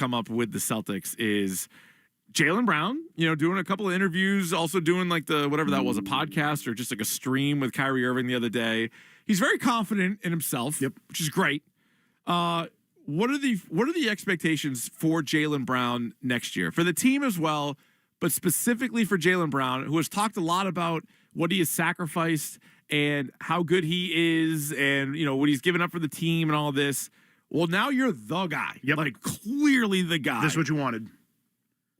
come up with the Celtics is Jaylen Brown, doing a couple of interviews, also doing like whatever that was, a podcast or just like a stream with Kyrie Irving the other day. He's very confident in himself, which is great. What are the expectations for Jaylen Brown next year for the team as well, but specifically for Jaylen Brown, who has talked a lot about what he has sacrificed and how good he is, and what he's given up for the team and all this. Well, now you're the guy, like clearly the guy. This is what you wanted.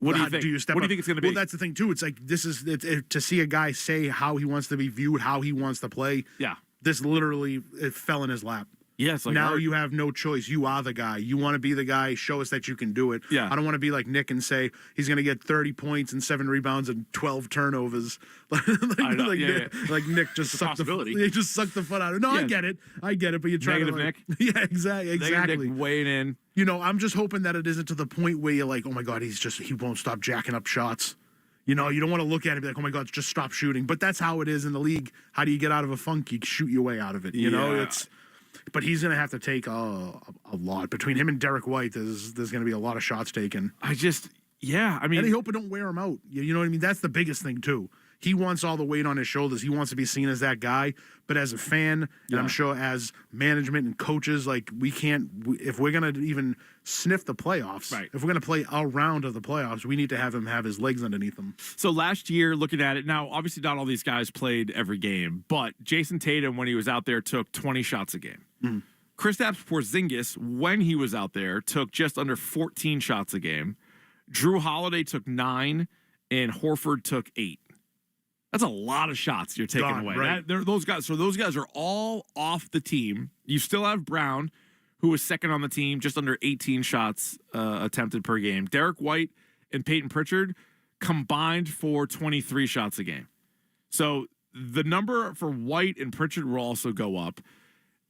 What do you think? What do you think it's going to be? Well, that's the thing too. It's like to see a guy say how he wants to be viewed, how he wants to play. Yeah, this literally it fell in his lap. Yes. Like now you have no choice. You are the guy. You want to be the guy. Show us that you can do it. Yeah. I don't want to be like Nick and say he's going to get 30 points and 7 rebounds and 12 turnovers. like Nick just sucked the foot out of it. No, I get it. But you try negative to Nick. Yeah, exactly. Negative Nick weighing in. I'm just hoping that it isn't to the point where you're like, oh my God, he won't stop jacking up shots. You don't want to look at it and be like, oh my God, just stop shooting. But that's how it is in the league. How do you get out of a funk? You shoot your way out of it. But he's going to have to take a lot. Between him and Derek White, there's going to be a lot of shots taken. I mean... And I hope it don't wear him out. You know what I mean? That's the biggest thing, too. He wants all the weight on his shoulders. He wants to be seen as that guy. But as a fan, and I'm sure as management and coaches, like, we can't... if we're going to even sniff the playoffs, if we're going to play a round of the playoffs, we need to have him have his legs underneath him. So last year, looking at it, now, obviously not all these guys played every game, but Jason Tatum, when he was out there, took 20 shots a game. Kristaps Porzingis, when he was out there, took just under 14 shots a game. Drew Holiday took 9, and Horford took 8. That's a lot of shots you're taking away. Right. Those guys are all off the team. You still have Brown, who was second on the team, just under 18 shots attempted per game. Derek White and Peyton Pritchard combined for 23 shots a game. So the number for White and Pritchard will also go up.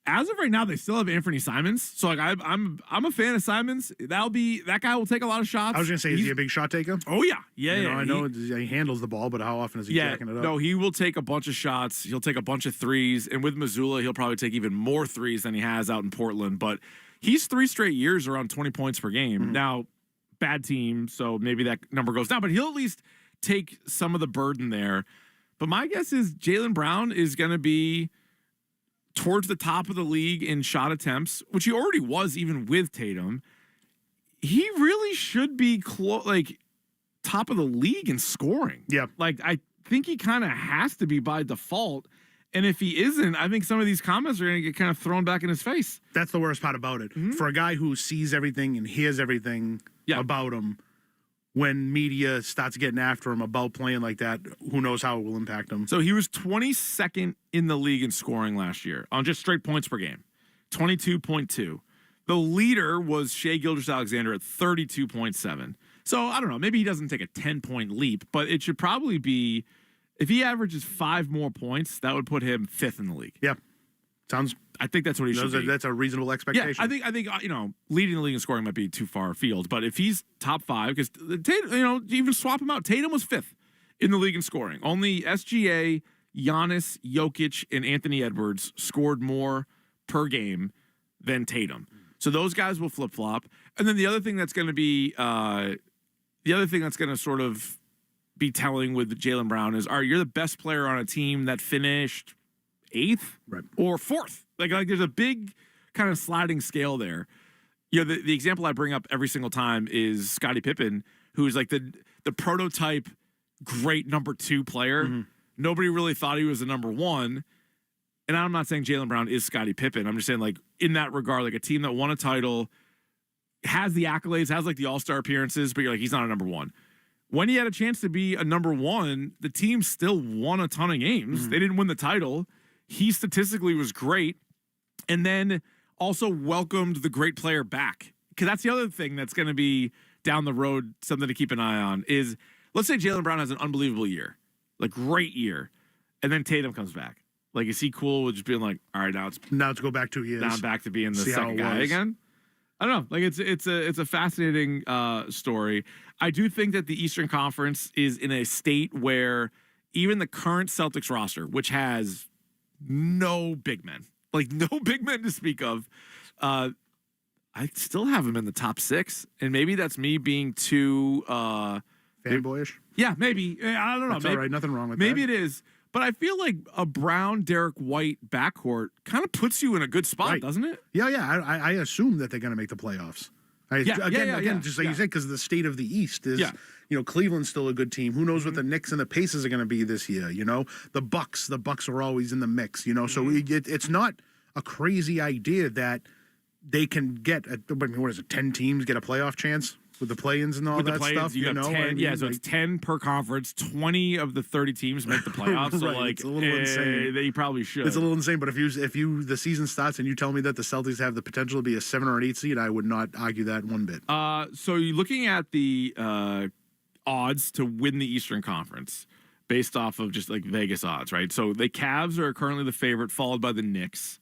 As of right now, they still have Anthony Simons. So like I'm a fan of Simons. That guy will take a lot of shots. I was going to say, is he a big shot taker? Oh yeah. I know he handles the ball, but how often is he jacking it up? No, he will take a bunch of shots. He'll take a bunch of threes, and with Missoula, he'll probably take even more threes than he has out in Portland. But he's 3 straight years around 20 points per game. Now, bad team, so maybe that number goes down, but he'll at least take some of the burden there. But my guess is Jaylen Brown is going to be towards the top of the league in shot attempts, which he already was even with Tatum. He really should be top of the league in scoring. Yeah. Like, I think he kind of has to be by default. And if he isn't, I think some of these comments are going to get kind of thrown back in his face. That's the worst part about it. For a guy who sees everything and hears everything about him, when media starts getting after him about playing like that, who knows how it will impact him. So he was 22nd in the league in scoring last year on just straight points per game, 22.2. The leader was Shai Gilgeous-Alexander at 32.7. So I don't know, maybe he doesn't take a 10-point leap, but it should probably be, if he averages 5 more points, that would put him 5th in the league. Yeah. I think that's what he should be. That's a reasonable expectation. Yeah, I think leading the league in scoring might be too far afield, but if he's top 5, because Tatum, even swap him out. Tatum was 5th in the league in scoring. Only SGA, Giannis, Jokic, and Anthony Edwards scored more per game than Tatum. So those guys will flip flop. And then the other thing that's going to be, sort of be telling with Jaylen Brown is, you're the best player on a team that finished 8th or 4th. Like there's a big kind of sliding scale there. The example I bring up every single time is Scottie Pippen, who's like the prototype great number 2 player. Nobody really thought he was a number 1. And I'm not saying Jaylen Brown is Scottie Pippen. I'm just saying, like, in that regard, like a team that won a title, has the accolades, has like the all-star appearances, but you're like, he's not a number 1. When he had a chance to be a number 1, the team still won a ton of games. They didn't win the title. He statistically was great, and then also welcomed the great player back. Because that's the other thing that's going to be down the road, something to keep an eye on, is let's say Jaylen Brown has an unbelievable year, like great year, and then Tatum comes back. Like, is he cool with just being like, all right, now it's go back 2 years. Now I'm back to being the second guy again? I don't know. Like, it's a fascinating story. I do think that the Eastern Conference is in a state where even the current Celtics roster, which has no big men to speak of. I still have them in the top 6, and maybe that's me being too fanboyish. Yeah, maybe. I don't know. That's maybe, all right. Nothing wrong with maybe that. it is. But I feel like a Brown, Derek White backcourt kind of puts you in a good spot, doesn't it? Yeah. I assume that they're going to make the playoffs. Again, just like you said, because the state of the East is, Cleveland's still a good team. Who knows what the Knicks and the Pacers are going to be this year? The Bucks are always in the mix. So it's not a crazy idea that they can get. What is it? 10 teams get a playoff chance with the play-ins and all that stuff. You have 10. So it's 10 per conference. 20 of the 30 teams make the playoffs. So it's a little insane. They probably should. It's a little insane. But if the season starts and you tell me that the Celtics have the potential to be a 7 or an 8 seed, I would not argue that one bit. So you're looking at the odds to win the Eastern Conference based off of just like Vegas odds, right? So the Cavs are currently the favorite, followed by the Knicks.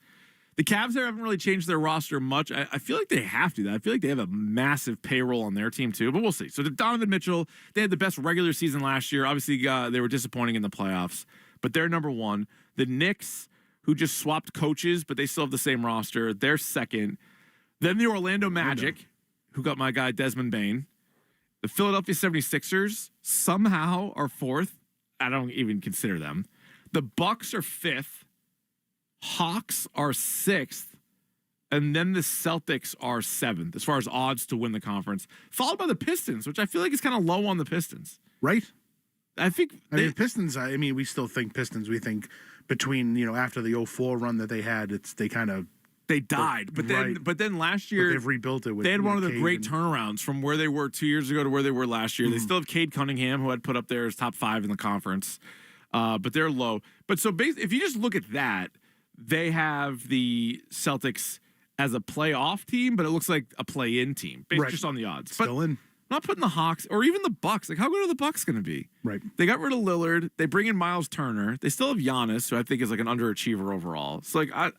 The Cavs there haven't really changed their roster much. I feel like they have to. I feel like they have a massive payroll on their team too, but we'll see. So Donovan Mitchell, they had the best regular season last year. Obviously, they were disappointing in the playoffs, but they're number 1. The Knicks, who just swapped coaches, but they still have the same roster, they're second. Then the Orlando Magic, who got my guy Desmond Bain. The Philadelphia 76ers somehow are 4th. I don't even consider them. The Bucks are 5th. Hawks are 6th, and then the Celtics are 7th as far as odds to win the conference, followed by the Pistons, which I feel like is kind of low on the Pistons. Right? I think Pistons, we still think Pistons. We think between, after the 04 run that they had, they died. But then last year, they've rebuilt it. They had one of the great turnarounds from where they were 2 years ago to where they were last year. They still have Cade Cunningham, who I'd put up there as top 5 in the conference, but they're low. But so if you just look at that, they have the Celtics as a playoff team, but it looks like a play-in team based just on the odds. Still in. Not putting the Hawks or even the Bucks. Like, how good are the Bucks going to be? Right. They got rid of Lillard. They bring in Miles Turner. They still have Giannis, who I think is like an underachiever overall. So, I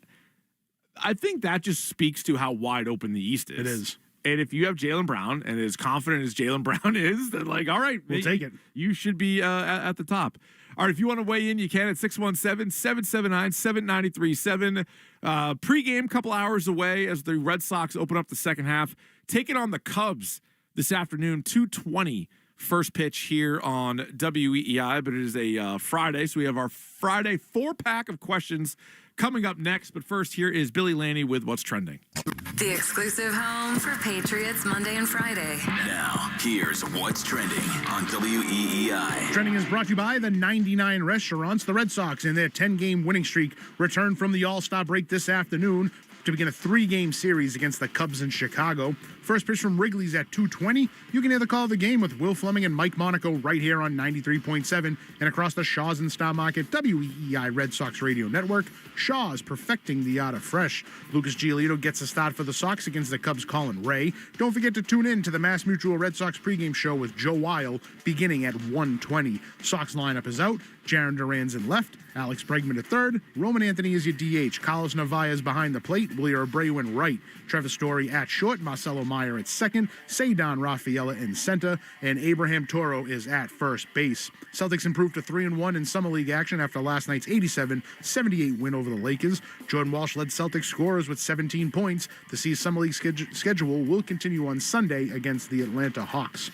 think that just speaks to how wide open the East is. It is. And if you have Jaylen Brown, and as confident as Jaylen Brown is, then all right, we'll take it. You should be at the top. All right, if you want to weigh in, you can at 617-779-7937. Pregame, couple hours away as the Red Sox open up the second half. Taking on the Cubs this afternoon, 2:20 first pitch here on WEEI, but it is a Friday, so we have our Friday 4-pack of questions coming up next. But first, here is Billy Lanny with What's Trending. The exclusive home for Patriots Monday and Friday. Now, here's What's Trending on WEEI. Trending is brought to you by the 99 Restaurants. The Red Sox, in their 10-game winning streak, return from the All-Star break this afternoon to begin a 3-game series against the Cubs in Chicago. First pitch from Wrigley's at 2:20. You can hear the call of the game with Will Fleming and Mike Monaco right here on 93.7 and across the Shaw's and Star Market WEEI Red Sox Radio Network. Shaw's perfecting the art of fresh. Lucas Giolito gets a start for the Sox against the Cubs' Colin Ray. Don't forget to tune in to the Mass Mutual Red Sox pregame show with Joe Weil beginning at 1:20. Sox lineup is out. Jaron Duran's in left. Alex Bregman at third. Roman Anthony is your DH. Carlos Narvaez behind the plate. Willier Abreu in right. Trevor Story at short. Marcelo Meyer at second. Seydon Rafaela in center. And Abraham Toro is at first base. Celtics improved to 3-1 in Summer League action after last night's 87-78 win over the Lakers. Jordan Walsh led Celtics scorers with 17 points. The C's Summer League schedule will continue on Sunday against the Atlanta Hawks.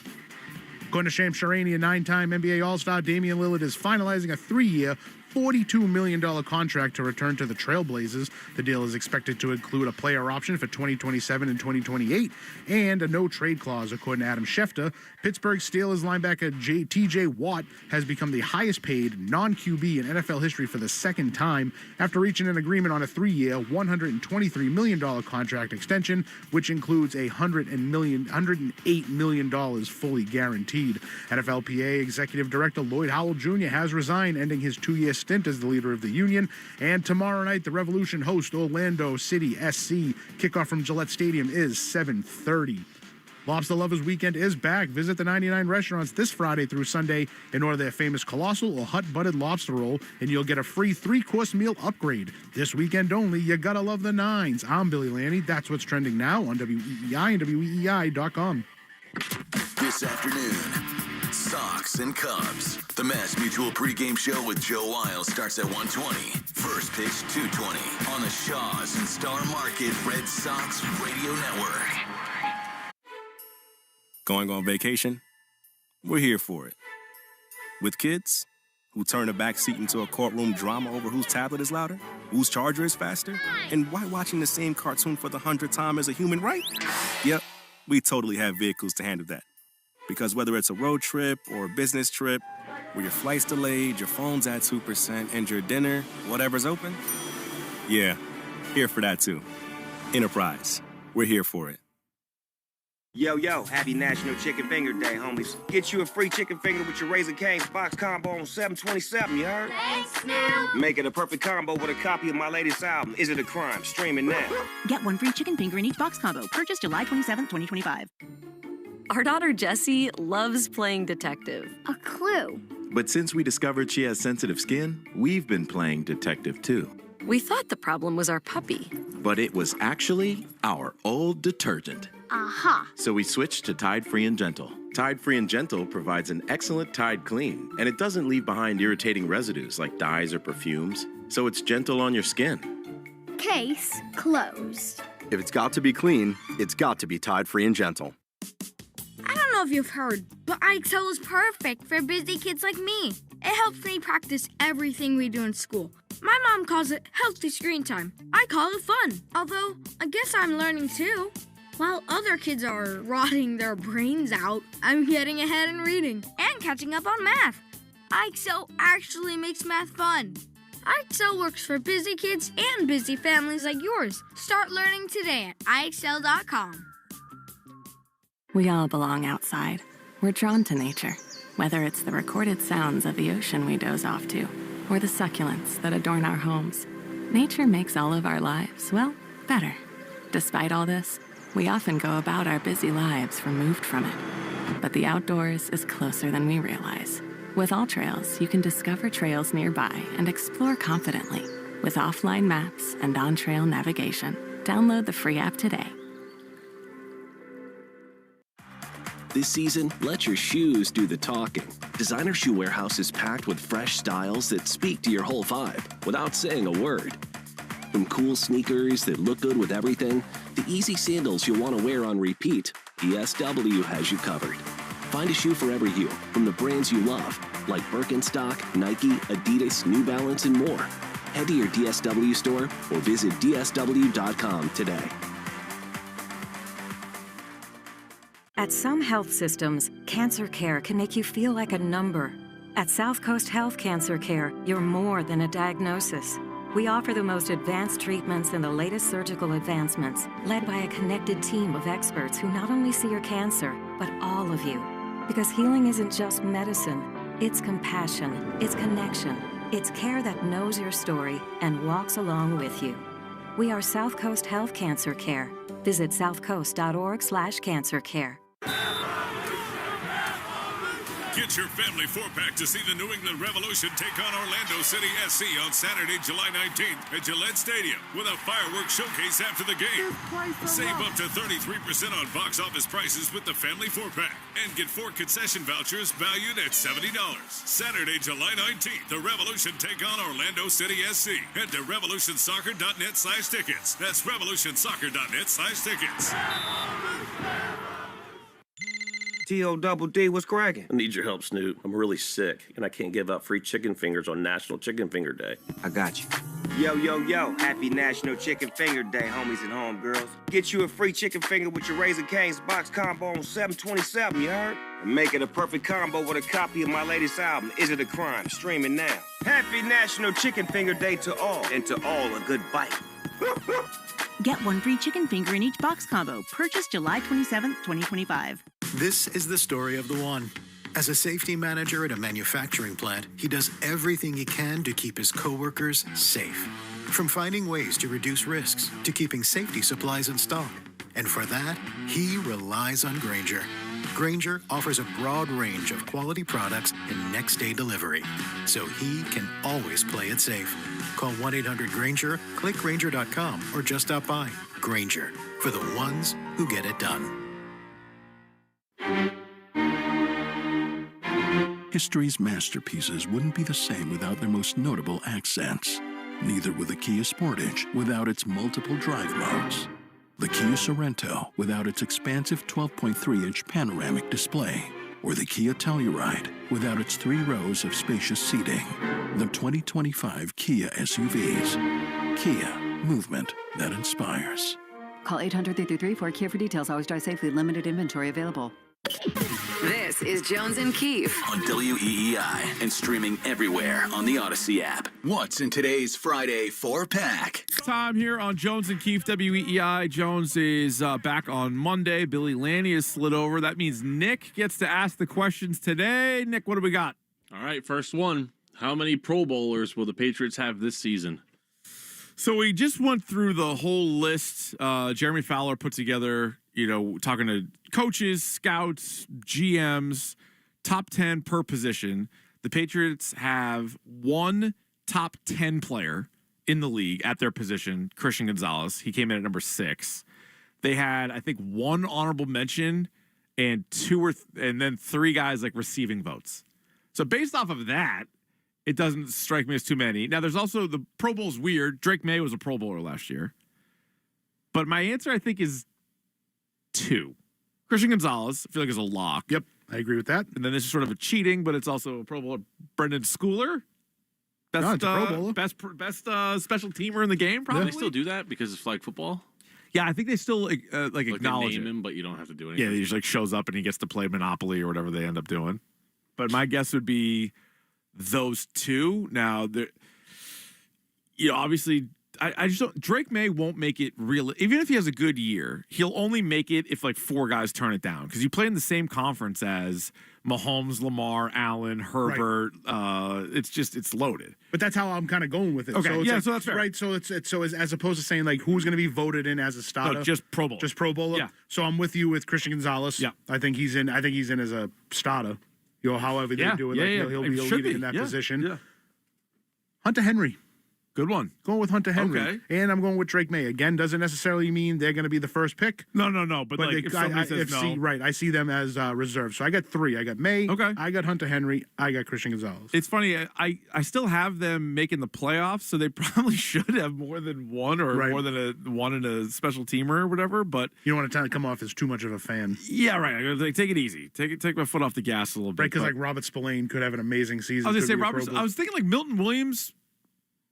Going to Shams Charania, 9-time NBA All-Star Damian Lillard is finalizing a 3-year, $42 million contract to return to the Trailblazers. The deal is expected to include a player option for 2027 and 2028 and a no-trade clause, according to Adam Schefter. Pittsburgh Steelers linebacker T.J. Watt has become the highest-paid non-QB in NFL history for the second time after reaching an agreement on a 3-year, $123 million contract extension, which includes $108 million fully guaranteed. NFLPA Executive Director Lloyd Howell Jr. has resigned, ending his 2-year stint as the leader of the union. And tomorrow night, the Revolution host Orlando City SC. Kickoff from Gillette Stadium is 7:30. Lobster Lovers Weekend is back. Visit the 99 Restaurants this Friday through Sunday and order their famous colossal or hut-butted lobster roll, and you'll get a free 3-course meal upgrade. This weekend only, you gotta love the nines. I'm Billy Lanny. That's what's trending now on WEEI and WEEI.com. This afternoon, Sox, and Cubs. The Mass Mutual pregame show with Joe Wiles starts at 1:20. First pitch 2:20 on the Shaws and Star Market Red Sox Radio Network. Going on vacation? We're here for it. With kids who turn a backseat into a courtroom drama over whose tablet is louder, whose charger is faster, and why watching the same cartoon for the 100th time is a human right? Yep, we totally have vehicles to handle that. Because whether it's a road trip or a business trip, where your flight's delayed, your phone's at 2%, and your dinner, whatever's open, yeah, here for that too. Enterprise, we're here for it. Yo, happy National Chicken Finger Day, homies. Get you a free chicken finger with your Raising Cane's box combo on $7.27, you heard? Thanks, Snoop. Make it a perfect combo with a copy of my latest album, Is It a Crime? Streaming now. Get one free chicken finger in each box combo. Purchase July 27, 2025. Our daughter Jessie loves playing detective. A clue. But since we discovered she has sensitive skin, we've been playing detective too. We thought the problem was our puppy. But it was actually our old detergent. Aha. So we switched to Tide Free and Gentle. Tide Free and Gentle provides an excellent Tide clean, and it doesn't leave behind irritating residues like dyes or perfumes, so it's gentle on your skin. Case closed. If it's got to be clean, it's got to be Tide Free and Gentle. I don't know if you've heard, but iExcel is perfect for busy kids like me. It helps me practice everything we do in school. My mom calls it healthy screen time. I call it fun. Although, I guess I'm learning too. While other kids are rotting their brains out, I'm getting ahead in reading and catching up on math. iExcel actually makes math fun. iExcel works for busy kids and busy families like yours. Start learning today at iExcel.com. We all belong outside. We're drawn to nature, whether it's the recorded sounds of the ocean we doze off to, or the succulents that adorn our homes. Nature makes all of our lives, well, better. Despite all this, we often go about our busy lives removed from it. But the outdoors is closer than we realize. With All Trails, you can discover trails nearby and explore confidently. With offline maps and on-trail navigation, download the free app today. This season, let your shoes do the talking. Designer Shoe Warehouse is packed with fresh styles that speak to your whole vibe without saying a word. From cool sneakers that look good with everything, to easy sandals you'll want to wear on repeat, DSW has you covered. Find a shoe for every you, from the brands you love, like Birkenstock, Nike, Adidas, New Balance, and more. Head to your DSW store or visit dsw.com today. At some health systems, cancer care can make you feel like a number. At South Coast Health Cancer Care, you're more than a diagnosis. We offer the most advanced treatments and the latest surgical advancements, led by a connected team of experts who not only see your cancer, but all of you. Because healing isn't just medicine, it's compassion, it's connection, it's care that knows your story and walks along with you. We are South Coast Health Cancer Care. Visit southcoast.org/cancercare. Get your family four-pack to see the New England Revolution take on Orlando City SC on Saturday, July 19th at Gillette Stadium with a fireworks showcase after the game. Save up to 33% on box office prices with the family four-pack and get 4 concession vouchers valued at $70. Saturday, July 19th, the Revolution take on Orlando City SC. Head to revolutionsoccer.net/tickets. That's revolutionsoccer.net/tickets. T.O.D.D. what's cracking? I need your help, Snoop. I'm really sick, and I can't give out free chicken fingers on National Chicken Finger Day. I got you. Yo, happy National Chicken Finger Day, homies and homegirls. Get you a free chicken finger with your Raising Cane's box combo on $7.27, you heard? And make it a perfect combo with a copy of my latest album, Is It a Crime? Streaming now. Happy National Chicken Finger Day to all, and to all a good bite. Get one free chicken finger in each box combo. Purchase July 27, 2025. This is the story of the one. As a safety manager at a manufacturing plant, he does everything he can to keep his coworkers safe. From finding ways to reduce risks to keeping safety supplies in stock. And for that, he relies on Grainger. Grainger offers a broad range of quality products and next-day delivery, so he can always play it safe. Call 1-800-GRAINGER, click Grainger.com, or just stop by. Grainger, for the ones who get it done. History's masterpieces wouldn't be the same without their most notable accents. Neither would the Kia Sportage without its multiple drive modes. The Kia Sorento without its expansive 12.3-inch panoramic display. Or the Kia Telluride without its 3 rows of spacious seating. The 2025 Kia SUVs. Kia, movement that inspires. Call 800-333-4KIA for details. Always drive safely. Limited inventory available. This is Jones and Keefe on WEEI and streaming everywhere on the Odyssey app. What's in today's Friday 4-pack? Time here on Jones and Keefe, WEEI. Jones is back on Monday. Billy Lanny is slid over. That means Nick gets to ask the questions today. Nick, what do we got? All right, first one. How many Pro Bowlers will the Patriots have this season? So we just went through the whole list. Jeremy Fowler put together, talking to coaches, scouts, GMs, top 10 per position. The Patriots have one top 10 player in the league at their position, Christian Gonzalez. He came in at number 6. They had, I think, one honorable mention and then 3 guys like receiving votes. So based off of that, it doesn't strike me as too many. Now, there's also the Pro Bowl's weird. Drake May was a Pro Bowler last year. But my answer, I think, is 2. Christian Gonzalez, I feel like, is a lock. Yep, I agree with that. And then this is sort of a cheating, but it's also a Pro Bowler. Brendan Schooler, best Pro Bowler. best special teamer in the game, probably. Do they still do that because it's flag football? Yeah, I think they still like They acknowledge name it. him, but you don't have to do anything. Yeah, he just like shows up and he gets to play Monopoly or whatever they end up doing. But my guess would be those 2. Now, obviously, I just don't. Drake May won't make it real. Even if he has a good year, he'll only make it if like 4 guys turn it down because you play in the same conference as Mahomes, Lamar, Allen, Herbert. Right. It's loaded. But that's how I'm kind of going with it. Okay, so so that's fair. Right, so it's as opposed to saying like who's going to be voted in as a starter. No, just Pro Bowler. Just Pro Bowler. Yeah. So I'm with you with Christian Gonzalez. Yeah. I think he's in as a starter. However they do it, he'll be a leader in that position. Yeah. Hunter Henry. Good one. Going with Hunter Henry. Okay. And I'm going with Drake May. Again, doesn't necessarily mean they're going to be the first pick. No. But like, if somebody says no. I see them as reserves. So I got 3. I got May. Okay. I got Hunter Henry. I got Christian Gonzalez. It's funny. I still have them making the playoffs, so they probably should have more than one or more than one in a special teamer or whatever. But you don't want to come off as too much of a fan. Yeah, right. I gotta take it easy. Take my foot off the gas a little bit. Right, because like Robert Spillane could have an amazing season. I was gonna say Robert. I was thinking like Milton Williams.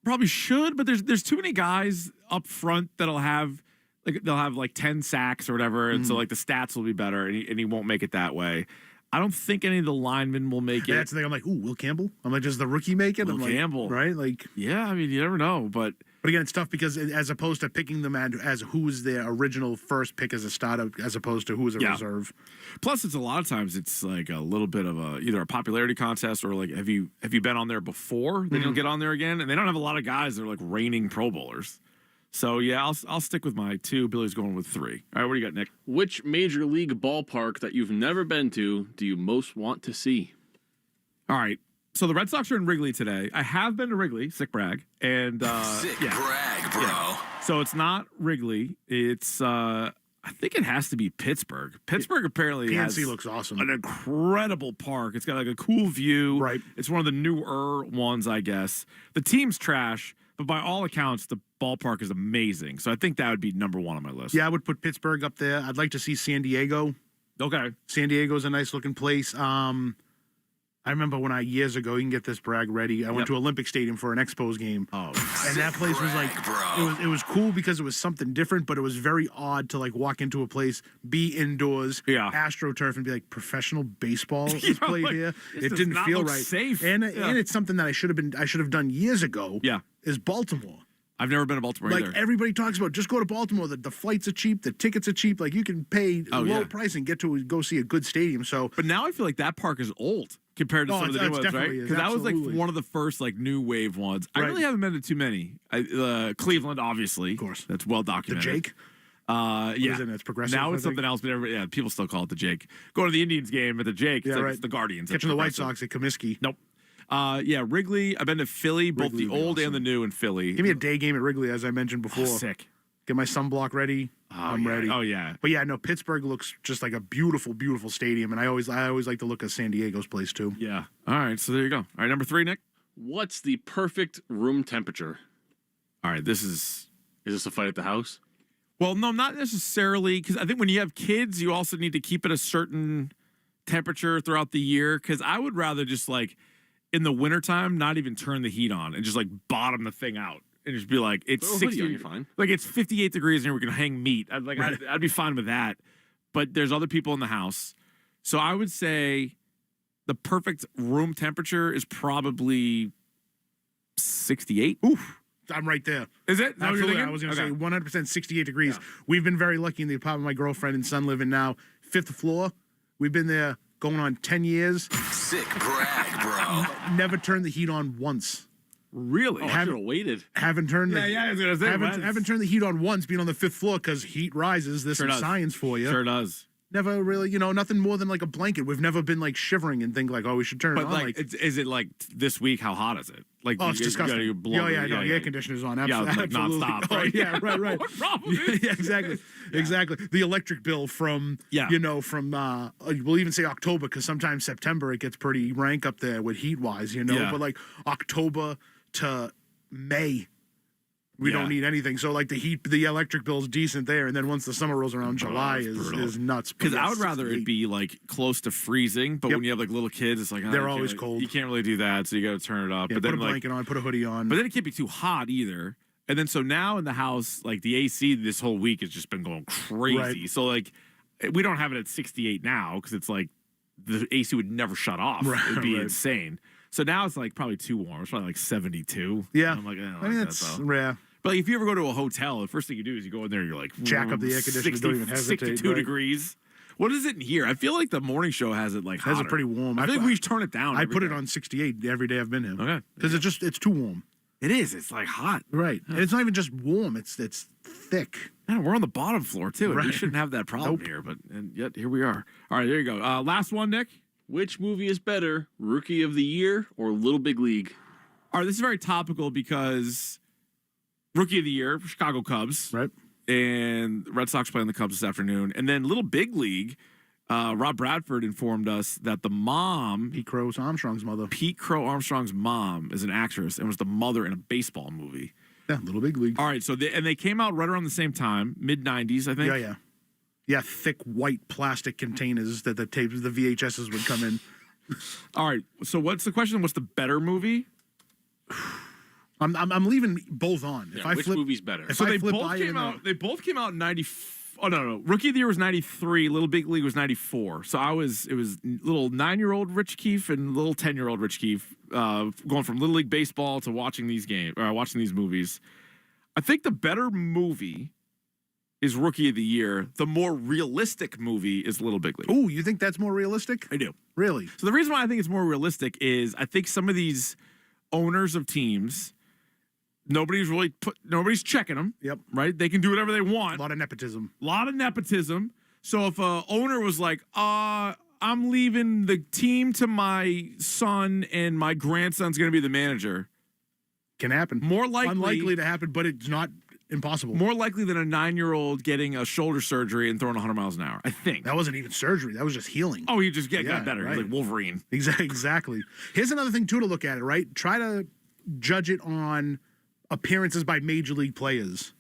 Probably should, but there's too many guys up front that'll have they'll have 10 sacks or whatever, and so like the stats will be better, and he won't make it that way. I don't think any of the linemen will make it. That's the thing. I'm like, ooh, Will Campbell. I'm like, does the rookie make it? Will Campbell, right? Like, yeah. I mean, you never know, but again, it's tough because as opposed to picking them as who's their original first pick as a starter, as opposed to who is a reserve. Plus, it's a lot of times it's like a little bit of either a popularity contest or like have you been on there before? Then you'll get on there again, and they don't have a lot of guys that are like reigning Pro Bowlers. So yeah, I'll stick with my 2. Billy's going with 3. All right, what do you got, Nick? Which major league ballpark that you've never been to do you most want to see? All right. So the Red Sox are in Wrigley today. I have been to Wrigley, sick brag, and sick brag, bro. Yeah. So it's not Wrigley. It's I think it has to be Pittsburgh. Pittsburgh apparently PNC looks awesome. An incredible park. It's got like a cool view. Right. It's one of the newer ones, I guess. The team's trash, but by all accounts, the ballpark is amazing. So I think that would be number 1 on my list. Yeah, I would put Pittsburgh up there. I'd like to see San Diego. Okay. San Diego's a nice looking place. I remember when years ago, you can get this brag ready. I went to Olympic Stadium for an Expos game. Oh, and that place was like, it was cool because it was something different, but it was very odd to like walk into a place, be indoors, AstroTurf, and be like, professional baseball is played like, here. It didn't feel right. Safe. And it's something that I should have done years ago. Yeah, is Baltimore. I've never been to Baltimore like either. Everybody talks about just go to Baltimore. The flights are cheap, the tickets are cheap. Like you can pay low price and get to go see a good stadium. So, but now I feel like that park is old compared to some of the new ones, right? Because that was like one of the first like new wave ones. I really haven't been to too many. Cleveland, obviously, of course, that's well documented. The Jake. Yeah, it's progressive. Now it's something else, but people still call it the Jake. Going to the Indians game at the Jake, it's the Guardians. Catching the White Sox at Comiskey. Nope. Wrigley. I've been to Philly, both the old and the new in Philly. Give me a day game at Wrigley, as I mentioned before. Sick. Get my sunblock ready. I'm ready. Oh yeah. But yeah, no, Pittsburgh looks just like a beautiful, beautiful stadium, and I always like to look at San Diego's place too. Yeah. All right, so there you go. All right, number 3, Nick. What's the perfect room temperature? All right, is this a fight at the house? Well, no, not necessarily, because I think when you have kids, you also need to keep it a certain temperature throughout the year. Because I would rather just like in the wintertime not even turn the heat on and just like bottom the thing out and just be like it's 60. You're fine. Like it's 58 degrees and we're gonna hang meat. I'd be fine with that. But there's other people in the house, so I would say the perfect room temperature is probably 68. Oof. I'm right there. Is it? Absolutely. I was going to say 100% 68 degrees. Yeah. We've been very lucky in the apartment my girlfriend and son live in now. 5th floor. We've been there going on 10 years. Sick brag, bro. Never turned the heat on once. Really? I should have waited. Haven't turned the I was gonna say, haven't turned the heat on once being on the 5th floor because heat rises. There's some science for you. Sure does. Never really, nothing more than like a blanket. We've never been like shivering and think like, oh, we should turn it on. But like, is it like this week? How hot is it? Like, it's disgusting. The air conditioner's on. Absolutely. Like nonstop. Right? Oh, yeah, right. What problem is yeah, exactly. Yeah. Exactly. The electric bill from, we'll even say October because sometimes September it gets pretty rank up there with heat wise, Yeah. But like October to May. We don't need anything. So like the electric bill's decent there, and then once the summer rolls around, July is nuts. Because I would rather it be like close to freezing, but when you have like little kids, it's like they're always cold. You can't really do that, so you got to turn it up. Yeah, but put then a blanket on, put a hoodie on. But then it can't be too hot either. And then so now in the house, like the AC this whole week has just been going crazy. Right. So like we don't have it at 68 now because it's like the AC would never shut off. Right, It'd be insane. So now it's like probably too warm. It's probably like 72. Yeah, I'm like, I mean that's rare. But like, if you ever go to a hotel, the first thing you do is you go in there and you're like, jack up the air conditioner, don't even hesitate. 62 degrees. What is it in here? I feel like the morning show has it like has it pretty warm. I feel like we should turn it down. I put it on 68 every day I've been here. Okay. Because it's too warm. It is. It's like hot. Right. And it's not even just warm. It's thick. Man, we're on the bottom floor too. Right. We shouldn't have that problem here, and yet here we are. All right, there you go. Last one, Nick. Which movie is better, Rookie of the Year or Little Big League? All right, this is very topical because Rookie of the Year, Chicago Cubs. Right. And the Red Sox playing the Cubs this afternoon. And then Little Big League, Rob Bradford informed us that the mom... Pete Crow Armstrong's mother. Pete Crow Armstrong's mom is an actress and was the mother in a baseball movie. Yeah, Little Big League. All right, so they came out right around the same time, mid-90s, I think. Yeah. Yeah, thick white plastic containers that the VHSs would come in. All right, so what's the question? What's the better movie? I'm leaving both on. Yeah, which movie's better? So they both came out. They both came out in 90. Oh no! Rookie of the Year was 93. Little Big League was 94. So it was little 9-year-old Rich Keefe and little 10-year-old Rich Keefe going from Little League baseball to watching these watching these movies. I think the better movie is Rookie of the Year. The more realistic movie is Little Big League. Oh, you think that's more realistic? I do. Really? So the reason why I think it's more realistic is I think some of these owners of teams, nobody's checking them. Yep. Right? They can do whatever they want. A lot of nepotism. So if a owner was like, I'm leaving the team to my son and my grandson's going to be the manager. Can happen. More likely. Unlikely to happen, but it's not impossible. More likely than a 9-year-old getting a shoulder surgery and throwing 100 miles an hour, I think. That wasn't even surgery. That was just healing. Oh, he just got better. Right. He's like Wolverine. Exactly. Here's another thing, too, to look at it, right? Try to judge it on appearances by major league players.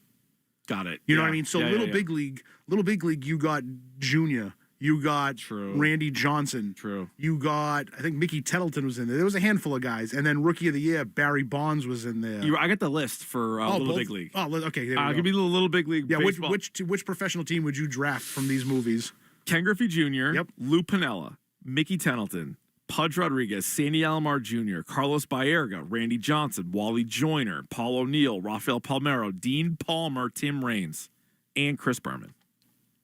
Got it. You know what I mean? So Big League, you got Junior. You got Randy Johnson. True. You got, I think Mickey Tettleton was in there. There was a handful of guys. And then Rookie of the Year, Barry Bonds was in there. I got the list for Little Big League. Oh, okay. There we go. Give me the Little Big League. Yeah, baseball. which professional team would you draft from these movies? Ken Griffey Jr., Yep. Lou Piniella, Mickey Tettleton, Pudge Rodriguez, Sandy Alomar Jr., Carlos Baerga, Randy Johnson, Wally Joyner, Paul O'Neill, Rafael Palmeiro, Dean Palmer, Tim Raines, and Chris Berman.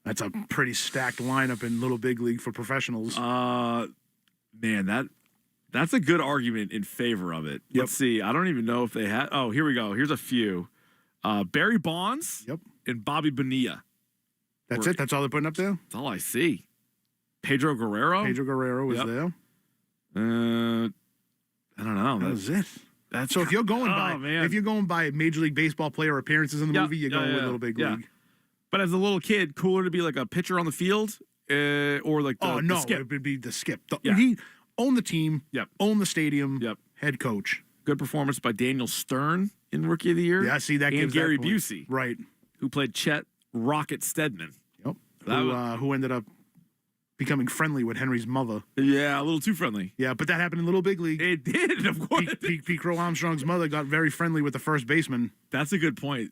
That's a pretty stacked lineup in Little Big League for professionals. Man, that's a good argument in favor of it. Yep. Let's see. I don't even know if they had. Oh, here we go. Here's a few. Barry Bonds. Yep. And Bobby Bonilla. That's it. That's all they're putting up there. That's all I see. Pedro Guerrero. Pedro Guerrero was there. I don't know. That was it. That's so if you're going by Major League Baseball player appearances in the movie, you're going with Little Big League. But as a little kid, cooler to be like a pitcher on the field or like the skip. It would be the skip. Yeah. He owned the team, Yep. owned the stadium, Yep. head coach. Good performance by Daniel Stern in Rookie of the Year. Yeah, see, that and gives Gary that point. Busey, Right. who played Chet Rocket Stedman. Yep. Who ended up becoming friendly with Henry's mother. Yeah, a little too friendly. Yeah, but that happened in Little Big League. It did, of course. Pete Crow Armstrong's mother got very friendly with the first baseman. That's a good point.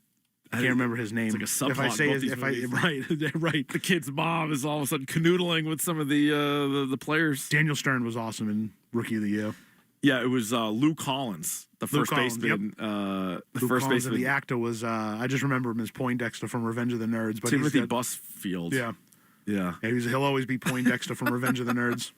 I can't remember his name. It's like a subplot. If I say in both it, these movies. right. The kid's mom is all of a sudden canoodling with some of the players. Daniel Stern was awesome in Rookie of the Year. Yeah, it was Lou Collins, the Lou first Collins, baseman. yep. The Lou first Collins, baseman. and the actor was I just remember him as Poindexter from Revenge of the Nerds. But Timothy Busfield. Yeah. Yeah. He'll always be Poindexter from Revenge of the Nerds.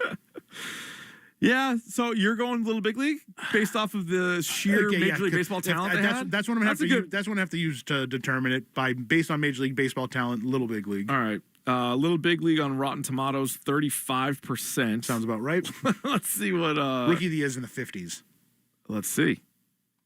Yeah, so you're going Little Big League based off of the sheer Okay, Major League Baseball talent they had? That's what I'm have to use. That's what I have to use to determine it based on Major League Baseball talent. Little Big League. All right, Little Big League on Rotten Tomatoes, 35%. Sounds about right. Let's see what Rookie of the Year is in the 50s. Let's see,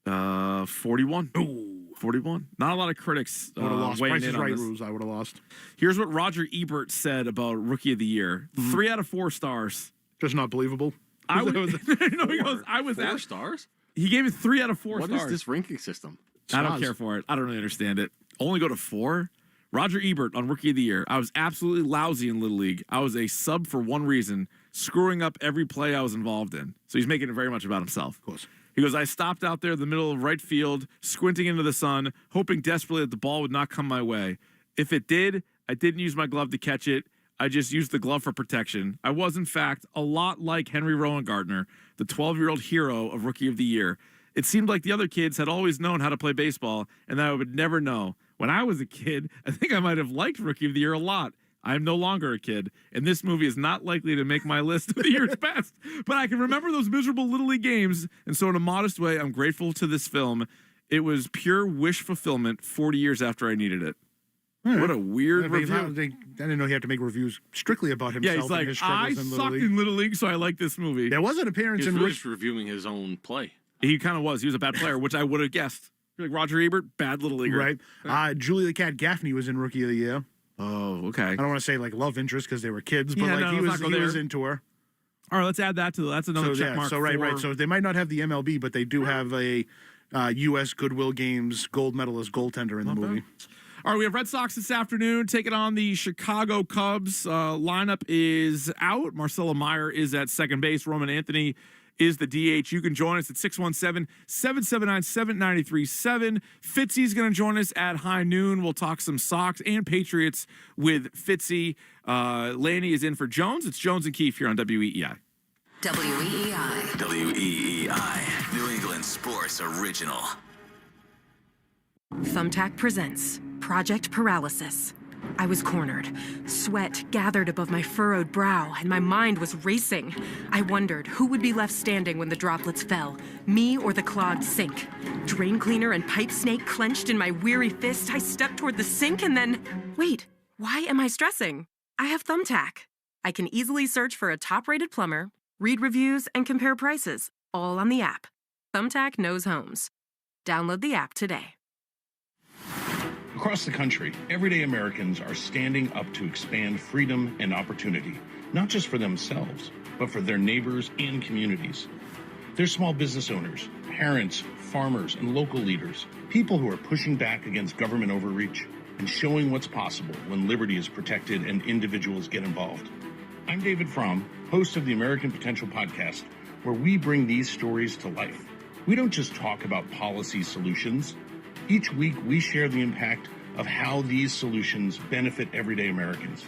41. Ooh. 41. Not a lot of critics I would have lost. weighing Price in is on Right this. rules. I would have lost. Here's what Roger Ebert said about Rookie of the Year: 3 out of 4 stars. Just not believable. I would. No, he goes. I was 4 stars. He gave it 3 out of 4 What stars. is this ranking system? I don't care for it. I don't really understand it. Only go to 4. Roger Ebert on Rookie of the Year. I was absolutely lousy in Little League. I was a sub for one reason, screwing up every play I was involved in. So he's making it very much about himself. Of course. He goes, I stopped out there in the middle of right field, squinting into the sun, hoping desperately that the ball would not come my way. If it did, I didn't use my glove to catch it. I just used the glove for protection. I was, in fact, a lot like Henry Rowan-Gardner, the 12-year-old hero of Rookie of the Year. It seemed like the other kids had always known how to play baseball, and that I would never know. When I was a kid, I think I might have liked Rookie of the Year a lot. I am no longer a kid, and this movie is not likely to make my list of the year's best. But I can remember those miserable Little League games, and so in a modest way, I'm grateful to this film. It was pure wish fulfillment 40 years after I needed it. Right. What a weird review. I didn't know he had to make reviews strictly about himself. Yeah, he's like, and his I struggles in Little sucked League. in Little League, so I like this movie. There was an appearance He's in really just reviewing his own play. He kind of was. He was a bad player, which I would have guessed. Like Roger Ebert, bad Little Leaguer. Right. Julie the Cat Gaffney was in Rookie of the Year. Oh, okay. I don't want to say like love interest because they were kids, but Yeah, like no, he let's not go was there. into her. All right, let's add that to that's another check mark. So right. So they might not have the MLB, but they do have a U.S. Goodwill Games gold medalist goaltender in the movie. All right, we have Red Sox this afternoon taking on the Chicago Cubs. Lineup is out. Marcelo Meyer is at second base. Roman Anthony is the DH. You can join us at 617-779-7937. Fitzy's going to join us at high noon. We'll talk some Sox and Patriots with Fitzy. Laney is in for Jones. It's Jones and Keefe here on WEEI. WEEI. WEEI. New England Sports Original. Thumbtack presents Project Paralysis. I was cornered. Sweat gathered above my furrowed brow, and my mind was racing. I wondered who would be left standing when the droplets fell, me or the clogged sink. Drain cleaner and pipe snake clenched in my weary fist, I stepped toward the sink and then... Wait, why am I stressing? I have Thumbtack. I can easily search for a top-rated plumber, read reviews, and compare prices, all on the app. Thumbtack knows homes. Download the app today. Across the country, everyday Americans are standing up to expand freedom and opportunity, not just for themselves, but for their neighbors and communities. They're small business owners, parents, farmers, and local leaders, people who are pushing back against government overreach and showing what's possible when liberty is protected and individuals get involved. I'm David Fromm, host of the American Potential podcast, where we bring these stories to life. We don't just talk about policy solutions. Each week, we share the impact of how these solutions benefit everyday Americans.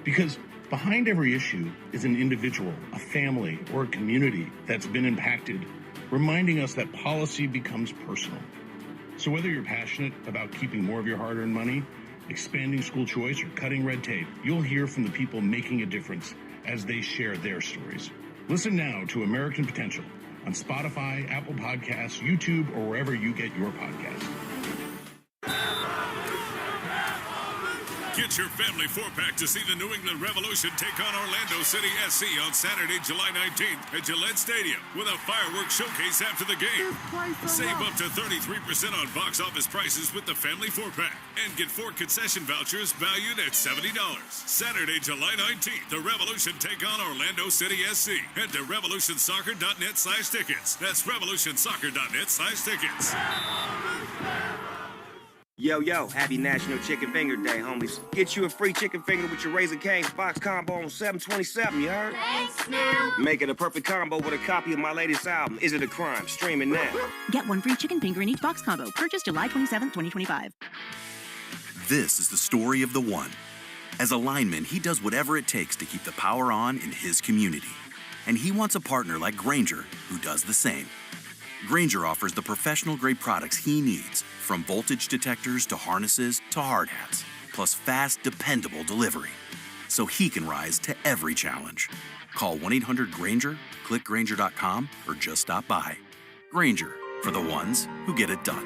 Because behind every issue is an individual, a family, or a community that's been impacted, reminding us that policy becomes personal. So whether you're passionate about keeping more of your hard-earned money, expanding school choice, or cutting red tape, you'll hear from the people making a difference as they share their stories. Listen now to American Potential on Spotify, Apple Podcasts, YouTube, or wherever you get your podcasts. Get your family four-pack to see the New England Revolution take on Orlando City SC on Saturday, July 19th at Gillette Stadium with a fireworks showcase after the game. Save up to 33% on box office prices with the family four-pack and get 4 concession vouchers valued at $70. Saturday, July 19th, the Revolution take on Orlando City SC. Head to revolutionsoccer.net/tickets. That's revolutionsoccer.net/tickets. Yo, happy National Chicken Finger Day, homies. Get you a free chicken finger with your Raising Cane's box combo on 7/27, you heard? Thanks, Snoop. Make it a perfect combo with a copy of my latest album, Is It a Crime? Streaming now. Get 1 free chicken finger in each box combo. Purchase July 27, 2025. This is the story of the one. As a lineman, he does whatever it takes to keep the power on in his community. And he wants a partner like Grainger who does the same. Grainger offers the professional-grade products he needs, from voltage detectors to harnesses to hard hats, plus fast, dependable delivery, so he can rise to every challenge. Call 1-800-GRAINGER, click Grainger.com, or just stop by. Grainger, for the ones who get it done.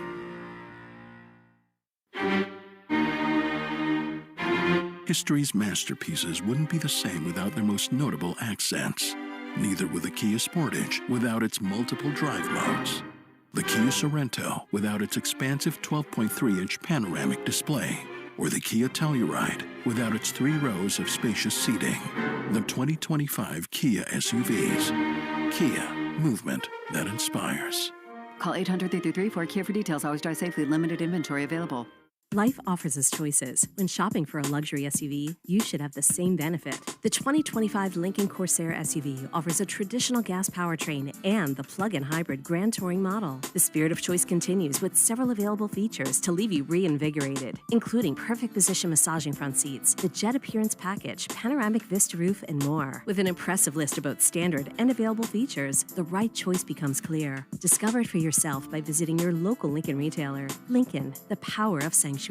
History's masterpieces wouldn't be the same without their most notable accents. Neither would the Kia Sportage without its multiple drive modes. The Kia Sorento without its expansive 12.3-inch panoramic display. Or the Kia Telluride without its 3 rows of spacious seating. The 2025 Kia SUVs. Kia, movement that inspires. Call 800-333-4KIA for details. Always drive safely. Limited inventory available. Life offers us choices. When shopping for a luxury SUV, you should have the same benefit. The 2025 Lincoln Corsair SUV offers a traditional gas powertrain and the plug-in hybrid Grand Touring model. The spirit of choice continues with several available features to leave you reinvigorated, including perfect position massaging front seats, the Jet Appearance Package, panoramic vista roof, and more. With an impressive list of both standard and available features, the right choice becomes clear. Discover it for yourself by visiting your local Lincoln retailer. Lincoln, the power of sanctuary.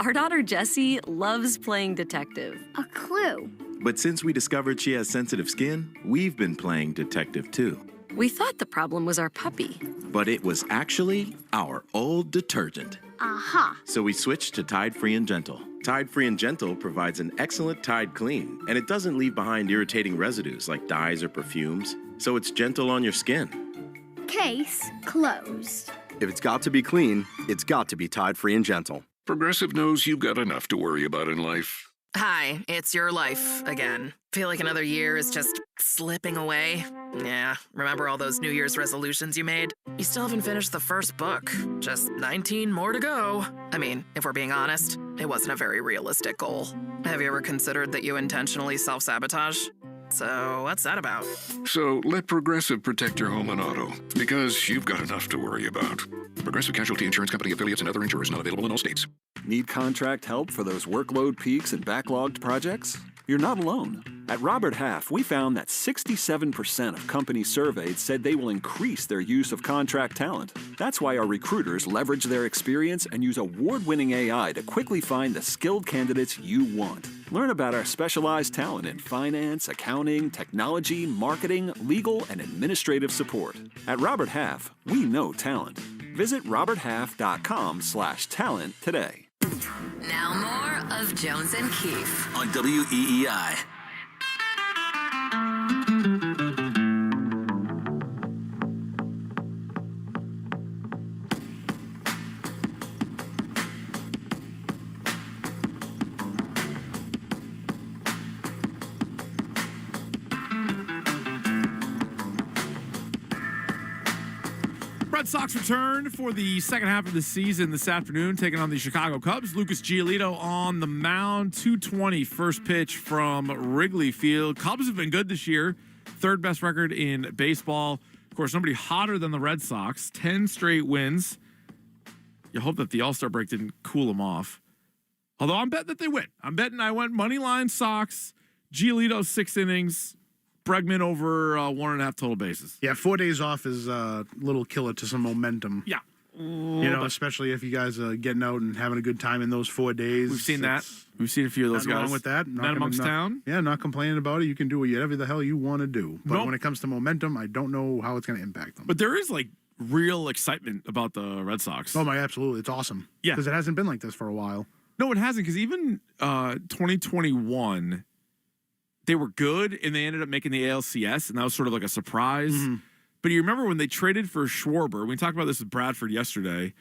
Our daughter Jessie loves playing detective. A clue. But since we discovered she has sensitive skin, we've been playing detective too. We thought the problem was our puppy. But it was actually our old detergent. Aha. So we switched to Tide Free and Gentle. Tide Free and Gentle provides an excellent Tide clean, and it doesn't leave behind irritating residues like dyes or perfumes, so it's gentle on your skin. Case closed. If it's got to be clean, it's got to be Tide Free and Gentle. Progressive knows you've got enough to worry about in life. Hi, it's your life again. Feel like another year is just slipping away? Yeah, remember all those New Year's resolutions you made? You still haven't finished the first book. Just 19 more to go. I mean, if we're being honest, it wasn't a very realistic goal. Have you ever considered that you intentionally self-sabotage? So, what's that about? So, let Progressive protect your home and auto, because you've got enough to worry about. Progressive Casualty Insurance Company affiliates and other insurers not available in all states. Need contract help for those workload peaks and backlogged projects? You're not alone. At Robert Half, we found that 67% of companies surveyed said they will increase their use of contract talent. That's why our recruiters leverage their experience and use award-winning AI to quickly find the skilled candidates you want. Learn about our specialized talent in finance, accounting, technology, marketing, legal, and administrative support. At Robert Half, we know talent. Visit roberthalf.com/talent today. Now more of Jones and Keefe on WEEI. Red Sox return for the second half of the season this afternoon, taking on the Chicago Cubs. Lucas Giolito on the mound, 220 first pitch from Wrigley Field. Cubs have been good this year, third best record in baseball. Of course, nobody hotter than the Red Sox, 10 straight wins. You hope that the All-Star break didn't cool them off. Although I'm betting that they win. I went money line Sox, Giolito 6 innings, Pregame over 1.5 total bases. Yeah, 4 days off is a little killer to some momentum. Yeah. You know, especially if you guys are getting out and having a good time in those 4 days. We've seen that. We've seen a few of those Nothing guys. wrong with that. Men amongst town. Yeah, not complaining about it. You can do whatever the hell you want to do. But Nope. when it comes to momentum, I don't know how it's going to impact them. But there is like real excitement about the Red Sox. Oh my, absolutely. It's awesome. Yeah. Because it hasn't been like this for a while. No, it hasn't, because even 2021, they were good, and they ended up making the ALCS, and that was sort of like a surprise. But you remember when they traded for Schwarber? We talked about this with Bradford yesterday.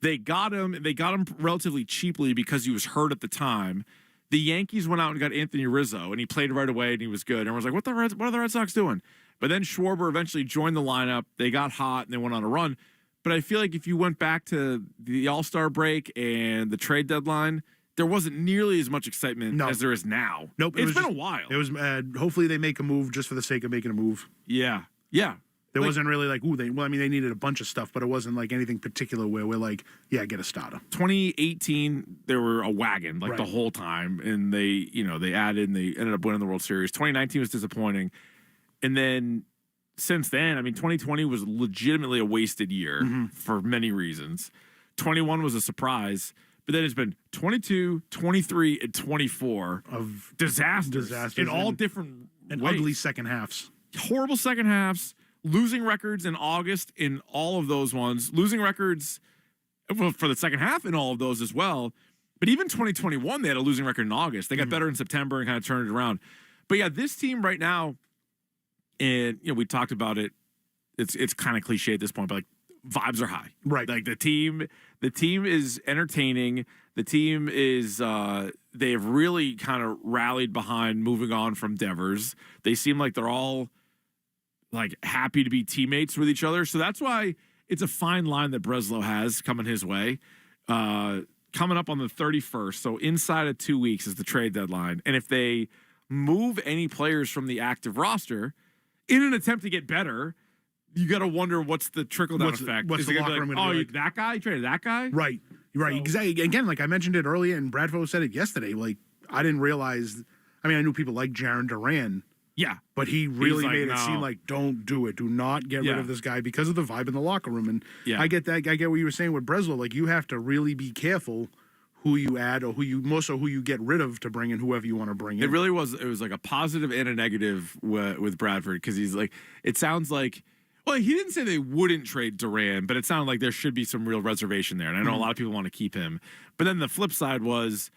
They got him relatively cheaply because he was hurt at the time. The Yankees went out and got Anthony Rizzo, and he played right away, and he was good. Everyone was like, what are the Red Sox doing? But then Schwarber eventually joined the lineup. They got hot, and they went on a run. But I feel like if you went back to the All-Star break and the trade deadline, there wasn't nearly as much excitement as there is now. Nope. It's been a while. It was hopefully they make a move just for the sake of making a move. Yeah. There wasn't really like, they needed a bunch of stuff, but it wasn't like anything particular where we're like, get a starter. 2018, they were a wagon the whole time, and they added and they ended up winning the World Series. 2019 was disappointing. And then since then, 2020 was legitimately a wasted year for many reasons. 21 was a surprise, but then it's been 22, 23, and 24 of disasters in all different and ways. Ugly second halves. Horrible second halves. Losing records in August in all of those ones. Losing records for the second half in all of those as well. But even 2021, they had a losing record in August. They got better in September and kind of turned it around. But yeah, this team right now, and we talked about it. It's kind of cliche at this point, but like vibes are high. Right. Like the team is entertaining. The team is they've really kind of rallied behind moving on from Devers. They seem like they're all like happy to be teammates with each other. So that's why it's a fine line that Breslow has coming his way. Coming up on the 31st, so inside of 2 weeks is the trade deadline. And if they move any players from the active roster in an attempt to get better, you got to wonder what's the trickle-down effect. What's is the it locker gonna be room like, that guy? You traded that guy? Right. Exactly. Again, like I mentioned it earlier, and Bradford said it yesterday, like I didn't realize, I knew people like Jaron Duran. Yeah. But he really made it no. seem like, don't do it. Do not get rid of this guy because of the vibe in the locker room. And Yeah. I get that. I get what you were saying with Breslow. Like, you have to really be careful who you add or who you get rid of to bring in whoever you want to bring in. It really was. It was like a positive and a negative with Bradford, because he's like, it sounds like, well, he didn't say they wouldn't trade Duran, but it sounded like there should be some real reservation there. And I know a lot of people want to keep him. But then the flip side was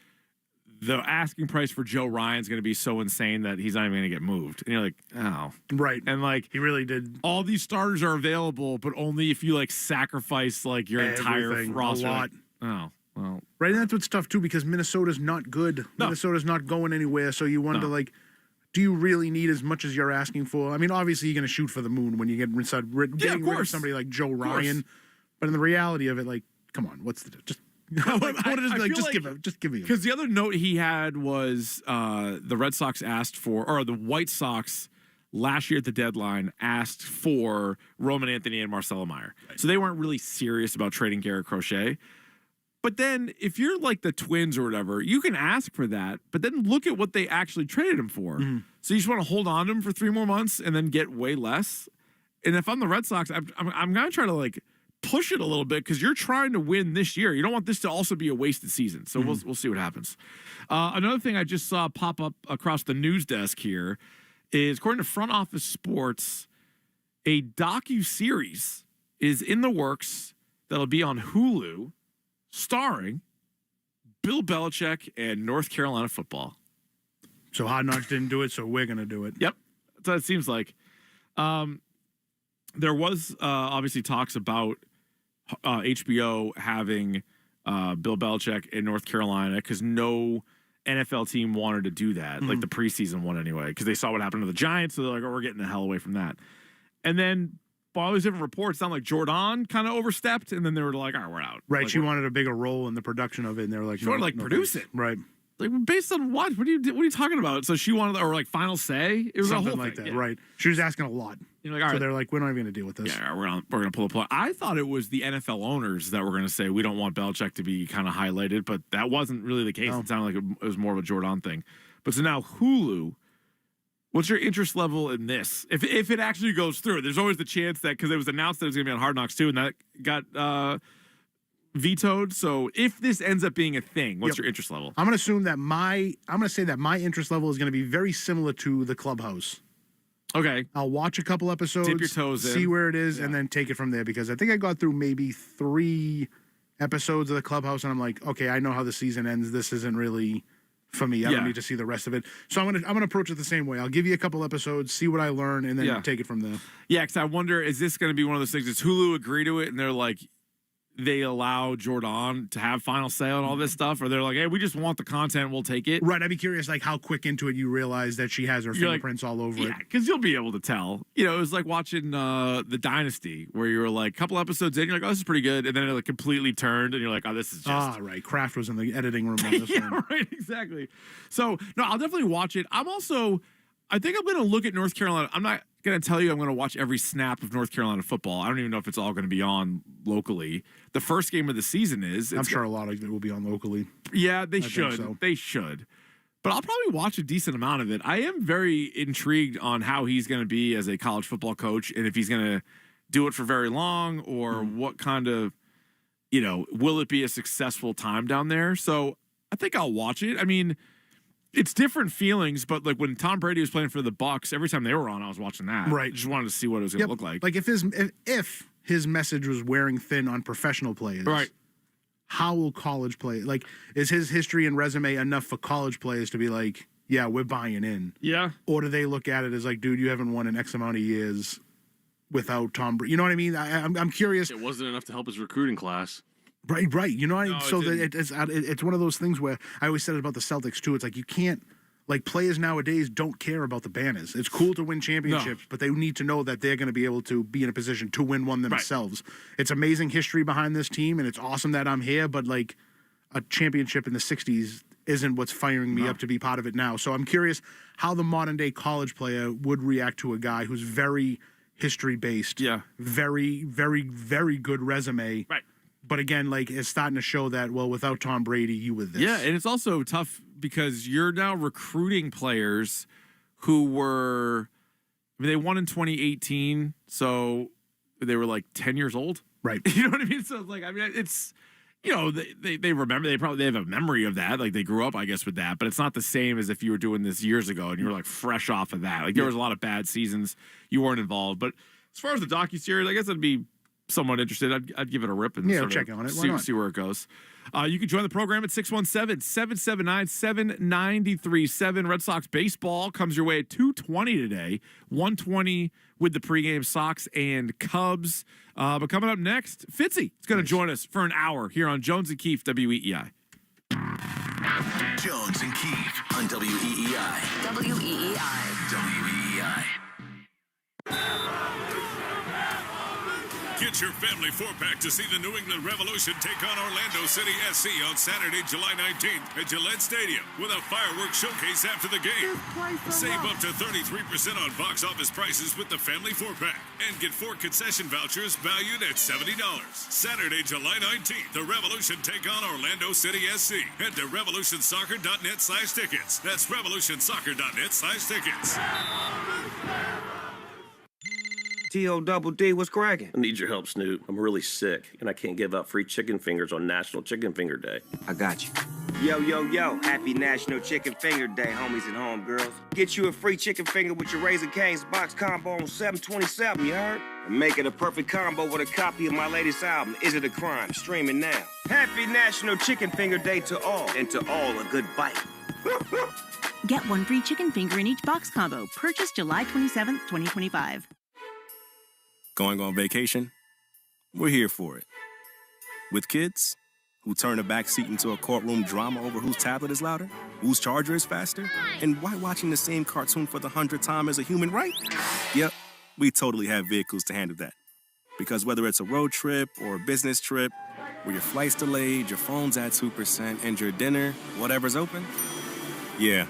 the asking price for Joe Ryan's going to be so insane that he's not even going to get moved. And you're like, oh. Right. And like, he really did. All these starters are available, but only if you like sacrifice like your entire roster. A lot. Oh, well. Right. And that's what's tough too, because Minnesota's not good. No. Minnesota's not going anywhere. So you wonder, like, do you really need as much as you're asking for? Obviously you're going to shoot for the moon when you get inside getting rid of somebody like Joe Ryan. But in the reality of it, like, come on, what's the just give me. Because the other note he had was the Red Sox asked for, or the White Sox last year at the deadline asked for Roman Anthony and Marcelo Meyer. Right. So they weren't really serious about trading Garrett Crochet. But then if you're like the Twins or whatever, you can ask for that, but then look at what they actually traded him for. So you just want to hold on to him for 3 more months and then get way less. And if I'm the Red Sox, I'm going to try to like push it a little bit, because you're trying to win this year. You don't want this to also be a wasted season. So we'll see what happens. Another thing I just saw pop up across the news desk here is, according to Front Office Sports, a docu-series is in the works that'll be on Hulu, starring Bill Belichick and North Carolina football. So Hard Knocks didn't do it, so we're going to do it. Yep. That's what it seems like. There was obviously talks about HBO having Bill Belichick in North Carolina, because no NFL team wanted to do that, like the preseason one anyway, because they saw what happened to the Giants, so they're like, oh, we're getting the hell away from that. And then by all these different reports, sound like Jordan kind of overstepped, and then they were like, all right, we're out. Right, like, she wanted a bigger role in the production of it, and they were like, she wanted to produce it. Right. Like, based on what? What are you talking about? So she wanted, or like final say? It was something a whole like thing. that, right? She was asking a lot. You're like, all right. So they're like, we're not even going to deal with this. Yeah, we're going to pull the plug. I thought it was the NFL owners that were going to say, we don't want Belichick to be kind of highlighted, but that wasn't really the case. No. It sounded like it was more of a Jordan thing. But so now Hulu, what's your interest level in this? If it actually goes through, there's always the chance that, because it was announced that it was going to be on Hard Knocks too, and that got vetoed. So if this ends up being a thing, what's your interest level? I'm going to assume that I'm going to say that my interest level is going to be very similar to the Clubhouse. Okay. I'll watch a couple episodes, dip your toes in, see where it is, and then take it from there, because I think I got through maybe 3 episodes of the Clubhouse, and I'm like, okay, I know how the season ends. This isn't really for me. I don't need to see the rest of it. So I'm gonna approach it the same way. I'll give you a couple episodes, see what I learn, and then take it from there. Yeah, because I wonder, is this going to be one of those things? Does Hulu agree to it, and they're like, they allow Jordan to have final say on all this stuff, or they're like, hey, we just want the content, we'll take it. Right. I'd be curious, like, how quick into it you realize that she has her fingerprints all over it. Yeah, because you'll be able to tell. You know, it was like watching The Dynasty, where you were like, a couple episodes in, you're like, oh, this is pretty good, and then it like completely turned, and you're like, oh, this is just... right. Kraft was in the editing room on this one. Right, exactly. So, no, I'll definitely watch it. I think I'm going to look at North Carolina. I'm not going to tell you I'm going to watch every snap of North Carolina football. I don't even know if it's all going to be on locally. The first game of the season is. I'm sure a lot of it will be on locally. Yeah, they should. So. They should. But I'll probably watch a decent amount of it. I am very intrigued on how he's going to be as a college football coach, and if he's going to do it for very long, or what kind of, will it be a successful time down there? So I think I'll watch it. I mean, it's different feelings, but like when Tom Brady was playing for the Bucs, every time they were on, I was watching that. Right. Just wanted to see what it was going to look like. Like if his message was wearing thin on professional players, right? How will college play? Like, is his history and resume enough for college players to be like, yeah, we're buying in? Yeah. Or do they look at it as like, dude, you haven't won in X amount of years without Tom Brady? You know what I mean? I'm curious. It wasn't enough to help his recruiting class. Right. You know what I mean? So it's one of those things where I always said it about the Celtics too. It's like you can't, like, players nowadays don't care about the banners. It's cool to win championships, but they need to know that they're going to be able to be in a position to win one themselves. Right. It's amazing history behind this team, and it's awesome that I'm here, but like a championship in the 60s isn't what's firing me up to be part of it now. So I'm curious how the modern day college player would react to a guy who's very history based. Yeah. Very, very, very good resume. Right. But again, like, it's starting to show that, well, without Tom Brady, you were this. Yeah, and it's also tough because you're now recruiting players who were, they won in 2018, so they were like 10 years old. Right. You know what I mean? So, like, I mean, it's, they remember, they have a memory of that. Like, they grew up, I guess, with that, but it's not the same as if you were doing this years ago and you were like fresh off of that. Like, there was a lot of bad seasons. You weren't involved. But as far as the docuseries, I guess I'd be somewhat interested. I'd give it a rip and check on it. See where it goes. You can join the program at 617-779-7937. Red Sox baseball comes your way at 2:20 today. 1:20 with the pregame Sox and Cubs. But coming up next, Fitzy is going to join us for an hour here on Jones and Keefe, WEEI. Jones and Keefe on WEEI. WEEI. Get your family four-pack to see the New England Revolution take on Orlando City SC on Saturday, July 19th at Gillette Stadium with a fireworks showcase after the game. Save up to 33% on box office prices with the family four-pack and get 4 concession vouchers valued at $70. Saturday, July 19th, the Revolution take on Orlando City SC. Head to revolutionsoccer.net/tickets. That's revolutionsoccer.net/tickets. T-O-double-D, what's cracking? I need your help, Snoop. I'm really sick, and I can't give out free chicken fingers on National Chicken Finger Day. I got you. Yo. Happy National Chicken Finger Day, homies and homegirls. Get you a free chicken finger with your Raising Cane's box combo on $7.27, you heard? And make it a perfect combo with a copy of my latest album, Is It a Crime? Streaming now. Happy National Chicken Finger Day to all, and to all a good bite. Get one free chicken finger in each box combo. Purchase July 27th, 2025. Going on vacation? We're here for it. With kids who turn a back seat into a courtroom drama over whose tablet is louder, whose charger is faster, and why watching the same cartoon for the 100th time is a human right? Yep, we totally have vehicles to handle that. Because whether it's a road trip or a business trip, where your flight's delayed, your phone's at 2%, and your dinner, whatever's open, yeah,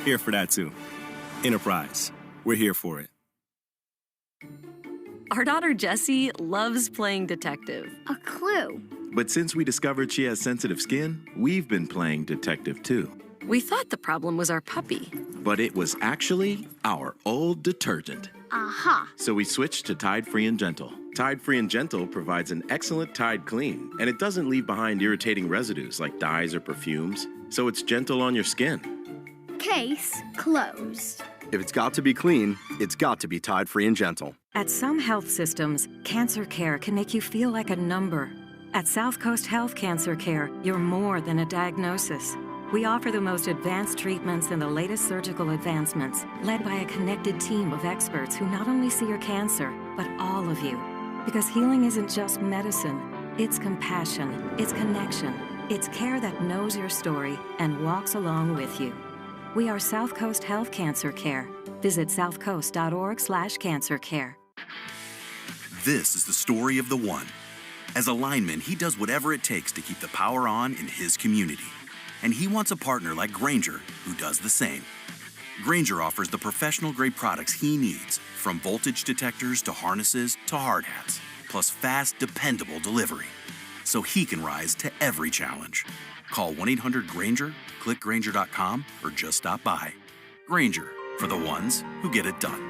here for that too. Enterprise, we're here for it. Our daughter Jessie loves playing detective. A clue. But since we discovered she has sensitive skin, we've been playing detective too. We thought the problem was our puppy. But it was actually our old detergent. Aha. So we switched to Tide Free and Gentle. Tide Free and Gentle provides an excellent Tide clean, and it doesn't leave behind irritating residues like dyes or perfumes, so it's gentle on your skin. Case closed. If it's got to be clean, it's got to be Tide Free and Gentle. At some health systems, cancer care can make you feel like a number. At South Coast Health Cancer Care, you're more than a diagnosis. We offer the most advanced treatments and the latest surgical advancements, led by a connected team of experts who not only see your cancer, but all of you. Because healing isn't just medicine, it's compassion, it's connection, it's care that knows your story and walks along with you. We are South Coast Health Cancer Care. Visit southcoast.org/cancercare. This is the story of the one. As a lineman, he does whatever it takes to keep the power on in his community. And he wants a partner like Grainger who does the same. Grainger offers the professional-grade products he needs, from voltage detectors to harnesses to hard hats, plus fast, dependable delivery, so he can rise to every challenge. Call 1-800-GRAINGER, click Grainger.com, or just stop by. Grainger, for the ones who get it done.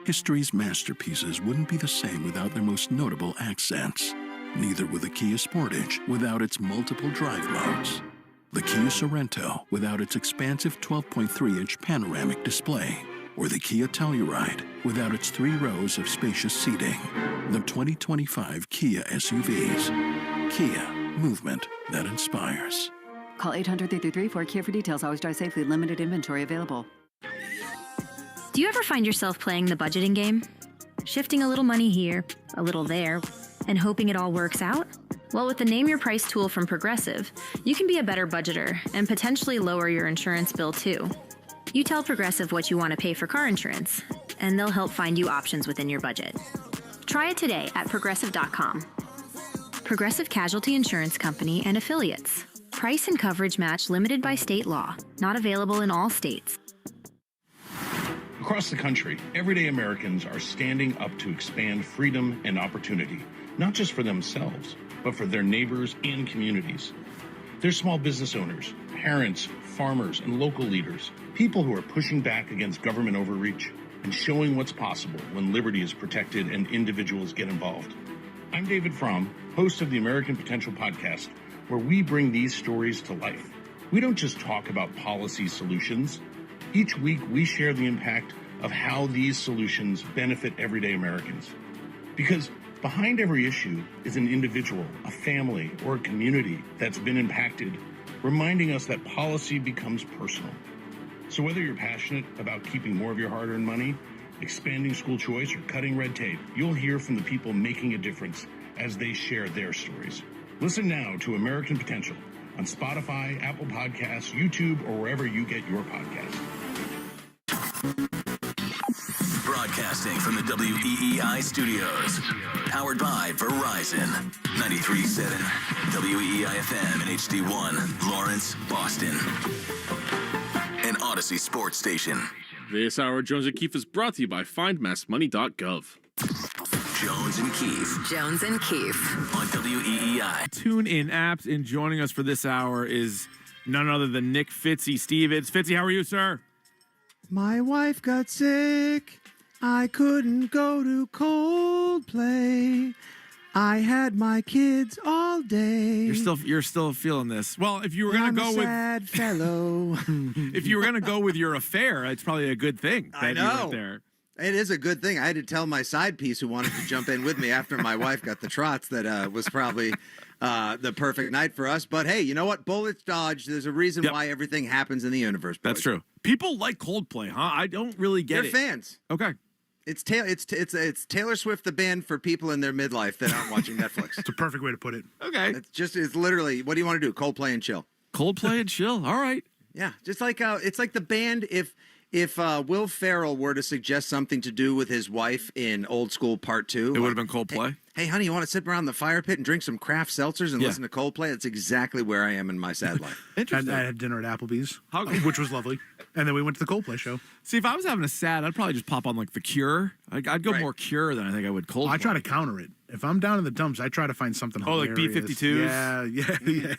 History's masterpieces wouldn't be the same without their most notable accents. Neither would the Kia Sportage without its multiple drive modes. The Kia Sorento without its expansive 12.3-inch panoramic display. Or the Kia Telluride without its 3 rows of spacious seating. The 2025 Kia SUVs. Kia, movement that inspires. Call 800-333-4KIA for details. Always drive safely. Limited inventory available. Do you ever find yourself playing the budgeting game? Shifting a little money here, a little there, and hoping it all works out? Well, with the Name Your Price tool from Progressive, you can be a better budgeter and potentially lower your insurance bill too. You tell Progressive what you want to pay for car insurance, and they'll help find you options within your budget. Try it today at Progressive.com. Progressive Casualty Insurance Company and Affiliates. Price and coverage match limited by state law. Not available in all states. Across the country, everyday Americans are standing up to expand freedom and opportunity, not just for themselves, but for their neighbors and communities. They're small business owners, parents, farmers, and local leaders, people who are pushing back against government overreach and showing what's possible when liberty is protected and individuals get involved. I'm David Fromm, host of the American Potential podcast, where we bring these stories to life. We don't just talk about policy solutions. Each week, we share the impact of how these solutions benefit everyday Americans. Because behind every issue is an individual, a family, or a community that's been impacted, reminding us that policy becomes personal. So whether you're passionate about keeping more of your hard-earned money, expanding school choice, or cutting red tape, you'll hear from the people making a difference as they share their stories. Listen now to American Potential on Spotify, Apple Podcasts, YouTube, or wherever you get your podcasts. Broadcasting from the WEEI studios. Powered by Verizon. 93.7 WEEI-FM and HD1, Lawrence, Boston. An Odyssey Sports Station. This hour, Jones and Keefe is brought to you by FindMassMoney.gov. Jones and Keefe. Jones and Keefe. On WEEI. Tune in apps, and joining us for this hour is none other than Nick Fitzy. Stevens. Fitzy, how are you, sir? My wife got sick. I couldn't go to Coldplay. I had my kids all day. You're still feeling this. Well, if you were gonna go with sad fellow, if you were gonna go with your affair, it's probably a good thing that I know. you went there. It is a good thing. I had to tell my side piece who wanted to jump in with me after my wife got the trots that was probably the perfect night for us. But hey, you know what? Bullets dodged. There's a reason why everything happens in the universe. Boys. That's true. People like Coldplay, huh? I don't really get it. They're fans. Okay. It's Taylor Swift, the band for people in their midlife that aren't watching Netflix. It's a perfect way to put it. Okay. It's literally, what do you want to do? Coldplay and chill. Coldplay and chill. All right. Yeah. Just like, it's like the band, if Will Ferrell were to suggest something to do with his wife in Old School Part 2. It would have been Coldplay. Hey, honey, you want to sit around the fire pit and drink some craft seltzers and listen to Coldplay? That's exactly where I am in my sad life. I had dinner at Applebee's, which was lovely. And then we went to the Coldplay show. See, if I was having a sad, I'd probably just pop on like The Cure. I'd go more Cure than I think I would Coldplay. I try to counter it. If I'm down in the dumps, I try to find something hilarious. Like B-52s? Yeah,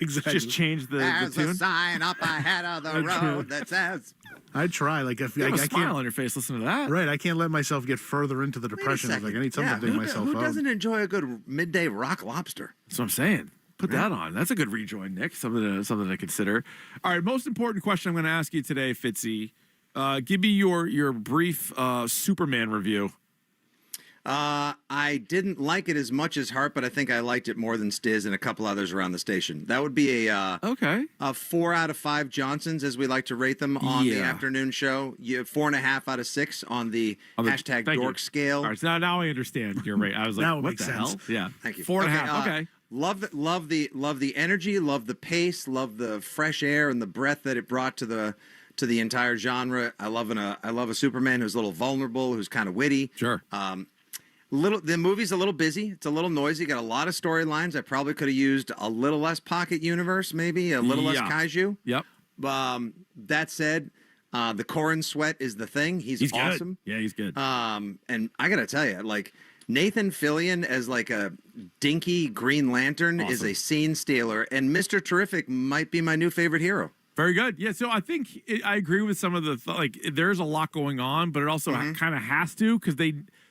exactly. Just change the There's tune? a sign up ahead of the road that says... I try. Like if you have I a smile can't on your face, listen to that. Right, I can't let myself get further into the depression. Like I need something to dig myself Who out. doesn't enjoy a good midday rock lobster? That's what I'm saying. Put that on. That's a good rejoin, Nick. Something to consider. All right, most important question I'm going to ask you today, Fitzy. Give me your brief Superman review. I didn't like it as much as Hart, but I think I liked it more than Stiz and a couple others around the station. That would be a 4 out of 5 Johnsons, as we like to rate them on the afternoon show. 4.5 out of 6 on the hashtag dork scale. All right, so now I understand. You're right. I was like, what the hell? Yeah, thank you. 4.5. Okay. Love the energy, love the pace, love the fresh air and the breath that it brought to the entire genre. I love a Superman who's a little vulnerable, who's kind of witty. Sure. The movie's a little busy. It's a little noisy. Got a lot of storylines. I probably could have used a little less pocket universe, maybe a little less kaiju. Yep. That said, the Corin sweat is the thing. He's awesome. Good. Yeah, he's good. And I gotta tell you, like Nathan Fillion as like a dinky Green Lantern is a scene stealer, and Mr. Terrific might be my new favorite hero. Very good. Yeah, so I think I agree with some of the there's a lot going on, but it also kind of has to because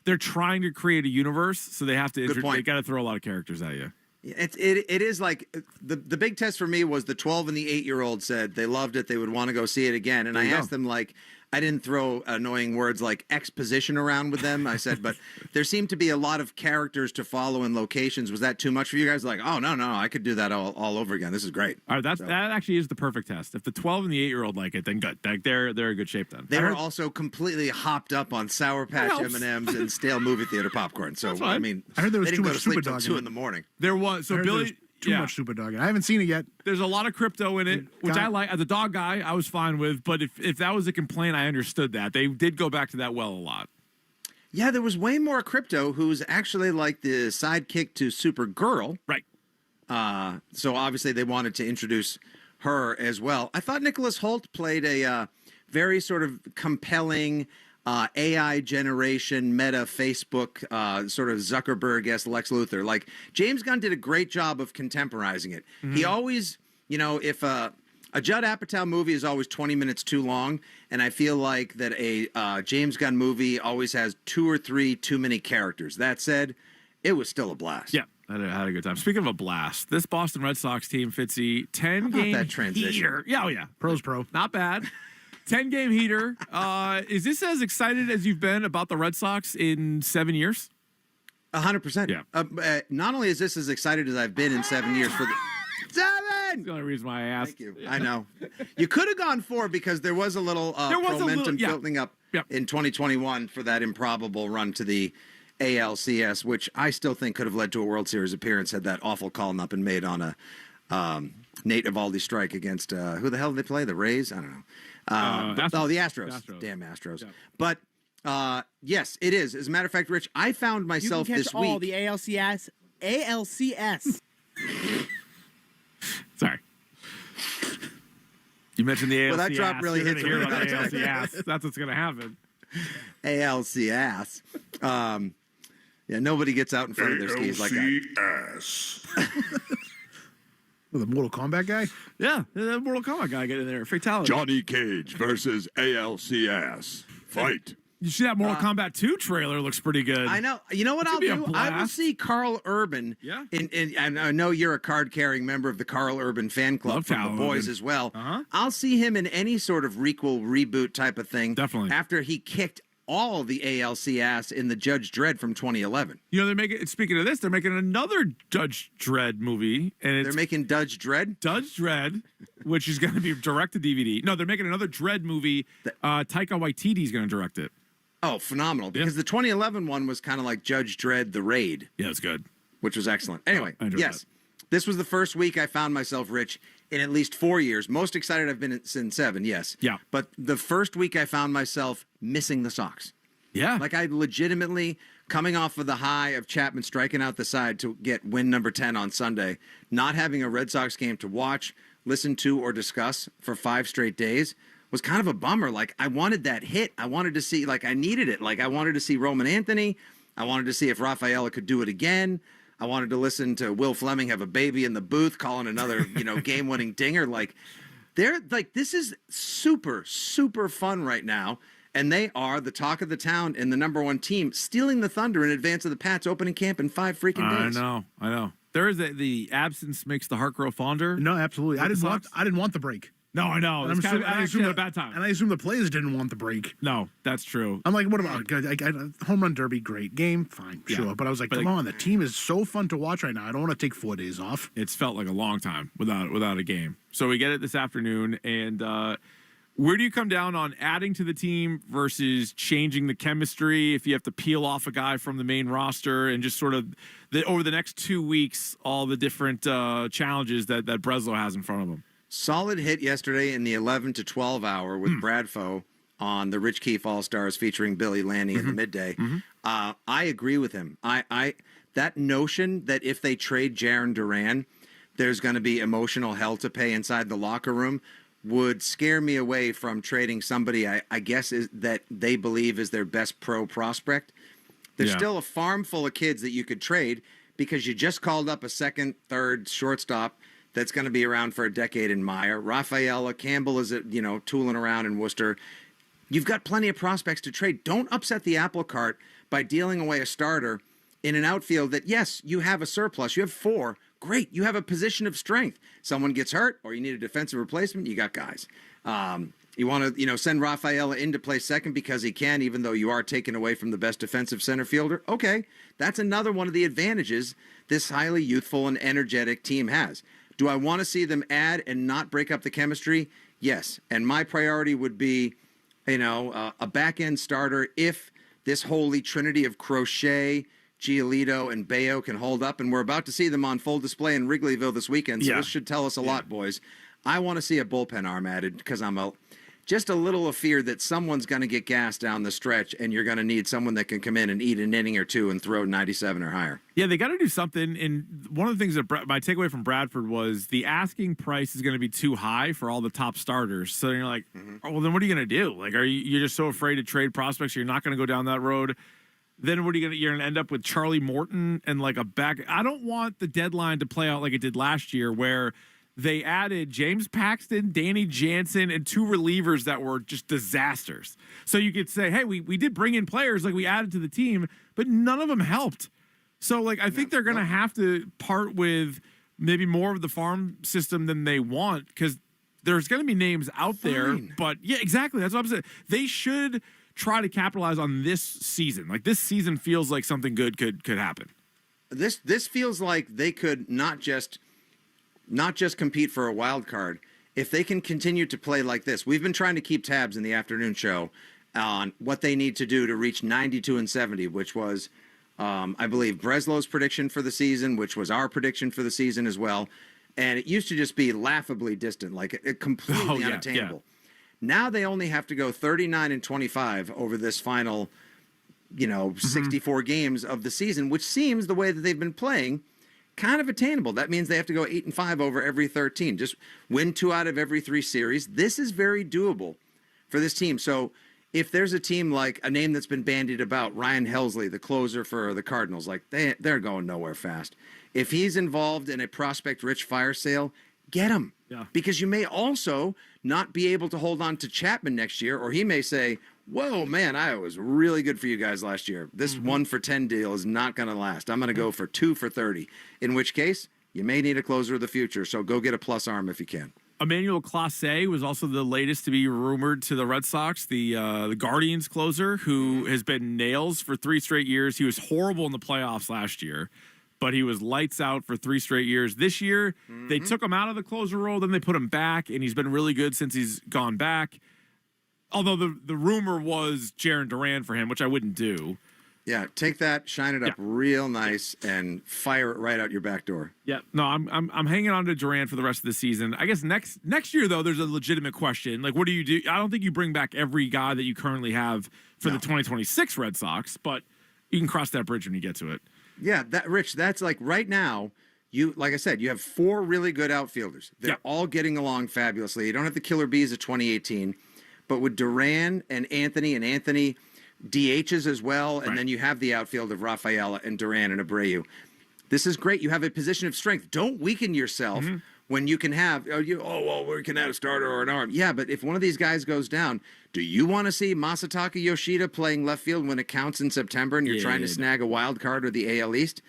they're trying to create a universe, so they have to. They got to throw a lot of characters at you. It is like the big test for me was the 12 and the 8-year-old said they loved it, they would want to go see it again, and I asked them like. I didn't throw annoying words like exposition around with them. I said, but there seemed to be a lot of characters to follow in locations. Was that too much for you guys? Like, oh, no, I could do that all over again. This is great. All right, that actually is the perfect test. If the 12 and the 8-year-old like it, then good. They're in good shape then. They were also completely hopped up on Sour Patch M&Ms and stale movie theater popcorn. So, I mean, I heard there was they too didn't go much to sleep Super till Dog 2 in in the morning. There was. So Billy... Too much Super Dog. I haven't seen it yet. There's a lot of crypto in it, which I like. As a dog guy, I was fine with. But if that was a complaint, I understood that. They did go back to that well a lot. Yeah, there was way more crypto, who's actually like the sidekick to Supergirl. Right. So obviously they wanted to introduce her as well. I thought Nicholas Hoult played a very sort of compelling AI generation, meta Facebook, sort of Zuckerberg-esque Lex Luthor. Like, James Gunn did a great job of contemporizing it. He always, if a Judd Apatow movie is always 20 minutes too long, and I feel like that a James Gunn movie always has 2 or 3 too many characters. That said, it was still a blast. Yeah, I had a good time. Speaking of a blast, this Boston Red Sox team, Fitzy, 10-game that transition? heater. Yeah, oh yeah. Pro's pro. Not bad. 10-game heater. Is this as excited as you've been about the Red Sox in 7 years? 100%. Yeah. Not only is this as excited as I've been in 7 years for the 7. That's the only reason why I asked. Thank you. I know. You could have gone 4 because there was a little momentum building up in 2021 for that improbable run to the ALCS, which I still think could have led to a World Series appearance had that awful call not been made on a Nate Eovaldi strike against who the hell did they play? The Rays? I don't know. The Astros. Damn Astros. Yeah. But yes, it is. As a matter of fact, Rich, I found myself this week. All the ALCS. Sorry. You mentioned the ALCS. Well, that drop really hits me. ALCS. That's what's going to happen. ALCS. Yeah, nobody gets out in front of their skis like that. The Mortal Kombat guy? Yeah, the Mortal Kombat guy getting there. Fatality. Johnny Cage versus ALCS. Fight. You see that Mortal Kombat 2 trailer looks pretty good. I know. You know what I'll do? I will see Carl Urban. Yeah. And I know you're a card-carrying member of the Carl Urban fan club from the boys as well. I'll see him in any sort of requel, reboot type of thing. Definitely. After he kicked all the ALCS in the Judge Dredd from 2011. You know, they're making. Speaking of this, they're making another Judge Dredd movie, and they're making Judge Dredd, which is going to be direct to DVD. No, they're making another Dredd movie. Taika Waititi is going to direct it. Oh, phenomenal! Because the 2011 one was kind of like Judge Dredd: The Raid. Yeah, it's good, which was excellent. Anyway, yes, this was the first week I found myself, Rich, in at least 4 years. Most excited I've been since 7, yes. Yeah. But the first week I found myself missing the Sox. Yeah. Like I legitimately, coming off of the high of Chapman striking out the side to get win number 10 on Sunday, not having a Red Sox game to watch, listen to, or discuss for 5 straight days was kind of a bummer. Like I wanted that hit. I wanted to see, like I needed it. Like I wanted to see Roman Anthony. I wanted to see if Rafaela could do it again. I wanted to listen to Will Fleming have a baby in the booth calling another, game-winning dinger. Like, this is super, super fun right now. And they are the talk of the town and the number 1 team, stealing the thunder in advance of the Pats opening camp in 5 freaking days. I know. There is the absence makes the heart grow fonder. No, absolutely. I didn't want the break. No, I know. And I assume at a bad time. And I assume the players didn't want the break. No, that's true. I'm like, what about home run derby? Great game, fine, sure. But I was like, come on, the team is so fun to watch right now. I don't want to take 4 days off. It's felt like a long time without a game. So we get it this afternoon, and where do you come down on adding to the team versus changing the chemistry? If you have to peel off a guy from the main roster, and just sort of over the next 2 weeks, all the different challenges that Breslow has in front of him. Solid hit yesterday in the 11 to 12 hour with Bradfo on the Rich Keefe All-Stars featuring Billy Lanny in the midday. I agree with him. That notion that if they trade Jaren Duran, there's going to be emotional hell to pay inside the locker room would scare me away from trading somebody I guess is that they believe is their best pro prospect. There's still a farm full of kids that you could trade because you just called up a second, third shortstop that's going to be around for a decade in Meyer. Rafaela Campbell is, tooling around in Worcester. You've got plenty of prospects to trade. Don't upset the apple cart by dealing away a starter in an outfield that, yes, you have a surplus. You have 4. Great. You have a position of strength. Someone gets hurt or you need a defensive replacement, you got guys. You want to, send Rafaela in to play second because he can, even though you are taken away from the best defensive center fielder. Okay, that's another one of the advantages this highly youthful and energetic team has. Do I want to see them add and not break up the chemistry? Yes. And my priority would be, a back-end starter if this holy trinity of Crochet, Giolito, and Bayo can hold up. And we're about to see them on full display in Wrigleyville this weekend, so this should tell us a lot, boys. I want to see a bullpen arm added because I'm just a little afeared that someone's going to get gassed down the stretch, and you're going to need someone that can come in and eat an inning or two and throw 97 or higher. Yeah, they got to do something. And one of the things that my takeaway from Bradford was the asking price is going to be too high for all the top starters. So you're like, oh, well, then what are you going to do? Like, you're just so afraid to trade prospects? You're not going to go down that road. Then what are you're going to end up with Charlie Morton and like a back. I don't want the deadline to play out like it did last year, where they added James Paxton, Danny Jansen, and 2 relievers that were just disasters. So you could say, hey, we did bring in players, like we added to the team, but none of them helped. So, like, I think they're going to have to part with maybe more of the farm system than they want, because there's going to be names out there. But, yeah, exactly. That's what I'm saying. They should try to capitalize on this season. Like, this season feels like something good could happen. This feels like they could not just compete for a wild card. If they can continue to play like this, we've been trying to keep tabs in the afternoon show on what they need to do to reach 92-70, which was, I believe, Breslow's prediction for the season, which was our prediction for the season as well. And it used to just be laughably distant, like completely unattainable. Yeah. Now they only have to go 39-25 over this final, 64 games of the season, which seems, the way that they've been playing, kind of attainable. That means they have to go 8-5 over every 13. Just win 2 out of every 3 series. This is very doable for this team. So if there's a team like a name that's been bandied about, Ryan Helsley, the closer for the Cardinals, like they're going nowhere fast. If he's involved in a prospect-rich fire sale, get him. Yeah. Because you may also not be able to hold on to Chapman next year, or he may say, whoa, man, I was really good for you guys last year. This 1 for 10 deal is not going to last. I'm going to go for 2 for 30, in which case you may need a closer of the future. So go get a plus arm if you can. Emmanuel Clase was also the latest to be rumored to the Red Sox, the Guardians closer, who has been nails for 3 straight years. He was horrible in the playoffs last year, but he was lights out for 3 straight years. This year, they took him out of the closer role, then they put him back, and he's been really good since he's gone back. Although the rumor was Jaren Duran for him, which I wouldn't do. Yeah, take that, shine it up real nice, and fire it right out your back door. Yeah, no, I'm hanging on to Duran for the rest of the season. I guess next year though, there's a legitimate question. Like, what do you do? I don't think you bring back every guy that you currently have for the 2026 Red Sox, but you can cross that bridge when you get to it. Yeah, Rich, that's like right now. Like I said, you have 4 really good outfielders. They're all getting along fabulously. You don't have the killer bees of 2018. But with Duran and Anthony DHs as well, and then you have the outfield of Rafaela and Duran and Abreu. This is great. You have a position of strength. Don't weaken yourself when you can have, we can add a starter or an arm. Yeah, but if one of these guys goes down, do you want to see Masataka Yoshida playing left field when it counts in September and you're trying to snag a wild card or the AL East?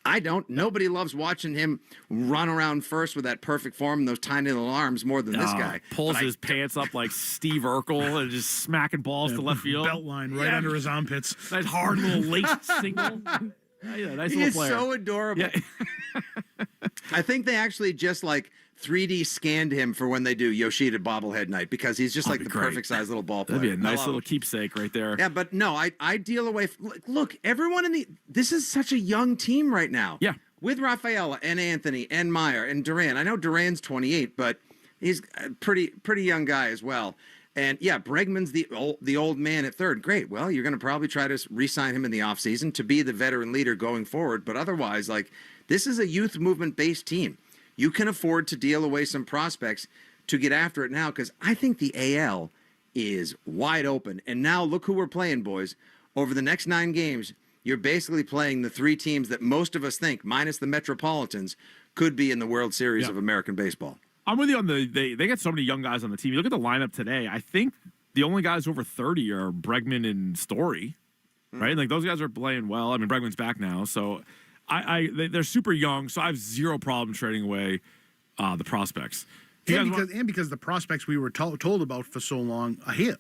I don't. Nobody loves watching him run around first with that perfect form and those tiny little arms more than this guy. Pulls his pants up like Steve Urkel and just smacking balls to left field. Belt line right under his armpits. Nice hard little laced single. Yeah, nice He little is player. so adorable. Yeah. I think they actually just like 3D scanned him for when they do Yoshida bobblehead night because he's just like the perfect size little ball player. That'd be a I nice love little him. keepsake right there. Yeah, but no, I deal away. Look, everyone this is such a young team right now. Yeah. With Rafaela and Anthony and Meyer and Duran. I know Duran's 28, but he's a pretty young guy as well. And yeah, Bregman's the old man at third. Great. Well, you're going to probably try to re-sign him in the offseason to be the veteran leader going forward. But otherwise, like, this is a youth movement-based team. You can afford to deal away some prospects to get after it now because I think the AL is wide open. And now look who we're playing, boys. Over the next 9 games, you're basically playing the 3 teams that most of us think, minus the Metropolitans, could be in the World Series of American baseball. I'm with you on they got so many young guys on the team. You look at the lineup today. I think the only guys over 30 are Bregman and Story, right? Like those guys are playing well. I mean, Bregman's back now, so they're super young. So I have zero problem trading away the prospects. Because the prospects we were told about for so long are here.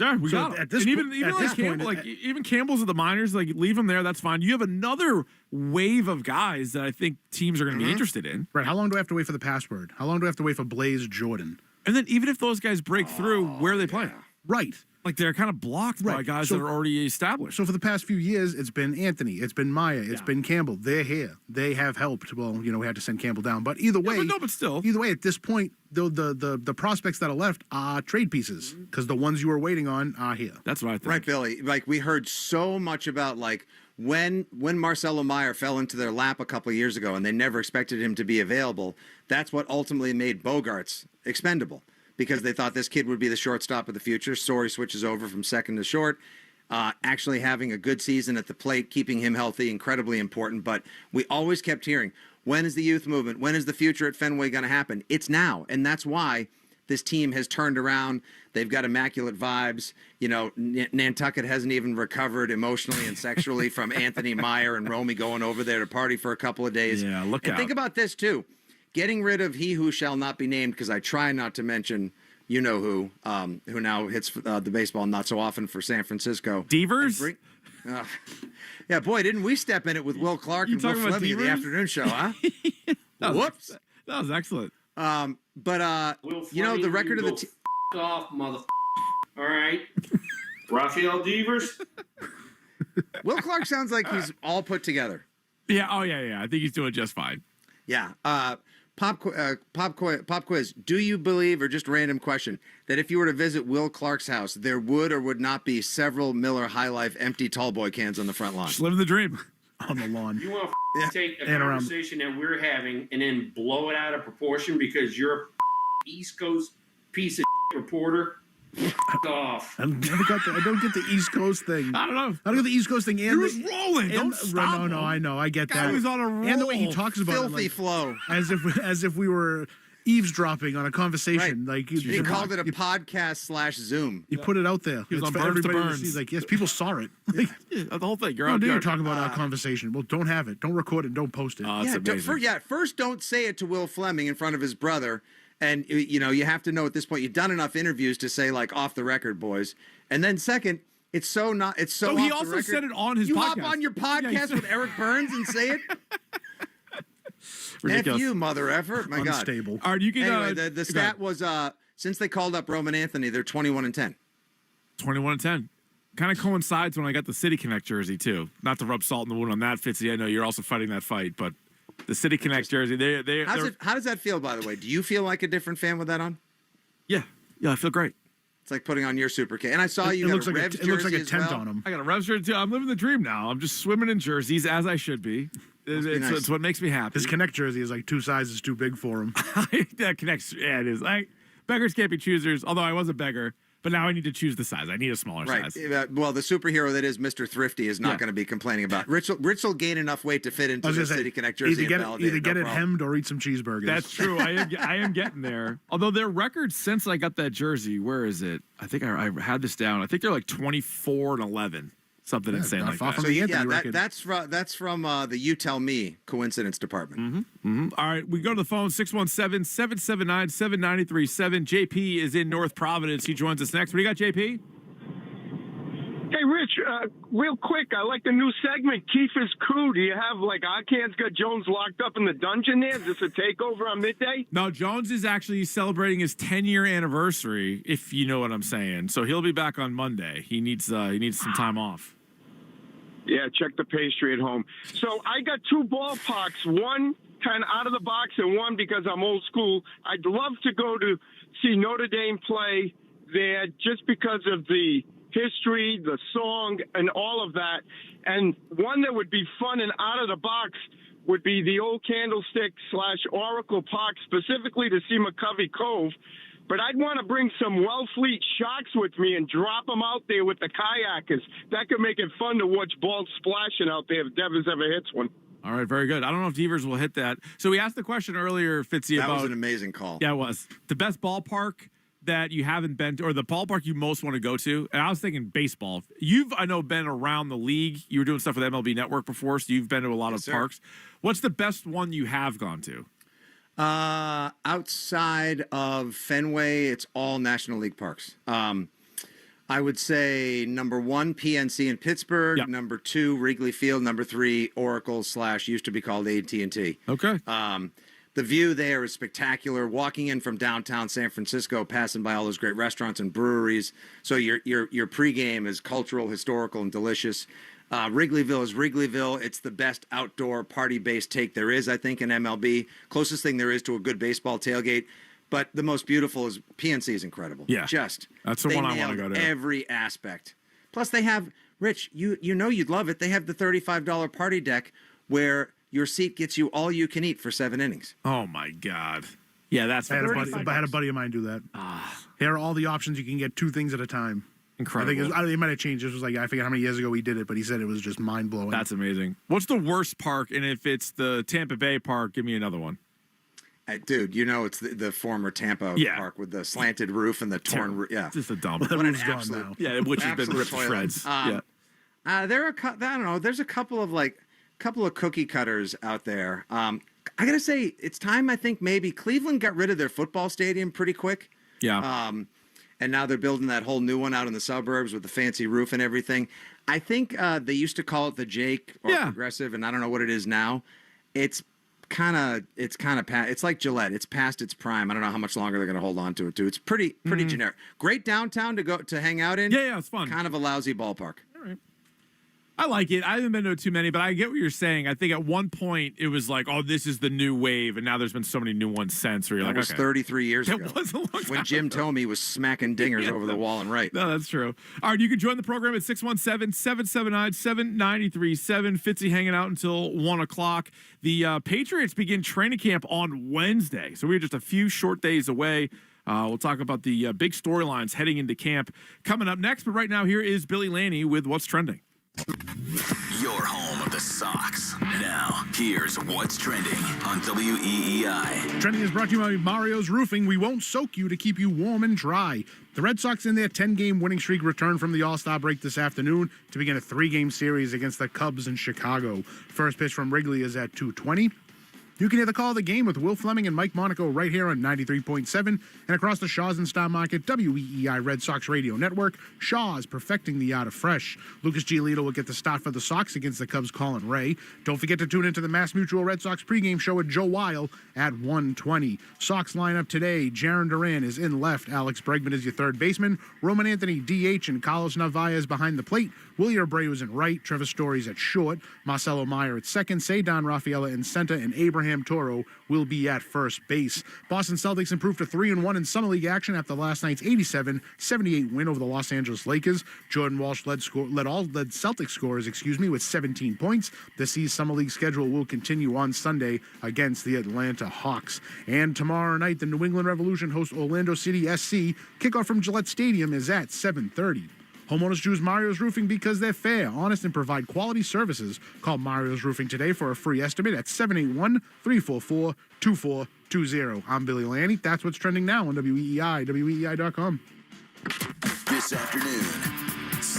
Yeah, we So got at them. this And po- even at like this point, Campbell, even Campbell's at the minors, like leave him there. That's fine. You have another wave of guys that I think teams are going to be interested in. Right. How long do I have to wait for the password? How long do I have to wait for Blaze Jordan? And then even if those guys break through, where are they playing? Right. Like they're kind of blocked by guys that are already established. So for the past few years, it's been Anthony, it's been Maya, it's been Campbell. They're here. They have helped. Well, we had to send Campbell down, but either way, but still, either way, at this point, the prospects that are left are trade pieces because the ones you were waiting on are here. That's what I think. Right, Billy. Like we heard so much about like when Marcelo Meyer fell into their lap a couple of years ago, and they never expected him to be available. That's what ultimately made Bogarts expendable. Because they thought this kid would be the shortstop of the future. Story switches over from second to short. Actually having a good season at the plate, keeping him healthy, incredibly important. But we always kept hearing, when is the youth movement? When is the future at Fenway going to happen? It's now. And that's why this team has turned around. They've got immaculate vibes. Nantucket hasn't even recovered emotionally and sexually from Anthony Meyer and Romy going over there to party for a couple of days. Yeah, look and out. think about this, too. Getting rid of he who shall not be named, because I try not to mention who now hits the baseball not so often for San Francisco. Devers? Yeah, boy, didn't we step in it with Will Clark and Will talking about Fleming at the Devers? afternoon show, huh? Whoops. That was excellent. But the record of the team. Off, mother. All right. Rafael Devers. Will Clark sounds like he's all put together. Yeah. Oh, yeah. I think he's doing just fine. Yeah. Pop quiz. Do you believe, or just random question, that if you were to visit Will Clark's house, there would or would not be several Miller High Life empty tall boy cans on the front lawn? Just living the dream. On the lawn. You want to take a conversation that we're having and then blow it out of proportion because you're a East Coast piece of reporter? Off. I don't get the East Coast thing. I don't know. I don't get the East Coast thing. And He was rolling. Don't stop No, him. I know. I get Guy that. was on a roll. And the way he talks about Filthy it, flow. as if we were eivesdropping on a conversation. Right. Like He called it a podcast / Zoom. You put it out there. He was It's on for Burns to everybody to Burns. see. Like, yes, people saw it. Like, The whole thing. You're no, on. you're You're talking about our conversation. Well, don't have it. Don't record it. Don't post it. First don't say it to Will Fleming in front of his brother. And, you have to know at this point, you've done enough interviews to say, like, off the record, boys. And then second, it's so So off he the also record. said it on his you podcast. hop on your podcast Yeah, with Eric Burns and say it? Ridiculous. F you, mother effort. My God. Unstable. All right, you can. Anyway, the stat was, since they called up Roman Anthony, they're 21-10. 21-10. Kind of coincides when I got the City Connect jersey too. Not to rub salt in the wound on that, Fitzy. I know you're also fighting that fight, but the City Connect jersey, How does that feel, by the way? Do you feel like a different fan with that on? Yeah, I feel great. It's like putting on your Super K. And I saw you It got looks a like Revs it looks like a jersey as tent well. on him. I got a Revs jersey too. I'm living the dream now. I'm just swimming in jerseys as I should be. It's what makes me happy. His Connect jersey is like 2 sizes too big for him. That connects. Yeah, it is. Beggars can't be choosers. Although I was a beggar, but now I need to choose the size. I need a smaller Right. size. Well, the superhero that is Mr. Thrifty is not going to be complaining about. Rich will gain enough weight to fit I into was the gonna say, City Connect jersey. either get it hemmed or eat some cheeseburgers. That's true. I am getting there. Although their record since I got that jersey, where is it? I think I had this down. I think they're like 24-11 something insane not like far that. from So the yeah, Anthony record. that's from the You Tell Me coincidence department. All right, we go to the phone, 617-779-7937. JP is in North Providence. He joins us next. What do you got, JP? Hey, Rich, real quick, I like the new segment, Kiefer's Crew. Do you have, Arcan's got Jones locked up in the dungeon there? Is this a takeover on midday? No, Jones is actually celebrating his 10-year anniversary, if you know what I'm saying. So he'll be back on Monday. He needs some time off. Yeah, check the pastry at home. So I got two ballparks, one kind of out of the box and one because I'm old school. I'd love to go to see Notre Dame play there just because of the history, the song, and all of that. And one that would be fun and out of the box would be the old Candlestick/Oracle Park, specifically to see McCovey Cove. But I'd want to bring some Wellfleet Sharks with me and drop them out there with the kayakers. That could make it fun to watch balls splashing out there if Devers ever hits one. All right, very good. I don't know if Devers will hit that. So we asked the question earlier, Fitzy, That about... was an amazing call. Yeah, it was. The best ballpark that you haven't been to, or the ballpark you most want to go to. And I was thinking baseball. You've, I know, been around the league. You were doing stuff with MLB Network before, so you've been to a lot of parks. What's the best one you have gone to? Outside of Fenway, it's all National League parks. I would say number 1, PNC in Pittsburgh. Yep. Number 2, Wrigley Field. Number 3, Oracle / used to be called AT&T. Okay. The view there is spectacular. Walking in from downtown San Francisco, passing by all those great restaurants and breweries. So your pregame is cultural, historical, and delicious. Wrigleyville is Wrigleyville. It's the best outdoor party-based take there is, I think, in MLB. Closest thing there is to a good baseball tailgate. But the most beautiful is PNC is incredible. Yeah, that's the one I want to go to. Every aspect. Plus, they have Rich. You know you'd love it. They have the $35 party deck where your seat gets you all you can eat for 7 innings. Oh my God! Yeah, that's. I had a buddy of mine do that. Here are all the options. You can get 2 things at a time. Incredible. I think it might have changed. This was I forget how many years ago he did it, but he said it was just mind blowing. That's amazing. What's the worst park? And if it's the Tampa Bay park, give me another one. Dude, you know it's the former Tampa park with the slanted roof and the torn roof. Yeah, just a dump. What an absolute, now. Yeah, which has been ripped to shreds. There are I don't know. There's a couple of cookie cutters out there. I gotta say, it's time. I think maybe Cleveland got rid of their football stadium pretty quick. Yeah. And now they're building that whole new one out in the suburbs with the fancy roof and everything. I think they used to call it the Jake or Progressive, and I don't know what it is now. It's like Gillette. It's past its prime. I don't know how much longer they're going to hold on to it too. It's pretty generic. Great downtown to hang out in. Yeah, it's fun. Kind of a lousy ballpark. All right. I like it. I haven't been to too many, but I get what you're saying. I think at one point it was like, oh, this is the new wave, and now there's been so many new ones since. Where you're That like, was okay. 33 years ago. That was a long time when Jim ago. Thome was smacking dingers over the wall and right. No, that's true. All right, you can join the program at 617-779-7937. Fitzy hanging out until 1 o'clock. The Patriots begin training camp on Wednesday, so we're just a few short days away. We'll talk about the big storylines heading into camp coming up next, but right now here is Billy Laney with What's Trending. Your home of the Sox. Now, here's What's Trending on WEEI. Trending is brought to you by Mario's Roofing. We won't soak you to keep you warm and dry. The Red Sox in their 10-game winning streak return from the All-Star break this afternoon to begin a 3-game series against the Cubs in Chicago. First pitch from Wrigley is at 2:20. You can hear the call of the game with Will Fleming and Mike Monaco right here on 93.7 and across the Shaw's and Star Market WEEI Red Sox Radio Network. Shaw's perfecting the art of fresh. Lucas Giolito will get the start for the Sox against the Cubs' Colin Ray. Don't forget to tune into the Mass Mutual Red Sox pregame show with Joe Weil at 1:20. Sox lineup today: Jaron Duran is in left. Alex Bregman is your third baseman. Roman Anthony DH and Carlos Narvaez behind the plate. Wilyer Abreu is in right. Trevor Story's at short. Marcelo Meyer at second. Cedar Rafaela in center. And Abraham Toro will be at first base. Boston Celtics improved to 3-1 in summer league action after last night's 87-78 win over the Los Angeles Lakers. Jordan Walsh led Celtics scorers, with 17 points. The C's summer league schedule will continue on Sunday against the Atlanta Hawks. And tomorrow night, the New England Revolution hosts Orlando City SC. Kickoff from Gillette Stadium is at 7:30. Homeowners choose Mario's Roofing because they're fair, honest, and provide quality services. Call Mario's Roofing today for a free estimate at 781-344-2420. I'm Billy Laney. That's what's trending now on WEEI, WEEI.com. This afternoon,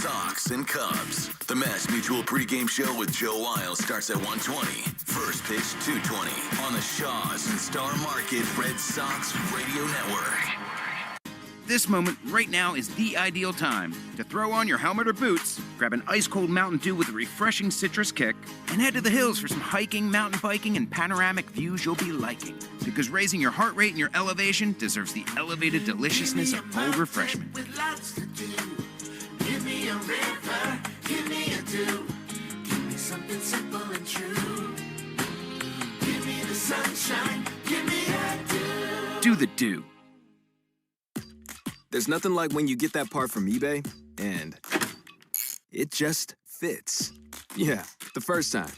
Sox, and Cubs. The Mass Mutual pregame show with Joe Wiles starts at 1:20. First pitch 2:20 on the Shaws and Star Market Red Sox Radio Network. This moment right now is the ideal time to throw on your helmet or boots, grab an ice-cold Mountain Dew with a refreshing citrus kick, and head to the hills for some hiking, mountain biking, and panoramic views you'll be liking. Because raising your heart rate and your elevation deserves the elevated deliciousness of cold refreshment. With lots to do. Give me a river, give me a dew. Give me something simple and true. Give me the sunshine, give me a dew. Do the dew. There's nothing like when you get that part from eBay, and it just fits. Yeah, the first time.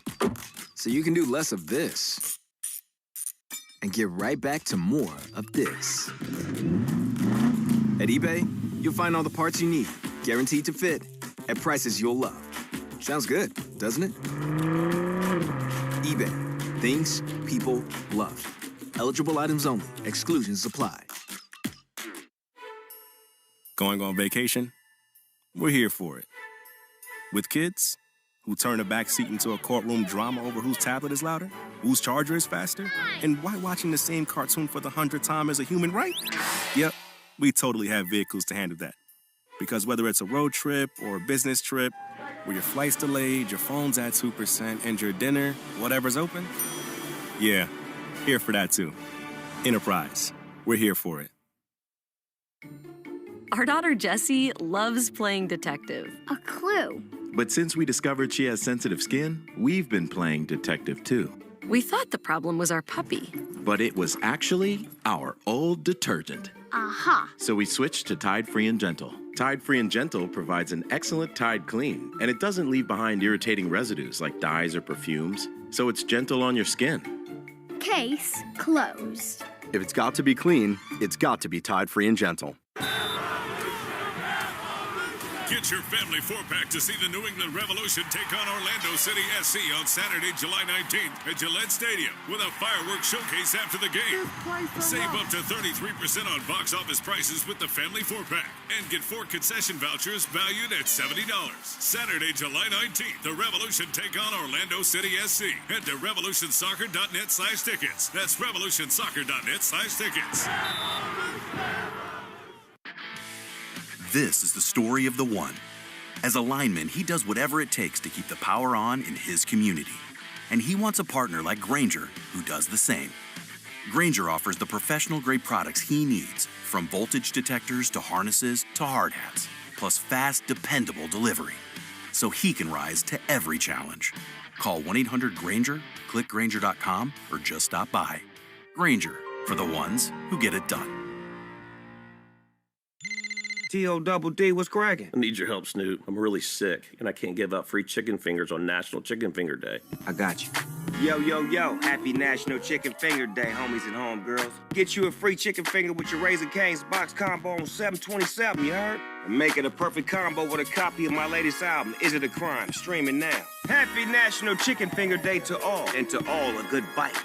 So you can do less of this and get right back to more of this. At eBay, you'll find all the parts you need, guaranteed to fit, at prices you'll love. Sounds good, doesn't it? eBay, things people love. Eligible items only. Exclusions apply. Going on vacation? We're here for it. With kids who turn a backseat into a courtroom drama over whose tablet is louder, whose charger is faster, and why watching the same cartoon for the 100th time is a human right? Yep, we totally have vehicles to handle that. Because whether it's a road trip or a business trip, where your flight's delayed, your phone's at 2%, and your dinner, whatever's open, yeah, here for that too. Enterprise, we're here for it. Our daughter Jessie loves playing detective. A clue. But since we discovered she has sensitive skin, we've been playing detective too. We thought the problem was our puppy. But it was actually our old detergent. Aha. So we switched to Tide Free and Gentle. Tide Free and Gentle provides an excellent Tide clean, and it doesn't leave behind irritating residues like dyes or perfumes, so it's gentle on your skin. Case closed. If it's got to be clean, it's got to be Tide Free and Gentle. Get your family four-pack to see the New England Revolution take on Orlando City SC on Saturday, July 19th at Gillette Stadium with a fireworks showcase after the game. Save up to 33% on box office prices with the family four-pack and get 4 concession vouchers valued at $70. Saturday, July 19th, the Revolution take on Orlando City SC. Head to revolutionsoccer.net/tickets. That's revolutionsoccer.net/tickets. This is the story of the one. As a lineman, he does whatever it takes to keep the power on in his community. And he wants a partner like Grainger who does the same. Grainger offers the professional-grade products he needs, from voltage detectors to harnesses to hard hats, plus fast, dependable delivery, so he can rise to every challenge. Call 1-800-GRAINGER, click Grainger.com, or just stop by. Grainger, for the ones who get it done. T-O-double-D, what's cracking? I need your help, Snoot. I'm really sick, and I can't give out free chicken fingers on National Chicken Finger Day. I got you. Yo, yo, yo, happy National Chicken Finger Day, homies and homegirls. Get you a free chicken finger with your Raising Cane's box combo on $7.27, you heard? And make it a perfect combo with a copy of my latest album, Is It a Crime? Streaming now. Happy National Chicken Finger Day to all, and to all a good bite.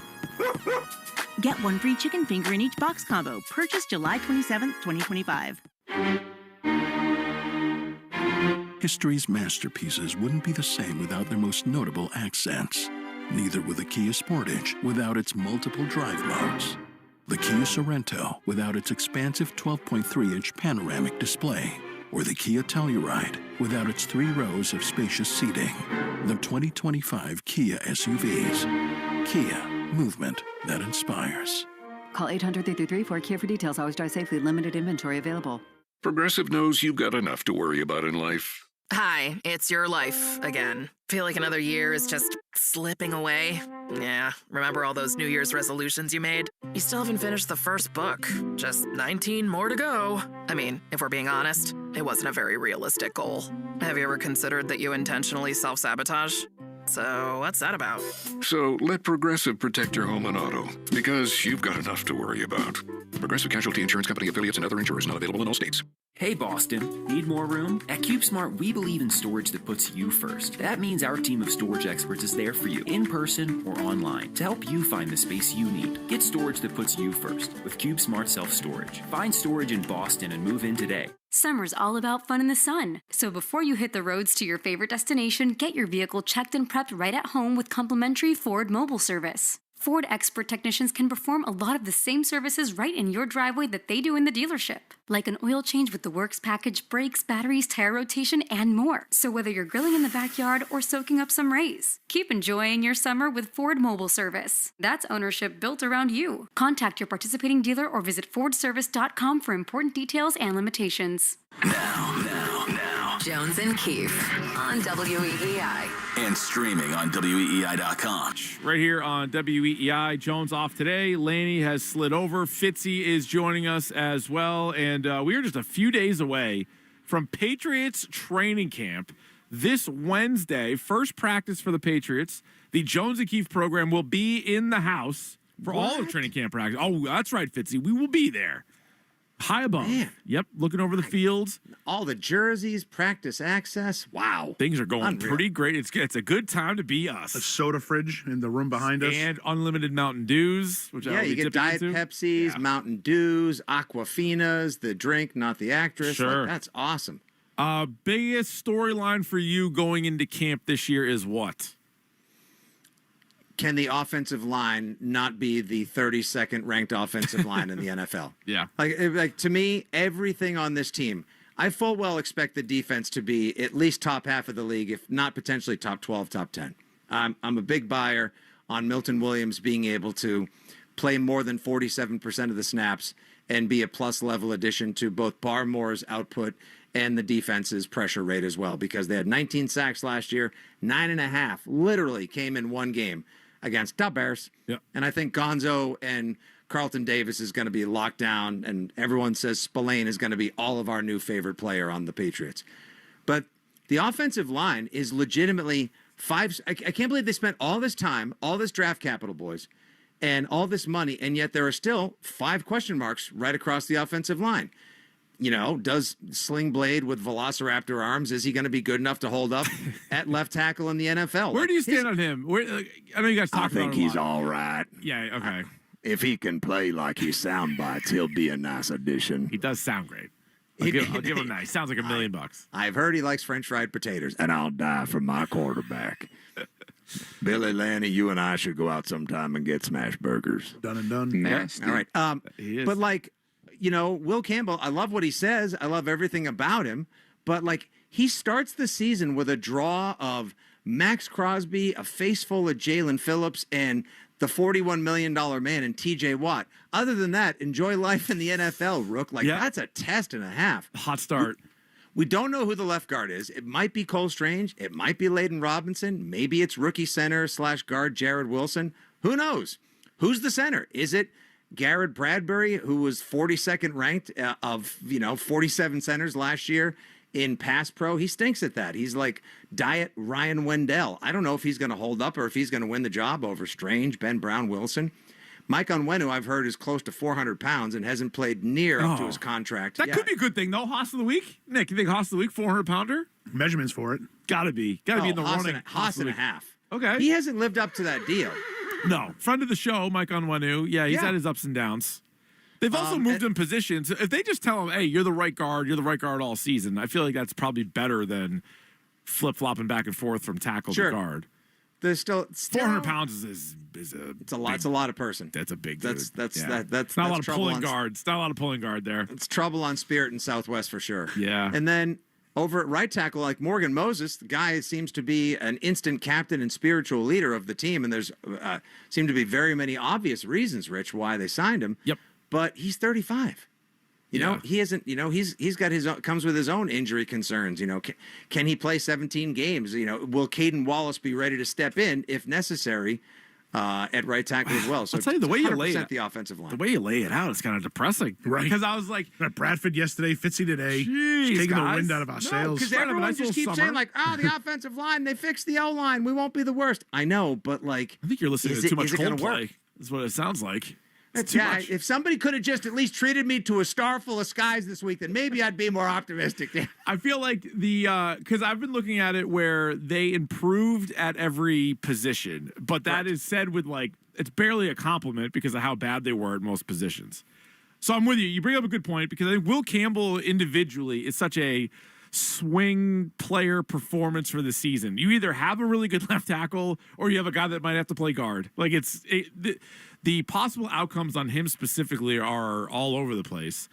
Get 1 free chicken finger in each box combo. Purchase July 27th, 2025. History's masterpieces wouldn't be the same without their most notable accents. Neither would the Kia Sportage without its multiple drive modes. The Kia Sorento without its expansive 12.3-inch panoramic display. Or the Kia Telluride without its 3 rows of spacious seating. The 2025 Kia SUVs. Kia, movement that inspires. Call 800-333-4KIA for details. Always drive safely. Limited inventory available. Progressive knows you've got enough to worry about in life. Hi, it's your life again. Feel like another year is just slipping away? Yeah, remember all those New Year's resolutions you made? You still haven't finished the first book. Just 19 more to go. I mean, if we're being honest, it wasn't a very realistic goal. Have you ever considered that you intentionally self-sabotage? So what's that about? So let Progressive protect your home and auto, because you've got enough to worry about. Progressive Casualty Insurance Company affiliates and other insurers not available in all states. Hey Boston, need more room? At CubeSmart, we believe in storage that puts you first. That means our team of storage experts is there for you, in person or online, to help you find the space you need. Get storage that puts you first with CubeSmart Self-Storage. Find storage in Boston and move in today. Summer's all about fun in the sun. So before you hit the roads to your favorite destination, get your vehicle checked and prepped right at home with complimentary Ford mobile service. Ford expert technicians can perform a lot of the same services right in your driveway that they do in the dealership, like an oil change with the works package, brakes, batteries, tire rotation, and more. So whether you're grilling in the backyard or soaking up some rays, keep enjoying your summer with Ford mobile service. That's ownership built around you. Contact your participating dealer or visit fordservice.com for important details and limitations. Now. Jones and Keefe on WEEI. And streaming on WEEI.com. Right here on WEEI. Jones off today. Laney has slid over. Fitzy is joining us as well. And we are just a few days away from Patriots training camp. This Wednesday, first practice for the Patriots. The Jones and Keefe program will be in the house for all of training camp practice. Oh, that's right, Fitzy. We will be there. High above. Man. Yep, looking over the fields. All the jerseys, practice access. Wow. Things are going pretty great. It's a good time to be us. A soda fridge in the room behind us. And unlimited Mountain Dews. Which you get Diet Pepsis, Mountain Dews, Aquafinas, the drink, not the actress. Sure. That's awesome. Biggest storyline for you going into camp this year is what? Can the offensive line not be the 32nd ranked offensive line in the NFL? Yeah. Like to me, everything on this team, I full well expect the defense to be at least top half of the league, if not potentially top 12, top 10. I'm a big buyer on Milton Williams being able to play more than 47% of the snaps and be a plus level addition to both Barmore's output and the defense's pressure rate as well, because they had 19 sacks last year, 9.5 literally came in one game against the Bears. Yep. And I think Gonzo and Carlton Davis is going to be locked down, and everyone says Spillane is going to be all of our new favorite player on the Patriots. But the offensive line is legitimately I can't believe they spent all this time, all this draft capital, boys, and all this money, and yet there are still 5 question marks right across the offensive line. You know, does Sling Blade with Velociraptor arms, is he going to be good enough to hold up at left tackle in the NFL? Where do you stand on him? I know you guys talk about him. I think he's all right. Yeah, okay. If he can play like his sound bites, he'll be a nice addition. He does sound great. I'll give him that. He sounds like $1 million. I've heard he likes French fried potatoes. And I'll die for my quarterback. Billy Lanny, you and I should go out sometime and get smash burgers. Done and done. Nasty. All right. But like, you know, Will Campbell, I love what he says. I love everything about him. But, like, he starts the season with a draw of Max Crosby, a face full of Jalen Phillips, and the $41 million man in TJ Watt. Other than that, enjoy life in the NFL, Rook. Like, that's a test and a half. Hot start. We don't know who the left guard is. It might be Cole Strange. It might be Layden Robinson. Maybe it's rookie center / guard Jared Wilson. Who knows? Who's the center? Is it Garrett Bradbury, who was 42nd ranked of 47 centers last year in pass pro? He stinks at that. He's like diet Ryan Wendell. I don't know if he's going to hold up or if he's going to win the job over Strange, Ben Brown, Wilson. Mike Onwenu, I've heard, is close to 400 pounds and hasn't played near up to his contract. That could be a good thing, though. Hoss of the week? Nick, you think Hoss of the week, 400-pounder? Measurements for it. Gotta be in the running. Hoss and a half. Okay. He hasn't lived up to that deal. No. Friend of the show, Mike Onwenu. Yeah, he's had his ups and downs. They've also moved him positions. If they just tell him, hey, you're the right guard all season, I feel like that's probably better than flip-flopping back and forth from tackle to guard. There's still 400 pounds is a lot. It's a lot of person. That's a big dude. That's not a lot of pulling guards. Not a lot of pulling guard there. It's trouble on Spirit and Southwest for sure. Yeah. And then over at right tackle, like Morgan Moses, the guy seems to be an instant captain and spiritual leader of the team. And there's seem to be very many obvious reasons, Rich, why they signed him. Yep. But he's 35. You know, he isn't, he's got his own, comes with his own injury concerns. Can he play 17 games? Will Caden Wallace be ready to step in if necessary at right tackle as well? So I'll tell you, the way you lay it, the offensive line. The way you lay it out is kind of depressing. Right. Because I was like, Bradford yesterday, Fitzy today. Jeez, taking guys. the wind out of our sails. Because everyone just keeps saying, like, the offensive line, they fixed the O-line. We won't be the worst. I know, but, like, I think you're listening to too much Coldplay. work? That's what it sounds like. It's too much. If somebody could have just at least treated me to a star full of skies this week, then maybe I'd be more optimistic. I feel like because I've been looking at it where they improved at every position, but that is said with like, it's barely a compliment because of how bad they were at most positions. So I'm with you. You bring up a good point because I think Will Campbell individually is such a swing player performance for the season. You either have a really good left tackle or you have a guy that might have to play guard. Like the possible outcomes on him specifically are all over the place.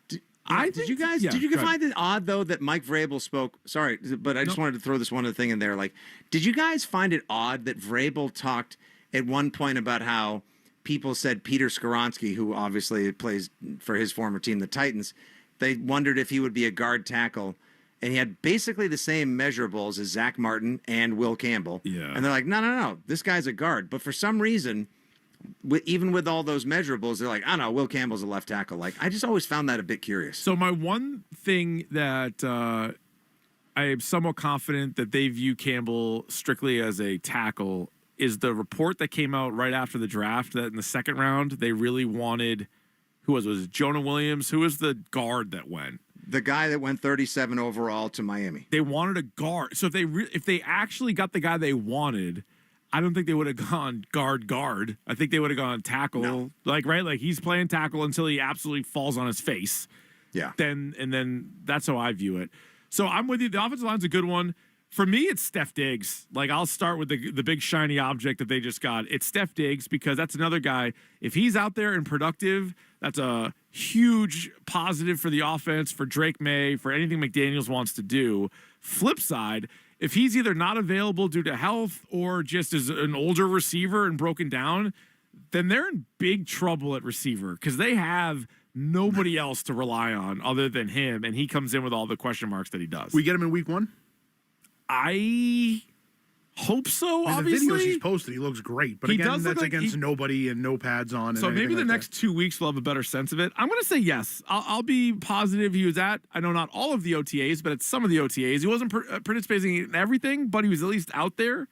Did you guys find it odd though that Mike Vrabel spoke? Sorry, but I just wanted to throw this one other thing in there. Like, did you guys find it odd that Vrabel talked at one point about how people said Peter Skoronski, who obviously plays for his former team, the Titans, they wondered if he would be a guard tackle, and he had basically the same measurables as Zach Martin and Will Campbell. Yeah, and they're like, no, this guy's a guard. But for some reason, even with all those measurables, they're like, I don't know, Will Campbell's a left tackle. Like, I just always found that a bit curious. So my one thing that I am somewhat confident that they view Campbell strictly as a tackle is the report that came out right after the draft that in the second round they really wanted, was it Jonah Williams? Who was the guard that went? The guy that went 37 overall to Miami. They wanted a guard. So if they actually got the guy they wanted, I don't think they would have gone guard. I think they would have gone tackle. No. Like he's playing tackle until he absolutely falls on his face. Yeah. Then that's how I view it. So I'm with you. The offensive line's a good one. For me, it's Steph Diggs. Like, I'll start with the big shiny object that they just got. It's Steph Diggs because that's another guy. If he's out there and productive, that's a huge positive for the offense, for Drake May, for anything McDaniels wants to do. Flip side, if he's either not available due to health or just as an older receiver and broken down, then they're in big trouble at receiver because they have nobody else to rely on other than him, and he comes in with all the question marks that he does. We get him in week 1? I hope so, obviously. The videos he's posted, he looks great. But again, that's against nobody and no pads on. So maybe the next 2 weeks we'll have a better sense of it. I'm going to say yes. I'll be positive he was at, I know not all of the OTAs, but at some of the OTAs. He wasn't participating in everything, but he was at least out there.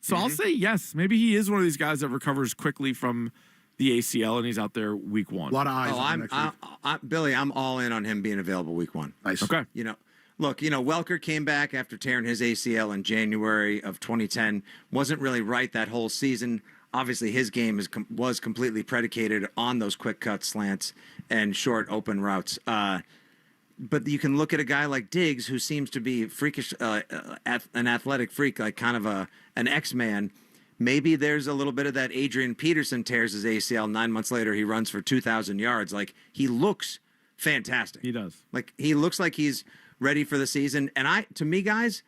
So I'll say yes. Maybe he is one of these guys that recovers quickly from the ACL and he's out there week 1. A lot of eyes on next week. Billy, I'm all in on him being available week 1. Nice. Okay. Look, Welker came back after tearing his ACL in January of 2010. Wasn't really right that whole season. Obviously, his game was completely predicated on those quick cut slants and short open routes. But you can look at a guy like Diggs, who seems to be freakish, an athletic freak, like kind of an X-Man. Maybe there's a little bit of that. Adrian Peterson tears his ACL. 9 months later, he runs for 2,000 yards. Like, he looks fantastic. He does. Like, he looks like he's ready for the season. And to me, guys,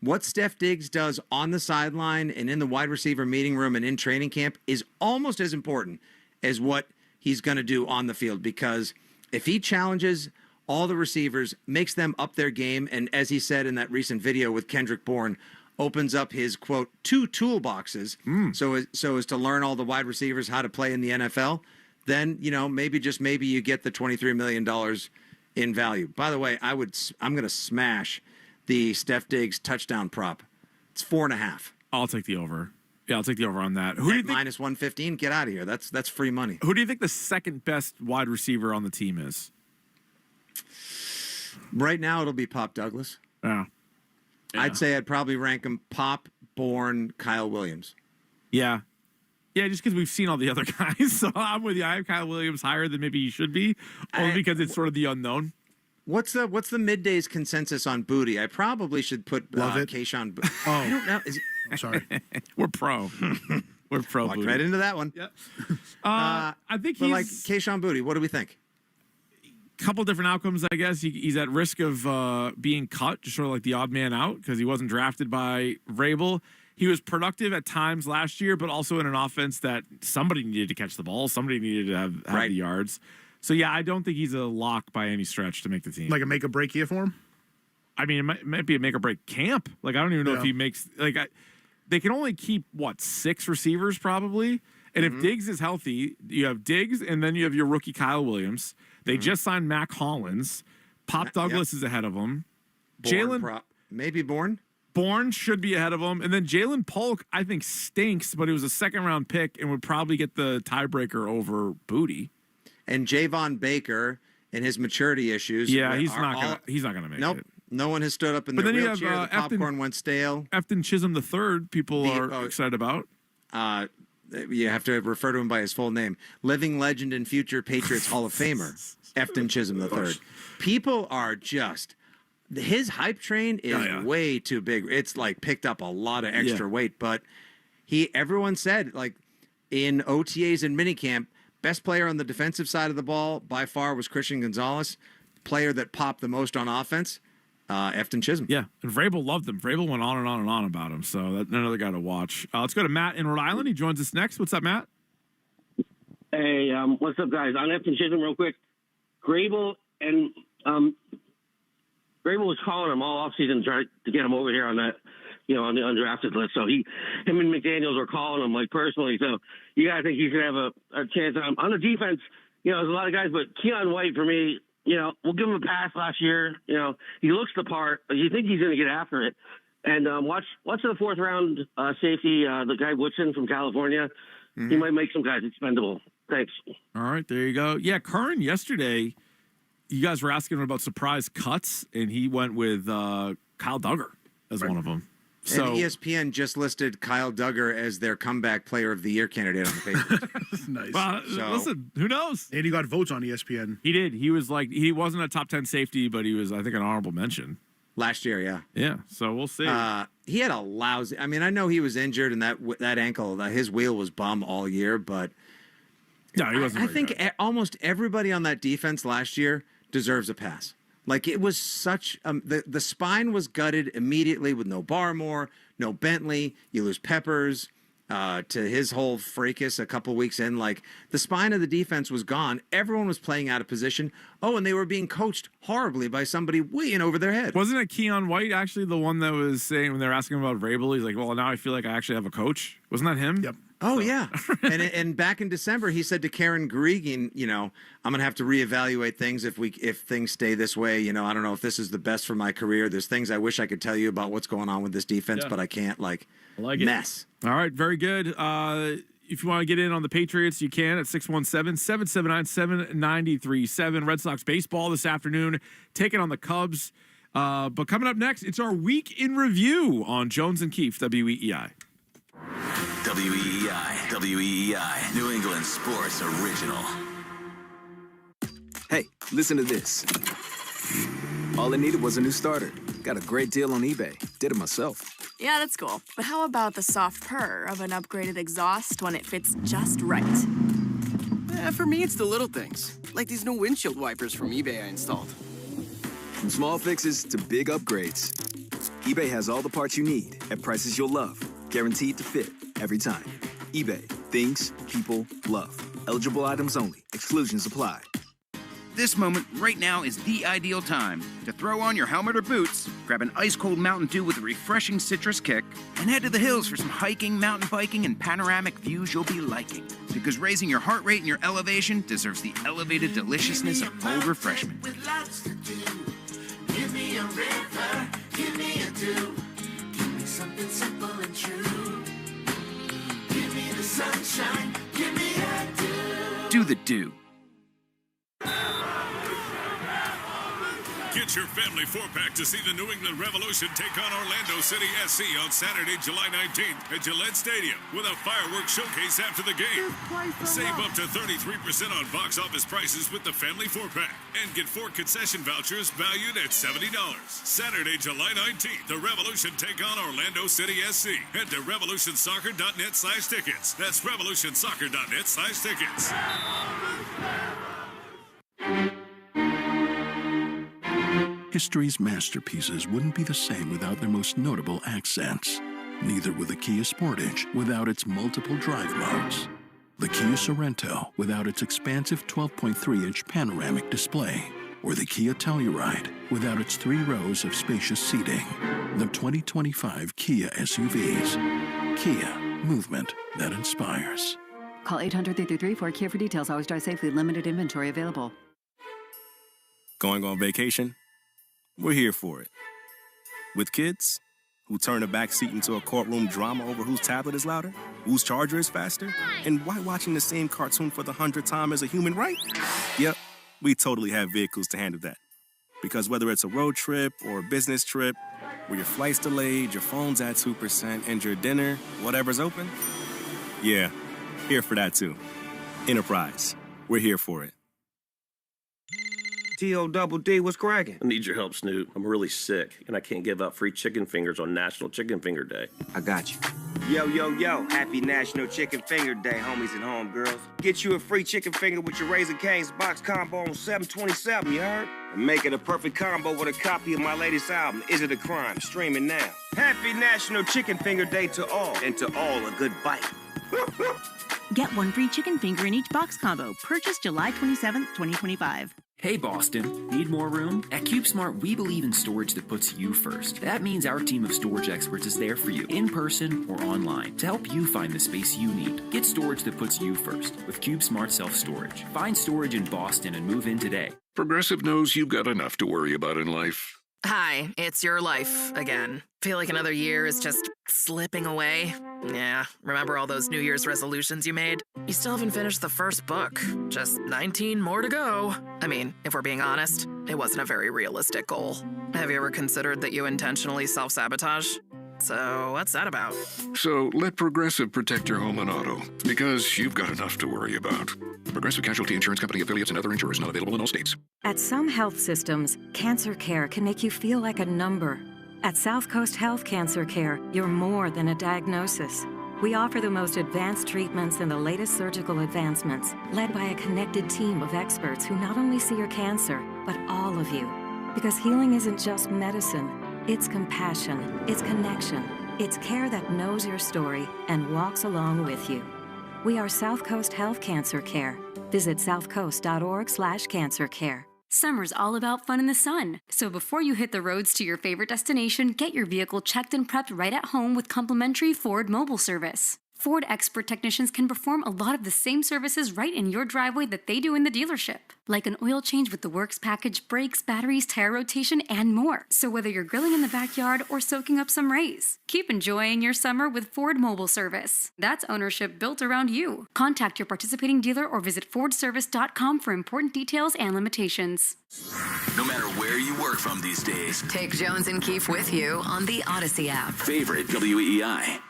what Steph Diggs does on the sideline and in the wide receiver meeting room and in training camp is almost as important as what he's going to do on the field. Because if he challenges all the receivers, makes them up their game, and as he said in that recent video with Kendrick Bourne, opens up his, quote, 2 toolboxes so as to learn all the wide receivers how to play in the NFL, then, maybe you get the $23 million in value. By the way, I'm going to smash the Steph Diggs touchdown prop. It's 4.5. I'll take the over. Yeah, I'll take the over on that. Who do you think, minus 115? Get out of here. That's free money. Who do you think the second best wide receiver on the team is? Right now, it'll be Pop Douglas. Yeah. I'd say I'd probably rank him Pop, Bourne, Kyle Williams. Yeah. Yeah, just because we've seen all the other guys. So I'm with you. I have Kyle Williams higher than maybe he should be, only because it's sort of the unknown. What's the middays consensus on Booty? I probably should put Keyshawn. Oh, I don't know. I'm sorry. We're pro. We're pro. Walked Booty. right into that one. Yep. I think he's like Keyshawn Booty. What do we think? Couple different outcomes, I guess. He's at risk of being cut, just sort of like the odd man out, because he wasn't drafted by Vrabel. He was productive at times last year, but also in an offense that somebody needed to catch the ball. Somebody needed to have the yards. So, yeah, I don't think he's a lock by any stretch to make the team. Like a make-or-break year for him? I mean, it might be a make-or-break camp. Like, I don't even know if he makes – like, they can only keep, 6 receivers probably? And if Diggs is healthy, you have Diggs, and then you have your rookie Kyle Williams. They just signed Mac Hollins. Pop Douglas is ahead of him. Maybe Bourne? Bourne should be ahead of him. And then Jalen Polk, I think, stinks, but he was a second-round pick and would probably get the tiebreaker over Booty. And Javon Baker and his maturity issues. Yeah, he's not gonna make it. No one has stood up in the wheelchair. The popcorn went stale. Efton Chisholm III, people are excited about. you have to refer to him by his full name, living legend and future Patriots Hall of Famer, Efton Chisholm III. People are just, his hype train is way too big. It's like picked up a lot of extra weight, but everyone said, like, in OTAs and minicamp, best player on the defensive side of the ball by far was Christian Gonzalez. Player that popped the most on offense, Efton Chisholm. Yeah, and Vrabel loved him. Vrabel went on and on and on about him, so that's another guy to watch. Let's go to Matt in Rhode Island. He joins us next. What's up, Matt? Hey, what's up, guys? On Efton Chisholm, real quick. Vrabel was calling him all offseason trying to get him over here on that, on the undrafted list. So him and McDaniels were calling him, like, personally. So you guys think he should have a chance on the defense. There's a lot of guys, but Keon White, for me, we'll give him a pass last year. He looks the part, but you think he's going to get after it. And watch the fourth round safety, the guy Woodson from California. Mm-hmm. He might make some guys expendable. Thanks. All right, there you go. Yeah, Curran yesterday, you guys were asking him about surprise cuts, and he went with Kyle Duggar as one of them. So, and ESPN just listed Kyle Duggar as their comeback player of the year candidate on the Patriots. Nice. Well, listen, who knows? And he got votes on ESPN. He did. He was like, he wasn't a top 10 safety, but he was, I think, an honorable mention. Last year, yeah. Yeah, so we'll see. He had a lousy, I know he was injured and that ankle, his wheel was bum all year, but no, he wasn't. I think almost everybody on that defense last year deserves a pass. Like, it was such the spine was gutted immediately with no Barmore, no Bentley. You lose Peppers to his whole fracas a couple weeks in. Like, the spine of the defense was gone. Everyone was playing out of position. Oh, and they were being coached horribly by somebody way in over their head. Wasn't it Keon White actually the one that was saying when they were asking about Vrabel? He's like, well, now I feel like I actually have a coach. Wasn't that him? Yep. Oh, yeah. and back in December, he said to Karen Gregan, I'm going to have to reevaluate things if things stay this way. I don't know if this is the best for my career. There's things I wish I could tell you about what's going on with this defense, but I can't. I like mess. It. All right, very good. If you want to get in on the Patriots, you can at 617-779-7937. Red Sox baseball this afternoon, taking on the Cubs. But coming up next, it's our week in review on Jones and Keefe, WEEI. WEEI, New England Sports Original. Hey, listen to this. All I needed was a new starter. Got a great deal on eBay. Did it myself. Yeah, that's cool. But how about the soft purr of an upgraded exhaust when it fits just right? For me, it's the little things. Like these new windshield wipers from eBay I installed. From small fixes to big upgrades, eBay has all the parts you need at prices you'll love. Guaranteed to fit every time. eBay. Things people love. Eligible items only. Exclusions apply. This moment right now is the ideal time to throw on your helmet or boots, grab an ice-cold Mountain Dew with a refreshing citrus kick, and head to the hills for some hiking, mountain biking, and panoramic views you'll be liking. Because raising your heart rate and your elevation deserves the elevated deliciousness of cold refreshment. With lots to do. Give me a river, give me a dew. Give me something simple and true. Give me the sunshine, give me a dew. Do the dew. Get your family four-pack to see the New England Revolution take on Orlando City SC on Saturday, July 19th at Gillette Stadium with a fireworks showcase after the game. Save up to 33% on box office prices with the family four-pack and get 4 concession vouchers valued at $70. Saturday, July 19th, the Revolution take on Orlando City SC. Head to revolutionsoccer.net/tickets. That's revolutionsoccer.net/tickets. History's masterpieces wouldn't be the same without their most notable accents. Neither would the Kia Sportage without its multiple drive modes. The Kia Sorento without its expansive 12.3-inch panoramic display. Or the Kia Telluride without its 3 rows of spacious seating. The 2025 Kia SUVs. Kia, movement that inspires. Call 800-333-4KIA for details. Always drive safely. Limited inventory available. Going on vacation? We're here for it. With kids who turn a back seat into a courtroom drama over whose tablet is louder, whose charger is faster, and why watching the same cartoon for the 100th time is a human right? Yep, we totally have vehicles to handle that. Because whether it's a road trip or a business trip, where your flight's delayed, your phone's at 2%, and your dinner, whatever's open, yeah, here for that too. Enterprise, we're here for it. T-O-double-D, what's cracking? I need your help, Snoot. I'm really sick, and I can't give out free chicken fingers on National Chicken Finger Day. I got you. Yo, yo, yo, happy National Chicken Finger Day, homies and homegirls. Get you a free chicken finger with your Raising Cane's box combo on $7.27, you heard? And make it a perfect combo with a copy of my latest album, Is It a Crime? Streaming now. Happy National Chicken Finger Day to all, and to all a good bite. Get one free chicken finger in each box combo. Purchase July 27th, 2025. Hey Boston, need more room? At CubeSmart, we believe in storage that puts you first. That means our team of storage experts is there for you, in person or online, to help you find the space you need. Get storage that puts you first with CubeSmart Self-Storage. Find storage in Boston and move in today. Progressive knows you've got enough to worry about in life. Hi, it's your life again. Feel like another year is just slipping away. Yeah, remember all those New Year's resolutions you made? You still haven't finished the first book. Just 19 more to go. I mean, if we're being honest, it wasn't a very realistic goal. Have you ever considered that you intentionally self-sabotage? So what's that about? So let Progressive protect your home and auto, because you've got enough to worry about. Progressive Casualty Insurance Company affiliates and other insurers not available in all states. At some health systems, cancer care can make you feel like a number. At South Coast Health Cancer Care, you're more than a diagnosis. We offer the most advanced treatments and the latest surgical advancements, led by a connected team of experts who not only see your cancer, but all of you. Because healing isn't just medicine, it's compassion, it's connection, it's care that knows your story and walks along with you. We are South Coast Health Cancer Care. Visit southcoast.org/cancercare. Summer's all about fun in the sun. So before you hit the roads to your favorite destination, get your vehicle checked and prepped right at home with complimentary Ford mobile service. Ford expert technicians can perform a lot of the same services right in your driveway that they do in the dealership. Like an oil change with the works package, brakes, batteries, tire rotation, and more. So whether you're grilling in the backyard or soaking up some rays, keep enjoying your summer with Ford mobile service. That's ownership built around you. Contact your participating dealer or visit fordservice.com for important details and limitations. No matter where you work from these days, Take Jones and Keefe with you on the Odyssey app. favorite WEEI.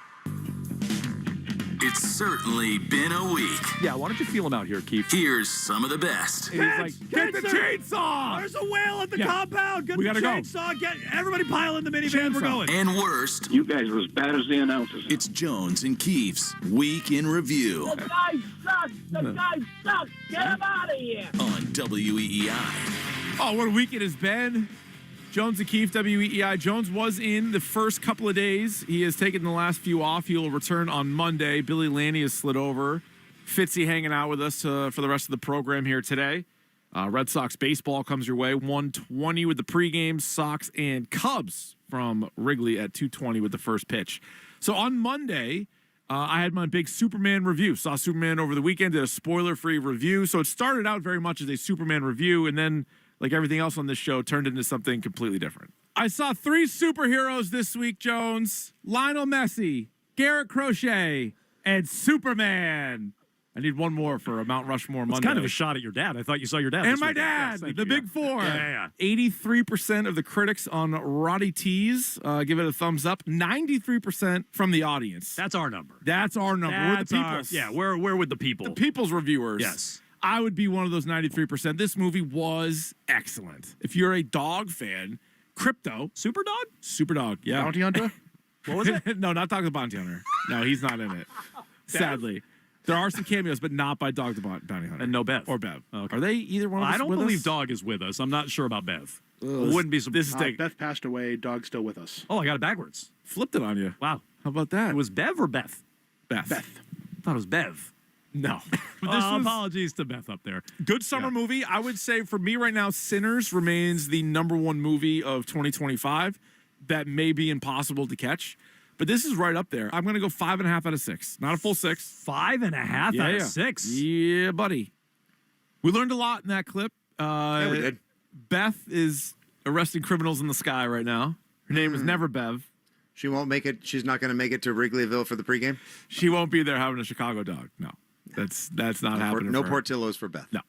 It's certainly been a week. Yeah, why don't you feel him out here, Keith? Here's some of the best. And he's like, get the chainsaw! There's a whale at the compound. Get We the gotta go. chainsaw. Get everybody pile in the minivan. We're going. And worst, You guys are as bad as the announcers. it's Jones and Keefe's Week in Review The guy sucks. The guy sucks. Get him out of here. on WEEI. Oh, what a week it has been. Jones and Keefe, WEEI. Jones was in the first couple of days. He has taken the last few off. He will return on Monday. Billy Lanny has slid over. Fitzy hanging out with us for the rest of the program here today. Red Sox baseball comes your way. 1:20 with the pregame. Sox and Cubs from Wrigley at 2:20 with the first pitch. So on Monday, I had my big Superman review. Saw Superman over the weekend, did a spoiler-free review. So it started out very much as a Superman review, and then, like everything else on this show, turned into something completely different. I saw 3 superheroes this week, Jones. Lionel Messi, Garrett Crochet, and Superman. I need one more for a Mount Rushmore Monday. It's kind of a shot at your dad. I thought you saw your dad. And this my weekend. dad, Yes, thank the you. big 4. Yeah. 83% of the critics on Roddy T's give it a thumbs up. 93% from the audience. That's our number. That's our number. We're the That's our- people's. yeah, we're with the people. The people's reviewers. Yes. I would be one of those 93%. This movie was excellent. If you're a dog fan, Crypto. Superdog, yeah. Bounty Hunter? What was it? No, not Dog the Bounty Hunter. No, he's not in it. Sadly. There are some cameos, but not by Dog the Bounty Hunter. And no Bev. Or Bev. Okay. Are they either one of us I don't with believe us? Dog is with us. I'm not sure about Bev. Ugh. Wouldn't be This is take. Beth passed away. Dog's still with us. Oh, I got it backwards. Flipped it on you. Wow. How about that? It was Bev or Beth? Beth. I thought it was Bev. No. But This was- apologies to Beth up there. Good summer movie. I would say for me right now, Sinners remains the #1 movie of 2025. That may be impossible to catch, but this is right up there. I'm going to go 5.5 out of 6. Not a full 6. 5.5 out of 6? Yeah, buddy. We learned a lot in that clip. Yeah, we did. Beth is arresting criminals in the sky right now. Her name is never Bev. She won't make it. She's not going to make it to Wrigleyville for the pregame. She won't be there having a Chicago dog. No, that's not happening. No for her. Portillos for Beth. No.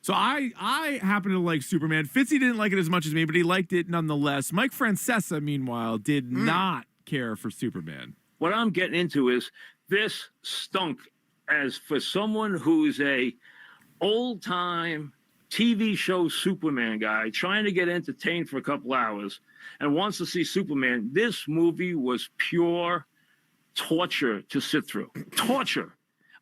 So I happen to like Superman. Fitzy didn't like it as much as me, but he liked it nonetheless. Mike Francesa, meanwhile, did not care for Superman. What I'm getting into is this stunk as for someone who's a old-time TV show Superman guy trying to get entertained for a couple hours and wants to see Superman, this movie was pure torture to sit through. Torture.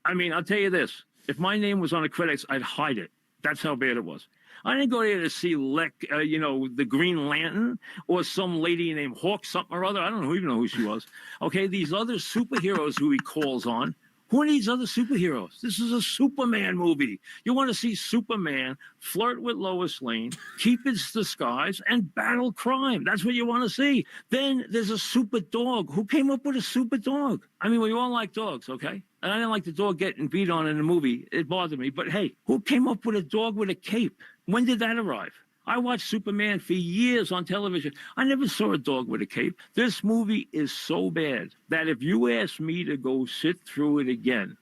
I mean, I'll tell you this. If my name was on the credits, I'd hide it. That's how bad it was. I didn't go there to see, the Green Lantern or some lady named Hawk something or other. I don't even know who she was. Okay, these other superheroes who he calls on. Who needs other superheroes? This is a Superman movie. You want to see Superman flirt with Lois Lane, keep his disguise, and battle crime. That's what you want to see. Then there's a super dog. Who came up with a super dog? I mean, we all like dogs, okay? And I didn't like the dog getting beat on in the movie. It bothered me. But hey, who came up with a dog with a cape? When did that arrive? I watched Superman for years on television. I never saw a dog with a cape. This movie is so bad that if you asked me to go sit through it again,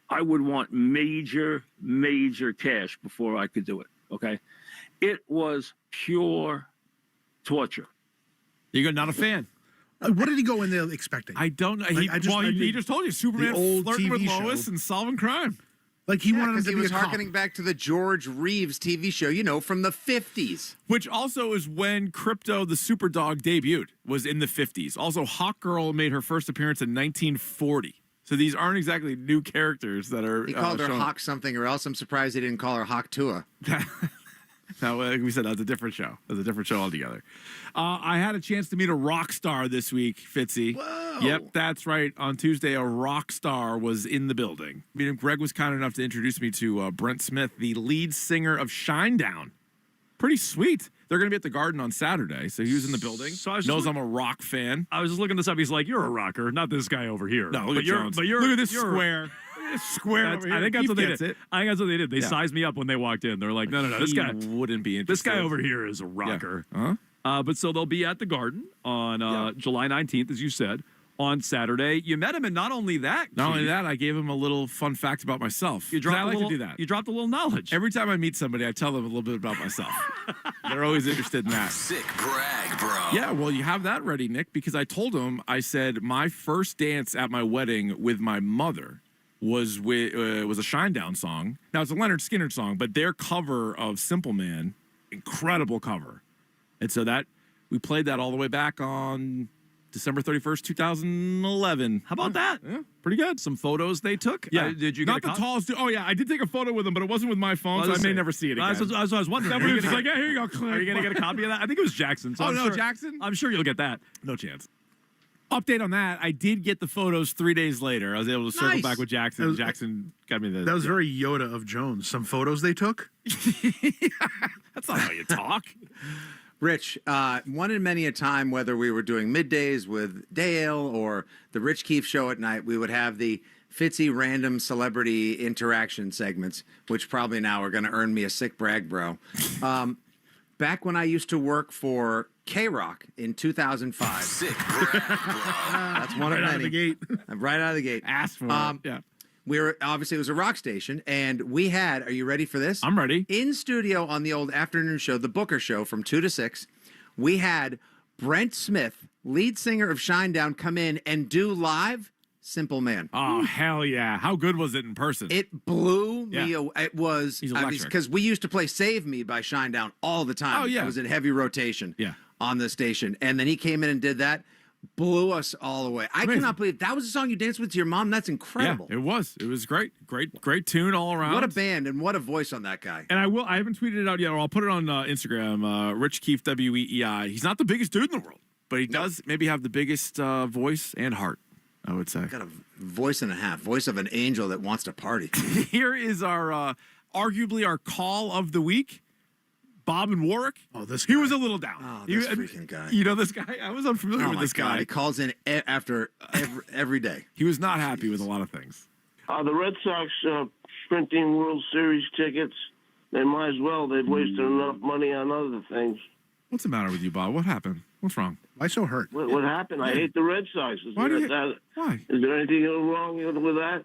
I would want major, major cash before I could do it, okay? It was pure torture. You're not a fan. What did he go in there expecting? I don't know. He just told you Superman flirting with Lois and solving crime. Like he wanted him to he be was a cop. harkening back to the George Reeves TV show, from the 50s. Which also is when Crypto the Superdog debuted, was in the 50s. Also, Hawk Girl made her first appearance in 1940. So these aren't exactly new characters that are. He called her Hawk something or else. I'm surprised he didn't call her Hawk Tua. No, like we said, that's a different show. That's a different show altogether. I had a chance to meet a rock star this week, Fitzy. Whoa. Yep, that's right. On Tuesday, a rock star was in the building. Greg was kind enough to introduce me to Brent Smith, the lead singer of Shinedown. Pretty sweet. They're going to be at the Garden on Saturday, so he was in the building. So knows I'm a rock fan. I was just looking this up. He's like, "You're a rocker, not this guy over here." No, look at Jones. Look at this square. Square over here. I think that's what they did. I think that's what they did. They Yeah. sized me up when they walked in. They're like, no, this guy wouldn't be interested. This guy over here is a rocker. Yeah. But so they'll be at the Garden on July 19th, as you said, on Saturday. You met him, and not only that, I gave him a little fun fact about myself. You dropped I like to do that. You dropped a little knowledge. Every time I meet somebody, I tell them a little bit about myself. They're always interested in that. Sick brag, bro. Yeah, well, you have that ready, Nick, because I told him, I said, my first dance at my wedding with my mother was a Shinedown song. Now, it's a Leonard Skinner song, but their cover of Simple Man, incredible cover. And so we played that all the way back on December 31st, 2011. How about that? Yeah, pretty good. Some photos they took. Yeah. Did you Not get the tallest dude. Oh, yeah, I did take a photo with him, but it wasn't with my phone, so I may never see it again. I was wondering. Somebody was like, yeah, here you go, Clint. Are you going to get a copy of that? I think it was Jackson. So Jackson? I'm sure you'll get that. No chance. Update on that. I did get the photos 3 days later. I was able to circle back with Jackson. Jackson got me the. That was very Yoda of Jones. Some photos they took. That's not how you talk. Rich, one in many a time, whether we were doing middays with Dale or the Rich Keefe show at night, we would have the Fitzy random celebrity interaction segments, which probably now are going to earn me a sick brag, bro. Back when I used to work for K-Rock in 2005. Sick brag, bro. That's one Right of out of many. the gate. Right out of the gate. Asked for it. Yeah. We were obviously it was a rock station, and we had. Are you ready for this? I'm ready. In studio on the old afternoon show, the Booker Show, from 2 to 6, we had Brent Smith, lead singer of Shinedown, come in and do live Simple Man. Oh, hell yeah. How good was it in person? It blew me away. It was He's electric. because we used to play Save Me by Shinedown all the time. Oh, yeah. It was in heavy rotation Yeah. on the station. And then he came in and did that. Blew us all away. I Amazing. cannot believe that was a song you danced with to your mom. That's incredible. Yeah, it was. It was great. Great tune all around. What a band and what a voice on that guy. And I haven't tweeted it out yet, or I'll put it on Instagram. Rich Keefe, WEEI. He's not the biggest dude in the world, but he does maybe have the biggest voice and heart, I would say. Got a voice and a half. Voice of an angel that wants to party. Here is our arguably our call of the week. Bob and Warwick. Oh, this guy. He was a little down. Oh, this freaking guy. You know this guy? I was unfamiliar with this guy. He calls in after every day. He was not happy with a lot of things. The Red Sox printing World Series tickets, they might as well. They've wasted enough money on other things. What's the matter with you, Bob? What happened? What's wrong? Why so hurt? What happened? I hate the Red Sox. Why? Is there anything wrong with that?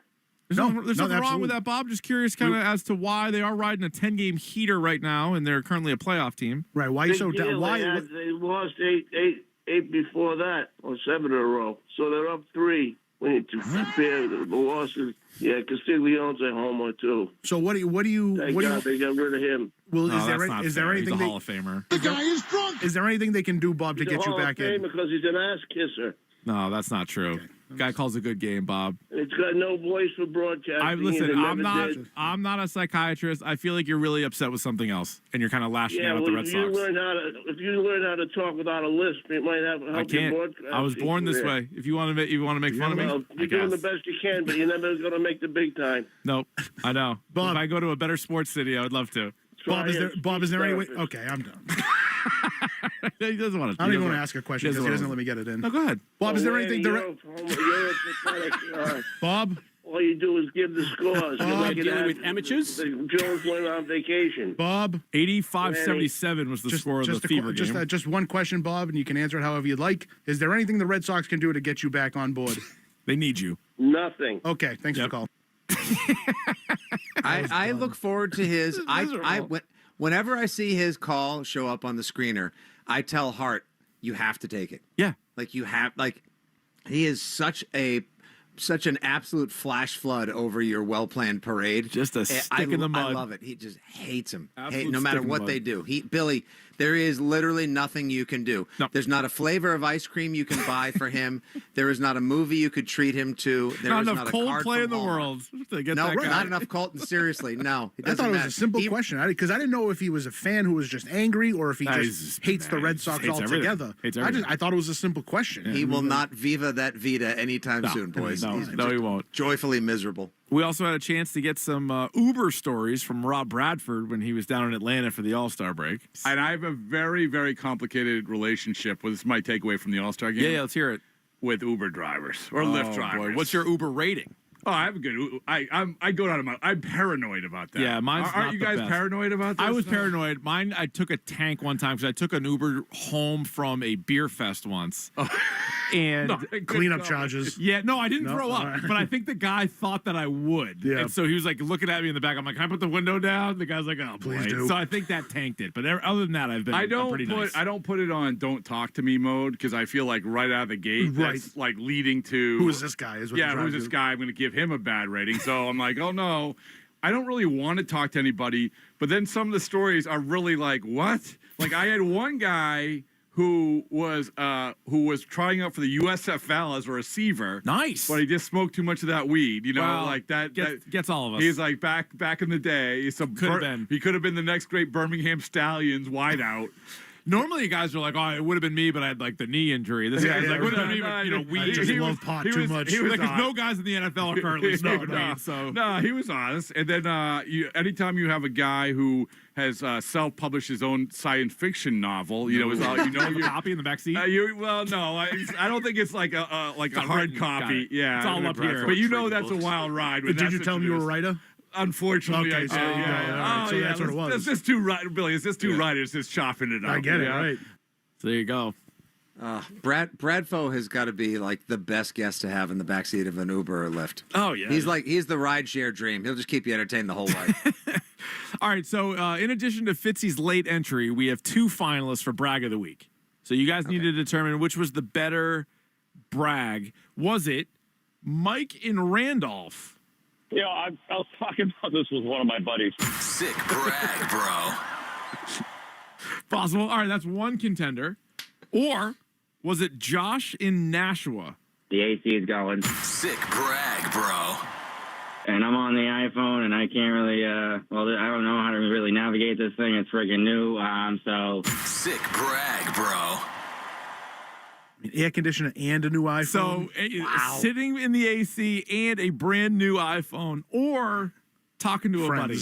There's nothing wrong absolutely. with that, Bob. Just curious kind of as to why they are riding a 10-game heater right now, and they're currently a playoff team. Right. Why are you so Big deal. down? Why? They lost eight before that, or 7 in a row. So they're up 3. We need to prepare the losses. Yeah, Castiglione's a homer too. So what do you Thank God they got rid of him. Well, No, is there that's not is there fair. anything He's a they, Hall of Famer. The guy is drunk. Is there anything they can do, Bob, to He's a get you Hall of back in? Fame because he's an ass kisser. No, that's not true. Guy calls a good game, Bob. And he's got no voice for broadcasting. Listen, and it I'm never not. did. I'm not a psychiatrist. I feel like you're really upset with something else, and you're kind of lashing Yeah, out at well, the Red if you Sox. learn how to talk without a lisp, it might help I your can't. broadcasting I was born this career. way. If you want to make fun of Well, me, I you're doing the guess. best you can, but you're never going to make the big time. Nope, I know. Bob, if I go to a better sports city, I would love to. Bob, is there any way? Okay, I'm done. He doesn't want to. I don't even want to ask a question because he doesn't let me get it in. No, go ahead. Bob, is there anything? You're a pathetic, Bob? All you do is give the scores. Bob, You're like dealing an with ass- amateurs? Jones went on vacation. Bob? 85-77 was the score of the Fever game. Just one question, Bob, and you can answer it however you'd like. Is there anything the Red Sox can do to get you back on board? They need you. Nothing. Okay, thanks for the call. I look forward to his. Whenever I see his call show up on the screener, I tell Hart, you have to take it. Yeah, he is such an absolute flash flood over your well-planned parade. Just a stick in the mud. I love it. He just hates him. Absolute No matter stick in the what mud. they do. Billy, there is literally nothing you can do. No. There's not a flavor of ice cream you can buy for him. There is not a movie you could treat him to. There Not is enough not a card Coldplay from in the Hallmark. world to get No, that guy. not enough Colton. Seriously, no. I thought it was a simple question because I didn't know if he was a fan who was just angry or if he Nah, he's just just hates the mad. Red Sox Hates everything. altogether. Hates everything. I thought it was a simple question. He will not viva that Vita anytime No. soon, boys. No, He's no, just he won't. Joyfully miserable. We also had a chance to get some Uber stories from Rob Bradford when he was down in Atlanta for the All-Star break. And I have a very, very complicated relationship with this. Might take away from the All-Star game. Yeah, let's hear it. With Uber drivers or Lyft drivers. Boy. What's your Uber rating? Oh, I have a good. I go down to my. I'm paranoid about that. Yeah, mine's Aren't not you the guys best. paranoid about that? I was stuff? paranoid. Mine, I took a tank one time because I took an Uber home from a beer fest once. And cleanup charges. Yeah, no, I didn't No? throw up, All right. but I think the guy thought that I would. Yeah. And so he was like looking at me in the back. I'm like, can I put the window down? The guy's like, oh, Please boy. do. So I think that tanked it. But other than that, I've been I don't pretty put nice. I don't put it on don't talk to me mode because I feel like right out of the gate that's like leading to Who is this guy? Is what yeah, the who's drive this do. guy? I'm going to give him a bad rating. So I'm like, oh no, I don't really want to talk to anybody. But then some of the stories are really like, what? Like I had one guy who was trying out for the USFL as a receiver. Nice, but he just smoked too much of that weed. You know, Well, like that gets all of us. He's like back in the day. He could have been the next great Birmingham Stallions wideout. Normally, guys are like, "Oh, it would have been me, but I had like the knee injury." This guy's like, "Would have been me, but weed." I just love pot too much. He was like, 'cause on. no guys in the NFL are currently smoking weed. So no, he was honest. And then anytime you have a guy who has self-published his own science fiction novel, you know, is all you know. a copy in the backseat. I don't think it's like a hard written. Got copy. it. Yeah, It's all up here. But you know that's a wild ride. when Did that's you tell him you were a introduced. writer? Unfortunately, Okay, I did. so- Yeah. all right, so that's what it was. It's just two Billy. It's just two writers just chopping it up. I get it, yeah? right. So there you go. Bradfo has got to be like the best guest to have in the backseat of an Uber or Lyft. Oh yeah, he's the rideshare dream. He'll just keep you entertained the whole way. All right, so in addition to Fitzy's late entry, we have two finalists for Brag of the Week. So you guys need to determine which was the better brag. Was it Mike in Randolph? Yeah, I was talking about this with one of my buddies. Sick brag, bro. Possible. All right, that's one contender. Or was it Josh in Nashua? The AC is going. Sick brag, bro. And I'm on the iPhone, and I can't really, I don't know how to really navigate this thing. It's freaking new, so... Sick brag, bro. An air conditioner and a new iPhone. So sitting in the AC and a brand new iPhone, or talking to a buddy.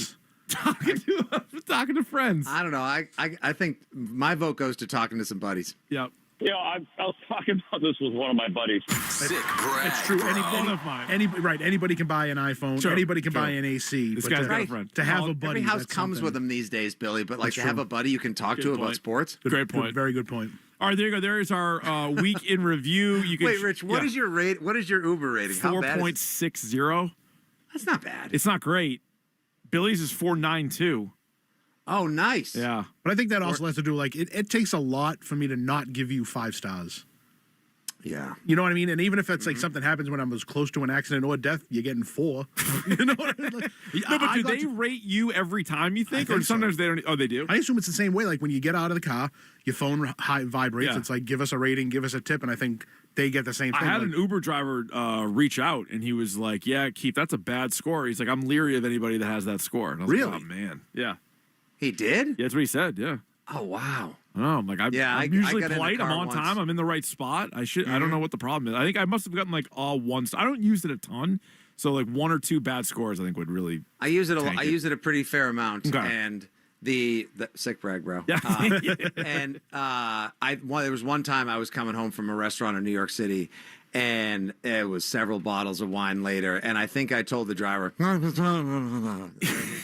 Talking to friends. I don't know. I think my vote goes to talking to some buddies. Yep. Yeah, I was talking about this with one of my buddies. Sick brag, It's true. bro. Anybody, of mine. Anybody can buy an iPhone. Sure, Anybody can sure. buy an AC. This but guy's to, got a friend. To have a buddy. Every house that's comes something. with them these days, Billy. But like That's to have true. a buddy you can talk to about point. sports. Great point. Very good point. All right, there you go. There is our week in review. You can Wait, Rich, what is your rate? What is your Uber rating? How bad is it? 4.60. That's not bad. It's not great. Billy's is 4.92. Oh, nice. Yeah. But I think that also has to do it takes a lot for me to not give you 5 stars. Yeah. You know what I mean? And even if it's like something happens when I was close to an accident or death, you're getting 4. You know what I mean? Like, No, but do they rate you every time you think? Or sometimes they don't? Oh, they do? I assume it's the same way. Like when you get out of the car, your phone vibrates. Yeah. It's like, give us a rating, give us a tip. And I think they get the same thing. I had like, an Uber driver reach out, and he was like, yeah, Keith, that's a bad score. He's like, I'm leery of anybody that has that score. And I was Really? like, oh, man. Yeah. He did? Yeah, that's what he said, yeah. Oh, wow. Oh, I'm like, I'm I usually got in the polite. I'm car on once. time. I'm in the right spot. I don't know what the problem is. I think I must have gotten like all one. I don't use it a ton. So like 1 or 2 bad scores, I think would really. I use it. tank I use it a pretty fair amount. Okay. And the sick brag, bro. Yeah. And there was one time I was coming home from a restaurant in New York City, and it was several bottles of wine later, and I think I told the driver,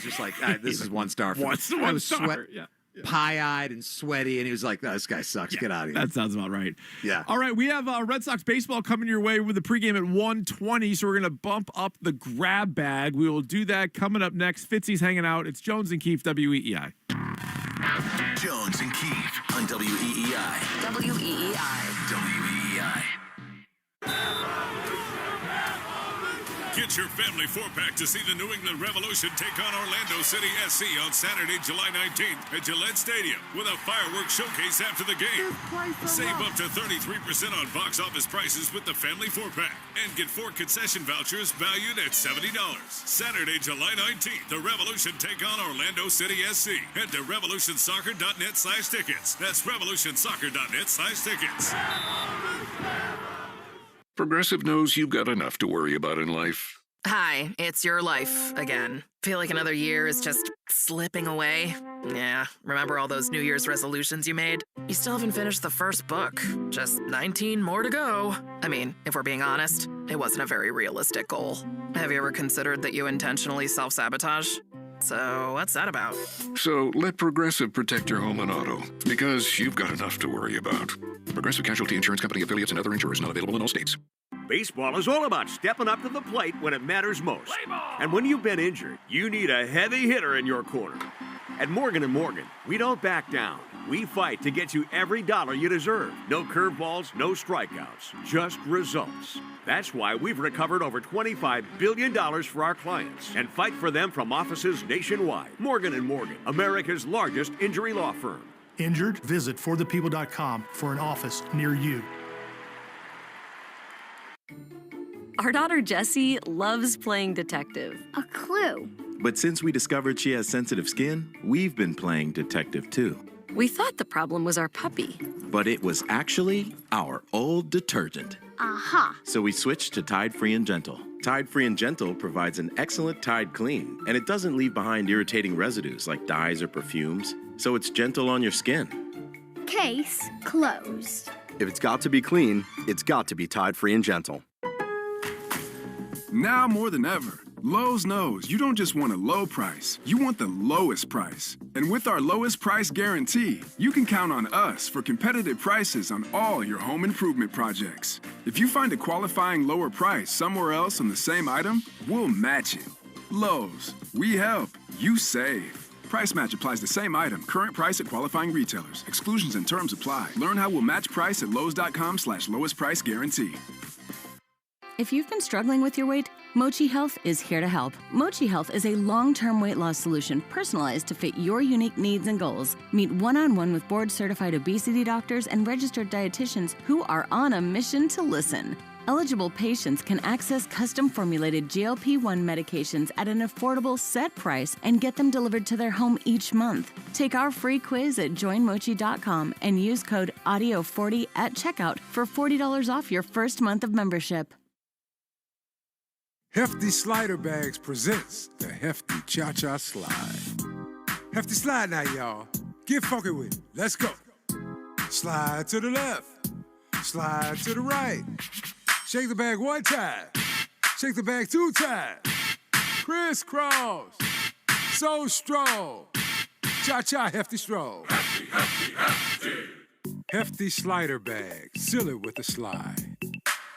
just like this is 1 star. One I was star. Yeah. pie-eyed and sweaty, and he was like, oh, this guy sucks. Get out of here. That sounds about right. Yeah. All right, we have Red Sox baseball coming your way with the pregame at 1:20, so we're going to bump up the grab bag. We will do that coming up next. Fitzy's hanging out. It's Jones and Keefe, WEEI. Jones and Keefe on WEEI. WEEI. Get your family 4-pack to see the New England Revolution take on Orlando City SC on Saturday, July 19th at Gillette Stadium with a fireworks showcase after the game. Save up to 33% on box office prices with the family 4-pack and get 4 concession vouchers valued at $70. Saturday, July 19th, the Revolution take on Orlando City SC. Head to revolutionsoccer.net/tickets. That's revolutionsoccer.net/tickets. Progressive knows you've got enough to worry about in life. Hi, it's your life again. Feel like another year is just slipping away? Yeah, remember all those New Year's resolutions you made? You still haven't finished the first book. Just 19 more to go. I mean, if we're being honest, it wasn't a very realistic goal. Have you ever considered that you intentionally self-sabotage? So what's that about? So let Progressive protect your home and auto, because you've got enough to worry about. Progressive Casualty Insurance Company affiliates and other insurers not available in all states. Baseball is all about stepping up to the plate when it matters most. And when you've been injured, you need a heavy hitter in your corner. At Morgan & Morgan, we don't back down. We fight to get you every dollar you deserve. No curveballs, no strikeouts, just results. That's why we've recovered over $25 billion for our clients and fight for them from offices nationwide. Morgan & Morgan, America's largest injury law firm. Injured? Visit forthepeople.com for an office near you. Our daughter Jessie loves playing detective. A clue. But since we discovered she has sensitive skin, we've been playing detective too. We thought the problem was our puppy. But it was actually our old detergent. Aha. So we switched to Tide Free and Gentle. Tide Free and Gentle provides an excellent Tide clean, and it doesn't leave behind irritating residues like dyes or perfumes, so it's gentle on your skin. Case closed. If it's got to be clean, it's got to be Tide Free and Gentle. Now more than ever, Lowe's knows you don't just want a low price, you want the lowest price. And with our lowest price guarantee, you can count on us for competitive prices on all your home improvement projects. If you find a qualifying lower price somewhere else on the same item, we'll match it. Lowe's, we help, you save. Price match applies the same item, current price at qualifying retailers. Exclusions and terms apply. Learn how we'll match price at lowes.com/lowest price guarantee. If you've been struggling with your weight, Mochi Health is here to help. Mochi Health is a long-term weight loss solution personalized to fit your unique needs and goals. Meet one-on-one with board-certified obesity doctors and registered dietitians who are on a mission to listen. Eligible patients can access custom-formulated GLP-1 medications at an affordable set price and get them delivered to their home each month. Take our free quiz at joinmochi.com and use code AUDIO40 at checkout for $40 off your first month of membership. Hefty Slider Bags presents the Hefty Cha-Cha Slide. Hefty slide now, y'all. Get funky with it. Let's go. Slide to the left. Slide to the right. Shake the bag 1 time. Shake the bag 2 times. Crisscross. So strong. Cha-cha Hefty Stroll. Hefty, hefty, hefty. Hefty Slider Bag. Seal it with a slide.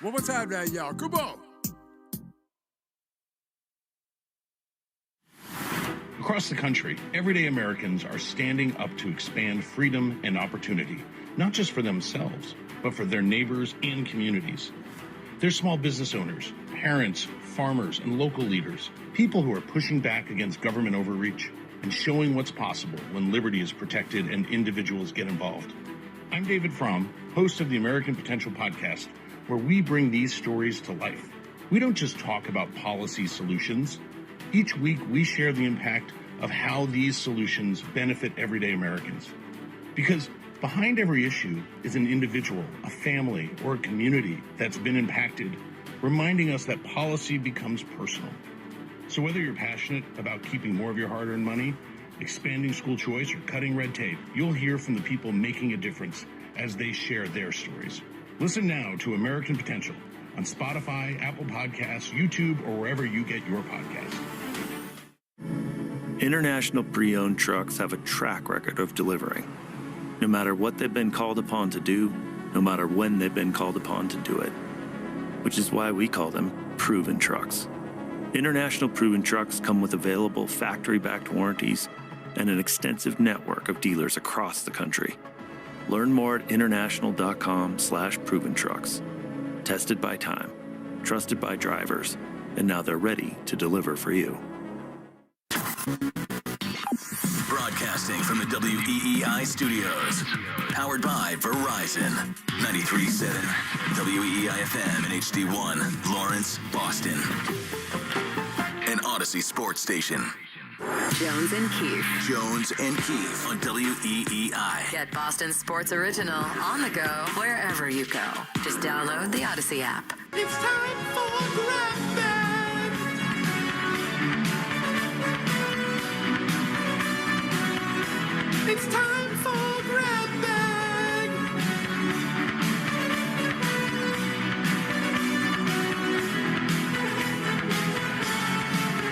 One more time now, y'all. Come on. Across the country, everyday Americans are standing up to expand freedom and opportunity, not just for themselves, but for their neighbors and communities. They're small business owners, parents, farmers, and local leaders, people who are pushing back against government overreach and showing what's possible when liberty is protected and individuals get involved. I'm David Fromm, host of the American Potential podcast, where we bring these stories to life. We don't just talk about policy solutions. Each week, we share the impact of how these solutions benefit everyday Americans. Because behind every issue is an individual, a family, or a community that's been impacted, reminding us that policy becomes personal. So whether you're passionate about keeping more of your hard-earned money, expanding school choice, or cutting red tape, you'll hear from the people making a difference as they share their stories. Listen now to American Potential on Spotify, Apple Podcasts, YouTube, or wherever you get your podcasts. International Pre-Owned trucks have a track record of delivering. No matter what they've been called upon to do, no matter when they've been called upon to do it. Which is why we call them proven trucks. International Proven trucks come with available factory-backed warranties and an extensive network of dealers across the country. Learn more at international.com/proven trucks. Tested by time, trusted by drivers, and now they're ready to deliver for you. Broadcasting from the WEEI studios. Powered by Verizon. 93.7 WEEI FM and HD1, Lawrence, Boston. An Odyssey sports station. Jones and Keith. Jones and Keith on WEEI. Get Boston Sports Original on the go wherever you go. Just download the Odyssey app. It's time for Grab Bag. It's time for Grab Bag.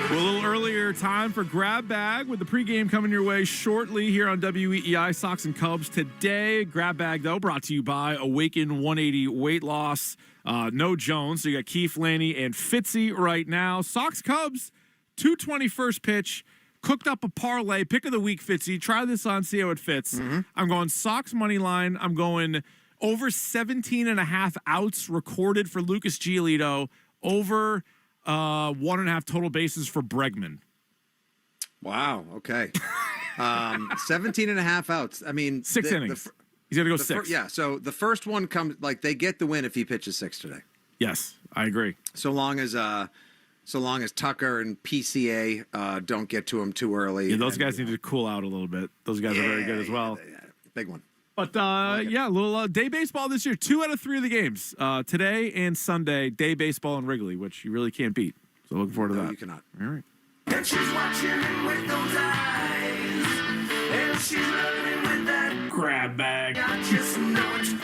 Well, a little earlier time for Grab Bag with the pregame coming your way shortly here on WEEI Sox and Cubs today. Grab Bag, though, brought to you by Awaken 180 Weight Loss. No Jones, so you got Keith, Laney, and Fitzy right now. Sox Cubs, 2:20 first pitch. Cooked up a parlay. Pick of the week, Fitzy. Try this on, see how it fits. I'm going Sox money line. I'm going over 17.5 outs recorded for Lucas Giolito. Over 1.5 total bases for Bregman. Wow. Okay. 17.5 outs. I mean, 6 innings. He's going to go 6. Yeah. So the first one comes, like, they get the win if he pitches 6 today. Yes, I agree. So long as Tucker and PCA don't get to him too early. Yeah, those guys need to cool out a little bit. Those guys are very good as well. Big one. But, a little day baseball this year. 2 out of 3 of the games. Today and Sunday, day baseball in Wrigley, which you really can't beat. So looking forward to that. You cannot. All right. And she's watching with those eyes. And she's loving with that Grab Bag. I just know it.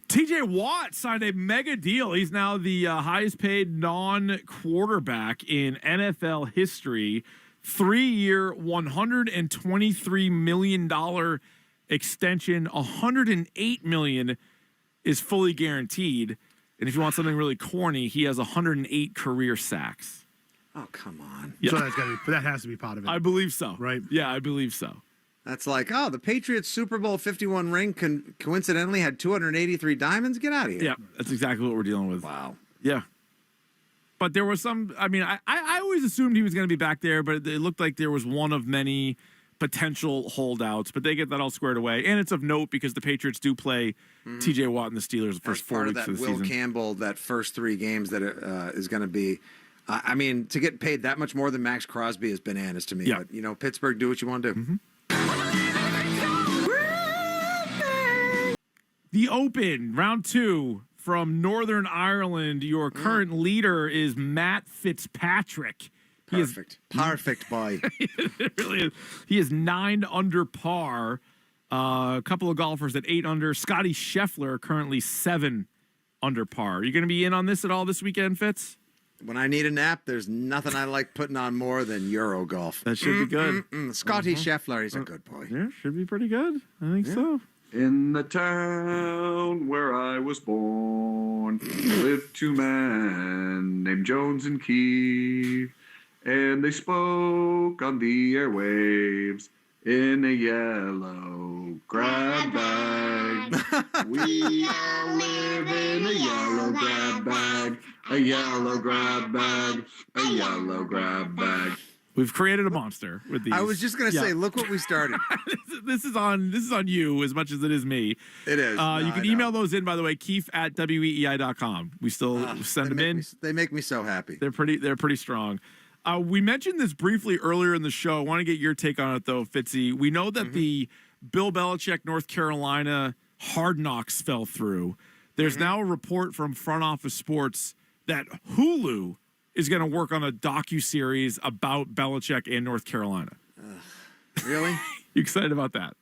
TJ Watt signed a mega deal. He's now the highest paid non-quarterback in NFL history. 3-year, $123 million extension. $108 million is fully guaranteed. And if you want something really corny, he has 108 career sacks. Oh, come on. Yeah. So that has to be part of it. I believe so. Right? Yeah, I believe so. That's like, the Patriots Super Bowl 51 ring coincidentally had 283 diamonds. Get out of here. Yeah, that's exactly what we're dealing with. Wow. Yeah. But there was some, I always assumed he was going to be back there, but it looked like there was one of many potential holdouts, but they get that all squared away. And it's of note because the Patriots do play TJ Watt and the Steelers the first 4 weeks of the season. Will Campbell, that first 3 games that is going to be, to get paid that much more than Max Crosby is bananas to me. Yeah. But, Pittsburgh, do what you want to do. The Open, round 2 from Northern Ireland. Your current leader is Matt Fitzpatrick. Perfect boy. It really is. He is 9 under par. A couple of golfers at 8 under. Scotty Scheffler currently 7 under par. Are you going to be in on this at all this weekend, Fitz? When I need a nap, there's nothing I like putting on more than Euro golf. That should be good. Scotty Scheffler, he's a good boy. Yeah, should be pretty good. I think so. In the town where I was born lived 2 men named Jones and Keith, and they spoke on the airwaves in a yellow grab bag. We all live in a yellow grab bag. A yellow grab bag. A yellow grab bag. We've created a monster with these. I was just gonna say, look what we started. This is on you as much as it is me. It is. You can email those in, by the way, keith@weei.com. We still send them in. They make me so happy. They're pretty strong. We mentioned this briefly earlier in the show. I want to get your take on it, though, Fitzy. We know that the Bill Belichick, North Carolina Hard Knocks fell through. There's now a report from Front Office Sports that Hulu is going to work on a docuseries about Belichick and North Carolina. Really? You excited about that?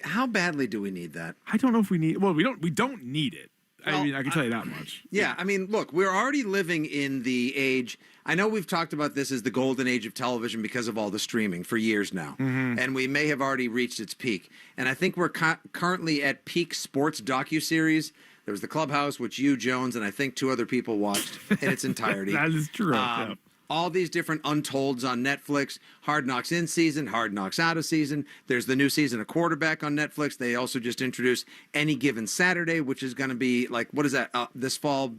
How badly do we need that? I don't know if we need. Well, we don't need it. I mean, I can tell you that much. Yeah, I mean, look, we're already living in the age. I know we've talked about this as the golden age of television because of all the streaming for years now, and we may have already reached its peak. And I think we're currently at peak sports docuseries. There was The Clubhouse, which you, Jones, and I think 2 other people watched in its entirety. That is true. Yeah. All these different Untolds on Netflix, Hard Knocks in season, Hard Knocks out of season. There's the new season of Quarterback on Netflix. They also just introduced Any Given Saturday, which is going to be like, what is that, this fall?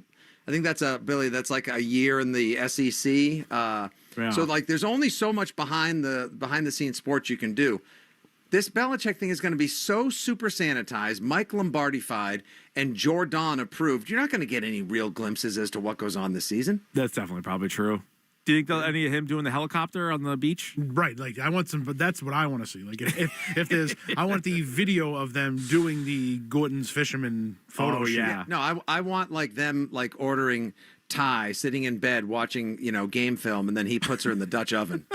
I think that's Billy, that's like a year in the SEC. So like there's only so much behind the scenes sports you can do. This Belichick thing is going to be so super sanitized, Mike Lombardi-fied, and Jordan approved. You're not going to get any real glimpses as to what goes on this season. That's definitely probably true. Do you think there'll any of him doing the helicopter on the beach? Right, like I want some, but that's what I want to see. Like if there's, I want the video of them doing the Gordon's fisherman photo shoot. Yeah. No, I want like them like ordering Ty sitting in bed watching game film, and then he puts her in the Dutch oven.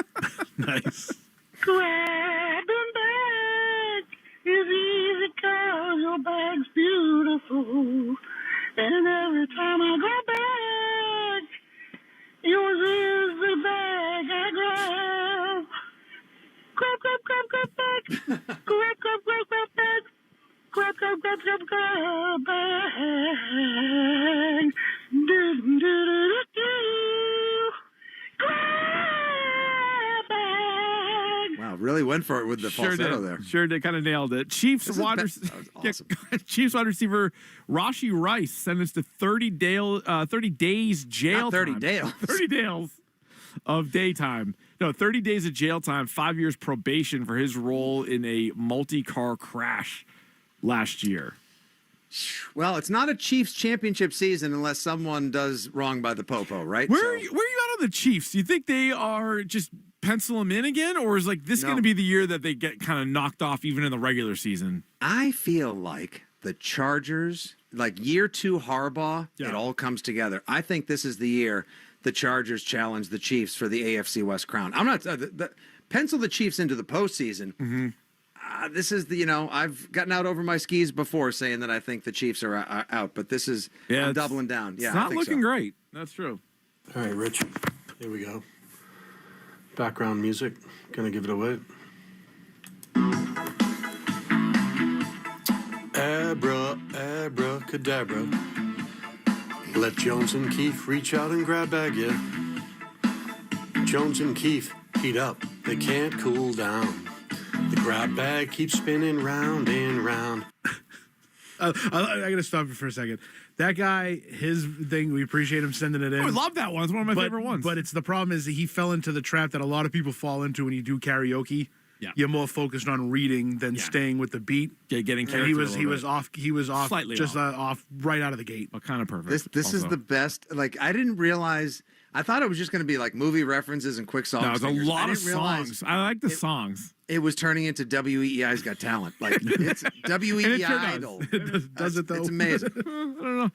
Nice. Grabbing bags is easy 'cause your bag's beautiful. And every time I go back, yours is the bag I grab. Grab, grab, grab, grab bag. Grab, grab, grab, grab bag. Grab, grab, grab, grab, grab bag. Do, do, do, do, do. Grab bag. Wow, really went for it with the falsetto there. Sure did. Kind of nailed it. Chiefs wide Chiefs wide receiver Rashee Rice sentenced to 30 days jail. Not 30 time. days. 30 days of daytime. No, 30 days of jail time, 5 years probation for his role in a multi-car crash last year. Well, it's not a Chiefs championship season unless someone does wrong by the popo, right? Where are you at on the Chiefs? Do you think they are just pencil them in again, or is like this going to be the year that they get kind of knocked off even in the regular season? I feel like the Chargers, like year 2 Harbaugh, it all comes together. I think this is the year the Chargers challenge the Chiefs for the AFC West crown. I'm not pencil the Chiefs into the postseason. This is I've gotten out over my skis before saying that I think the Chiefs are out, but this is I'm doubling down. Yeah, it's not looking great. That's true. All right, Rich, here we go. Background music, gonna give it away. Abracadabra. Let Jones and Keefe reach out and grab bag you. Jones and Keefe heat up, they can't cool down. The grab bag keeps spinning round and round. I gotta stop you for a second. That guy, his thing, we appreciate him sending it in. I love that one. It's one of my favorite ones. But the problem is that he fell into the trap that a lot of people fall into when you do karaoke. Yeah. You're more focused on reading than staying with the beat. Yeah, getting character. And he was off. He was off. Slightly just off. Off right out of the gate. Well, kind of perfect. This is the best. Like I didn't realize. I thought it was just going to be like movie references and quick songs. No, it's a lot of songs. I like the songs. It was turning into WEEI's Got Talent. Like it's WEEI Idol. Does it though? It's amazing. I don't know.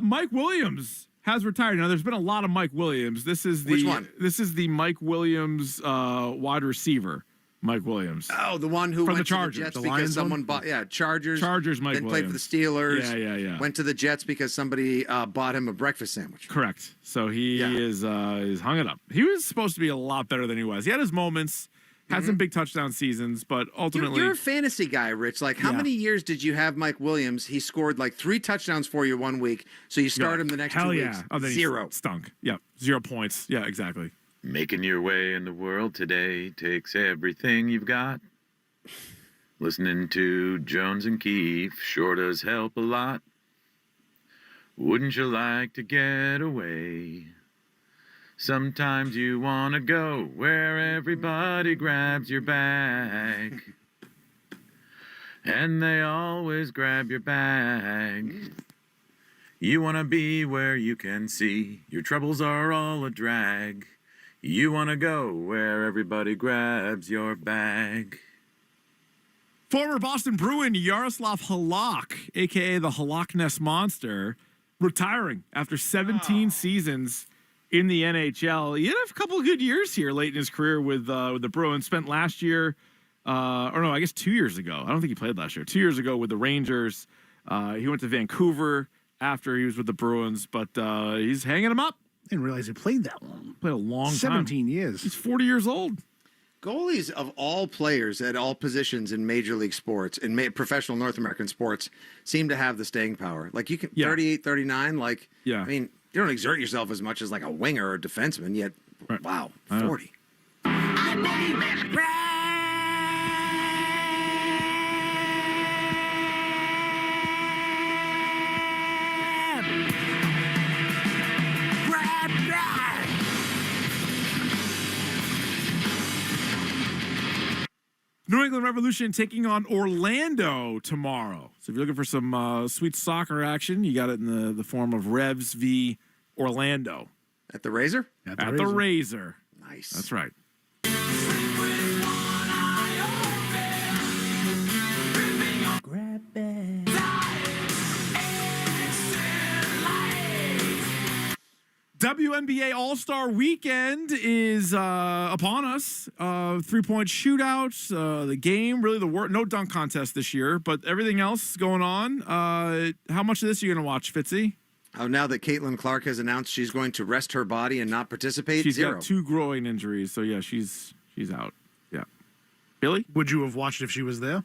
Mike Williams has retired. Now, there's been a lot of Mike Williams. This is the Which one? This is the Mike Williams wide receiver. Mike Williams. Oh, the one who From went the Chargers. to the Jets The because Lions someone one? bought. Yeah, Chargers. Mike then Williams. played for the Steelers. Yeah. Went to the Jets because somebody bought him a breakfast sandwich. Correct. So he is hung it up. He was supposed to be a lot better than he was. He had his moments, had some big touchdown seasons, but ultimately You're a fantasy guy, Rich. Like, how many years did you have Mike Williams? He scored like 3 touchdowns for you one week, so you start him the next 2 weeks. Oh, then he 0. stunk. Yeah, 0 points. Yeah, exactly. Making your way in the world today takes everything you've got. Listening to Jones and Keefe sure does help a lot. Wouldn't you like to get away? Sometimes you want to go where everybody grabs your bag. And they always grab your bag. You want to be where you can see your troubles are all a drag. You want to go where everybody grabs your bag. Former Boston Bruin Yaroslav Halak, a.k.a. the Halak Ness Monster, retiring after 17 seasons in the NHL. He had a couple of good years here late in his career with the Bruins. Spent last year, I guess 2 years ago. I don't think he played last year. 2 years ago with the Rangers. He went to Vancouver after he was with the Bruins, but he's hanging them up. Didn't realize he played that long. Played a long time. 17 years. He's 40 years old. Goalies of all players at all positions in Major League sports, in professional North American sports, seem to have the staying power. Like you can 38, 39, like, I mean, you don't exert yourself as much as like a winger or a defenseman, yet, wow, 40. New England Revolution taking on Orlando tomorrow. So if you're looking for some sweet soccer action, you got it in the form of Revs v. Orlando. At the Razor? At the Razor. Nice. That's right. WNBA All-Star Weekend is upon us. 3-point shootouts, the game, really no dunk contest this year, but everything else going on. How much of this are you going to watch, Fitzy? Oh, now that Caitlin Clark has announced she's going to rest her body and not participate, she's zero. Got 2 groin injuries, so yeah, she's out. Yeah. Billy? Would you have watched if she was there?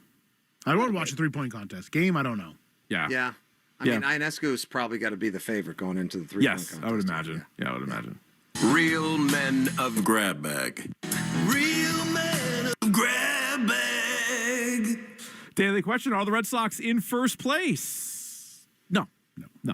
I would watch a 3-point contest. Game, I don't know. Yeah. Yeah. I mean, Ionescu's probably got to be the favorite going into the 3-point contest. Yes, I would imagine. Yeah, I would imagine. Real men of grab bag. Real men of grab bag. Daily question, are the Red Sox in first place? No,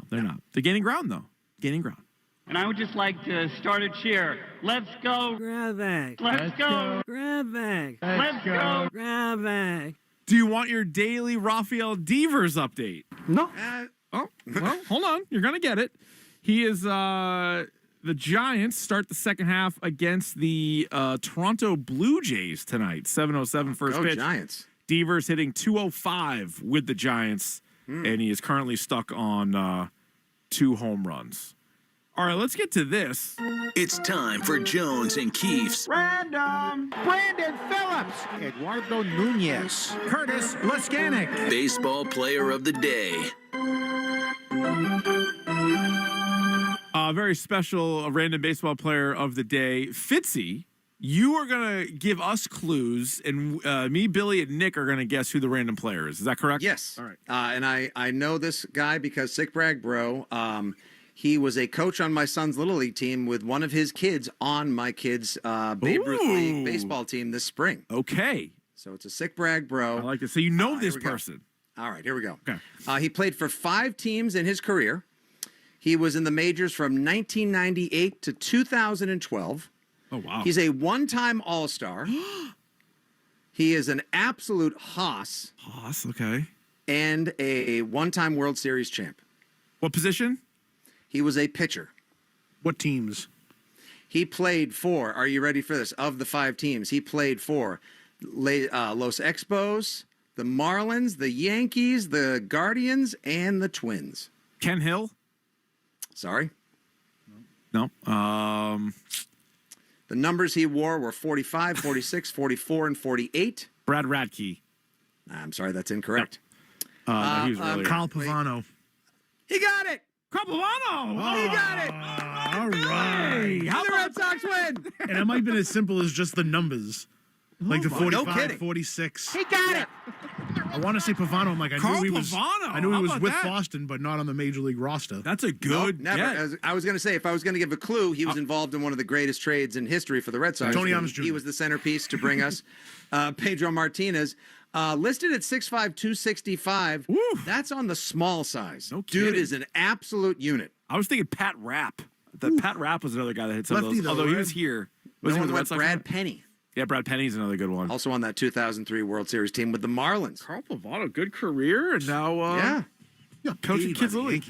they're not. They're gaining ground, though. Gaining ground. And I would just like to start a cheer. Let's go. Grab bag. Let's go. Grab bag. Let's go. Grab bag. Do you want your daily Rafael Devers update? No. Well, hold on. You're going to get it. He is the Giants start the second half against the Toronto Blue Jays tonight. 7:07 first pitch. Giants. Devers hitting 205 with the Giants, and he is currently stuck on 2 home runs. All right, let's get to this. It's time for Jones and Keefe's Random. Brandon Phillips. Eduardo Nunez. Curtis Laskanik. Baseball Player of the Day. Very special random baseball player of the day. Fitzy, you are going to give us clues, and me, Billy, and Nick are going to guess who the random player is. Is that correct? Yes. All right. And I know this guy because Sick Brag Bro, he was a coach on my son's Little League team with one of his kids on my kid's Babe Ruth League baseball team this spring. Okay. So it's a Sick Brag Bro. I like it. So you know this person. All right, here we go. Okay. He played for 5 teams in his career. He was in the majors from 1998 to 2012. Oh, wow. He's a 1-time All-Star. He is an absolute hoss. Hoss, okay. And a 1-time World Series champ. What position? He was a pitcher. What teams? He played for, are you ready for this? Of the 5 teams, he played for Los Expos, the Marlins, the Yankees, the Guardians, and the Twins. Ken Hill? Sorry? No. The numbers he wore were 45, 46, 44, and 48. Brad Radke. I'm sorry, that's incorrect. No, he was earlier. Kyle Pavano. He got it! Carl Pavano! He got it! All right. How the Red Sox win? And it might have been as simple as just the numbers. Like the 45, no kidding. 46. He got it. I want to say Pavano. I'm like, I Carl knew he was. Pavano. I knew he How was about with that? Boston, but not on the major league roster. That's a good Never. get. I was going to say, if I was going to give a clue, he was involved in one of the greatest trades in history for the Red Sox. Tony Adams Jr. He was the centerpiece to bring us Pedro Martinez. Listed at 6'5", 265. That's on the small size. No Dude kidding. is an absolute unit. I was thinking Pat Rapp. Pat Rapp was another guy that hit some of Lefty, those. though, Although he right? was here. No Was he one with the went Red Sox? Brad Penny. Yeah, Brad Penny's another good one. Also on that 2003 World Series team with the Marlins. Carl Pavano, good career, and now coaching kids little league.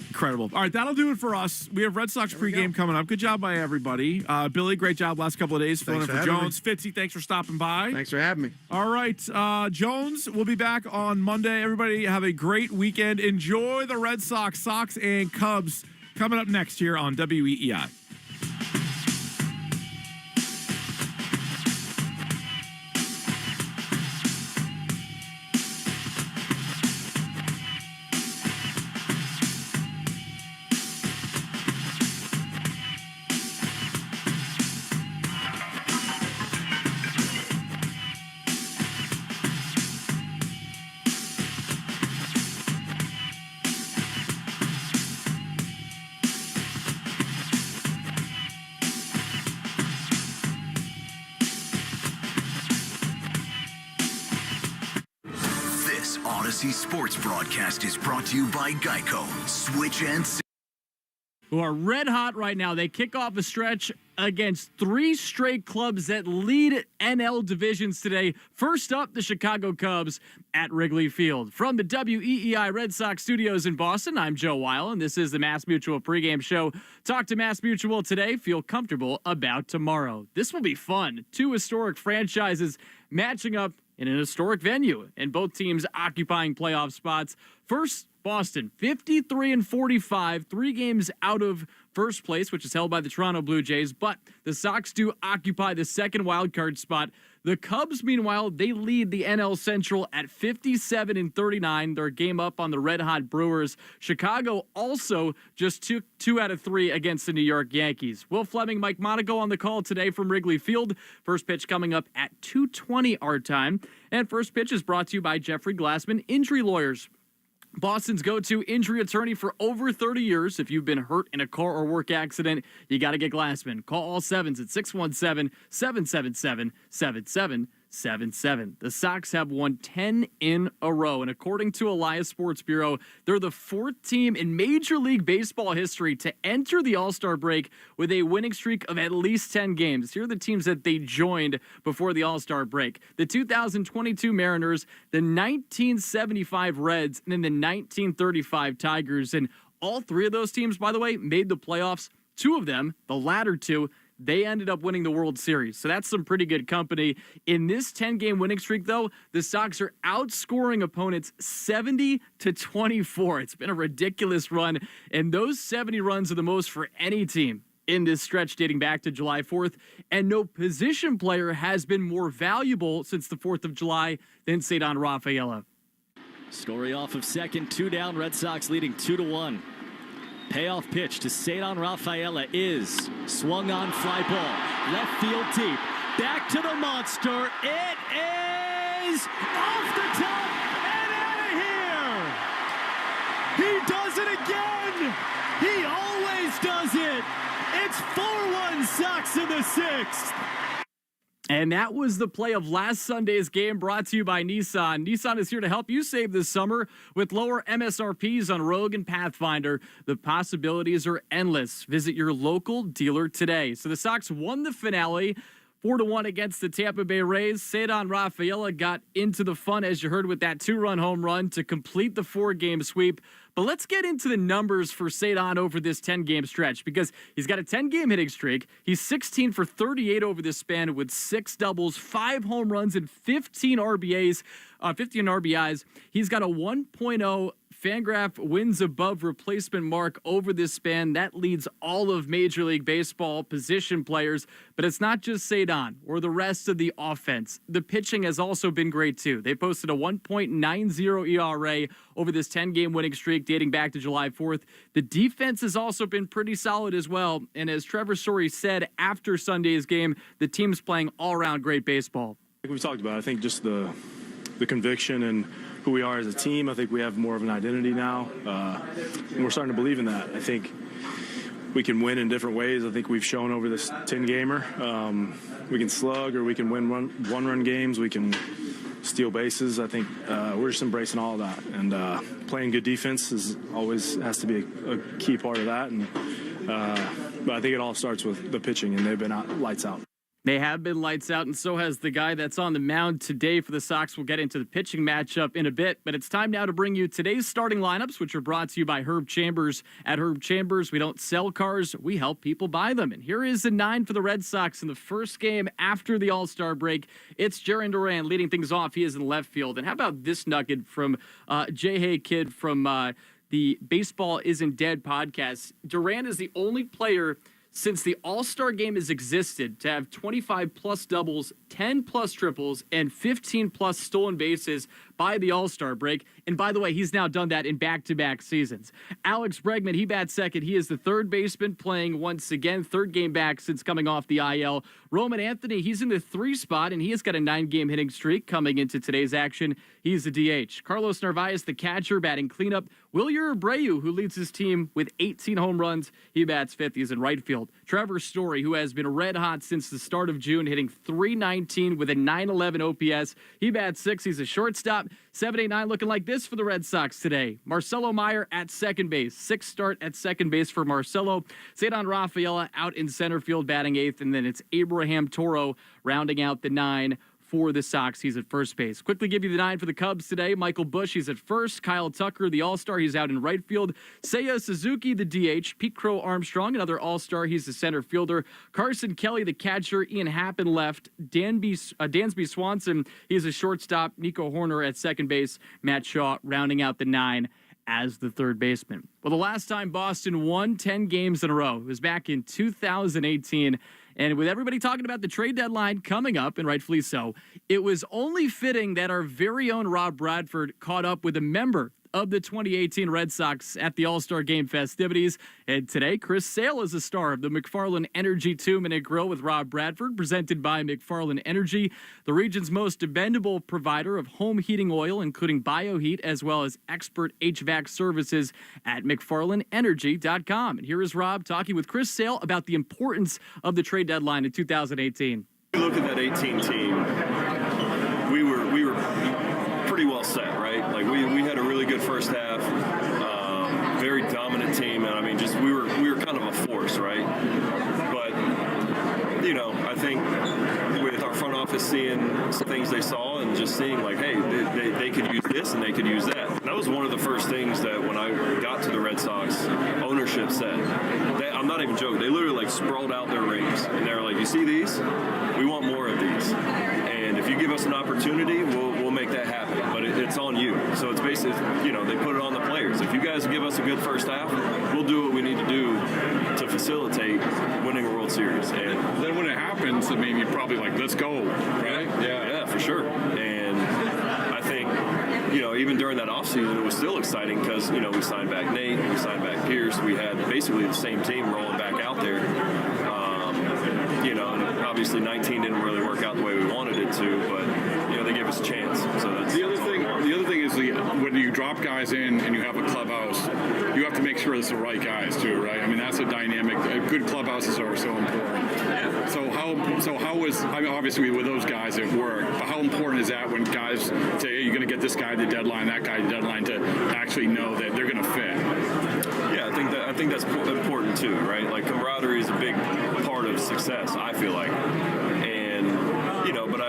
Incredible. All right, that'll do it for us. We have Red Sox pregame coming up. Good job by everybody. Billy, great job last couple of days filling in for Jones. Fitzy, thanks for stopping by. Thanks for having me. All right, Jones, we'll be back on Monday. Everybody have a great weekend. Enjoy the Red Sox, Sox, and Cubs coming up next here on WEEI. This Odyssey Sports broadcast is brought to you by Geico. Switch and who are red hot right now. They kick off a stretch against 3 straight clubs that lead NL divisions today. First up, the Chicago Cubs at Wrigley Field. From the WEEI Red Sox studios in Boston, I'm Joe Weil, and this is the Mass Mutual pregame show. Talk to Mass Mutual today. Feel comfortable about tomorrow. This will be fun. 2 historic franchises matching up in an historic venue, and both teams occupying playoff spots. First, Boston, 53-45, 3 games out of first place, which is held by the Toronto Blue Jays, but the Sox do occupy the second wildcard spot. The Cubs, meanwhile, they lead the NL Central at 57-39. They're a game up on the red-hot Brewers. Chicago also just took 2 out of 3 against the New York Yankees. Will Fleming, Mike Monaco on the call today from Wrigley Field. First pitch coming up at 2:20 our time. And first pitch is brought to you by Jeffrey Glassman Injury Lawyers. Boston's go-to injury attorney for over 30 years. If you've been hurt in a car or work accident, you got to get Glassman. Call all 7s at 617-777-7777. The Sox have won 10 in a row, and according to Elias Sports Bureau, they're the 4th team in Major League Baseball history to enter the All-Star break with a winning streak of at least 10 games. Here are the teams that they joined before the All-Star break. The 2022 Mariners, the 1975 Reds, and then the 1935 Tigers. And all 3 of those teams, by the way, made the playoffs. 2 of them, the latter 2, they ended up winning the World Series. So that's some pretty good company. In this 10-game winning streak, though, the Sox are outscoring opponents 70-24. It's been a ridiculous run, and those 70 runs are the most for any team in this stretch dating back to July 4th. And no position player has been more valuable since the 4th of July than Cedar Rafaela. Story off of second, 2 down, Red Sox leading 2-1. Payoff pitch to Cedar Rafaela is swung on, fly ball, left field deep, back to the monster. It is off the top and out of here. He does it again. He always does it. It's 4-1 Sox in the 6th. And that was the play of last Sunday's game, brought to you by Nissan. Nissan is here to help you save this summer with lower MSRPs on Rogue and Pathfinder. The possibilities are endless. Visit your local dealer today. So the Sox won the finale 4-1 against the Tampa Bay Rays. Cedar Rafaela got into the fun, as you heard, with that 2-run home run to complete the 4-game sweep. But let's get into the numbers for Cedar over this 10-game stretch, because he's got a 10-game hitting streak. He's 16 for 38 over this span with 6 doubles, 5 home runs, and 15 RBIs. He's got a 1.0 Fangraph wins above replacement mark over this span. That leads all of Major League Baseball position players. But it's not just Cedar or the rest of the offense. The pitching has also been great too. They posted a 1.90 ERA over this 10-game winning streak dating back to July 4th. The defense has also been pretty solid as well. And as Trevor Story said after Sunday's game, the team's playing all-around great baseball. Like we've talked about, I think just the the conviction and who we are as a team. I think we have more of an identity now, and we're starting to believe in that. I think we can win in different ways. I think we've shown over this 10-gamer. We can slug, or we can win one-run games. We can steal bases. I think we're just embracing all of that. And playing good defense always has to be a key part of that. And but I think it all starts with the pitching, and they've been lights out. They have been lights out, and so has the guy that's on the mound today for the Sox. We'll get into the pitching matchup in a bit, but it's time now to bring you today's starting lineups, which are brought to you by Herb Chambers. At Herb Chambers, we don't sell cars, we help people buy them. And here is the 9 for the Red Sox in the first game after the All-Star break. It's Jaylen Brown leading things off. He is in left field. And how about this nugget from Jay Hay Kid from the Baseball Isn't Dead podcast? Durant is the only player since the All-Star game has existed to have 25-plus doubles, 10-plus triples, and 15-plus stolen bases by the All-Star break. And by the way, he's now done that in back-to-back seasons. Alex Bregman, he bats second. He is the third baseman playing once again, third game back since coming off the IL. Roman Anthony, he's in the 3 spot, and he has got a 9-game hitting streak coming into today's action. He's the DH. Carlos Narvaez, the catcher, batting cleanup. Wilyer Abreu, who leads his team with 18 home runs, he bats fifth. He's in right field. Trevor Story, who has been red hot since the start of June, hitting .319 with a .911 OPS. He bats sixth. He's a shortstop. 7-8-9 looking like this for the Red Sox today. Marcelo Meyer at second base. 6th start at second base for Marcelo. Cedar Rafaela out in center field batting 8th. And then it's Abraham Toro rounding out the 9 for the Sox. He's at first base. Quickly give you the 9 for the Cubs today. Michael Busch, he's at first. Kyle Tucker, the All-Star, he's out in right field. Seiya Suzuki, the DH. Pete Crow Armstrong, another All-Star, he's the center fielder. Carson Kelly, the catcher. Ian Happen left. Dansby Swanson, he's a shortstop. Nico Horner at second base. Matt Shaw rounding out the 9 as the third baseman. Well, the last time Boston won 10 games in a row, it was back in 2018. And with everybody talking about the trade deadline coming up, and rightfully so, it was only fitting that our very own Rob Bradford caught up with a member of the 2018 Red Sox at the All-Star Game festivities. And today, Chris Sale is a star of the McFarland Energy 2-Minute Grill with Rob Bradford, presented by McFarland Energy, the region's most dependable provider of home heating oil, including BioHeat, as well as expert HVAC services at McFarlandEnergy.com. And here is Rob talking with Chris Sale about the importance of the trade deadline in 2018. You look at that 18 team, we were pretty well set, right? Like we had a really good first half, very dominant team, and I mean, just we were kind of a force, right? But I think with our front office seeing some things they saw and just seeing like, hey, they could use this and they could use that. That was one of the first things that when I got to the Red Sox, ownership said. I'm not even joking. They literally like sprawled out their rings and they were like, you see these? We want more of these. And if you give us an opportunity, we'll make that happen. But it's on you. So it's basically, they put it on the players. If you guys give us a good first half, we'll do what we need to do to facilitate winning a World Series. And then when it happens, I mean, you're probably like, let's go, right? Yeah, for sure. And I think, even during that offseason, it was still exciting because, we signed back Nate, we signed back Pierce. We had basically the same team rolling back out there. And obviously 19 didn't really work out the way we wanted it to, but, they gave us a chance. So that's the other thing is when you drop guys in and you have a clubhouse, you have to make sure it's the right guys too, right? I mean, that's a dynamic. Good clubhouses are so important. Yeah. So how was, I mean, obviously with those guys it worked, but how important is that when guys say, hey, you're going to get this guy at the deadline, that guy at the deadline, to actually know that they're going to fit? Yeah, I think that's important too, right? Like camaraderie is a big part of success, I feel like. And, but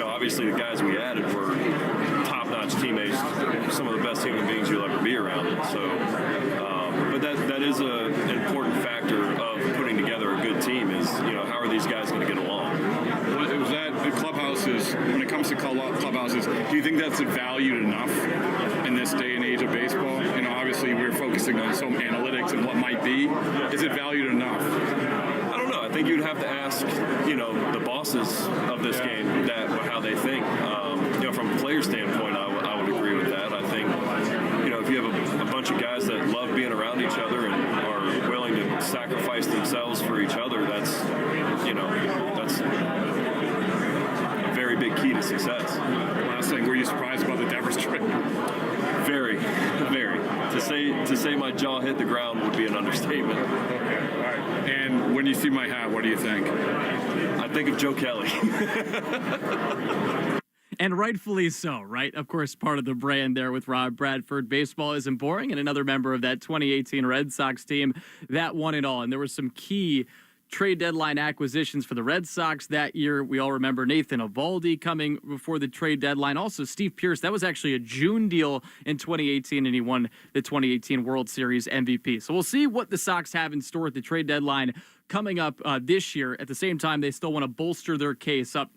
obviously the guys we added were top-notch teammates, some of the best human beings you'll ever be around. So, but that is an important factor of putting together a good team is, how are these guys going to get along? Was that the clubhouses, when it comes to clubhouses, do you think that's valued enough in this day and age of baseball? Obviously we're focusing on some analytics and what might be. Is it valued enough? I don't know. I think you'd have to ask, the bosses of this game how they think. From a player standpoint, I would agree with that. I think, if you have a bunch of guys that love being around each other and are willing to sacrifice themselves for each other, that's a very very big key to success. Last thing, were you surprised about the Devers trade? Very, very. To say my jaw hit the ground would be an understatement. Okay, all right. And when you see my hat, what do you think? I think of Joe Kelly. And rightfully so, right? Of course, part of the brand there with Rob Bradford. Baseball isn't boring, and another member of that 2018 Red Sox team that won it all. And there were some key trade deadline acquisitions for the Red Sox that year. We all remember Nathan Eovaldi coming before the trade deadline. Also, Steve Pearce, that was actually a June deal in 2018, and he won the 2018 World Series MVP. So we'll see what the Sox have in store at the trade deadline coming up this year. At the same time, they still want to bolster their case up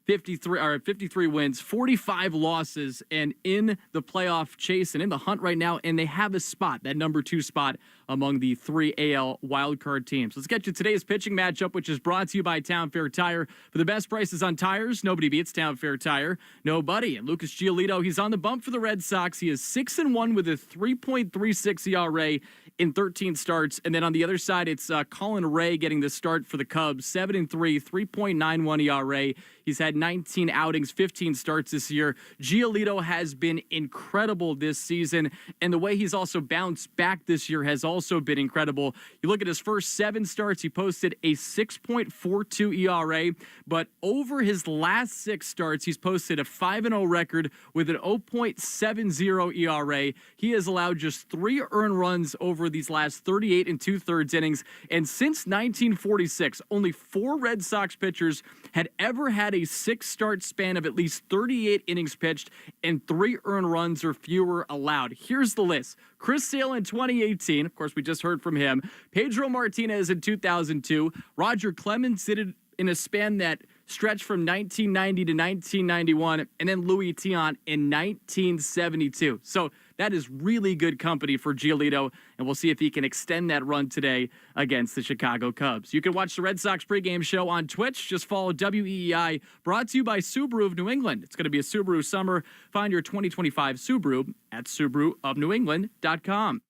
53 wins, 45 losses, and in the playoff chase and in the hunt right now, and they have a spot, that number 2 spot among the 3 AL wildcard teams. Let's get to today's pitching matchup, which is brought to you by Town Fair Tire. For the best prices on tires, nobody beats Town Fair Tire. Nobody. And Lucas Giolito, he's on the bump for the Red Sox. He is 6-1 with a 3.36 ERA in 13 starts. And then on the other side, it's Colin Ray getting the start for the Cubs, 7-3, 3.91 ERA. He's had 19 outings, 15 starts this year. Giolito has been incredible this season, and the way he's also bounced back this year has also been incredible. You look at his first 7 starts, he posted a 6.42 ERA, but over his last 6 starts, he's posted a 5-0 record with an 0.70 ERA. He has allowed just 3 earned runs over these last 38 2/3 innings, and since 1946, only 4 Red Sox pitchers had ever had a 6-start span of at least 38 innings pitched and 3 earned runs or fewer allowed. Here's the list. Chris Sale in 2018, of course, we just heard from him. Pedro Martinez in 2002. Roger Clemens did it in a span that stretched from 1990 to 1991, and then Louis Tiant in 1972. So that is really good company for Giolito, and we'll see if he can extend that run today against the Chicago Cubs. You can watch the Red Sox pregame show on Twitch. Just follow WEEI, brought to you by Subaru of New England. It's going to be a Subaru summer. Find your 2025 Subaru at SubaruofNewEngland.com.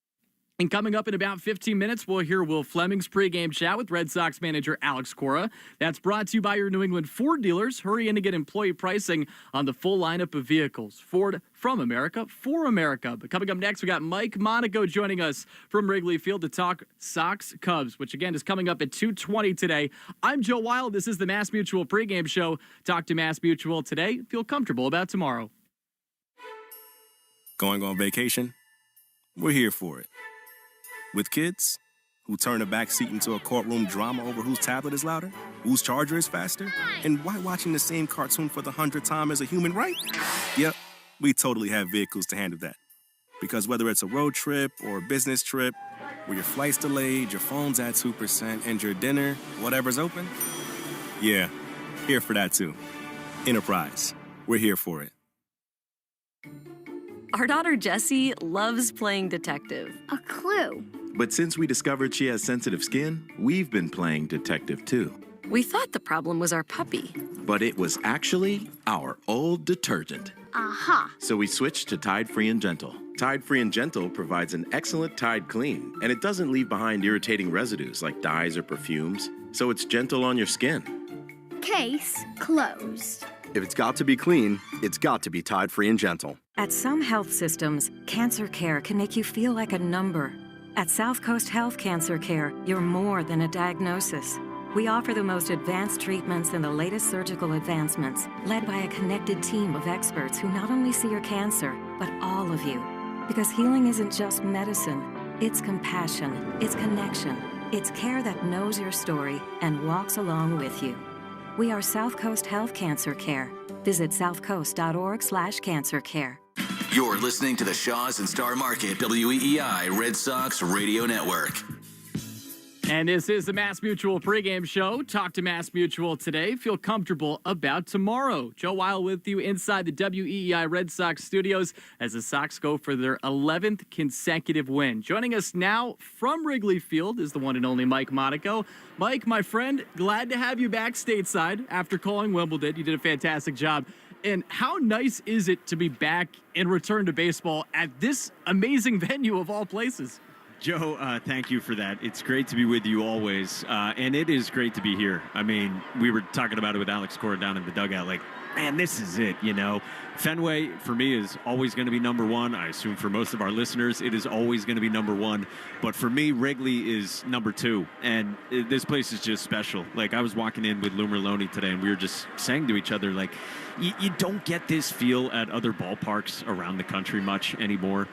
And coming up in about 15 minutes, we'll hear Will Fleming's pregame chat with Red Sox manager Alex Cora. That's brought to you by your New England Ford dealers. Hurry in to get employee pricing on the full lineup of vehicles. Ford, from America, for America. But coming up next, we got Mike Monaco joining us from Wrigley Field to talk Sox Cubs, which again is coming up at 2:20 today. I'm Joe Wild. This is the Mass Mutual pregame show. Talk to Mass Mutual today. Feel comfortable about tomorrow. Going on vacation? We're here for it. With kids who turn a back seat into a courtroom drama over whose tablet is louder, whose charger is faster, and why watching the same cartoon for the 100th time is a human right? Yep, we totally have vehicles to handle that. Because whether it's a road trip or a business trip, where your flight's delayed, your phone's at 2%, and your dinner, whatever's open, yeah, here for that too. Enterprise, we're here for it. Our daughter Jessie loves playing detective. A clue. But since we discovered she has sensitive skin, we've been playing detective too. We thought the problem was our puppy. But it was actually our old detergent. Aha. So we switched to Tide Free and Gentle. Tide Free and Gentle provides an excellent Tide clean, and it doesn't leave behind irritating residues like dyes or perfumes, so it's gentle on your skin. Case closed. If it's got to be clean, it's got to be Tide Free and Gentle. At some health systems, cancer care can make you feel like a number. At South Coast Health Cancer Care, you're more than a diagnosis. We offer the most advanced treatments and the latest surgical advancements, led by a connected team of experts who not only see your cancer, but all of you. Because healing isn't just medicine, it's compassion, it's connection, it's care that knows your story and walks along with you. We are South Coast Health Cancer Care. Visit southcoast.org/cancercare. You're listening to the Shaws and Star Market WEEI Red Sox Radio Network. And this is the Mass Mutual pregame show. Talk to Mass Mutual today. Feel comfortable about tomorrow. Joe Wild with you inside the WEEI Red Sox studios as the Sox go for their 11th consecutive win. Joining us now from Wrigley Field is the one and only Mike Monaco. Mike, my friend, glad to have you back stateside after calling Wimbledon. You did a fantastic job. And how nice is it to be back and return to baseball at this amazing venue of all places? Joe, thank you for that. It's great to be with you always, and it is great to be here. I mean, we were talking about it with Alex Cora down in the dugout. Like, man, this is it, you know. Fenway, for me, is always going to be number one. I assume for most of our listeners, it is always going to be number one. But for me, Wrigley is number two. And this place is just special. Like, I was walking in with Lou Merlone today, and we were just saying to each other, like, you don't get this feel at other ballparks around the country much anymore.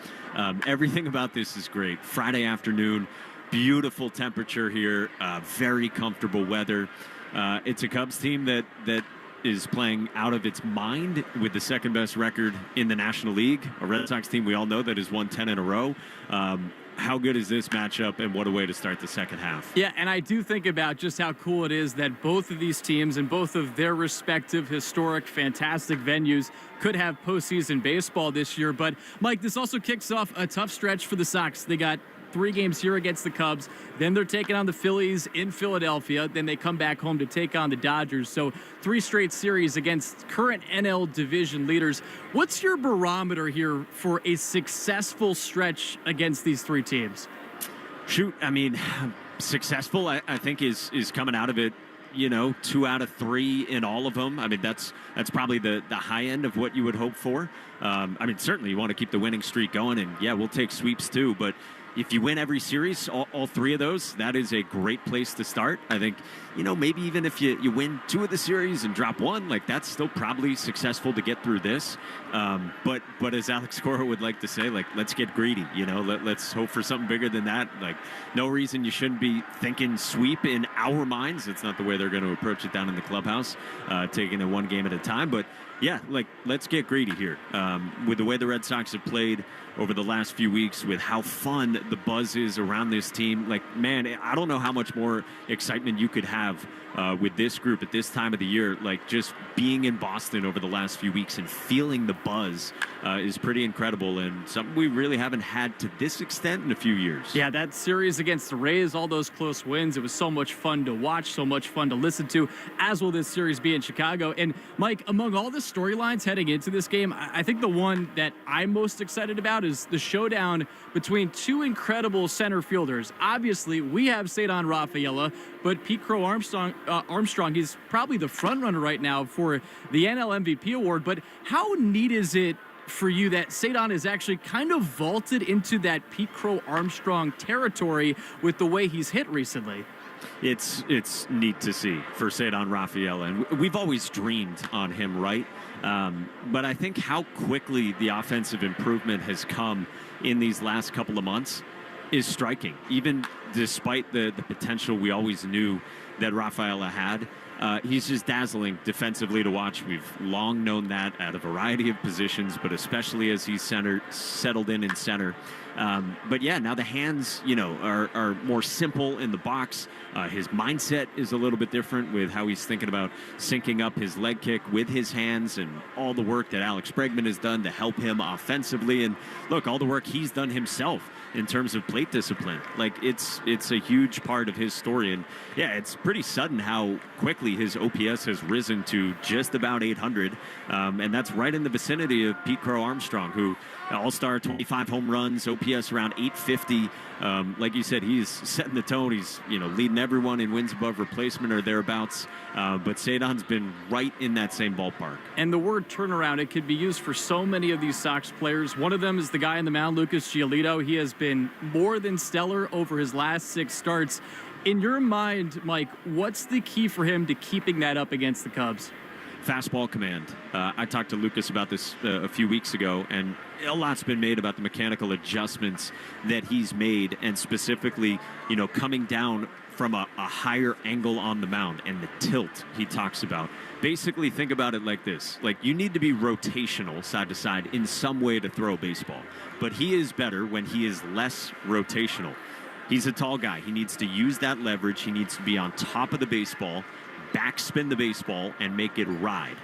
Everything about this is great. Friday afternoon, beautiful temperature here, very comfortable weather. It's a Cubs team that is playing out of its mind with the second best record in the National League. A Red Sox team we all know that has won 10 in a row. How good is this matchup, and what a way to start the second half. Yeah, and I do think about just how cool it is that both of these teams and both of their respective historic, fantastic venues could have postseason baseball this year. But, Mike, this also kicks off a tough stretch for the Sox. They got 3 games here against the Cubs. Then they're taking on the Phillies in Philadelphia. Then they come back home to take on the Dodgers. So 3 straight series against current NL division leaders. What's your barometer here for a successful stretch against these 3 teams? Shoot, I mean, successful, I think, is coming out of it, you know, 2 out of 3 in all of them. I mean, that's probably the high end of what you would hope for. I mean, certainly you want to keep the winning streak going, and, yeah, we'll take sweeps too, but if you win every series, all 3 of those, that is a great place to start. I think, you know, maybe even if you win 2 of the series and drop 1, like, that's still probably successful to get through this. But as Alex Cora would like to say, like, let's get greedy, you know, let's hope for something bigger than that. Like, no reason you shouldn't be thinking sweep in our minds. It's not the way they're going to approach it down in the clubhouse, taking it 1 game at a time. But yeah, like, let's get greedy here. With the way the Red Sox have played over the last few weeks, with how fun the buzz is around this team, like, man, I don't know how much more excitement you could have with this group at this time of the year. Like, just being in Boston over the last few weeks and feeling the buzz is pretty incredible, and something we really haven't had to this extent in a few years. Yeah, that series against the Rays, all those close wins, it was so much fun to watch, so much fun to listen to, as will this series be in Chicago. And Mike, among all the storylines heading into this game, I think the one that I'm most excited about is the showdown between 2 incredible center fielders. Obviously, we have Ceddanne Rafaela, but Pete Crow Armstrong, he's probably the front runner right now for the NL MVP award. But how neat is it for you that Ceddanne is actually kind of vaulted into that Pete Crow Armstrong territory with the way he's hit recently? It's neat to see for Ceddanne Rafaela, and we've always dreamed on him, right? But I think how quickly the offensive improvement has come in these last couple of months is striking, even despite the potential we always knew that Rafaela had. He's just dazzling defensively to watch. We've long known that at a variety of positions, but especially as he's settled in center. But yeah, now the hands, you know, are more simple in the box. His mindset is a little bit different with how he's thinking about syncing up his leg kick with his hands, and all the work that Alex Bregman has done to help him offensively. And look, all the work he's done himself in terms of plate discipline. Like, it's a huge part of his story. And yeah, it's pretty sudden how quickly his OPS has risen to just about 800. And that's right in the vicinity of Pete Crow Armstrong, who all-star, 25 home runs, OPS around 850. Like you said, he's setting the tone. He's, you know, leading everyone in wins above replacement or thereabouts. But Ceddanne's been right in that same ballpark. And the word turnaround, it could be used for so many of these Sox players. One of them is the guy in the mound, Lucas Giolito. He has been more than stellar over his last 6 starts. In your mind, Mike, what's the key for him to keeping that up against the Cubs? Fastball command. I talked to Lucas about this a few weeks ago, and a lot's been made about the mechanical adjustments that he's made, and specifically, you know, coming down from a higher angle on the mound and the tilt he talks about. Basically, think about it like this. Like, you need to be rotational side to side in some way to throw a baseball, but he is better when he is less rotational. He's a tall guy. He needs to use that leverage. He needs to be on top of the baseball, backspin the baseball, and make it ride.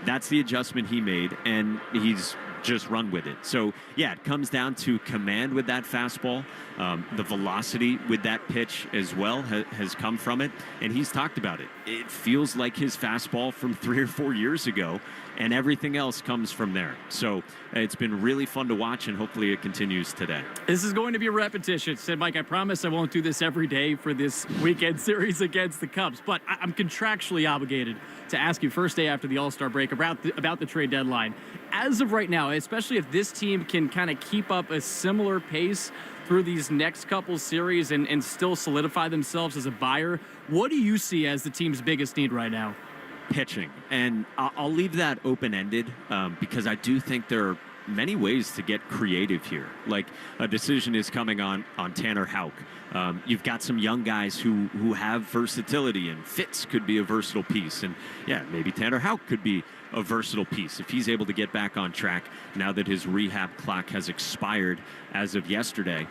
That's the adjustment he made, and he's just run with it. So, yeah, it comes down to command with that fastball. The velocity with that pitch as well has come from it, and he's talked about it. It feels like his fastball from 3 or 4 years ago, and everything else comes from there. So it's been really fun to watch, and hopefully it continues today. This is going to be a repetition. Said Mike, I promise I won't do this every day for this weekend series against the Cubs, but I'm contractually obligated to ask you first day after the All-Star break about the trade deadline. As of right now, especially if this team can kind of keep up a similar pace through these next couple series and still solidify themselves as a buyer, what do you see as the team's biggest need right now? Pitching. And I'll leave that open-ended because I do think there are many ways to get creative here. Like a decision is coming on Tanner Houck. You've got some young guys who have versatility, and Fitz could be a versatile piece. And yeah, maybe Tanner Houck could be a versatile piece if he's able to get back on track now that his rehab clock has expired as of yesterday.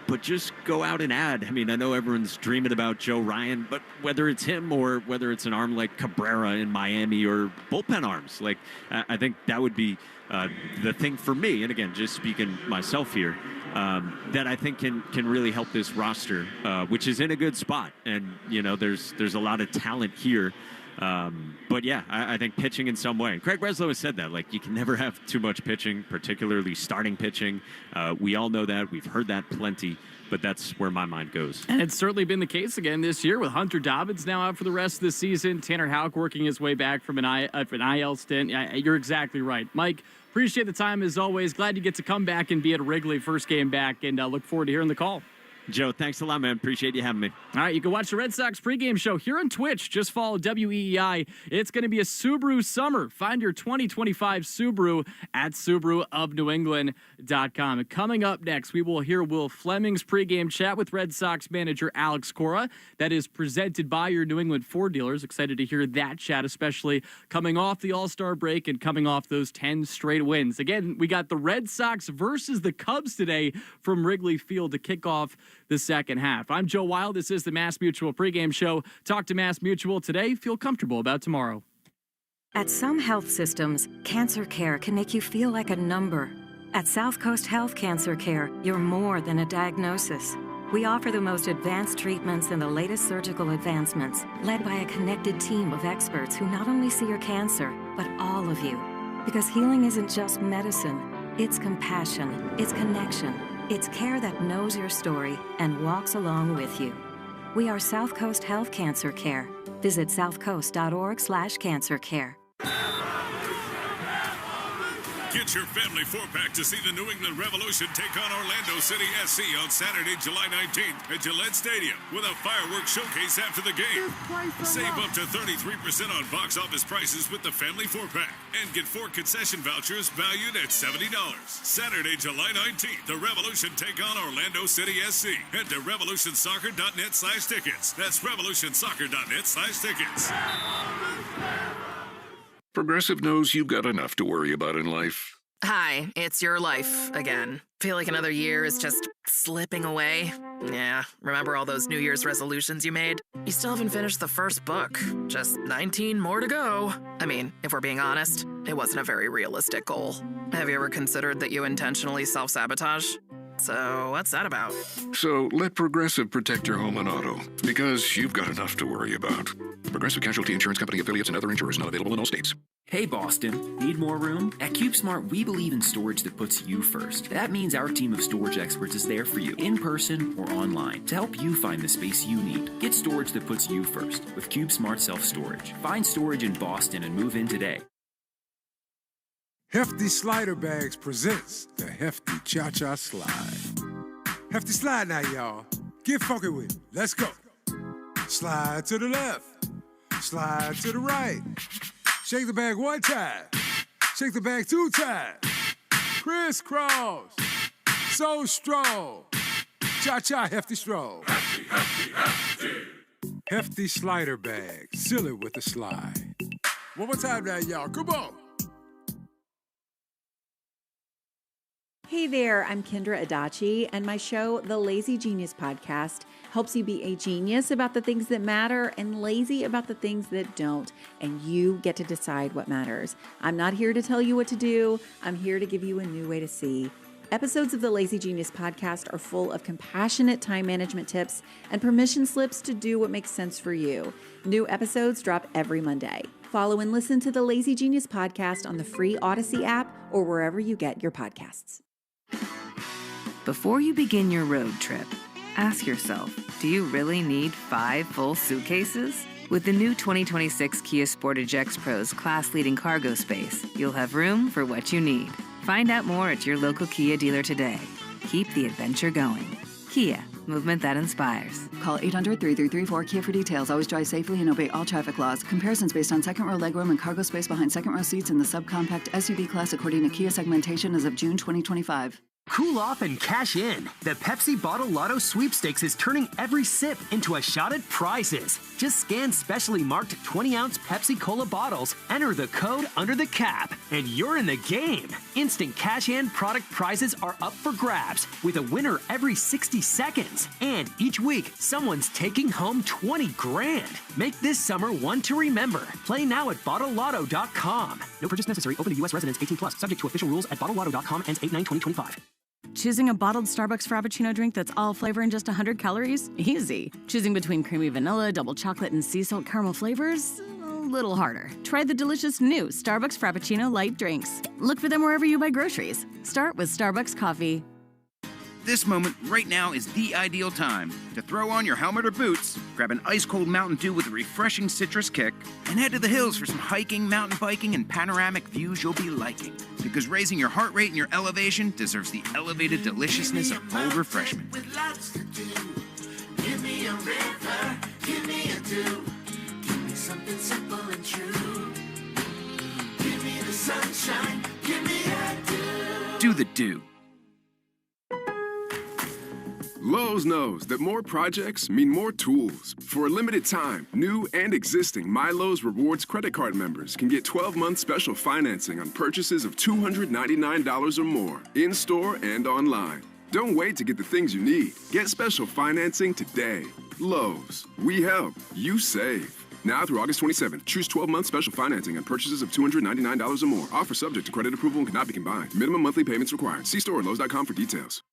But just go out and add. I mean, I know everyone's dreaming about Joe Ryan, but whether it's him or whether it's an arm like Cabrera in Miami or bullpen arms, like I think that would be the thing for me. And again, just speaking myself here, that I think can really help this roster, which is in a good spot. And, you know, there's a lot of talent here. But yeah, I think pitching in some way. Craig Breslow has said that, like, you can never have too much pitching, particularly starting pitching. We all know that. We've heard that plenty, but that's where my mind goes. And it's certainly been the case again this year with Hunter Dobbins now out for the rest of the season. Tanner Houck working his way back from an IL stint. You're exactly right. Mike, appreciate the time as always. Glad you get to come back and be at Wrigley first game back, and look forward to hearing the call. Joe, thanks a lot, man. Appreciate you having me. All right, you can watch the Red Sox pregame show here on Twitch. Just follow WEEI. It's going to be a Subaru summer. Find your 2025 Subaru at SubaruofNewEngland.com. And coming up next, we will hear Will Fleming's pregame chat with Red Sox manager Alex Cora. That is presented by your New England Ford dealers. Excited to hear that chat, especially coming off the All-Star break and coming off those 10 straight wins. Again, we got the Red Sox versus the Cubs today from Wrigley Field to kick off the second half. I'm Joe Wild. This is the Mass Mutual pregame show. Talk to Mass Mutual today. Feel comfortable about tomorrow. At some health systems, cancer care can make you feel like a number. At South Coast Health Cancer Care, you're more than a diagnosis. We offer the most advanced treatments and the latest surgical advancements, led by a connected team of experts who not only see your cancer, but all of you. Because healing isn't just medicine, it's compassion, it's connection. It's care that knows your story and walks along with you. We are South Coast Health Cancer Care. Visit southcoast.org/cancercare. Get your family four-pack to see the New England Revolution take on Orlando City SC on Saturday, July 19th at Gillette Stadium with a fireworks showcase after the game. Save up to 33% on box office prices with the family four-pack and get 4 concession vouchers valued at $70. Saturday, July 19th, the Revolution take on Orlando City SC. Head to revolutionsoccer.net/tickets. That's revolutionsoccer.net/tickets. Progressive knows you've got enough to worry about in life. Hi, it's your life again. Feel like another year is just slipping away? Yeah, remember all those New Year's resolutions you made? You still haven't finished the first book. Just 19 more to go. I mean, if we're being honest, it wasn't a very realistic goal. Have you ever considered that you intentionally self-sabotage? So what's that about? So let Progressive protect your home and auto, because you've got enough to worry about. Progressive Casualty Insurance Company affiliates and other insurers not available in all states. Hey Boston, need more room? At CubeSmart, we believe in storage that puts you first. That means our team of storage experts is there for you, in person or online, to help you find the space you need. Get storage that puts you first with CubeSmart Self-Storage. Find storage in Boston and move in today. Hefty Slider Bags presents the Hefty Cha-Cha Slide. Hefty slide now, y'all. Get funky with it. Let's go. Slide to the left. Slide to the right. Shake the bag 1 time. Shake the bag 2 times. Crisscross. So strong. Cha-cha Hefty Stroll. Hefty, hefty, hefty. Hefty Slider Bag. Seal it with a slide. One more time now, y'all. Come on. Hey there, I'm Kendra Adachi, and my show, The Lazy Genius Podcast, helps you be a genius about the things that matter and lazy about the things that don't, and you get to decide what matters. I'm not here to tell you what to do. I'm here to give you a new way to see. Episodes of the Lazy Genius Podcast are full of compassionate time management tips and permission slips to do what makes sense for you. New episodes drop every Monday. Follow and listen to the Lazy Genius Podcast on the free Odyssey app or wherever you get your podcasts. Before you begin your road trip, ask yourself, do you really need 5 full suitcases? With the new 2026 Kia Sportage X-Pro's class-leading cargo space, you'll have room for what you need. Find out more at your local Kia dealer today. Keep the adventure going. Kia, movement that inspires. Call 800-3334-KIA for details. Always drive safely and obey all traffic laws. Comparisons based on second row legroom and cargo space behind second row seats in the subcompact SUV class according to Kia segmentation as of June 2025. Cool off and cash in. The Pepsi Bottle Lotto Sweepstakes is turning every sip into a shot at prizes. Just scan specially marked 20-ounce Pepsi Cola bottles, enter the code under the cap, and you're in the game. Instant cash-in product prizes are up for grabs, with a winner every 60 seconds. And each week, someone's taking home 20 grand. Make this summer one to remember. Play now at BottleLotto.com. No purchase necessary. Open to U.S. residents 18+. Subject to official rules at BottleLotto.com. Ends 8/9/2025. Choosing a bottled Starbucks Frappuccino drink that's all flavor and just 100 calories? Easy. Choosing between creamy vanilla, double chocolate, and sea salt caramel flavors? A little harder. Try the delicious new Starbucks Frappuccino light drinks. Look for them wherever you buy groceries. Start with Starbucks coffee. This moment right now is the ideal time to throw on your helmet or boots, grab an ice-cold Mountain Dew with a refreshing citrus kick, and head to the hills for some hiking, mountain biking, and panoramic views you'll be liking. Because raising your heart rate and your elevation deserves the elevated deliciousness of cold refreshment. With lots to do. Give me a river, give me a dew. Give me something simple and true. Give me the sunshine, give me a dew. Do the dew. Lowe's knows that more projects mean more tools. For a limited time, new and existing MyLowe's Rewards credit card members can get 12-month special financing on purchases of $299 or more, in-store and online. Don't wait to get the things you need. Get special financing today. Lowe's. We help. You save. Now through August 27th, choose 12-month special financing on purchases of $299 or more. Offer subject to credit approval and cannot be combined. Minimum monthly payments required. See store at Lowe's.com for details.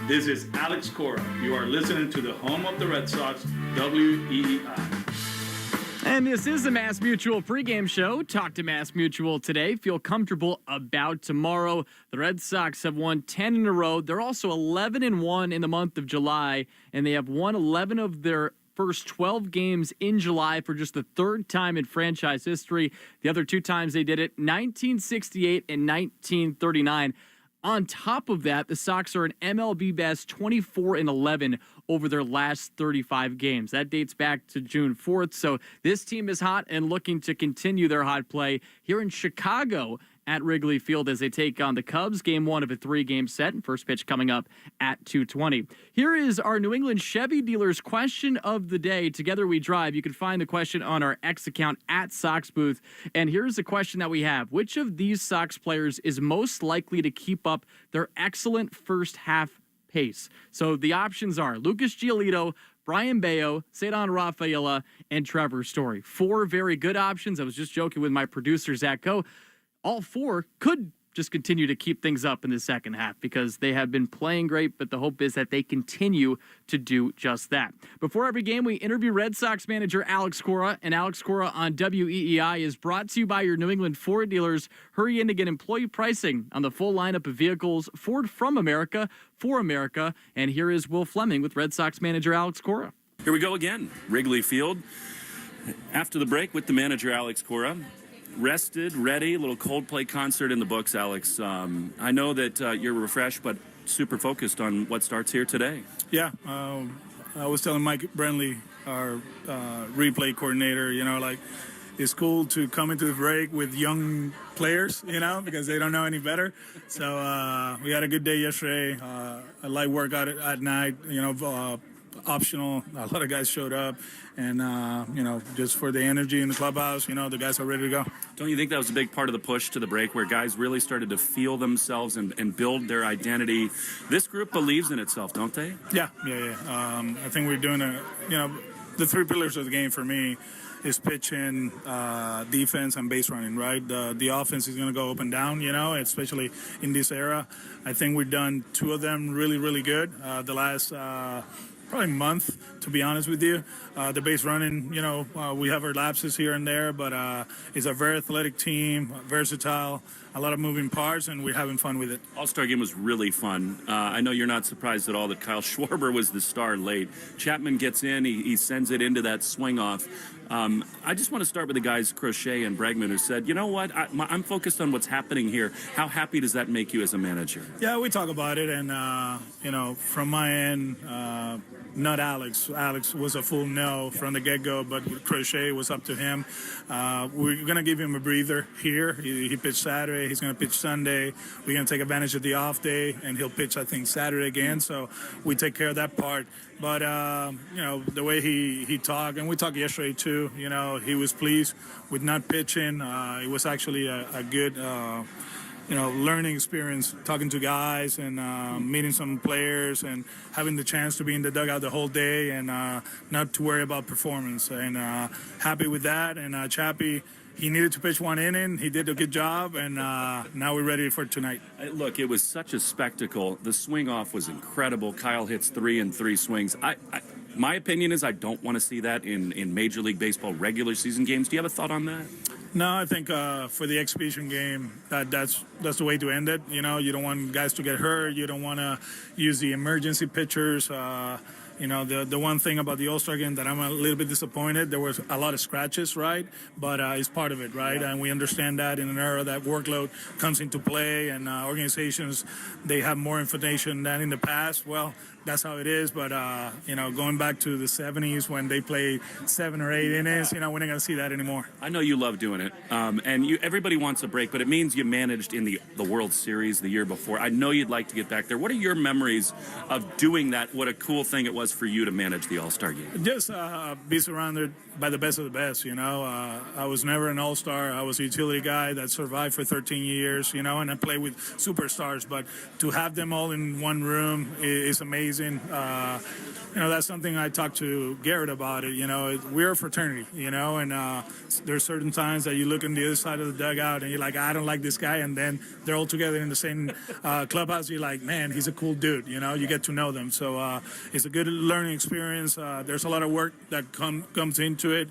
This is Alex Cora. You are listening to the home of the Red Sox, WEEI. And this is the Mass Mutual pregame show. Talk to Mass Mutual today. Feel comfortable about tomorrow. The Red Sox have won 10 in a row. They're also 11-1 in the month of July, and they have won 11 of their first 12 games in July for just the third time in franchise history. The other two times they did it, 1968 and 1939. On top of that, the Sox are an MLB best 24-11 over their last 35 games. That dates back to June 4th. So this team is hot and looking to continue their hot play here in Chicago at Wrigley Field as they take on the Cubs. Game 1 of a 3-game set, and first pitch coming up at 2:20. Here is our New England Chevy dealers question of the day. Together we drive. You can find the question on our X account at Sox Booth. And here's the question that we have. Which of these Sox players is most likely to keep up their excellent first half pace? So the options are Lucas Giolito, Brian Bayo, Cedar Rafaela, and Trevor Story. 4 very good options. I was just joking with my producer, Zach Coe. All 4 could just continue to keep things up in the second half because they have been playing great, but the hope is that they continue to do just that. Before every game, we interview Red Sox manager Alex Cora, and Alex Cora on WEEI is brought to you by your New England Ford dealers. Hurry in to get employee pricing on the full lineup of vehicles Ford from America for America. And here is Will Fleming with Red Sox manager Alex Cora. Here we go again, Wrigley Field. After the break with the manager Alex Cora. Rested, ready, a little Coldplay concert in the books, Alex. I know that you're refreshed, but super focused on what starts here today. Yeah, I was telling Mike Brentley, our replay coordinator, it's cool to come into the break with young players, because they don't know any better. So we had a good day yesterday, a light workout at night, optional. A lot of guys showed up, and just for the energy in the clubhouse, the guys are ready to go. Don't you think that was a big part of the push to the break, where guys really started to feel themselves and build their identity? This group believes in itself, don't they? Yeah. I think we're doing the three pillars of the game for me is pitching, defense, and base running, right? The offense is going to go up and down, especially in this era. I think we've done two of them really, really good. The last probably month, to be honest with you. The base running, we have our lapses here and there, but it's a very athletic team, versatile, a lot of moving parts, and we're having fun with it. All-Star game was really fun. I know you're not surprised at all that Kyle Schwarber was the star late. Chapman gets in, he sends it into that swing off. I just want to start with the guys, Crochet and Bregman, who said, you know what, I'm focused on what's happening here. How happy does that make you as a manager? Yeah, we talk about it, and, from my end, not Alex. Alex was a full no from the get-go, but with Crochet, it was up to him. We're going to give him a breather here. He pitched Saturday. He's going to pitch Sunday. We're going to take advantage of the off day, and he'll pitch, I think, Saturday again. So we take care of that part. But, the way he talked, and we talked yesterday too, he was pleased with not pitching. It was actually a good learning experience, talking to guys and meeting some players and having the chance to be in the dugout the whole day and not to worry about performance. And happy with that. And Chappie, he needed to pitch one inning. He did a good job, and now we're ready for tonight. Look, it was such a spectacle. The swing off was incredible. Kyle hits 3 in 3 swings. My opinion is I don't want to see that in Major League Baseball regular season games. Do you have a thought on that? No, I think for the exhibition game, that's the way to end it. You don't want guys to get hurt. You don't want to use the emergency pitchers. The one thing about the All-Star game that I'm a little bit disappointed, there was a lot of scratches, right? But it's part of it, right? Yeah. And we understand that in an era that workload comes into play and organizations, they have more information than in the past. Well, that's how it is. But, going back to the 70s when they played 7 or 8 innings, we're not going to see that anymore. I know you love doing it. Everybody wants a break, but it means you managed in the World Series the year before. I know you'd like to get back there. What are your memories of doing that? What a cool thing it was for you to manage the All-Star game. Just be surrounded by the best of the best, I was never an All-Star. I was a utility guy that survived for 13 years, and I played with superstars. But to have them all in one room is amazing. That's something I talked to Garrett about it. We're a fraternity, and there's certain times that you look on the other side of the dugout and you're like, I don't like this guy. And then they're all together in the same clubhouse. You're like, man, he's a cool dude. You get to know them. So it's a good learning experience. There's a lot of work that comes into it.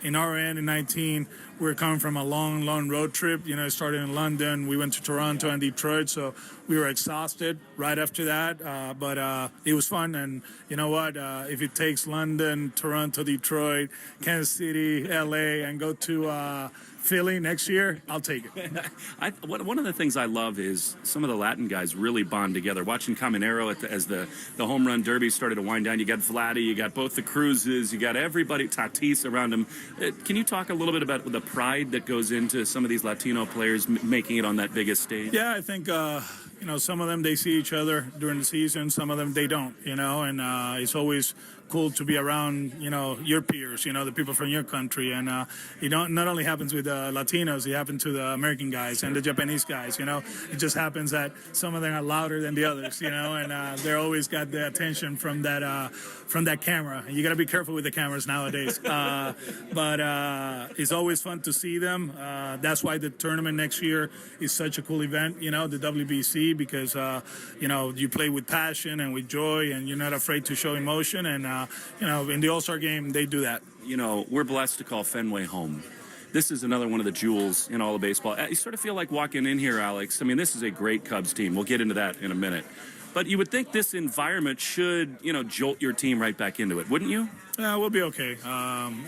In our end, in 19, we're coming from a long road trip. It started in London. We went to Toronto and Detroit, so we were exhausted right after that. But it was fun, and you know what? If it takes London, Toronto, Detroit, Kansas City, LA, and go to Philly next year, I'll take it. One of the things I love is some of the Latin guys really bond together. Watching Caminero as the home run derby started to wind down, you got Vladdy, you got both the Cruzes, you got everybody, Tatis around him. Can you talk a little bit about the pride that goes into some of these Latino players making it on that biggest stage? Yeah, I think some of them, they see each other during the season, some of them they don't, and it's always cool to be around, your peers, the people from your country. And it not only happens with Latinos, it happens to the American guys and the Japanese guys, It just happens that some of them are louder than the others, and they're always got the attention from that camera. And you got to be careful with the cameras nowadays. But it's always fun to see them. That's why the tournament next year is such a cool event, the WBC, because, you play with passion and with joy, and you're not afraid to show emotion. And, in the All-Star game, they do that. We're blessed to call Fenway home. This is another one of the jewels in all of baseball. You sort of feel like walking in here, Alex. I mean, this is a great Cubs team. We'll get into that in a minute. But you would think this environment should, jolt your team right back into it, wouldn't you? Yeah, we'll be okay.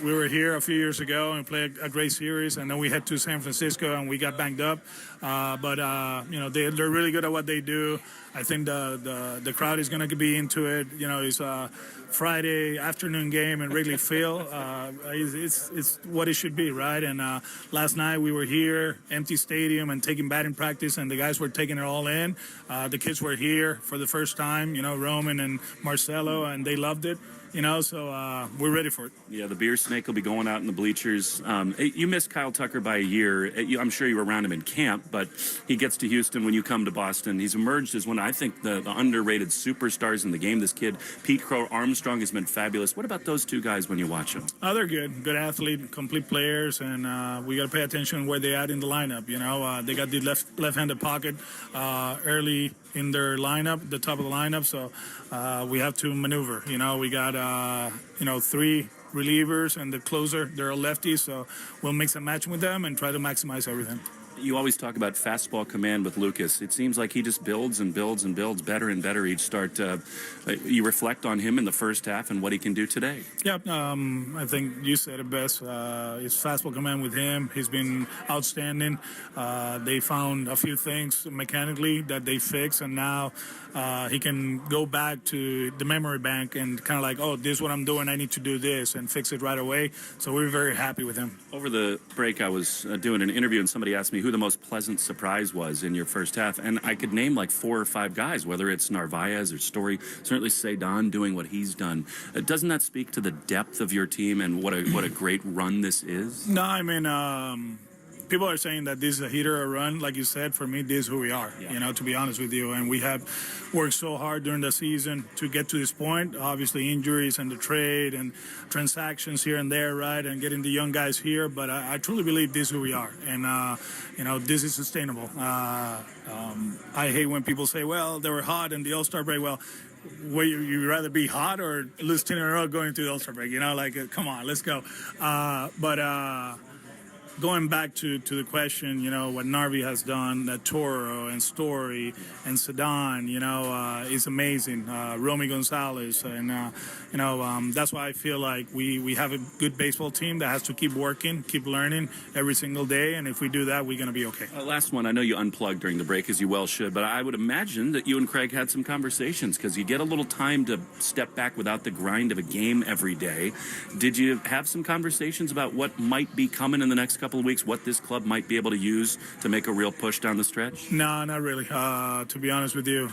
We were here a few years ago and played a great series, and then we head to San Francisco and we got banged up. But they're really good at what they do. I think the crowd is going to be into it. It's a Friday afternoon game in Wrigley Field. It's what it should be, right? And last night we were here, empty stadium, and taking batting practice, and the guys were taking it all in. The kids were here for the first time, Roman and Marcelo, and they loved it. So we're ready for it. Yeah, the beer snake will be going out in the bleachers. You missed Kyle Tucker by a year. I'm sure you were around him in camp, but he gets to Houston when you come to Boston. He's emerged as one, I think, the underrated superstars in the game. This kid, Pete Crow Armstrong, has been fabulous. What about those two guys when you watch them? They're good. Good athlete, complete players, and we got to pay attention where they at in the lineup. They got the left-handed pocket early in their lineup, the top of the lineup, so we have to maneuver. We got 3 relievers and the closer, they're all lefties, so we'll mix and match with them and try to maximize everything. You always talk about fastball command with Lucas. It seems like he just builds and builds and builds better and better each start. You reflect on him in the first half and what he can do today. Yeah, I think you said it best. It's fastball command with him. He's been outstanding. They found a few things mechanically that they fixed, and now he can go back to the memory bank and kind of like, oh, this is what I'm doing. I need to do this and fix it right away. So we're very happy with him. Over the break, I was doing an interview, and somebody asked me who the most pleasant surprise was in your first half, and I could name like 4 or 5 guys, whether it's Narvaez or Story, certainly Cedon doing what he's done. Doesn't that speak to the depth of your team and what a great run this is? No, I mean, people are saying that this is a hit or a run. Like you said, for me, this is who we are, to be honest with you. And we have worked so hard during the season to get to this point. Obviously, injuries and the trade and transactions here and there, right, and getting the young guys here. But I truly believe this is who we are. And, this is sustainable. I hate when people say, well, they were hot in the All-Star break. Well, would you rather be hot or lose 10 in a row going to the All-Star break? Come on, let's go. Going back to the question, what Narvi has done, that Toro and Story and Cedon, is amazing. Romy Gonzalez, and that's why I feel like we have a good baseball team that has to keep working, keep learning every single day, and if we do that, we're going to be okay. Last one, I know you unplugged during the break, as you well should, but I would imagine that you and Craig had some conversations because you get a little time to step back without the grind of a game every day. Did you have some conversations about what might be coming in the next couple of weeks, what this club might be able to use to make a real push down the stretch? No, not really. To be honest with you,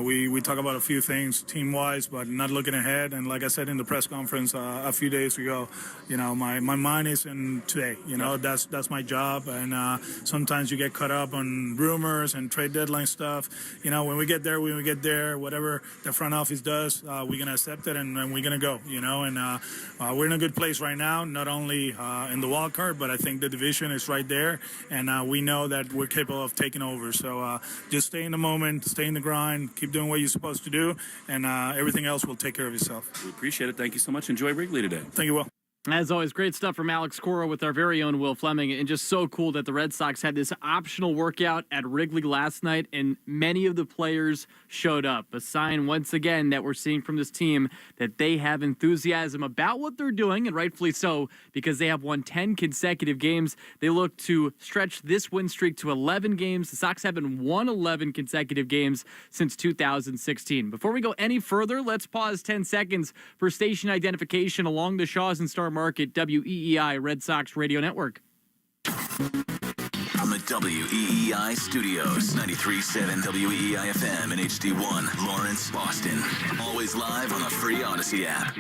we talk about a few things team-wise, but not looking ahead. And like I said in the press conference a few days ago, my mind is in today. That's my job. And sometimes you get caught up on rumors and trade deadline stuff. When we get there, whatever the front office does, we're going to accept it and we're going to go. And we're in a good place right now, not only in the wild card, but I think the division is right there, and we know that we're capable of taking over. So just stay in the moment, stay in the grind, keep doing what you're supposed to do, and everything else will take care of itself. We appreciate it. Thank you so much. Enjoy Wrigley today. Thank you, Will. As always, great stuff from Alex Cora with our very own Will Fleming, and just so cool that the Red Sox had this optional workout at Wrigley last night, and many of the players showed up. A sign, once again, that we're seeing from this team that they have enthusiasm about what they're doing, and rightfully so, because they have won 10 consecutive games. They look to stretch this win streak to 11 games. The Sox haven't won 11 consecutive games since 2016. Before we go any further, let's pause 10 seconds for station identification along the Shaws and Star Market, WEEI Red Sox Radio Network. From the WEEI studios, 93.7 WEEI FM and HD1, Lawrence, Boston. Always live on the free Odyssey app.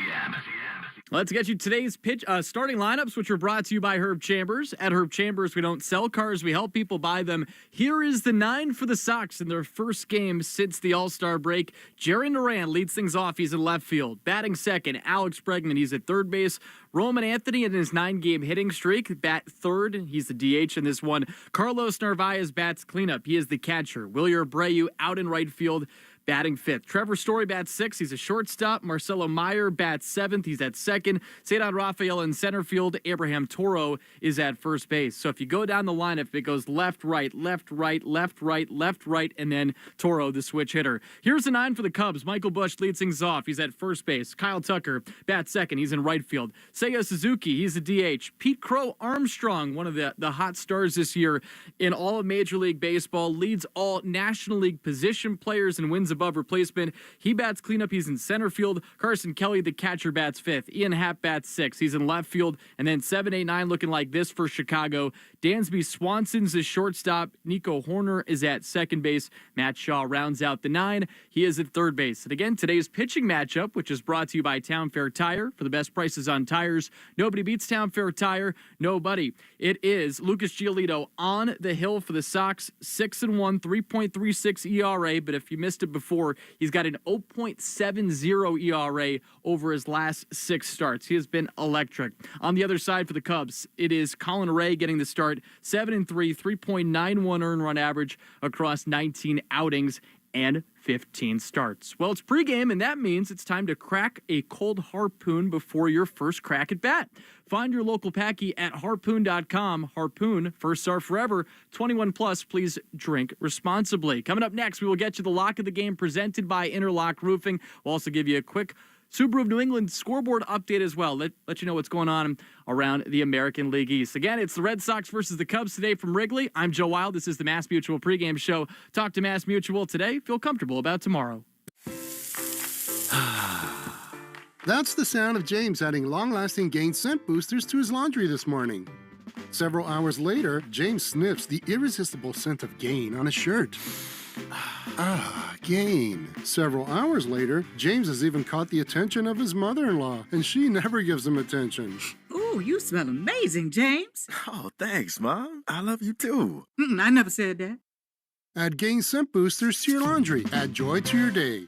Let's get you today's starting lineups, which are brought to you by Herb Chambers. At Herb Chambers, we don't sell cars, we help people buy them. Here is the 9 for the Sox in their first game since the All-Star break. Jerry Naran leads things off. He's in left field. Batting second, Alex Bregman. He's at third base. Roman Anthony in his 9-game hitting streak, bat third. He's the DH in this one. Carlos Narvaez bats cleanup. He is the catcher. Wilyer Abreu out in right field. batting 5th. Trevor Story bats 6th. He's a shortstop. Marcelo Meyer bats 7th. He's at 2nd. Cedar Rafael in center field. Abraham Toro is at first base. So if you go down the lineup, it goes left, right, left, right, left, right, left, right, and then Toro, the switch hitter. Here's the 9 for the Cubs. Michael Busch leads things off. He's at first base. Kyle Tucker bats 2nd. He's in right field. Seiya Suzuki, he's a DH. Pete Crow Armstrong, one of the hot stars this year in all of Major League Baseball, leads all National League position players and wins above replacement. He bats cleanup. He's in center field. Carson Kelly, the catcher, bats 5th. Ian Happ bats 6th. He's in left field. And then 7, 8, 9 looking like this for Chicago. Dansby Swanson's the shortstop. Nico Horner is at second base. Matt Shaw rounds out the 9. He is at third base. And again, today's pitching matchup, which is brought to you by Town Fair Tire. For the best prices on tires, nobody beats Town Fair Tire. Nobody. It is Lucas Giolito on the hill for the Sox. 6-1, 3.36 ERA. But if you missed it before, he's got an 0.70 ERA over his last 6 starts. He has been electric. On the other side for the Cubs, it is Colin Ray getting the start. 7-3, 3.91 earned run average across 19 outings and 15 starts. Well, it's pregame, and that means it's time to crack a cold harpoon before your first crack at bat. Find your local packy at harpoon.com. Harpoon, first serve forever. 21 plus, please drink responsibly. Coming up next, we will get you the lock of the game presented by Interlock Roofing. We'll also give you a quick Subaru of New England scoreboard update as well. Let you know what's going on around the American League East. Again, it's the Red Sox versus the Cubs today from Wrigley. I'm Joe Wild. This is the Mass Mutual pregame show. Talk to Mass Mutual today. Feel comfortable about tomorrow. That's the sound of James adding long-lasting Gain scent boosters to his laundry this morning. Several hours later, James sniffs the irresistible scent of Gain on his shirt. Gain. Several hours later, James has even caught the attention of his mother-in-law, and she never gives him attention. Ooh, you smell amazing, James. Oh, thanks, Mom. I love you, too. I never said that. Add Gain scent boosters to your laundry. Add joy to your day.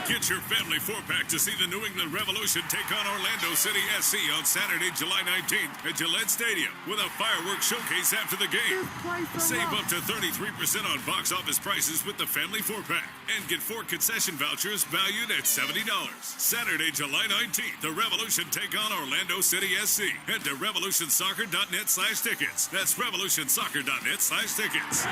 Get your family 4-pack to see the New England Revolution take on Orlando City SC on Saturday, July 19th at Gillette Stadium with a fireworks showcase after the game. Save up to 33% on box office prices with the family 4-pack and get 4 concession vouchers valued at $70. Saturday, July 19th, the Revolution take on Orlando City SC. Head to revolutionsoccer.net/tickets. That's revolutionsoccer.net/tickets.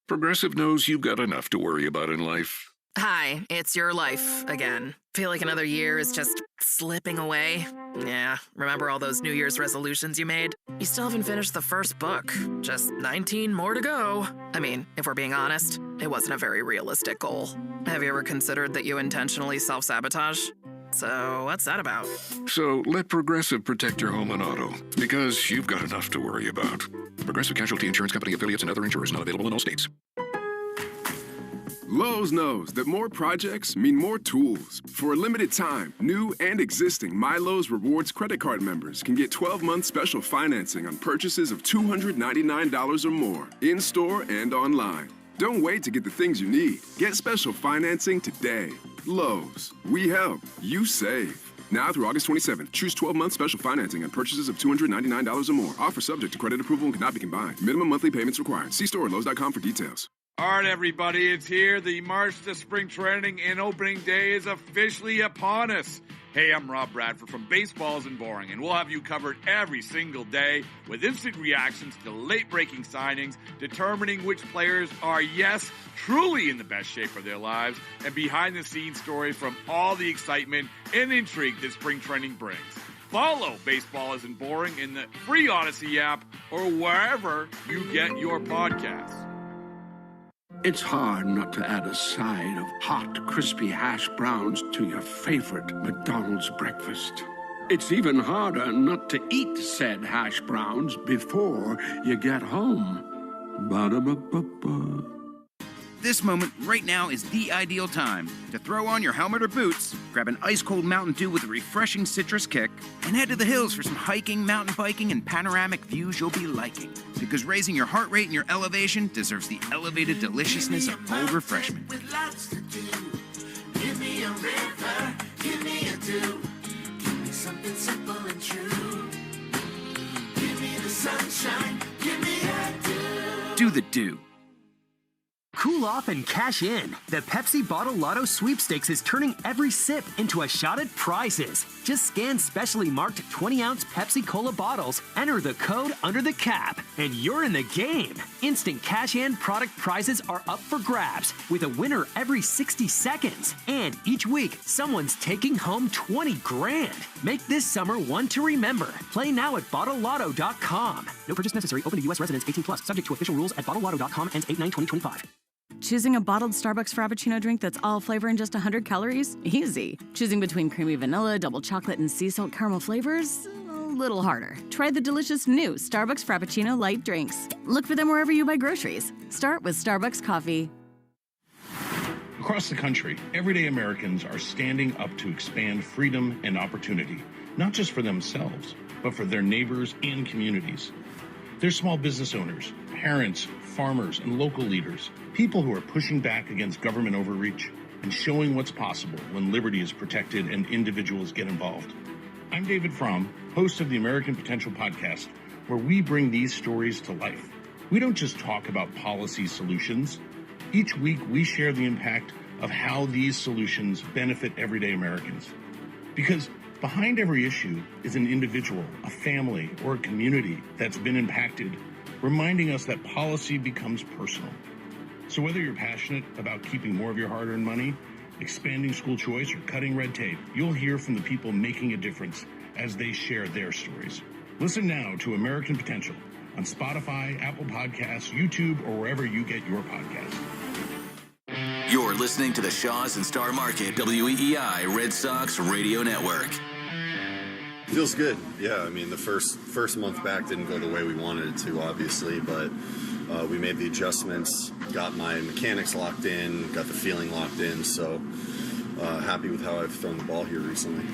Progressive knows you've got enough to worry about in life. Hi, it's your life again. Feel like another year is just slipping away? Yeah, remember all those New Year's resolutions you made? You still haven't finished the first book. Just 19 more to go. I mean, if we're being honest, it wasn't a very realistic goal. Have you ever considered that you intentionally self-sabotage? So what's that about? So let Progressive protect your home and auto, because you've got enough to worry about. Progressive Casualty Insurance Company affiliates and other insurers not available in all states. Lowe's knows that more projects mean more tools. For a limited time, new and existing MyLowe's Rewards credit card members can get 12-month special financing on purchases of $299 or more, in-store and online. Don't wait to get the things you need. Get special financing today. Lowe's. We help. You save. Now through August 27th, choose 12-month special financing on purchases of $299 or more. Offer subject to credit approval and cannot be combined. Minimum monthly payments required. See store at Lowe's.com for details. All right, everybody, it's here. The March to Spring Training and Opening Day is officially upon us. Hey, I'm Rob Bradford from Baseball Isn't Boring, and we'll have you covered every single day with instant reactions to late-breaking signings, determining which players are, yes, truly in the best shape of their lives, and behind-the-scenes stories from all the excitement and intrigue that spring training brings. Follow Baseball Isn't Boring in the free Odyssey app or wherever you get your podcasts. It's hard not to add a side of hot, crispy hash browns to your favorite McDonald's breakfast. It's even harder not to eat said hash browns before you get home. Ba-da-ba-ba-ba. This moment right now is the ideal time to throw on your helmet or boots, grab an ice-cold Mountain Dew with a refreshing citrus kick, and head to the hills for some hiking, mountain biking, and panoramic views you'll be liking. Because raising your heart rate and your elevation deserves the elevated deliciousness of cold refreshment. With lots to do. Give me a river, give me a dew. Give me something simple and true. Give me the sunshine, give me a dew. Do the do. Cool off and cash in. The Pepsi Bottle Lotto Sweepstakes is turning every sip into a shot at prizes. Just scan specially marked 20-ounce Pepsi Cola bottles, enter the code under the cap, and you're in the game. Instant cash-in product prizes are up for grabs, with a winner every 60 seconds. And each week, someone's taking home 20 grand. Make this summer one to remember. Play now at bottlelotto.com. No purchase necessary. Open to U.S. residents 18+. Subject to official rules at bottlelotto.com. Ends 8/9/2025. Choosing a bottled Starbucks Frappuccino drink that's all flavor and just 100 calories? Easy. Choosing between creamy vanilla, double chocolate, and sea salt caramel flavors? A little harder. Try the delicious new Starbucks Frappuccino light drinks. Look for them wherever you buy groceries. Start with Starbucks coffee. Across the country, everyday Americans are standing up to expand freedom and opportunity, not just for themselves, but for their neighbors and communities. They're small business owners, parents, farmers, and local leaders, people who are pushing back against government overreach and showing what's possible when liberty is protected and individuals get involved. I'm David Fromm, host of the American Potential podcast, where we bring these stories to life. We don't just talk about policy solutions. Each week, we share the impact of how these solutions benefit everyday Americans. Because behind every issue is an individual, a family, or a community that's been impacted, reminding us that policy becomes personal. So whether you're passionate about keeping more of your hard-earned money, expanding school choice, or cutting red tape, you'll hear from the people making a difference as they share their stories. Listen now to American Potential on Spotify, Apple Podcasts, YouTube, or wherever you get your podcasts. You're listening to the Shaws and Star Market WEEI Red Sox Radio Network. Feels good. Yeah, I mean, the first month back didn't go the way we wanted it to, obviously, but we made the adjustments, got my mechanics locked in, got the feeling locked in, so happy with how I've thrown the ball here recently.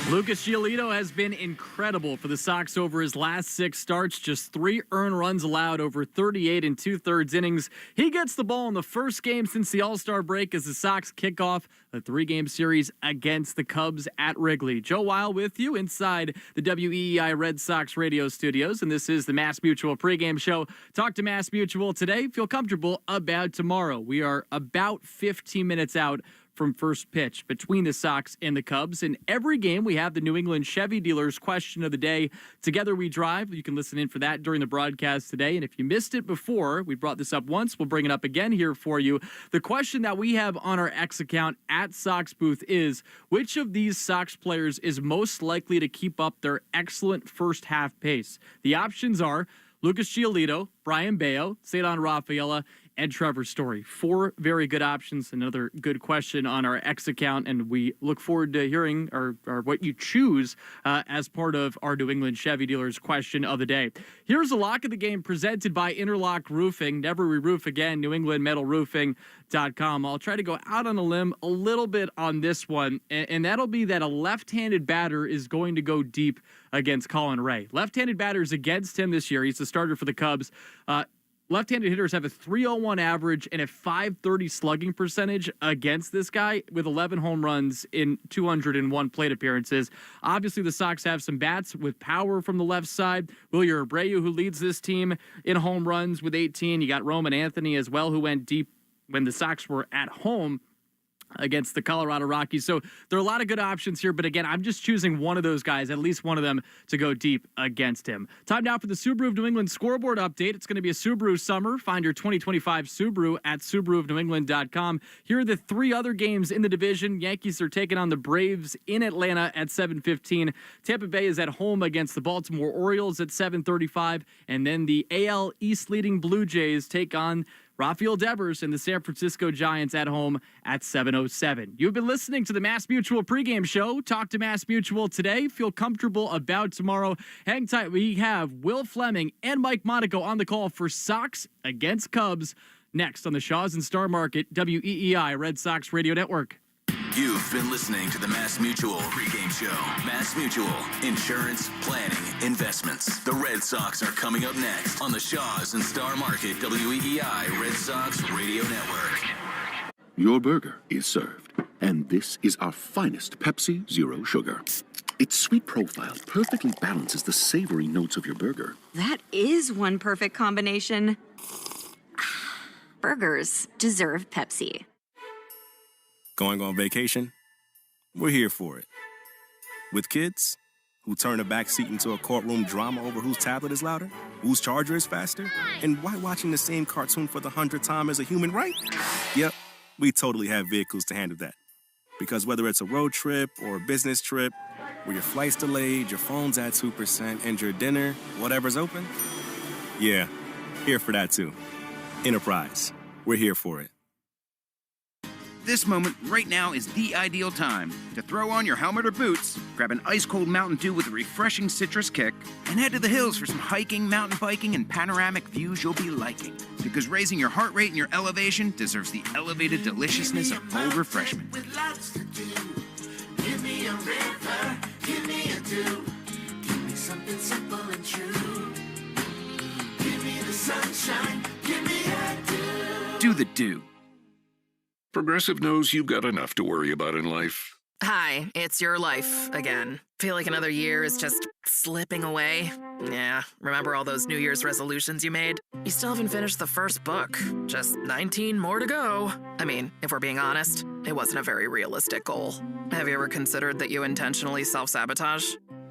Lucas Giolito has been incredible for the Sox over his last 6 starts. Just 3 earned runs allowed over 38 2/3 innings. He gets the ball in the first game since the All-Star break as the Sox kick off a 3-game series against the Cubs at Wrigley. Joe Weil with you inside the WEEI Red Sox radio studios, and this is the Mass Mutual pregame show. Talk to Mass Mutual today. Feel comfortable about tomorrow. We are about 15 minutes out from first pitch between the Sox and the Cubs. In every game, we have the New England Chevy dealers question of the day. Together we drive. You can listen in for that during the broadcast today. And if you missed it before, we brought this up once. We'll bring it up again here for you. The question that we have on our X account at Sox Booth is, which of these Sox players is most likely to keep up their excellent first half pace? The options are Lucas Giolito, Brian Bayo, Cedar Rafaela, and Trevor Story. 4 very good options. Another good question on our X account, and we look forward to hearing or what you choose as part of our New England Chevy dealers question of the day. Here's a lock of the game presented by Interlock Roofing. Never re-roof again. NewEnglandMetalRoofing.com. I'll try to go out on a limb a little bit on this one, and that'll be that a left-handed batter is going to go deep against Colin Ray. Left-handed batters against him this year. He's the starter for the Cubs. Left-handed hitters have a 301 average and a 530 slugging percentage against this guy with 11 home runs in 201 plate appearances. Obviously, the Sox have some bats with power from the left side. Wilyer Abreu, who leads this team in home runs with 18. You got Roman Anthony as well, who went deep when the Sox were at home against the Colorado Rockies. So there are a lot of good options here, but again, I'm just choosing one of those guys, at least one of them, to go deep against him. Time now for the Subaru of New England scoreboard update. It's going to be a Subaru summer. Find your 2025 Subaru at SubaruofNewEngland.com. Here are the 3 other games in the division. Yankees are taking on the Braves in Atlanta at 7:15. Tampa Bay is at home against the Baltimore Orioles at 7:35. And then the AL East leading Blue Jays take on Rafael Devers and the San Francisco Giants at home at 7:07. You've been listening to the Mass Mutual pregame show. Talk to Mass Mutual today. Feel comfortable about tomorrow. Hang tight. We have Will Fleming and Mike Monaco on the call for Sox against Cubs next on the Shaws and Star Market WEEI Red Sox Radio Network. You've been listening to the Mass Mutual pregame show. Mass Mutual, insurance, planning, investments. The Red Sox are coming up next on the Shaws and Star Market WEEI Red Sox Radio Network. Your burger is served, and this is our finest Pepsi Zero Sugar. Its sweet profile perfectly balances the savory notes of your burger. That is one perfect combination. Burgers deserve Pepsi. Going on vacation? We're here for it. With kids who turn a back seat into a courtroom drama over whose tablet is louder, whose charger is faster, and why watching the same cartoon for the 100th time is a human right? Yep, we totally have vehicles to handle that. Because whether it's a road trip or a business trip, where your flight's delayed, your phone's at 2%, and your dinner, whatever's open, yeah, here for that too. Enterprise, we're here for it. This moment right now is the ideal time to throw on your helmet or boots, grab an ice-cold Mountain Dew with a refreshing citrus kick, and head to the hills for some hiking, mountain biking, and panoramic views you'll be liking. Because raising your heart rate and your elevation deserves the elevated deliciousness of bold refreshment. With lots to do. Give me a river, give me a dew. Give me something simple and true. Give me the sunshine, give me a dew. Do the dew. Progressive knows you've got enough to worry about in life. Hi, it's your life again. Feel like another year is just slipping away? Yeah, remember all those New Year's resolutions you made? You still haven't finished the first book. Just 19 more to go. I mean, if we're being honest, it wasn't a very realistic goal. Have you ever considered that you intentionally self-sabotage?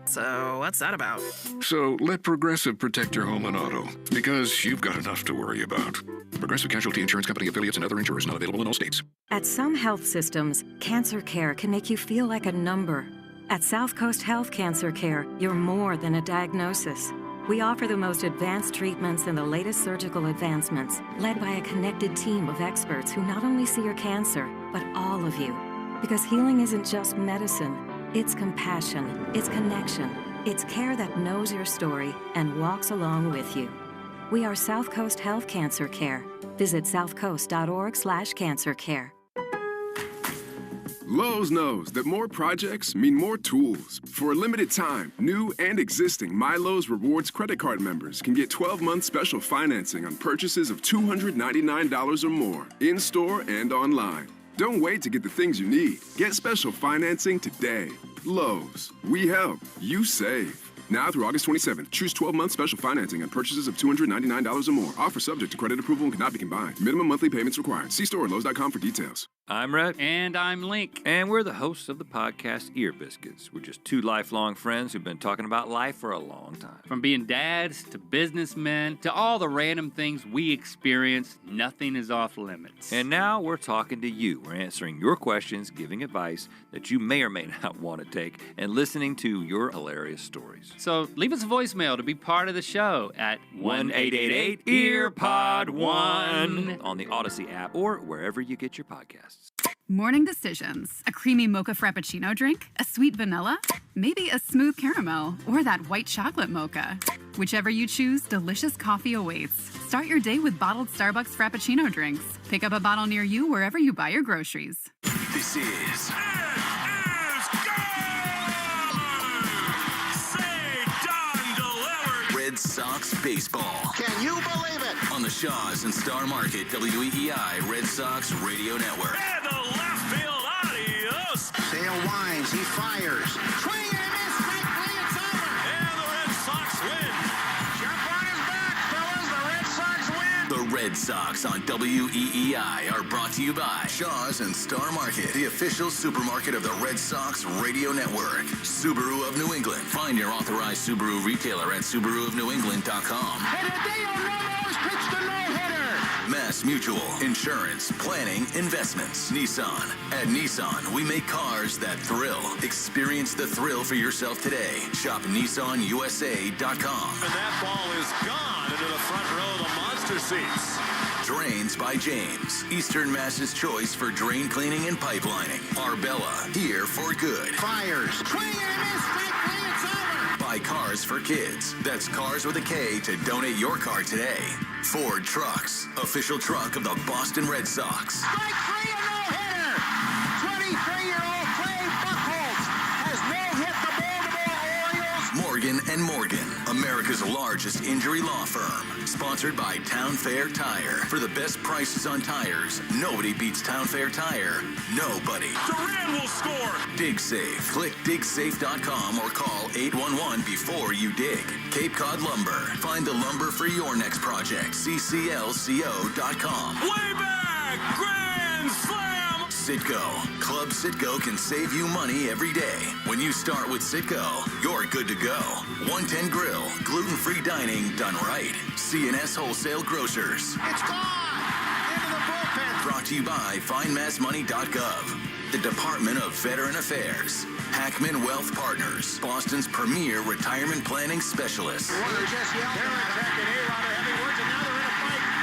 So what's that about? So let Progressive protect your home and auto, because you've got enough to worry about. Progressive Casualty Insurance Company affiliates and other insurers not available in all states. At some health systems, cancer care can make you feel like a number. At South Coast Health Cancer Care, you're more than a diagnosis. We offer the most advanced treatments and the latest surgical advancements, led by a connected team of experts who not only see your cancer, but all of you. Because healing isn't just medicine. It's compassion, it's connection, it's care that knows your story and walks along with you. We are South Coast Health Cancer Care. Visit southcoast.org/cancercare. Lowe's knows that more projects mean more tools. For a limited time, new and existing MyLowe's Rewards credit card members can get 12-month special financing on purchases of $299 or more, in-store and online. Don't wait to get the things you need. Get special financing today. Lowe's. We help. You save. Now through August 27th, choose 12-month special financing on purchases of $299 or more. Offer subject to credit approval and cannot be combined. Minimum monthly payments required. See store at Lowe's.com for details. I'm Rhett. And I'm Link. And we're the hosts of the podcast Ear Biscuits. We're just two lifelong friends who've been talking about life for a long time. From being dads to businessmen to all the random things we experience, nothing is off limits. And now we're talking to you. We're answering your questions, giving advice that you may or may not want to take, and listening to your hilarious stories. So leave us a voicemail to be part of the show at 1-888-EARPOD1 on the Odyssey app or wherever you get your podcasts. Morning decisions. A creamy mocha frappuccino drink? A sweet vanilla? Maybe a smooth caramel? Or that white chocolate mocha? Whichever you choose, delicious coffee awaits. Start your day with bottled Starbucks Frappuccino drinks. Pick up a bottle near you wherever you buy your groceries. This is Red Sox baseball. Can you believe it? On the Shaws and Star Market WEEI Red Sox Radio Network. And the left field adios. Sale winds, he fires. Swing and a miss, strike three, it's over. And the Red Sox win. Jump on his back, fellas, the Red Sox win. The Red Sox on WEEI are brought to you by Shaws and Star Market, the official supermarket of the Red Sox Radio Network. Subaru of New England. Find your authorized Subaru retailer at SubaruofNewEngland.com. And Hideo Ramos pitched a no-hitter. Mass Mutual, insurance, planning, investments. Nissan. At Nissan, we make cars that thrill. Experience the thrill for yourself today. Shop NissanUSA.com. And that ball is gone into the front row of the monster seats. Drains by James. Eastern Mass's choice for drain cleaning and pipelining. Arbella, here for good. Fires. Swing and a miss, strike three, it's over. Buy cars for kids. That's cars with a K to donate your car today. Ford Trucks, official truck of the Boston Red Sox. Strike three, a no-hitter. 23-year-old Clay Buchholz has no-hit the Baltimore Orioles. Morgan & Morgan, America's America's largest injury law firm. Sponsored by Town Fair Tire. For the best prices on tires, nobody beats Town Fair Tire. Nobody. Duran will score. Dig Safe. Click digsafe.com or call 811 before you dig. Cape Cod Lumber. Find the lumber for your next project. cclco.com. Way back. Grand slam. Citgo. Club Citgo can save you money every day. When you start with Citgo, you're good to go. 110 Grill. Gluten-free dining done right. C&S Wholesale Grocers. It's gone. Into the bullpen. Brought to you by FindMassMoney.gov. The Department of Veteran Affairs. Hackman Wealth Partners. Boston's premier retirement planning specialist.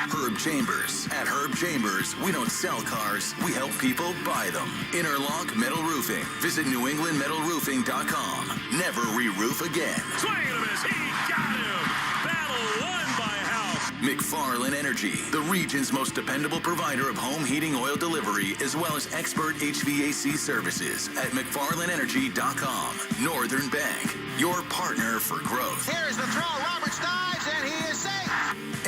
Herb Chambers. At Herb Chambers, we don't sell cars, we help people buy them. Interlock Metal Roofing. Visit NewEnglandMetalRoofing.com. Never re-roof again. Swing and a miss. He got him. Battle won by House. McFarland Energy, the region's most dependable provider of home heating oil delivery, as well as expert HVAC services at McFarlandEnergy.com. Northern Bank, your partner for growth. Here's the throw. Roberts dives, and he is safe.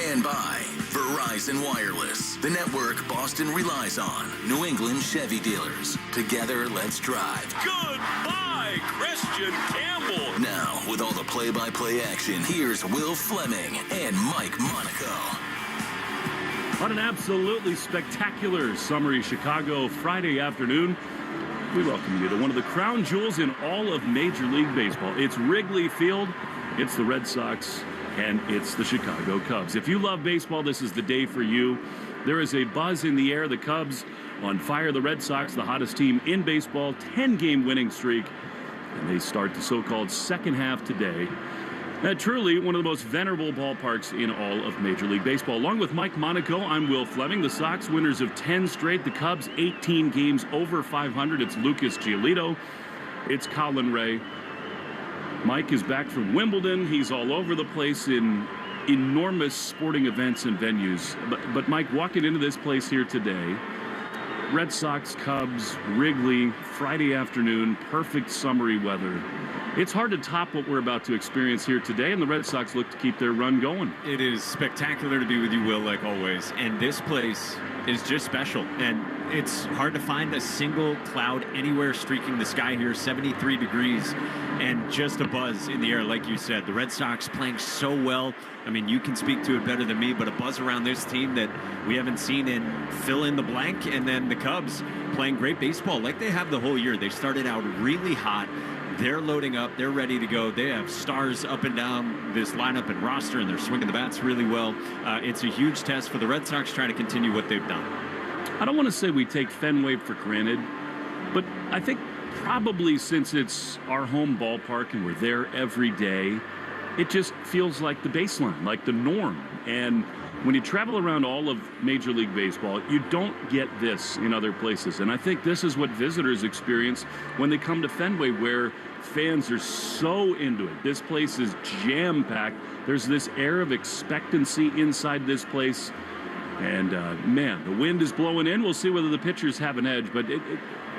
And by Verizon Wireless, the network Boston relies on. New England Chevy dealers. Together, let's drive. Goodbye, Christian Campbell. Now, with all the play-by-play action, here's Will Fleming and Mike Monaco. On an absolutely spectacular summery Chicago Friday afternoon, we welcome you to one of the crown jewels in all of Major League Baseball. It's Wrigley Field. It's the Red Sox. And it's the Chicago Cubs. If you love baseball, this is the day for you. There is a buzz in the air. The Cubs on fire. The Red Sox, the hottest team in baseball, 10-game winning streak. And they start the so-called second half today. Truly one of the most venerable ballparks in all of Major League Baseball. Along with Mike Monaco, I'm Will Fleming. The Sox winners of 10 straight. The Cubs 18 games over 500. It's Lucas Giolito. It's Colin Ray. Mike is back from Wimbledon. He's all over the place in enormous sporting events and venues. But Mike, walking into this place here today, Red Sox, Cubs, Wrigley, Friday afternoon, perfect summery weather. It's hard to top what we're about to experience here today, and the Red Sox look to keep their run going. It is spectacular to be with you, Will, like always. And this place is just special. And it's hard to find a single cloud anywhere streaking the sky here, 73 degrees, and just a buzz in the air, like you said. The Red Sox playing so well. I mean, you can speak to it better than me, but a buzz around this team that we haven't seen in fill in the blank. And then the Cubs playing great baseball like they have the whole year. They started out really hot. They're loading up. They're ready to go. They have stars up and down this lineup and roster, and they're swinging the bats really well. It's a huge test for the Red Sox trying to continue what they've done. I don't want to say we take Fenway for granted, but I think probably since it's our home ballpark and we're there every day, it just feels like the baseline, like the norm. And when you travel around all of Major League Baseball, you don't get this in other places. And I think this is what visitors experience when they come to Fenway, where fans are so into it. This place is jam-packed. There's this air of expectancy inside this place. And, man, the wind is blowing in. We'll see whether the pitchers have an edge. But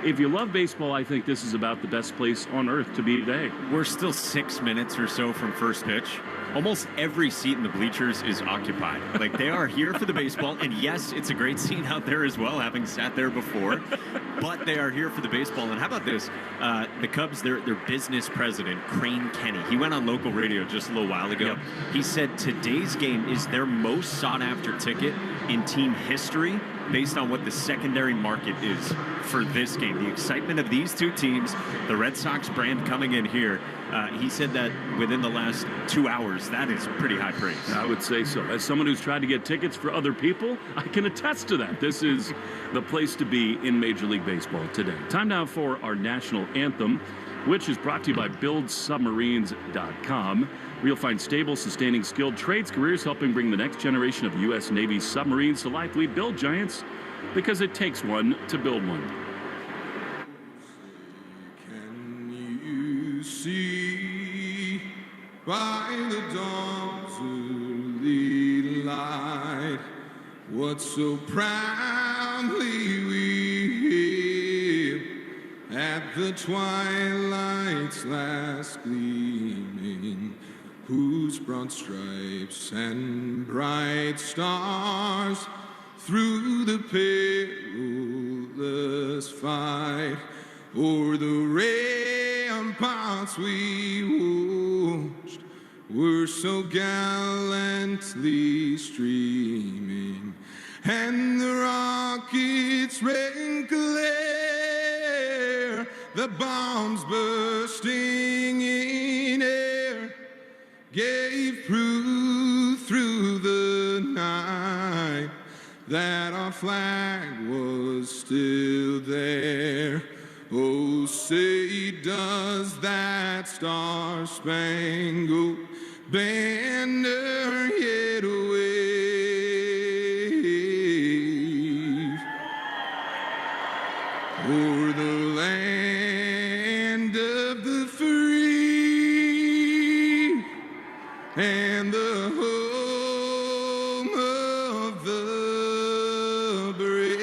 if you love baseball, I think this is about the best place on earth to be today. We're still 6 minutes or so from first pitch. Almost every seat in the bleachers is occupied. Like, they are here for the baseball. And, yes, it's a great scene out there as well, having sat there before. But they are here for the baseball. And how about this? The Cubs, their business president, Crane Kenny, he went on local radio just a little while ago. Yep. He said today's game is their most sought-after ticket in team history based on what the secondary market is for this game. The excitement of these two teams, the Red Sox brand coming in here, he said that within the last 2 hours, that is pretty high praise. I would say so. As someone who's tried to get tickets for other people, I can attest to that. This is the place to be in Major League Baseball today. Time now for our national anthem, which is brought to you by BuildSubmarines.com, where you'll find stable, sustaining, skilled trades careers helping bring the next generation of U.S. Navy submarines to life. We build giants because it takes one to build one. Can you see by the dawn's early light what so proudly we hailed at the twilight's last gleaming, whose broad stripes and bright stars through the perilous fight o'er the ramparts we watched were so gallantly streaming, and the rockets' red glare, the bombs bursting in air, gave proof through the night that our flag was still there. Oh, say does that star-spangled banner yet wave o'er the land of the free and the home of the brave.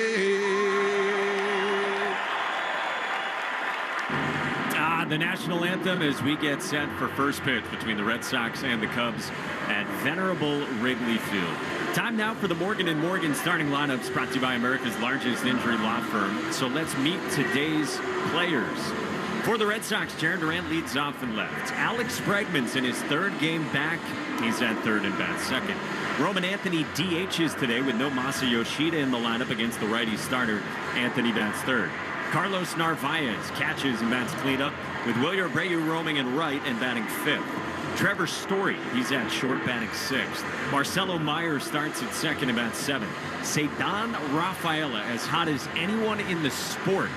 The national anthem as we get set for first pitch between the Red Sox and the Cubs at venerable Wrigley Field. Time now for the Morgan & Morgan starting lineups, brought to you by America's largest injury law firm. So let's meet today's players. For the Red Sox, Jaylen Brown leads off in left. Alex Bregman's in his third game back. He's at third and bats second. Roman Anthony DHs today with no Masa Yoshida in the lineup against the righty starter. Anthony bats third. Carlos Narvaez catches and bats cleanup with Wilyer Abreu roaming in right and batting fifth. Trevor Story, he's at short, batting sixth. Marcelo Meyer starts at second and bats seventh. Ceddanne Rafaela, as hot as anyone in the sport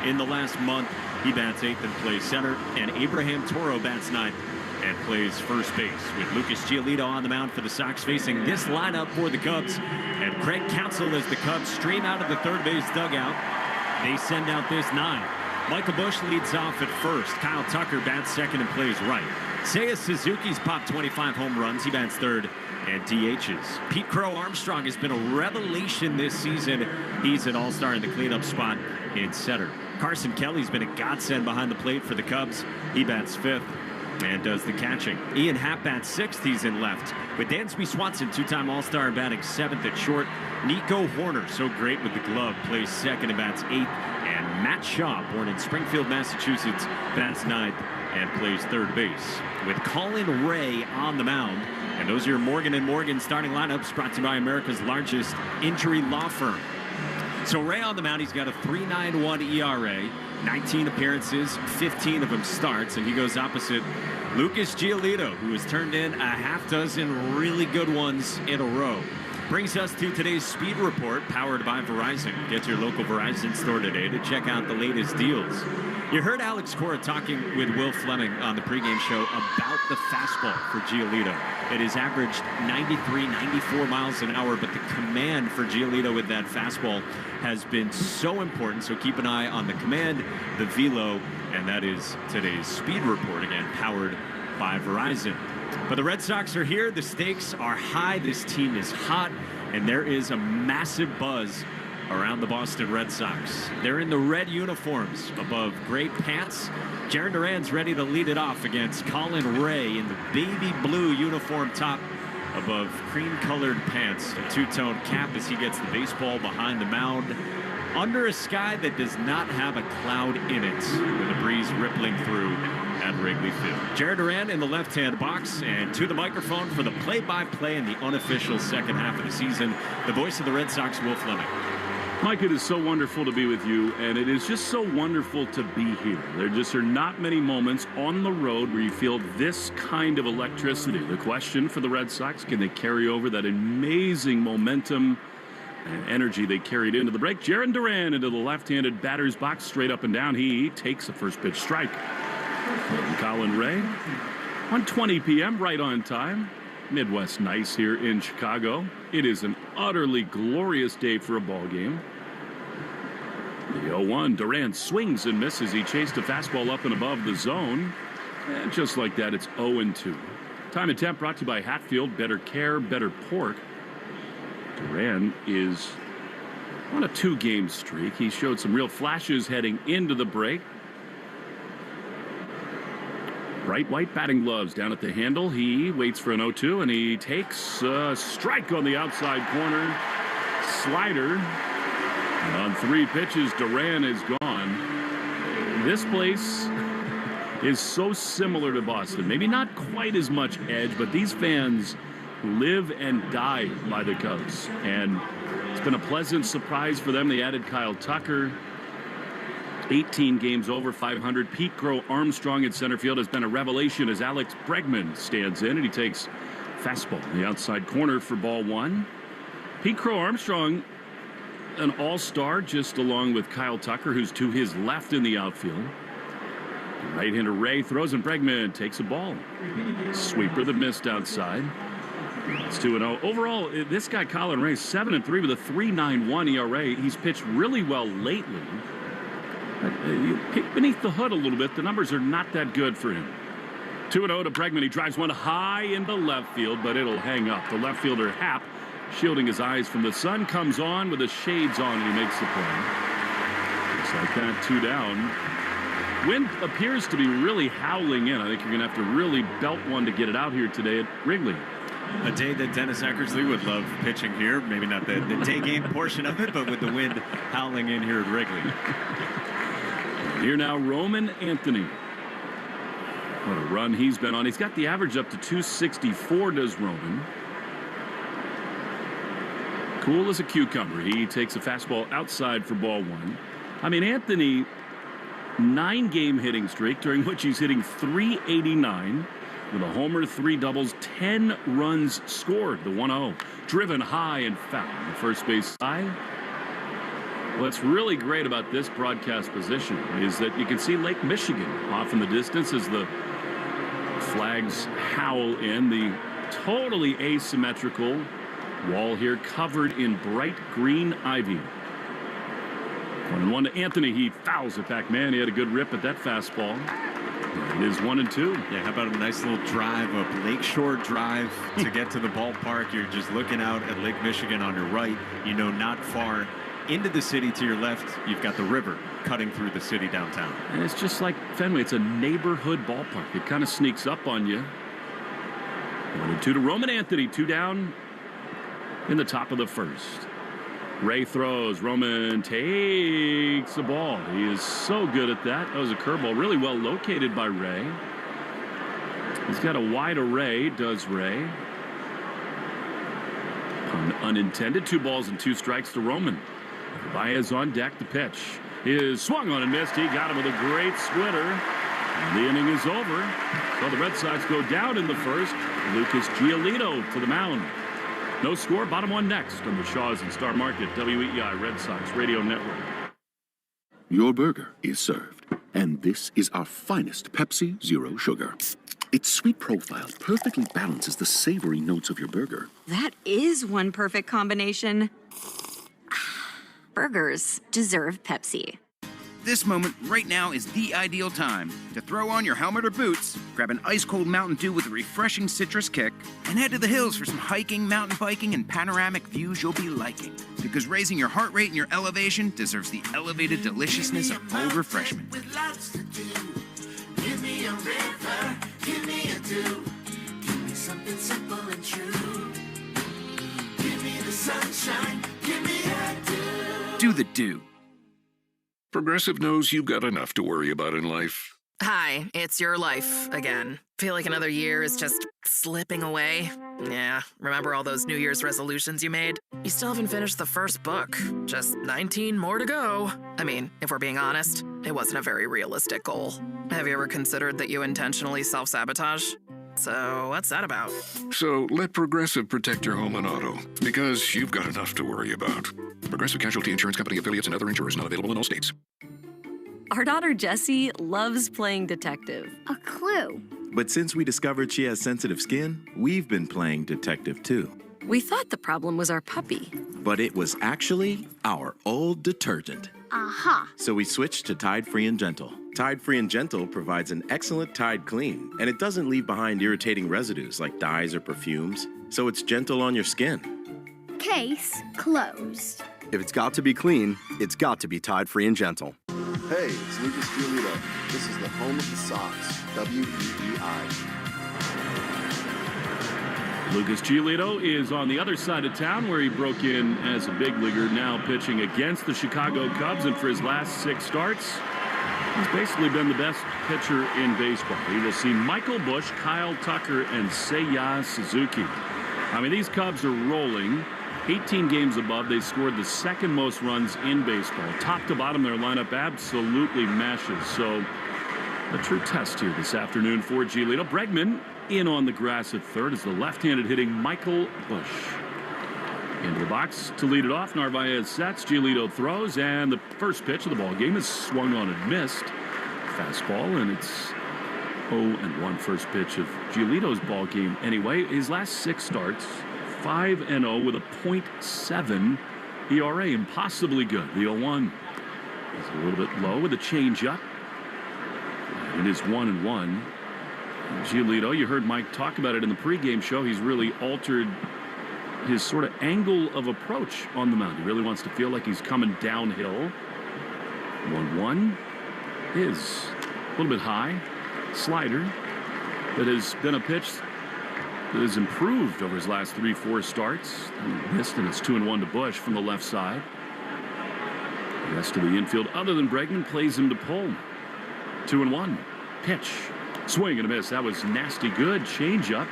in the last month, he bats eighth and plays center. And Abraham Toro bats ninth and plays first base, with Lucas Giolito on the mound for the Sox facing this lineup for the Cubs. And Craig Counsell as the Cubs stream out of the third base dugout. They send out this nine. Michael Busch leads off at first. Kyle Tucker bats second and plays right. Seiya Suzuki's popped 25 home runs. He bats third and DHs. Pete Crow Armstrong has been a revelation this season. He's an all-star in the cleanup spot in center. Carson Kelly's been a godsend behind the plate for the Cubs. He bats fifth and does the catching. Ian Happ bats sixth. He's in left. With Dansby Swanson, two-time All-Star, batting seventh at short. Nico Horner, so great with the glove, plays second and bats eighth. And Matt Shaw, born in Springfield, Massachusetts, bats ninth and plays third base. With Colin Ray on the mound. And those are your Morgan & Morgan starting lineups, brought to you by America's largest injury law firm. So Ray on the mound, he's got a 3.91 ERA, 19 appearances, 15 of them starts, and he goes opposite Lucas Giolito, who has turned in a half dozen really good ones in a row. Brings us to today's Speed Report, powered by Verizon. Get to your local Verizon store today to check out the latest deals. You heard Alex Cora talking with Will Fleming on the pregame show about the fastball for Giolito. It has averaged 93, 94 miles an hour, but the command for Giolito with that fastball has been so important. So keep an eye on the command, the velo, and that is today's Speed Report, again, powered by Verizon. But the Red Sox are here. The stakes are high. This team is hot, and there is a massive buzz around the Boston Red Sox. They're in the red uniforms above gray pants. Jaylen Brown's ready to lead it off against Colin Ray in the baby blue uniform top above cream-colored pants. A two-tone cap as he gets the baseball behind the mound under a sky that does not have a cloud in it, with a breeze rippling through at Wrigley Field. Jaylen Brown in the left-hand box, and to the microphone for the play-by-play in the unofficial second half of the season, the voice of the Red Sox, Will Fleming. Mike, it is so wonderful to be with you, and it is just so wonderful to be here. There just are not many moments on the road where you feel this kind of electricity. The question for the Red Sox, can they carry over that amazing momentum and energy they carried into the break? Jaylen Brown into the left-handed batter's box, straight up and down. He takes a first pitch strike. And Colin Ray, 1:20 p.m., right on time. Midwest nice here in Chicago. It is an utterly glorious day for a ball game. The 0-1, Durant swings and misses. He chased a fastball up and above the zone. And just like that, it's 0-2. Time and temp brought to you by Hatfield. Better care, better pork. Durant is on a 2-game streak. He showed some real flashes heading into the break. Bright white batting gloves down at the handle. He waits for an 0-2, and he takes a strike on the outside corner. Slider. And on 3 pitches, Duran is gone. This place is so similar to Boston. Maybe not quite as much edge, but these fans live and die by the Cubs. And it's been a pleasant surprise for them. They added Kyle Tucker. 18 games over 500. Pete Crow Armstrong at center field has been a revelation as Alex Bregman stands in, and he takes fastball in the outside corner for ball 1. Pete Crow Armstrong, an all-star, just along with Kyle Tucker, who's to his left in the outfield. Right-hander Ray throws, and Bregman takes a ball. Sweeper that missed outside. It's 2-0. Overall, this guy, Colin Ray, 7-3 with a 3.91 ERA. He's pitched really well lately. You peek beneath the hood a little bit, the numbers are not that good for him. 2-0 to Bregman. He drives one high into left field, but it'll hang up. The left fielder, Happ, shielding his eyes from the sun, comes on with the shades on, and he makes the play. Looks like that, 2 down. Wind appears to be really howling in. I think you're going to have to really belt one to get it out here today at Wrigley. A day that Dennis Eckersley would love pitching here. Maybe not the day game portion of it, but with the wind howling in here at Wrigley. Here now, Roman Anthony. What a run he's been on. He's got the average up to 264, does Roman. Cool as a cucumber. He takes a fastball outside for ball 1. I mean, Anthony, 9-game hitting streak, during which he's hitting .389 with a homer, 3 doubles, 10 runs scored. The 1-0 driven high and foul on the first base side. What's really great about this broadcast position is that you can see Lake Michigan off in the distance as the flags howl in. The totally asymmetrical wall here covered in bright green ivy. 1-1 to Anthony. He fouls it back. Man, he had a good rip at that fastball. It is 1-2. Yeah, how about a nice little drive, a lakeshore drive to get to the ballpark. You're just looking out at Lake Michigan on your right. You know, not far into the city to your left, you've got the river cutting through the city downtown. And it's just like Fenway. It's a neighborhood ballpark. It kind of sneaks up on you. 1-2 to Roman Anthony. 2 down in the top of the first. Ray throws. Roman takes the ball. He is so good at that. That was a curveball. Really well located by Ray. He's got a wide array, does Ray. Pun unintended. 2 balls and 2 strikes to Roman. Baez on deck. The pitch is swung on and missed. He got him with a great splitter. And the inning is over. So the Red Sox go down in the first. Lucas Giolito to the mound. No score. Bottom 1 next on the Shaws and Star Market WEEI Red Sox Radio Network. Your burger is served, and this is our finest Pepsi Zero Sugar. Its sweet profile perfectly balances the savory notes of your burger. That is one perfect combination. Burgers deserve Pepsi. This moment right now is the ideal time to throw on your helmet or boots, grab an ice-cold Mountain Dew with a refreshing citrus kick, and head to the hills for some hiking, mountain biking, and panoramic views you'll be liking. Because raising your heart rate and your elevation deserves the elevated deliciousness of cold refreshment. With lots to do. Give me a river, give me a dew. Give me something simple and true. Give me the sunshine, give me a dew. Do the dew. Progressive knows you've got enough to worry about in life. Hi, it's your life again. Feel like another year is just slipping away? Yeah, remember all those New Year's resolutions you made? You still haven't finished the first book. Just 19 more to go. I mean, if we're being honest, it wasn't a very realistic goal. Have you ever considered that you intentionally self-sabotage? So what's that about? So let Progressive protect your home and auto, because you've got enough to worry about. Progressive Casualty Insurance Company affiliates and other insurers not available in all states. Our daughter Jessie loves playing detective. A clue. But since we discovered she has sensitive skin, we've been playing detective too. We thought the problem was our puppy. But it was actually our old detergent. Aha. So we switched to Tide Free and Gentle. Tide Free and Gentle provides an excellent Tide clean, and it doesn't leave behind irritating residues like dyes or perfumes, so it's gentle on your skin. Case closed. If it's got to be clean, it's got to be Tide Free and Gentle. Hey, it's Lucas Giolito. This is the home of the Sox, WEEI. Lucas Giolito is on the other side of town where he broke in as a big leaguer, now pitching against the Chicago Cubs, and for his last 6 starts, he's basically been the best pitcher in baseball. We will see Michael Busch, Kyle Tucker, and Seiya Suzuki. I mean, these Cubs are rolling. 18 games above. They scored the 2nd most runs in baseball. Top to bottom, their lineup absolutely mashes. So a true test here this afternoon for Giolito. Bregman in on the grass at third as the left-handed hitting Michael Busch. Into the box to lead it off. Narvaez sets. Giolito throws, and the first pitch of the ball game is swung on and missed. Fastball, and it's 0-1 first pitch of Giolito's ball game. Anyway, his last 6 starts, 5-0 with a .7 ERA. Impossibly good. The 0-1 is a little bit low with a changeup. It is 1-1. Giolito, you heard Mike talk about it in the pregame show. He's really altered his sort of angle of approach on the mound. He really wants to feel like he's coming downhill. 1-1 is a little bit high. Slider that has been a pitch that has improved over his last 3-4 starts. Missed, and it's 2-1 to Busch from the left side. The rest of the infield, other than Bregman, plays him to pull. 2-1. Pitch. Swing and a miss. That was nasty good. Change up.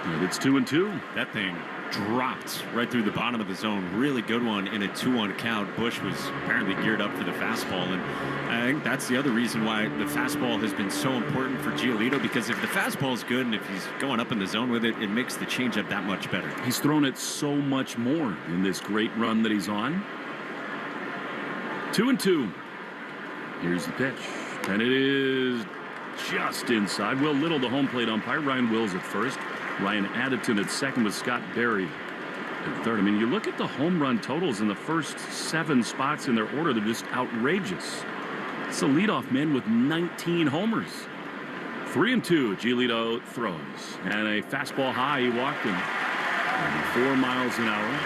And it's 2-2. That thing dropped right through the bottom of the zone. Really good one in a 2-1 count. Busch was apparently geared up for the fastball, and I think that's the other reason why the fastball has been so important for Giolito, because if the fastball is good and if he's going up in the zone with it, it makes the changeup that much better. He's thrown it so much more in this great run that he's on. 2-2. Here's the pitch, and it is just inside. Will Little, the home plate umpire. Ryan Wills at first. Ryan Additon at second with Scott Berry at third. I mean, you look at the home run totals in the first 7 spots in their order, they're just outrageous. It's a leadoff man with 19 homers. 3-2, Giolito throws. And a fastball high, he walked him 4 miles an hour.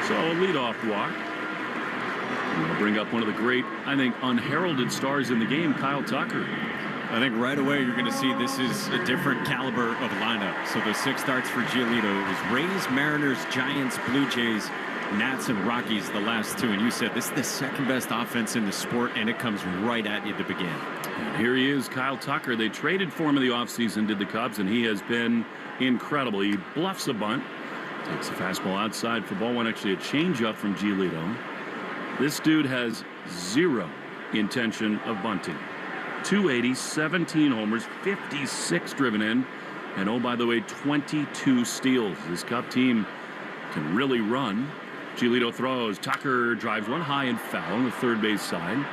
So a leadoff walk. And we'll bring up one of the great, I think, unheralded stars in the game, Kyle Tucker. I think right away you're going to see this is a different caliber of lineup. So the 6 starts for Giolito. It was Rays, Mariners, Giants, Blue Jays, Nats, and Rockies the last 2. And you said this is the 2nd best offense in the sport, and it comes right at you to begin. And here he is, Kyle Tucker. They traded for him in the offseason, did the Cubs, and he has been incredible. He bluffs a bunt, takes a fastball outside for ball 1, actually a changeup from Giolito. This dude has 0 intention of bunting. 280, 17 homers, 56 driven in, and oh, by the way, 22 steals. This Cub team can really run. Giolito throws. Tucker drives one high and foul on the third base side.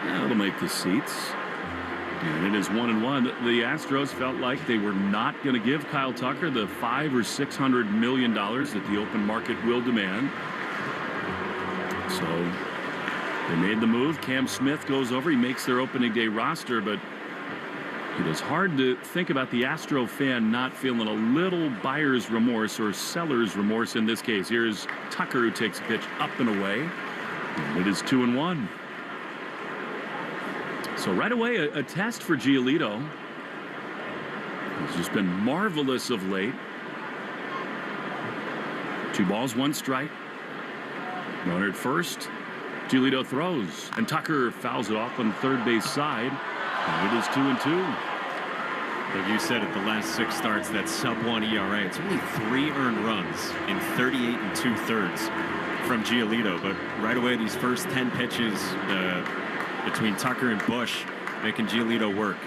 That'll make the seats. And it is 1-1. The Astros felt like they were not going to give Kyle Tucker the $500 or $600 million that the open market will demand. So they made the move. Cam Smith goes over. He makes their opening day roster, but it is hard to think about the Astro fan not feeling a little buyer's remorse or seller's remorse in this case. Here's Tucker, who takes a pitch up and away. And it is 2-1. So right away, a test for Giolito. He's just been marvelous of late. 2 balls, 1 strike. Runner at first. Giolito throws, and Tucker fouls it off on the third base side. And it is 2-2. Like you said, at the last 6 starts, that sub-1 ERA. It's only 3 earned runs in 38 2/3 from Giolito. But right away, these first 10 pitches between Tucker and Busch making Giolito work.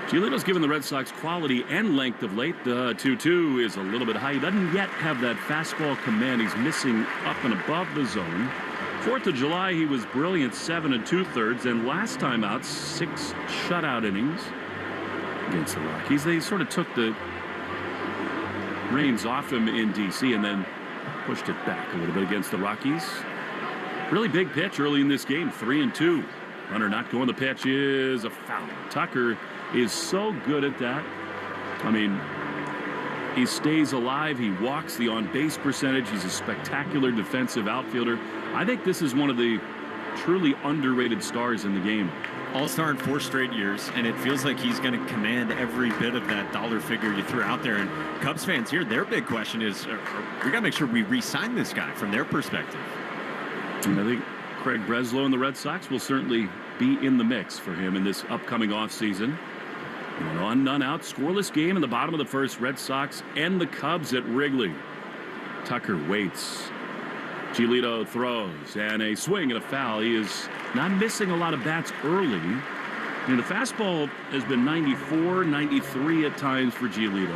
Giolito's given the Red Sox quality and length of late. The 2-2 is a little bit high. He doesn't yet have that fastball command. He's missing up and above the zone. 4th of July, he was brilliant, 7 2/3, and last time out, 6 shutout innings against the Rockies. They sort of took the reins off him in D.C. and then pushed it back a little bit against the Rockies. Really big pitch early in this game, 3-2. Runner not going. The pitch is a foul. Tucker is so good at that. I mean, he stays alive. He walks the on-base percentage. He's a spectacular defensive outfielder. I think this is one of the truly underrated stars in the game. All-star in 4 straight years, and it feels like he's going to command every bit of that dollar figure you threw out there. And Cubs fans here, their big question is, we got to make sure we re-sign this guy from their perspective. And I think Craig Breslow and the Red Sox will certainly be in the mix for him in this upcoming offseason. 1 on, none out, scoreless game in the bottom of the first. Red Sox and the Cubs at Wrigley. Tucker waits. Giolito throws, and a swing and a foul. He is not missing a lot of bats early. The fastball has been 94, 93 at times for Giolito.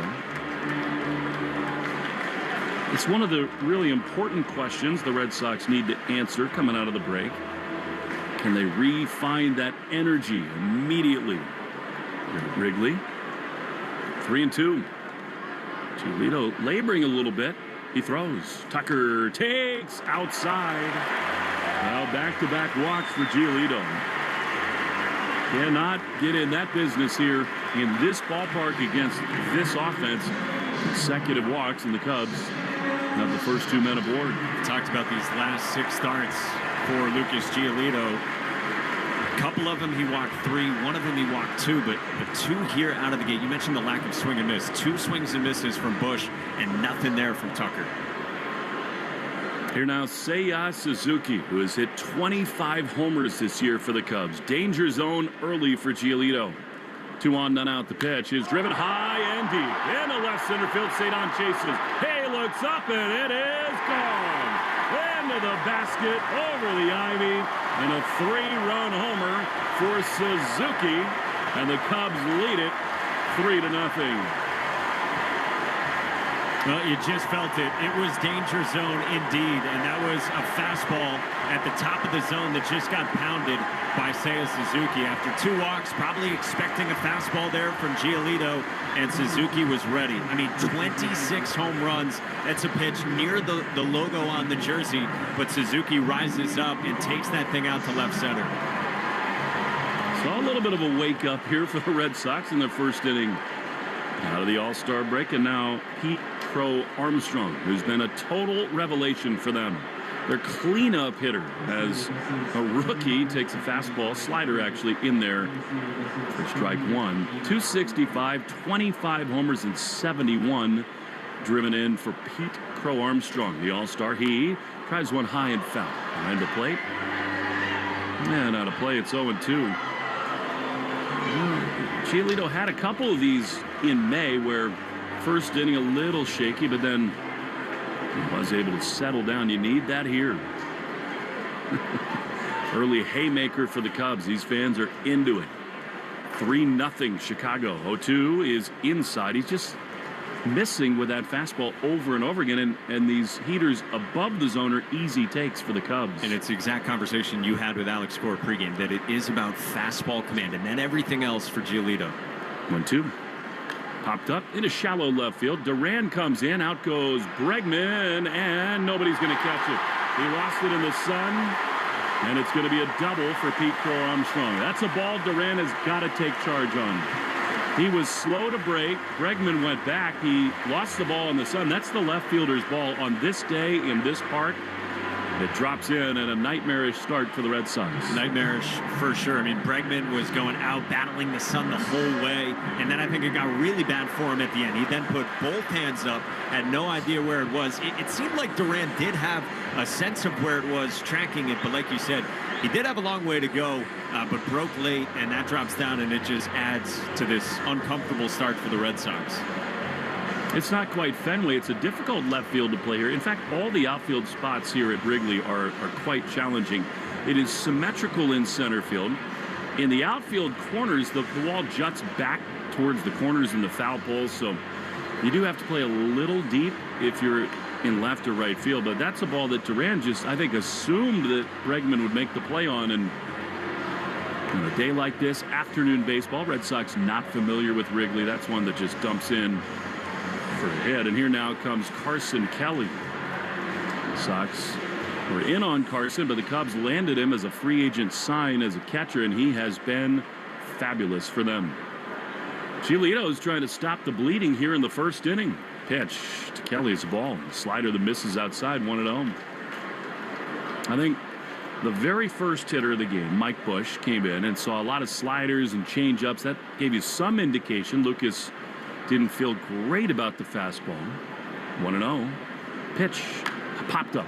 It's one of the really important questions the Red Sox need to answer coming out of the break. Can they re-find that energy immediately? Here at Wrigley. 3-2. Giolito laboring a little bit. He throws. Tucker takes outside. Now back-to-back walks for Giolito. Cannot get in that business here in this ballpark against this offense. Consecutive walks, and the Cubs have the first 2 men aboard. Talked about these last 6 starts for Lucas Giolito. A couple of them he walked 3, one of them he walked 2, but 2 here out of the gate. You mentioned the lack of swing and miss. 2 swings and misses from Bush and nothing there from Tucker. Here now, Seiya Suzuki, who has hit 25 homers this year for the Cubs. Danger zone early for Giolito. 2 on, none out. The pitch is driven high and deep. In the left center field, Cedon chases. He looks up, and it is gone. Into the basket, over the ivy, and a 3-run homer for Suzuki. And the Cubs lead it 3-0. Well, you just felt it. It was danger zone indeed, and that was a fastball at the top of the zone that just got pounded by Seiya Suzuki. After 2 walks, probably expecting a fastball there from Giolito, and Suzuki was ready. I mean, 26 home runs. That's a pitch near the logo on the jersey, but Suzuki rises up and takes that thing out to left center. So a little bit of a wake-up here for the Red Sox in their first inning out of the All-Star break, and now Pete Crow Armstrong, who's been a total revelation for them. Their cleanup hitter, as a rookie, takes a fastball, slider actually, in there for strike 1. 265, 25 homers, and 71 driven in for Pete Crow Armstrong, the All-Star. He tries one high and foul. Behind the plate. And out of play, it's 0-2. Giolito had a couple of these in May where first inning a little shaky, but then he was able to settle down. You need that here. Early haymaker for the Cubs. These fans are into it. 3-0 Chicago. 0-2 is inside. He's just missing with that fastball over and over again, and these heaters above the zone are easy takes for the Cubs. And it's the exact conversation you had with Alex Cora pregame, that it is about fastball command and then everything else for Giolito. 1-2. Popped up into shallow left field. Duran comes in. Out goes Bregman, and nobody's going to catch it. He lost it in the sun, and it's going to be a double for Pete Crow Armstrong. That's a ball Duran has got to take charge on. He was slow to break. Bregman went back. He lost the ball in the sun. That's the left fielder's ball on this day in this park. It drops in, and a nightmarish start for the Red Sox. Nightmarish for sure. I mean, Bregman was going out, battling the sun the whole way, and then I think it got really bad for him at the end. He then put both hands up, had no idea where it was. It seemed like Duran did have a sense of where it was, tracking it, but like you said, he did have a long way to go, but broke late, and that drops down, and it just adds to this uncomfortable start for the Red Sox. It's not quite Fenway. It's a difficult left field to play here. In fact, all the outfield spots here at Wrigley are quite challenging. It is symmetrical in center field. In the outfield corners, the wall juts back towards the corners and the foul poles, so you do have to play a little deep if you're in left or right field. But that's a ball that Duran just, I think, assumed that Bregman would make the play on. And on a day like this, afternoon baseball, Red Sox not familiar with Wrigley. That's one that just dumps in for a hit. And here now comes Carson Kelly. The Sox were in on Carson, but the Cubs landed him as a free agent sign as a catcher, and he has been fabulous for them. Giolito is trying to stop the bleeding here in the first inning. Pitch to Kelly's ball. Slider that misses outside, 1-0. I think The very first hitter of the game, Mike Bush, came in and saw a lot of sliders and changeups. That gave you some indication Lucas didn't feel great about the fastball. 1-0. Pitch popped up.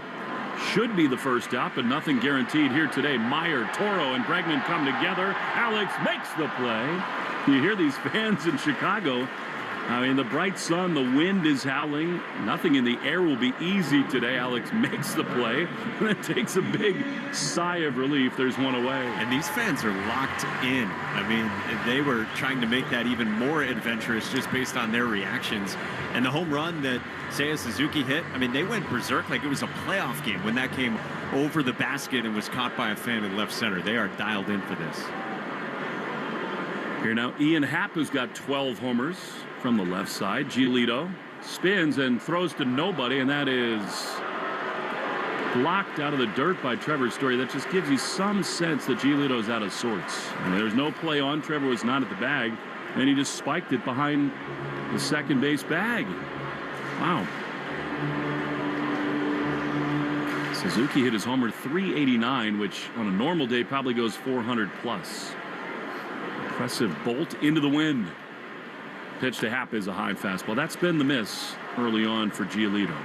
Should be the first out, but nothing guaranteed here today. Meyer, Toro, and Bregman come together. Alex makes the play. You hear these fans in Chicago. I mean, the bright sun, the wind is howling. Nothing in the air will be easy today. Alex makes the play, and then takes a big sigh of relief. There's one away. And these fans are locked in. I mean, they were trying to make that even more adventurous just based on their reactions. And the home run that Seiya Suzuki hit, I mean, they went berserk like it was a playoff game when that came over the basket and was caught by a fan in left center. They are dialed in for this. Here now, Ian Happ, who's got 12 homers from the left side. Giolito spins and throws to nobody, and that is blocked out of the dirt by Trevor Story. That just gives you some sense that Giolito's out of sorts. And there's no play on. Trevor was not at the bag, and he just spiked it behind the second base bag. Wow. Suzuki hit his homer 389, which on a normal day probably goes 400 plus. Impressive bolt into the wind. Pitch to Happ is a high fastball. That's been the miss early on for Giolito.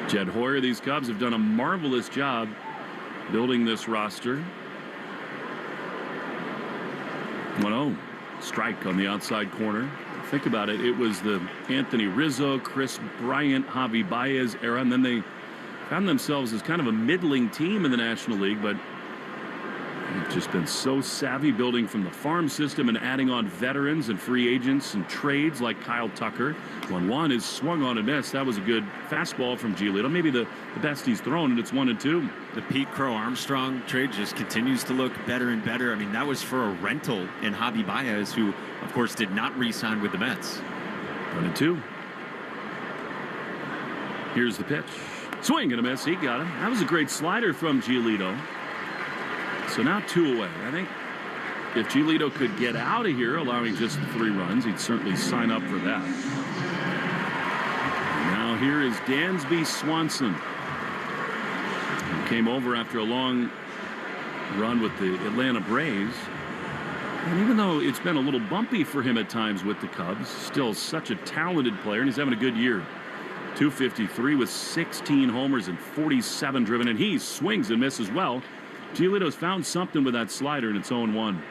Jed Hoyer, these Cubs have done a marvelous job building this roster. 1-0. Strike on the outside corner. Think about it. It was the Anthony Rizzo, Chris Bryant, Javi Baez era, and then they found themselves as kind of a middling team in the National League, but they've just been so savvy building from the farm system and adding on veterans and free agents and trades like Kyle Tucker. 1-1 is swung on a miss. That was a good fastball from Giolito. Maybe the best he's thrown, and it's 1-2. The Pete Crow Armstrong trade just continues to look better and better. I mean, that was for a rental in Javi Baez, who, of course, did not re-sign with the Mets. 1-2. Here's the pitch. Swing and a miss. He got him. That was a great slider from Giolito. So now 2 away. I think if Giolito could get out of here, allowing just 3 runs, he'd certainly sign up for that. And now here is Dansby Swanson, who came over after a long run with the Atlanta Braves. And even though it's been a little bumpy for him at times with the Cubs, still such a talented player, and he's having a good year. 253 with 16 homers and 47 driven, and he swings and misses well. Giolito's found something with that slider, and it's 0-1.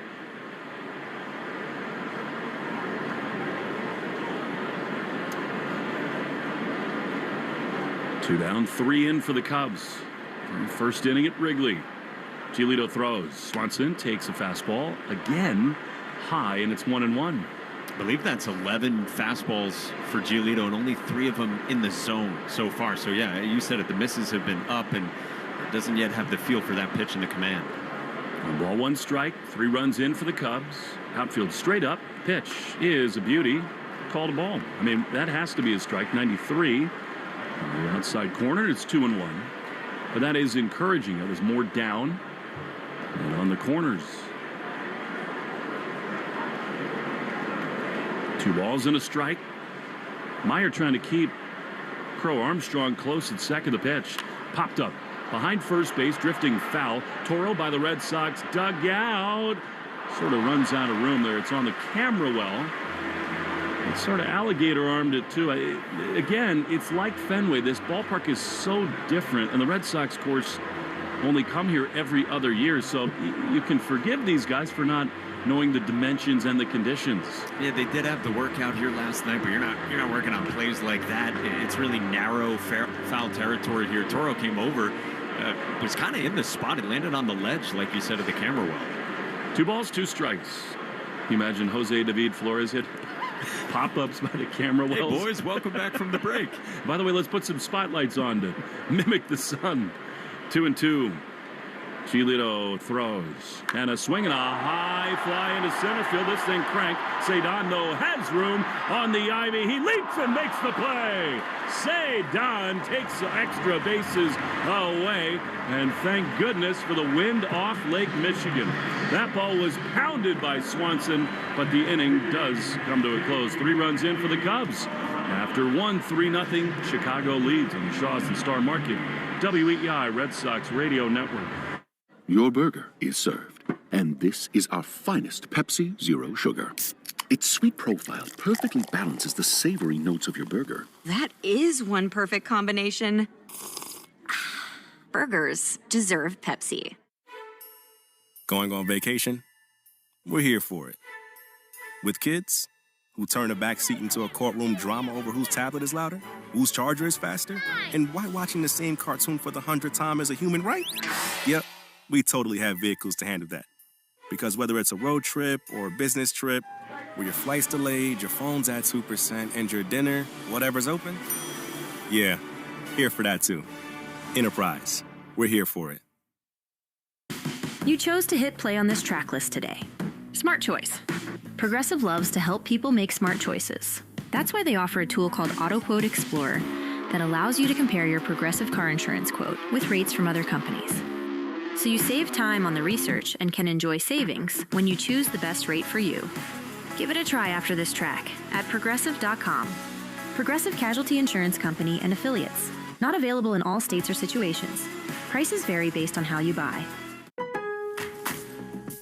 Two down, 3 in for the Cubs. First inning at Wrigley. Giolito throws. Swanson takes a fastball again, high, and it's 1-1. I believe that's 11 fastballs for Giolito, and only 3 of them in the zone so far. So yeah, you said it. The misses have been up, and doesn't yet have the feel for that pitch in the command. 1 ball, 1 strike. 3 runs in for the Cubs. Outfield straight up. Pitch is a beauty. Called a ball. I mean, that has to be a strike. 93 on the outside corner. It's 2-1. But that is encouraging. It was more down and on the corners. 2 balls and a strike. Meyer trying to keep Crow Armstrong close at second. The pitch popped up behind first base, drifting foul. Toro by the Red Sox dugout. Sort of runs out of room there. It's on the camera well. It sort of alligator armed it too. Again, it's like Fenway. This ballpark is so different, and the Red Sox, of course, only come here every other year, so you can forgive these guys for not knowing the dimensions and the conditions. Yeah, they did have the workout here last night, but you're not working on plays like that. It's really narrow foul territory here. Toro came over, was kind of in the spot. It landed on the ledge, like you said, at the camera well. 2 balls, 2 strikes. You imagine Jose David Flores hit pop-ups by the camera wells. Hey, boys, welcome back from the break. By the way, let's put some spotlights on to mimic the sun. 2-2. Giolito throws. And a swing and a high fly into center field. This thing cranked. Cedon, though, has room on the ivy. He leaps and makes the play. Cedon takes extra bases away. And thank goodness for the wind off Lake Michigan. That ball was pounded by Swanson, but the inning does come to a close. 3 runs in for the Cubs. After 3-0, Chicago leads on the Shaws and Star Market WEEI Red Sox Radio Network. Your burger is served, and this is our finest Pepsi Zero Sugar. Its sweet profile perfectly balances the savory notes of your burger. That is one perfect combination. Burgers deserve Pepsi. Going on vacation? We're here for it. With kids who turn the back seat into a courtroom drama over whose tablet is louder, whose charger is faster, and why watching the same cartoon for the 100th time is a human right? Yep, we totally have vehicles to handle that. Because whether it's a road trip or a business trip, where your flight's delayed, your phone's at 2%, and your dinner, whatever's open, yeah, here for that too. Enterprise, we're here for it. You chose to hit play on this track list today. Smart choice. Progressive loves to help people make smart choices. That's why they offer a tool called AutoQuote Explorer that allows you to compare your Progressive car insurance quote with rates from other companies. So you save time on the research and can enjoy savings when you choose the best rate for you. Give it a try after this track at Progressive.com. Progressive Casualty Insurance Company and Affiliates. Not available in all states or situations. Prices vary based on how you buy.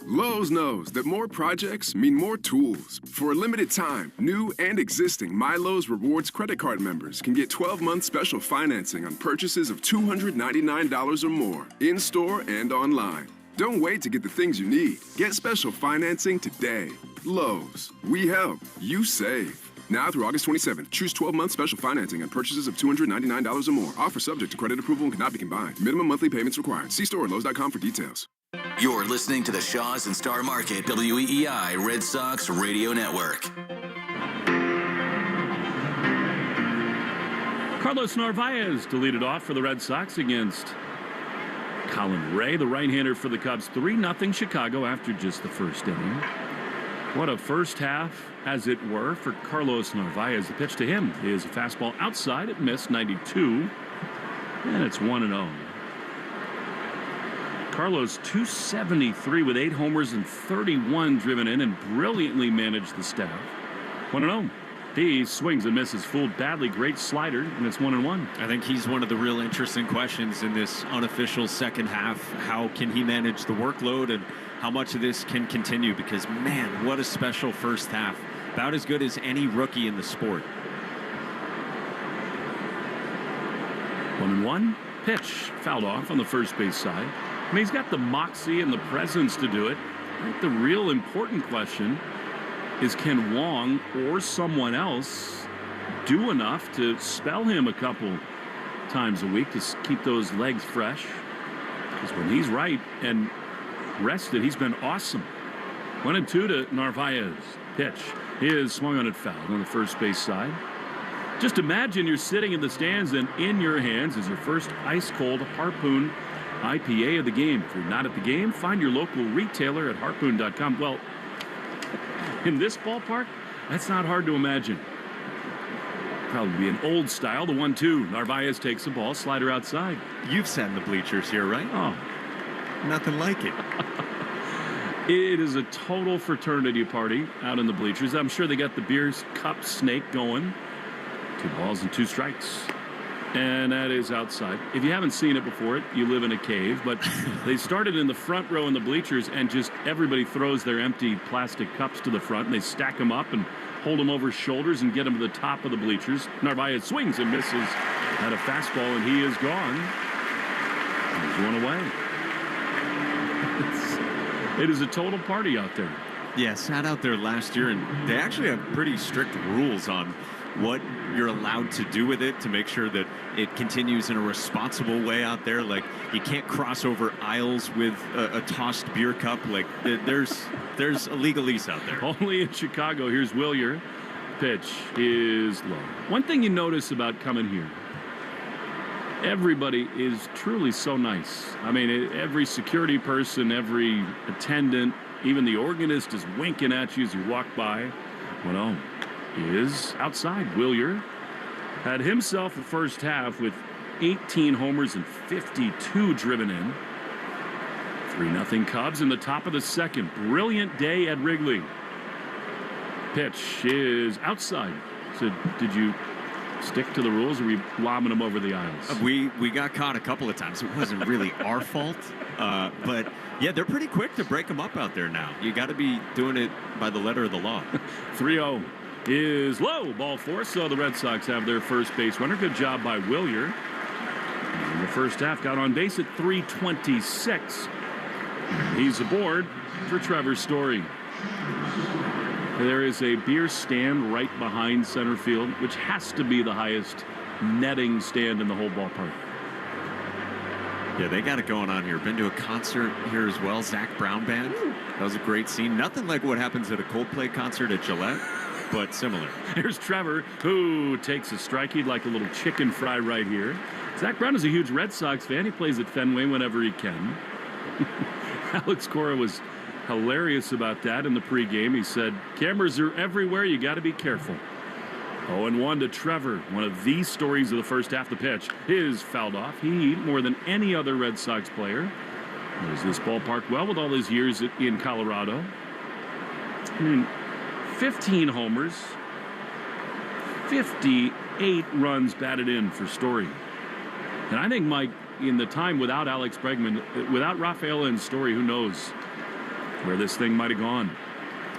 Lowe's knows that more projects mean more tools. For a limited time, new and existing My Lowe's Rewards credit card members can get 12-month special financing on purchases of $299 or more, in-store and online. Don't wait to get the things you need. Get special financing today. Lowe's. We help. You save. Now through August 27th, choose 12-month special financing on purchases of $299 or more. Offer subject to credit approval and cannot be combined. Minimum monthly payments required. See store at Lowe's.com for details. You're listening to the Shaws and Star Market WEEI Red Sox Radio Network. Carlos Narvaez to lead it off for the Red Sox against Colin Ray, the right-hander for the Cubs. 3-0 Chicago after just the first inning. What a first half, as it were, for Carlos Narvaez. The pitch to him is a fastball outside. It missed 92, and it's 1-0. Carlos, 273 with 8 homers and 31 driven in, and brilliantly managed the staff. 1-0. He swings and misses, fooled badly. Great slider, and it's 1-1. I think he's one of the real interesting questions in this unofficial second half. How can he manage the workload, and how much of this can continue? Because, man, what a special first half. About as good as any rookie in the sport. 1-1. Pitch fouled off on the first base side. I mean, he's got the moxie and the presence to do it. I think the real important question is, can Wong or someone else do enough to spell him a couple times a week to keep those legs fresh? Because when he's right and rested, he's been awesome. 1-2 to Narvaez. Pitch is swung on and fouled on the first base side. Just imagine you're sitting in the stands, and in your hands is your first ice-cold Harpoon IPA of the game. If you're not at the game, find your local retailer at harpoon.com. Well, in this ballpark, that's not hard to imagine. Probably be an old style. The 1-2. Narvaez takes the ball, slider outside. You've sat in the bleachers here, right? Oh, nothing like it. It is a total fraternity party out in the bleachers. I'm sure they got the beer cup snake going. 2 balls and 2 strikes. And that is outside. If you haven't seen it before, you live in a cave. But they started in the front row in the bleachers, and just everybody throws their empty plastic cups to the front, and they stack them up and hold them over shoulders and get them to the top of the bleachers. Narvaez swings and misses at a fastball, and he is gone. He's one away. It is a total party out there. Yeah, sat out there last year, and they actually have pretty strict rules on what you're allowed to do with it to make sure that it continues in a responsible way out there. Like, you can't cross over aisles with a tossed beer cup. Like, there's a legalese out there. Only in Chicago. Here's Willier. Pitch is low. One thing you notice about coming here, everybody is truly so nice. I mean, every security person, every attendant, even the organist is winking at you as you walk by. Well, is outside. Willier had himself a first half with 18 homers and 52 driven in. 3-0 Cubs in the top of the second. Brilliant day at Wrigley. Pitch is outside. So did you stick to the rules, or are we lobbing them over the aisles? We got caught a couple of times. It wasn't really our fault. But, yeah, they're pretty quick to break them up out there now. You got to be doing it by the letter of the law. 3-0 is low. Ball 4, so the Red Sox have their first base runner. Good job by Willier. In the first half, got on base at 3:26. He's aboard for Trevor Story. There is a beer stand right behind center field, which has to be the highest netting stand in the whole ballpark. Yeah, they got it going on here. Been to a concert here as well. Zach Brown Band. That was a great scene. Nothing like what happens at a Coldplay concert at Gillette, but similar. Here's Trevor, who takes a strike. He'd like a little chicken fry right here. Zach Brown is a huge Red Sox fan. He plays at Fenway whenever he can. Alex Cora was hilarious about that in the pregame. He said, cameras are everywhere. You got to be careful. 0-1 to Trevor. One of the stories of the first half. The pitch is fouled off. He, more than any other Red Sox player, knows this ballpark well with all his years in Colorado. 15 homers, 58 runs batted in for Story. And I think, Mike, in the time without Alex Bregman, without Rafaela and Story, who knows where this thing might have gone.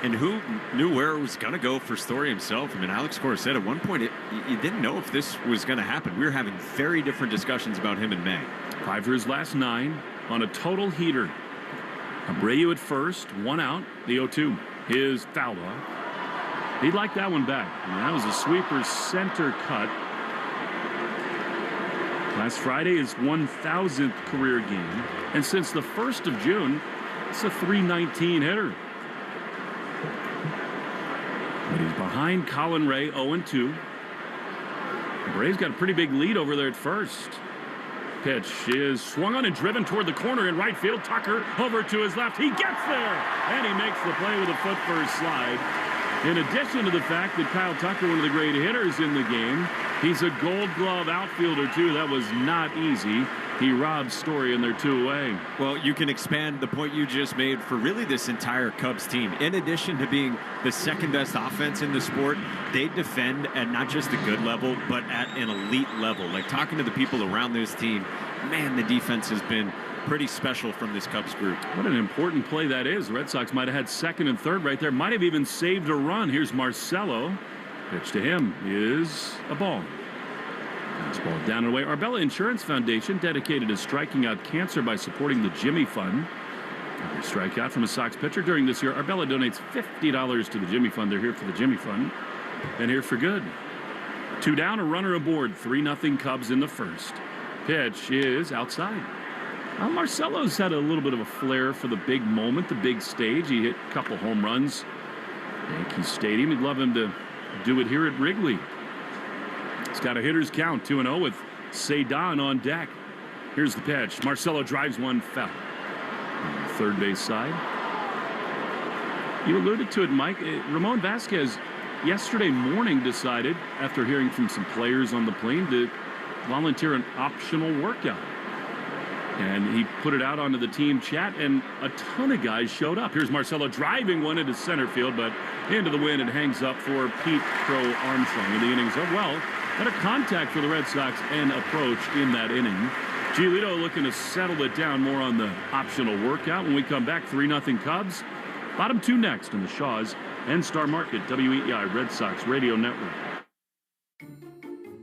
And who knew where it was going to go for Story himself? I mean, Alex Cora said at one point, you didn't know if this was going to happen. We were having very different discussions about him in May. 5 for his last 9 on a total heater. Abreu at first, 1 out. The 0-2 is fouled off. He'd like that one back. And that was a sweeper center cut. Last Friday, his 1,000th career game. And since the 1st of June, it's a .319 hitter. But he's behind Colin Ray, 0-2. Bray's got a pretty big lead over there at first. Pitch is swung on and driven toward the corner in right field. Tucker over to his left. He gets there, and he makes the play with a foot first slide. In addition to the fact that Kyle Tucker, one of the great hitters in the game, he's a Gold Glove outfielder, too. That was not easy. He robbed Story in their 2-away. Well, you can expand the point you just made for really this entire Cubs team. In addition to being the second best offense in the sport, they defend at not just a good level, but at an elite level. Like, talking to the people around this team, man, the defense has been pretty special from this Cubs group. What an important play that is. The Red Sox might have had second and third right there. Might have even saved a run. Here's Marcelo. Pitch to him is a ball. Fastball down and away. Arbella Insurance Foundation, dedicated to striking out cancer by supporting the Jimmy Fund. Every strikeout from a Sox pitcher during this year, Arbella donates $50 to the Jimmy Fund. They're here for the Jimmy Fund and here for good. 2 down, a runner aboard. 3-0 Cubs in the first. Pitch is outside. Well, Marcelo's had a little bit of a flair for the big moment, the big stage. He hit a couple home runs at Yankee Stadium. He'd love him to do it here at Wrigley. He's got a hitter's count, 2-0 with Cedon on deck. Here's the pitch. Marcelo drives one foul. On the third base side. You alluded to it, Mike. Ramon Vasquez yesterday morning decided, after hearing from some players on the plane, to volunteer an optional workout. And he put it out onto the team chat, and a ton of guys showed up. Here's Marcelo driving one into center field, but into the wind, it hangs up for Pete Crow Armstrong. And the inning's over. Well, had a contact for the Red Sox and approach in that inning. Giolito looking to settle it down more on the optional workout. When we come back, 3-0 Cubs. Bottom 2 next on the Shaws and Star Market, WEEI Red Sox Radio Network.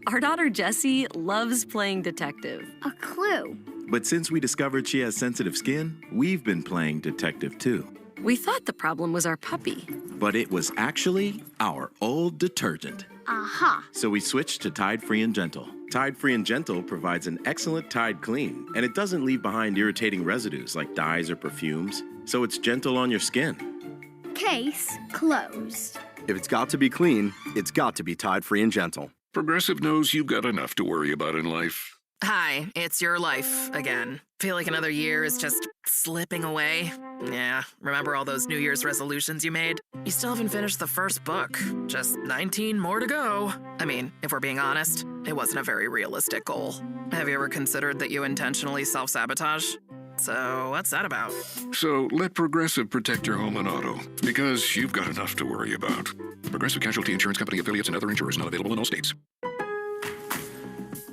Our daughter Jessie loves playing detective. A clue. But since we discovered she has sensitive skin, we've been playing detective too. We thought the problem was our puppy. But it was actually our old detergent. Aha. So we switched to Tide Free and Gentle. Tide Free and Gentle provides an excellent Tide clean, and it doesn't leave behind irritating residues like dyes or perfumes, so it's gentle on your skin. Case closed. If it's got to be clean, it's got to be Tide Free and Gentle. Progressive knows you've got enough to worry about in life. Hi, it's your life again. Feel like another year is just slipping away? Yeah, remember all those New Year's resolutions you made? You still haven't finished the first book. Just 19 more to go. I mean, if we're being honest, it wasn't a very realistic goal. Have you ever considered that you intentionally self-sabotage? So what's that about? So let Progressive protect your home and auto, because you've got enough to worry about. Progressive Casualty Insurance Company affiliates and other insurers not available in all states.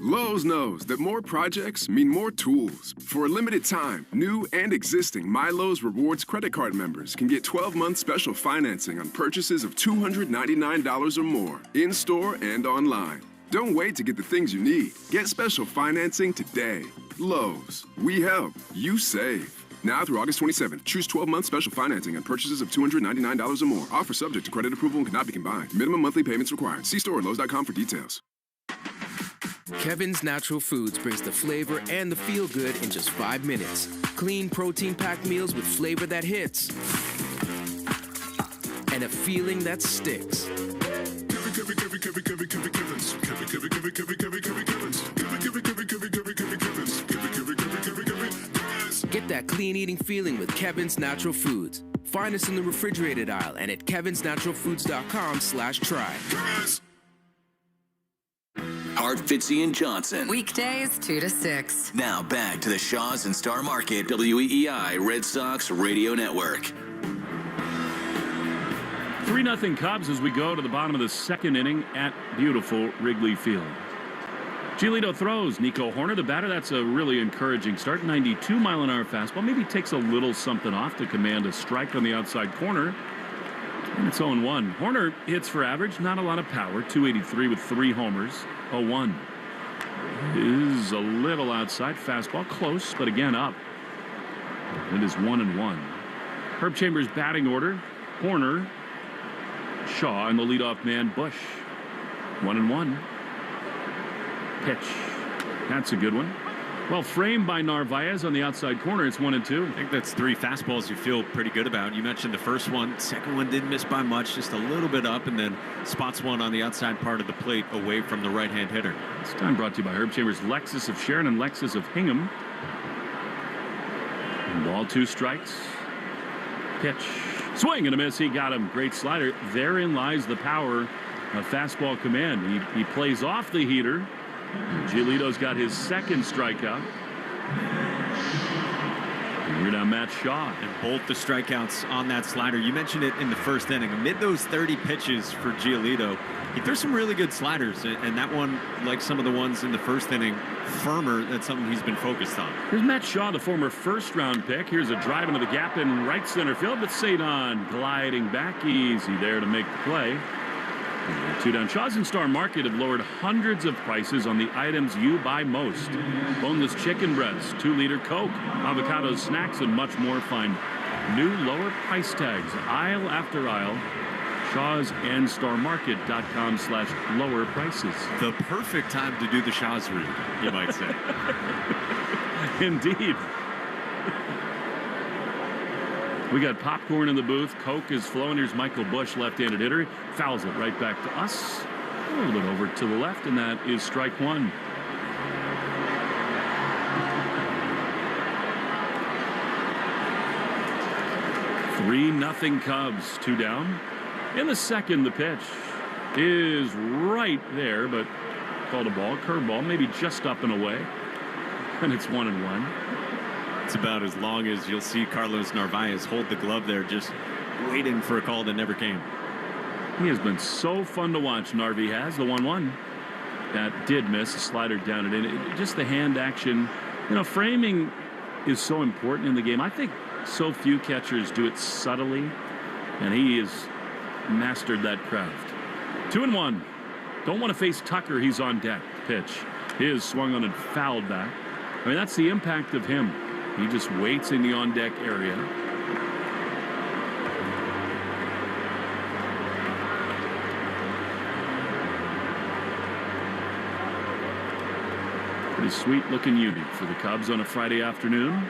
Lowe's knows that more projects mean more tools. For a limited time, new and existing My Lowe's Rewards credit card members can get 12-month special financing on purchases of $299 or more, in-store and online. Don't wait to get the things you need. Get special financing today. Lowe's. We help. You save. Now through August 27th, choose 12-month special financing on purchases of $299 or more. Offer subject to credit approval and cannot be combined. Minimum monthly payments required. See store at Lowe's.com for details. Kevin's Natural Foods brings the flavor and the feel-good in just 5 minutes. Clean, protein-packed meals with flavor that hits. And a feeling that sticks. Get that clean eating feeling with Kevin's Natural Foods. Find us in the refrigerated aisle and at kevinsnaturalfoods.com/try. Hart, Fitzy, and Johnson. Weekdays 2 to 6. Now back to the Shaws and Star Market WEEI Red Sox Radio Network. 3-0 Cubs as we go to the bottom of the second inning at beautiful Wrigley Field. Giolito throws. Nico Hoerner, the batter. That's a really encouraging start. 92-mile-an-hour fastball. Maybe takes a little something off to command a strike on the outside corner. And it's 0-1. Hoerner hits for average. Not a lot of power. 283 with 3 homers. 0-1. Is a little outside. Fastball close, but again up. It is 1-1. Herb Chambers batting order. Hoerner, Shaw, and the leadoff man Bush. 1-1. Pitch. That's a good one. Well framed by Narvaez on the outside corner. It's 1-2. I think that's 3 fastballs you feel pretty good about. You mentioned the first one. Second one didn't miss by much, just a little bit up, and then spots one on the outside part of the plate away from the right-hand hitter. This time brought to you by Herb Chambers, Lexus of Sharon and Lexus of Hingham. And ball 2 strikes. Pitch. Swing and a miss. He got him. Great slider. Therein lies the power of fastball command. He plays off the heater. Giolito's got his second strikeout. And here now Matt Shaw. And both the strikeouts on that slider. You mentioned it in the first inning. Amid those 30 pitches for Giolito, he threw some really good sliders. And that one, like some of the ones in the first inning, firmer. That's something he's been focused on. Here's Matt Shaw, the former first-round pick. Here's a drive into the gap in right center field. But Cedon gliding back easy there to make the play. 2 down. Shaws and Star Market have lowered hundreds of prices on the items you buy most. Boneless chicken breasts, 2-liter Coke, avocados, snacks, and much more. Find new lower price tags aisle after aisle. Shaws and StarMarket.com/lower prices. The perfect time to do the Shaws route, you might say. Indeed. We got popcorn in the booth. Coke is flowing. Here's Michael Bush, left-handed hitter. Fouls it right back to us. A little bit over to the left, and that is strike 1. Three 0 Cubs. 2 down. In the second, the pitch is right there, but called a ball. Curveball, maybe just up and away. And it's 1-1. It's about as long as you'll see Carlos Narvaez hold the glove there, just waiting for a call that never came. He has been so fun to watch. Narvi has the 1-1. That did miss. A slider down and in. Just the hand action. You know, framing is so important in the game. I think so few catchers do it subtly, and he has mastered that craft. 2-1. Don't want to face Tucker. He's on deck. Pitch. His swung on and fouled back. I mean, that's the impact of him. He just waits in the on-deck area. Pretty sweet-looking unit for the Cubs on a Friday afternoon.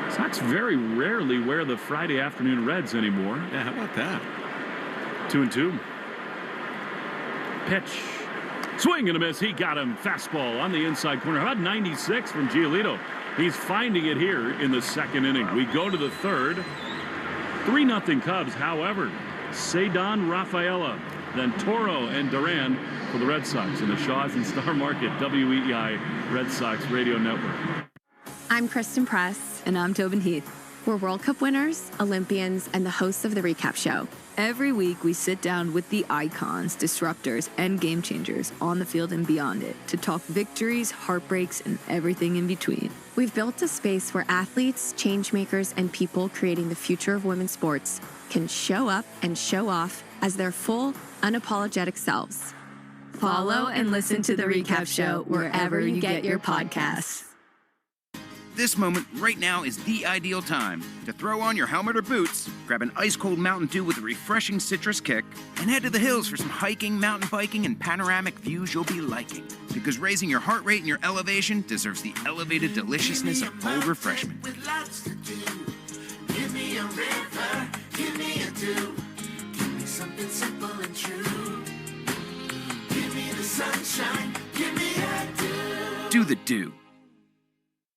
Sox very rarely wear the Friday afternoon Reds anymore. Yeah, how about that? 2-2. Pitch. Swing and a miss. He got him. Fastball on the inside corner. How about 96 from Giolito? He's finding it here in the second inning. We go to the third. 3-0 Cubs. However, Cedon, Rafaela, then Toro and Duran for the Red Sox in the Shaws and Star Market WEEI Red Sox Radio Network. I'm Kristen Press. And I'm Tobin Heath. We're World Cup winners, Olympians, and the hosts of the Recap Show. Every week, we sit down with the icons, disruptors, and game changers on the field and beyond it to talk victories, heartbreaks, and everything in between. We've built a space where athletes, changemakers, and people creating the future of women's sports can show up and show off as their full, unapologetic selves. Follow and listen to The Recap Show wherever you get your podcasts. This moment right now is the ideal time to throw on your helmet or boots, grab an ice-cold Mountain Dew with a refreshing citrus kick, and head to the hills for some hiking, mountain biking, and panoramic views you'll be liking. Because raising your heart rate and your elevation deserves the elevated deliciousness of cold refreshment. With lots to do. Give me a river, give me a dew. Give me something simple and true. Give me the sunshine, give me a dew. Do the dew.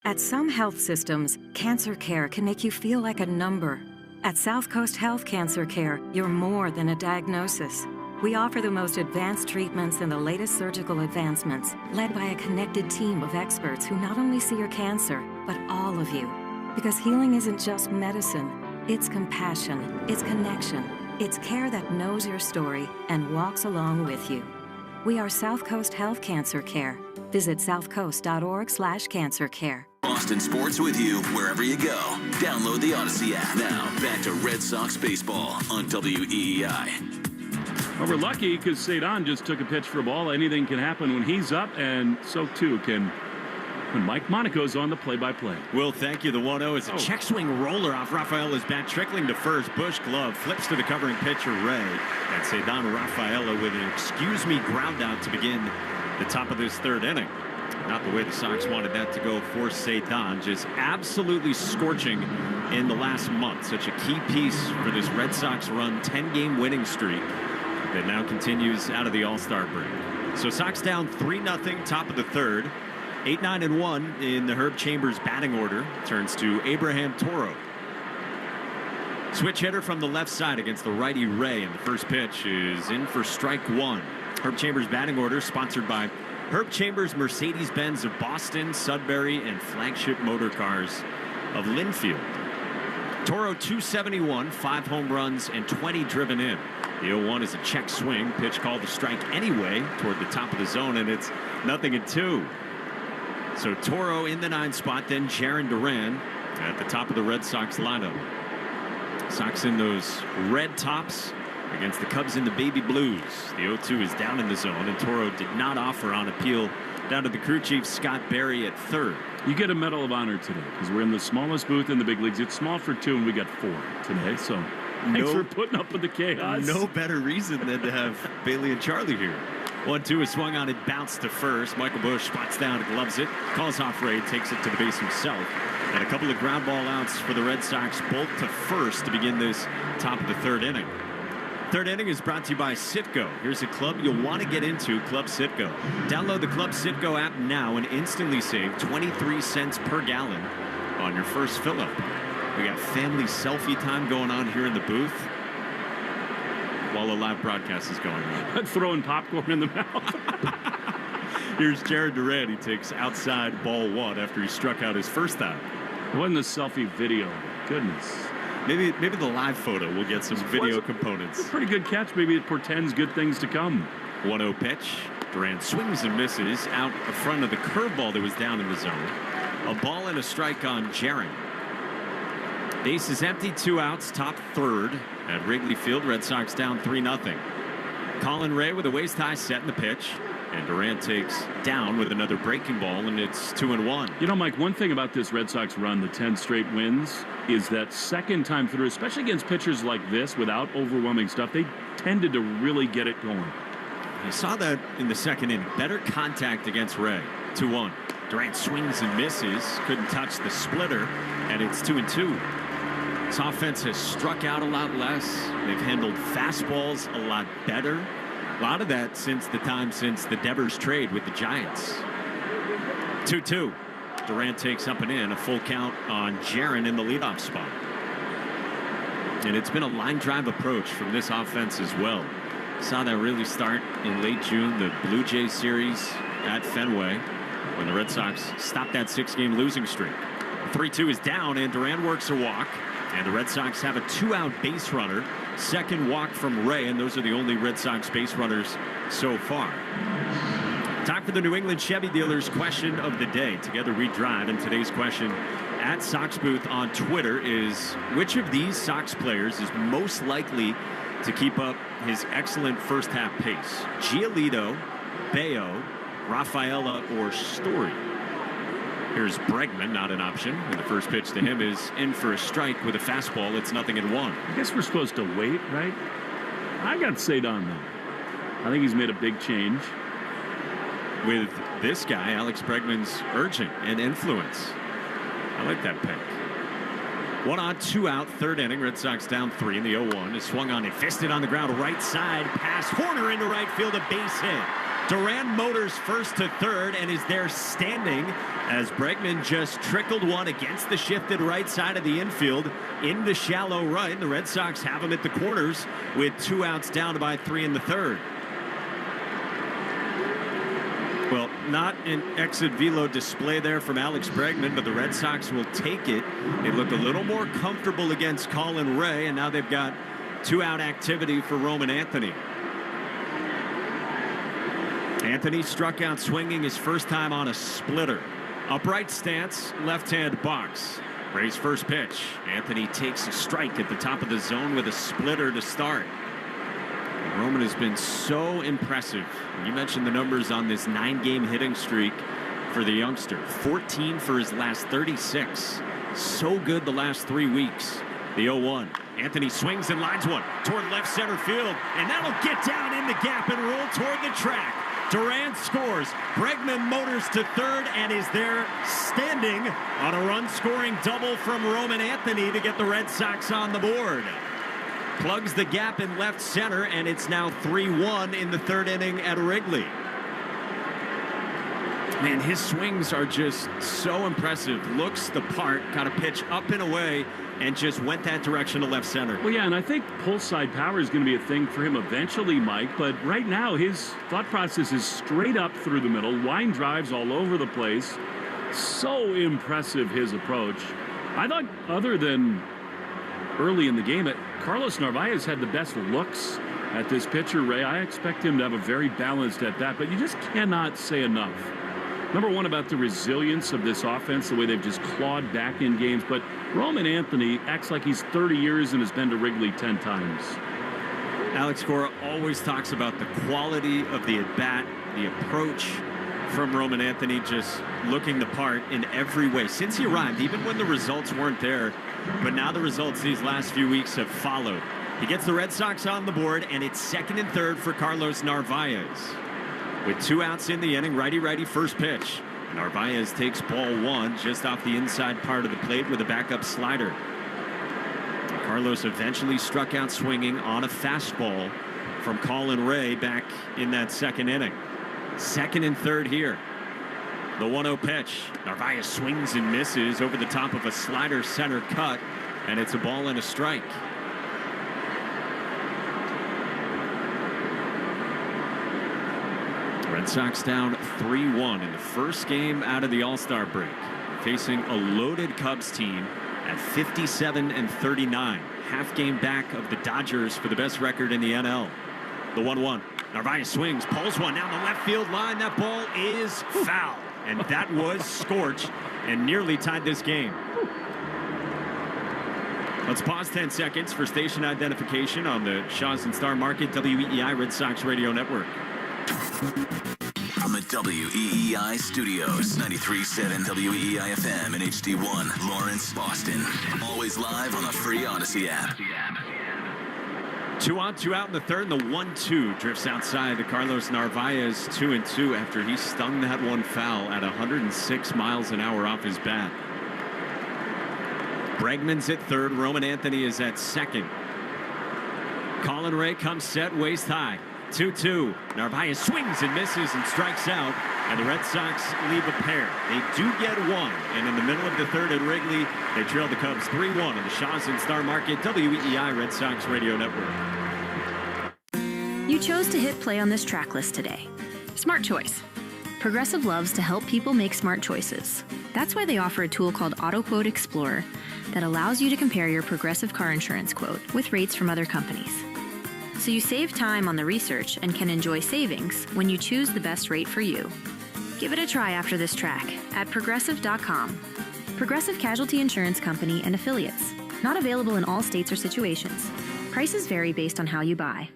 At some health systems, cancer care can make you feel like a number. At South Coast Health Cancer Care, you're more than a diagnosis. We offer the most advanced treatments and the latest surgical advancements, led by a connected team of experts who not only see your cancer, but all of you. Because healing isn't just medicine, it's compassion, it's connection, it's care that knows your story and walks along with you. We are South Coast Health Cancer Care. Visit southcoast.org/cancercare. Boston sports with you wherever you go. Download the Odyssey app. Now, back to Red Sox baseball on WEEI. Well, we're lucky because Cedon just took a pitch for a ball. Anything can happen when he's up, and so too can when Mike Monaco's on the play-by-play. Will, thank you. The 1-0 is a check swing roller off Rafaela's bat, trickling to first. Bush glove flips to the covering pitcher, Ray. And Cedon Rafaela with an excuse-me ground out to begin the top of this third inning. Not the way the Sox wanted that to go for Cedon. Just absolutely scorching in the last month. Such a key piece for this Red Sox run 10-game winning streak that now continues out of the All-Star break. So Sox down 3-0, top of the third. 8-9-1 in the Herb Chambers batting order. Turns to Abraham Toro. Switch hitter from the left side against the righty Ray. And the first pitch is in for strike one. Herb Chambers batting order sponsored by Herb Chambers, Mercedes-Benz of Boston, Sudbury, and Flagship Motor Cars of Linfield. Toro 271, 5 home runs, and 20 driven in. The 0-1 is a check swing. Pitch called to strike anyway toward the top of the zone, and it's 0-2. So Toro in the 9 spot, then Jarren Duran at the top of the Red Sox lineup. Sox in those red tops against the Cubs in the baby blues. The 0-2 is down in the zone, and Toro did not offer on appeal down to the crew chief, Scott Berry, at third. You get a Medal of Honor today because we're in the smallest booth in the big leagues. It's small for 2, and we got 4 today. So thanks for putting up with the chaos. No better reason than to have Bailey and Charlie here. 1-2 is swung on, it bounced to first. Michael Busch spots down, gloves it, calls off Ray, takes it to the base himself. And a couple of ground ball outs for the Red Sox, both to first to begin this top of the third inning. Third inning is brought to you by Citgo. Here's a club you'll want to get into, Club Citgo. Download the Club Citgo app now and instantly save 23 cents per gallon on your first fill-up. We got family selfie time going on here in the booth while the live broadcast is going on. Throwing popcorn in the mouth. Here's Jarren Duran. He takes outside ball 1 after he struck out his first out. It wasn't a selfie video. Goodness. Maybe the live photo will get some video components. It's a pretty good catch. Maybe it portends good things to come. 1-0 pitch. Duran swings and misses out in front of the curveball that was down in the zone. A ball and a strike on Jarren. Base is empty, 2 outs, top third at Wrigley Field. Red Sox down 3-0. Colin Ray with a waist-high set in the pitch. And Durant takes down with another breaking ball, and it's 2-1. You know, Mike, one thing about this Red Sox run, the 10 straight wins, is that second time through, especially against pitchers like this without overwhelming stuff, they tended to really get it going. You saw that in the second inning. Better contact against Ray. 2-1. Durant swings and misses. Couldn't touch the splitter, and it's 2-2. This offense has struck out a lot less. They've handled fastballs a lot better. A lot of that since the Devers trade with the Giants. 2-2. Durant takes up and in. A full count on Jarren in the leadoff spot. And it's been a line drive approach from this offense as well. Saw that really start in late June, the Blue Jays series at Fenway, when the Red Sox stopped that 6-game losing streak. 3-2 is down, and Duran works a walk. And the Red Sox have a 2-out base runner. Second walk from Ray, and those are the only Red Sox base runners so far. Time for the New England Chevy dealers question of the day. Together we drive, and today's question at Sox Booth on Twitter is, which of these Sox players is most likely to keep up his excellent first half pace? Giolito, Bayo, Rafaela, or Story? Here's Bregman, not an option. And the first pitch to him is in for a strike with a fastball. It's 0-1. I guess we're supposed to wait, right? I got Cedon, though. I think he's made a big change. With this guy, Alex Bregman's urging and influence. I like that pick. 1 on, 2 out, third inning. Red Sox down 3 in the 0-1. Is swung on and fisted on the ground. Right side pass. Horner into right field. A base hit. Duran motors first to third and is there standing as Bregman just trickled one against the shifted right side of the infield into shallow right. The Red Sox have him at the corners with 2 outs down by 3 in the third. Well, not an exit velo display there from Alex Bregman, but the Red Sox will take it. They looked a little more comfortable against Colin Ray, and now they've got 2-out activity for Roman Anthony. Anthony struck out swinging his first time on a splitter. Upright stance, left-hand box. Ray's first pitch. Anthony takes a strike at the top of the zone with a splitter to start. Roman has been so impressive. You mentioned the numbers on this 9-game hitting streak for the youngster. 14 for his last 36. So good the last 3 weeks. The 0-1. Anthony swings and lines one toward left center field, and that'll get down in the gap and roll toward the track. Duran scores. Bregman motors to third and is there standing on a run-scoring double from Roman Anthony to get the Red Sox on the board. Plugs the gap in left center, and it's now 3-1 in the third inning at Wrigley. Man, his swings are just so impressive. Looks the part, got a pitch up and away, and just went that direction to left center. Well, yeah, and I think pull side power is going to be a thing for him eventually, Mike, but right now his thought process is straight up through the middle, line drives all over the place. So impressive, his approach. I thought other than early in the game, Carlos Narvaez had the best looks at this pitcher, Ray. I expect him to have a very balanced at bat, but you just cannot say enough. Number one, about the resilience of this offense, the way they've just clawed back in games. But Roman Anthony acts like he's 30 years and has been to Wrigley 10 times. Alex Cora always talks about the quality of the at-bat, the approach from Roman Anthony, just looking the part in every way. Since he arrived, even when the results weren't there, but now the results these last few weeks have followed. He gets the Red Sox on the board, and it's second and third for Carlos Narvaez. With 2 outs in the inning, righty-righty first pitch. Narvaez takes ball 1 just off the inside part of the plate with a backup slider. Carlos eventually struck out swinging on a fastball from Colin Ray back in that second inning. Second and third here. The 1-0 pitch. Narvaez swings and misses over the top of a slider center cut, and it's a ball and a strike. Red Sox down 3-1 in the first game out of the All-Star break, facing a loaded Cubs team at 57-39, half game back of the Dodgers for the best record in the NL. The 1-1. Narvaez swings, pulls one down the left field line. That ball is foul, and that was scorched and nearly tied this game. Let's pause 10 seconds for station identification on the Shaws and Star Market WEEI Red Sox Radio Network. From the WEEI studios, 93.7 WEEI FM and HD1, Lawrence, Boston. Always live on the free Odyssey app. 2 on, 2 out in the third, and the 1-2 drifts outside to Carlos Narvaez, 2-2 after he stung that one foul at 106 miles an hour off his bat. Bregman's at third. Roman Anthony is at second. Colin Ray comes set, waist high. 2-2. Narvaez swings and misses and strikes out, and the Red Sox leave a pair. They do get one, and in the middle of the third at Wrigley, they trail the Cubs 3-1 on the Shaws and Star Market WEEI Red Sox Radio Network. You chose to hit play on this track list today. Smart choice. Progressive loves to help people make smart choices. That's why they offer a tool called AutoQuote Explorer that allows you to compare your Progressive car insurance quote with rates from other companies. So you save time on the research and can enjoy savings when you choose the best rate for you. Give it a try after this track at Progressive.com. Progressive Casualty Insurance Company and Affiliates. Not available in all states or situations. Prices vary based on how you buy.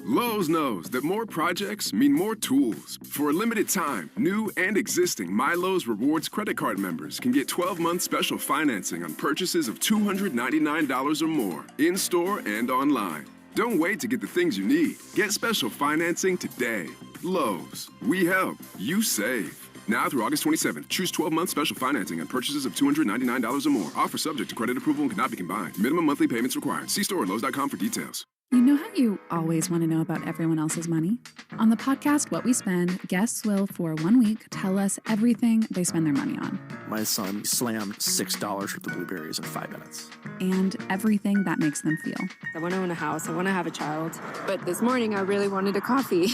Lowe's knows that more projects mean more tools. For a limited time, new and existing MyLowe's Rewards credit card members can get 12-month special financing on purchases of $299 or more, in-store and online. Don't wait to get the things you need. Get special financing today. Lowe's. We help. You save. Now through August 27th, choose 12-month special financing on purchases of $299 or more. Offer subject to credit approval and cannot be combined. Minimum monthly payments required. See store at Lowe's.com for details. You know how you always want to know about everyone else's money? On the podcast What We Spend, guests will, for 1 week, tell us everything they spend their money on. My son slammed $6 worth of blueberries in 5 minutes. And everything that makes them feel. I want to own a house. I want to have a child. But this morning, I really wanted a coffee.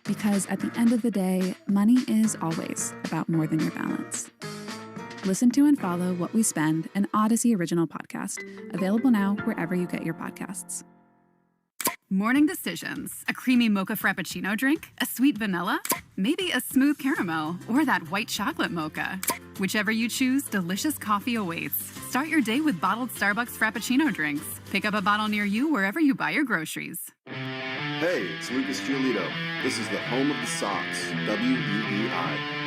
Because at the end of the day, money is always about more than your balance. Listen to and follow What We Spend, an Odyssey original podcast. Available now wherever you get your podcasts. Morning decisions. A creamy mocha frappuccino drink? A sweet vanilla? Maybe a smooth caramel? Or that white chocolate mocha? Whichever you choose, delicious coffee awaits. Start your day with bottled Starbucks Frappuccino drinks. Pick up a bottle near you wherever you buy your groceries. Hey, it's Lucas Giolito. This is the home of the Sox, WEEI.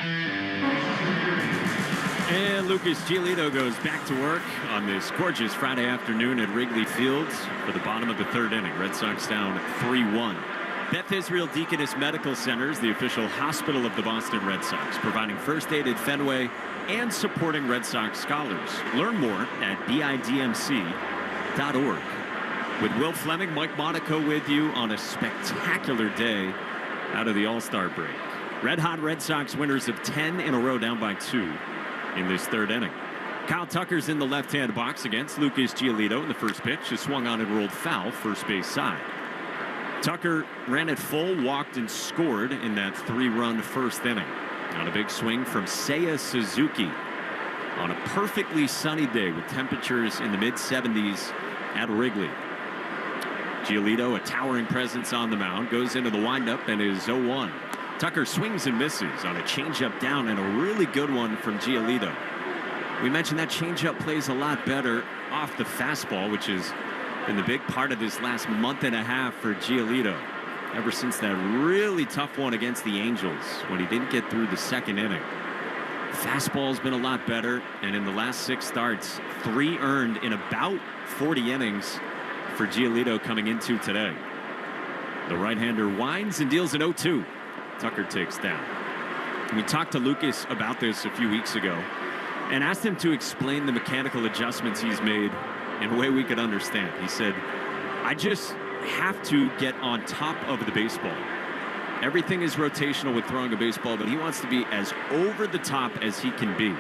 And Lucas Giolito goes back to work on this gorgeous Friday afternoon at Wrigley Field for the bottom of the third inning. Red Sox down 3-1. Beth Israel Deaconess Medical Center is the official hospital of the Boston Red Sox, providing first aid at Fenway and supporting Red Sox scholars. Learn more at bidmc.org. With Will Fleming, Mike Monaco with you on a spectacular day out of the All-Star break. Red-hot Red Sox winners of 10 in a row, down by 2 in this third inning. Kyle Tucker's in the left-hand box against Lucas Giolito in the first pitch. Is swung on and rolled foul, first base side. Tucker ran it full, walked and scored in that 3-run first inning. On a big swing from Seiya Suzuki on a perfectly sunny day with temperatures in the mid-70s at Wrigley. Giolito, a towering presence on the mound, goes into the windup and is 0-1. Tucker swings and misses on a changeup down, and a really good one from Giolito. We mentioned that changeup plays a lot better off the fastball, which has been the big part of this last month and a half for Giolito. Ever since that really tough one against the Angels when he didn't get through the second inning. Fastball's been a lot better, and in the last 6 starts, 3 earned in about 40 innings for Giolito coming into today. The right-hander winds and deals an 0-2. Tucker takes down. We talked to Lucas about this a few weeks ago and asked him to explain the mechanical adjustments he's made in a way we could understand. He said, I just have to get on top of the baseball. Everything is rotational with throwing a baseball, but he wants to be as over the top as he can be.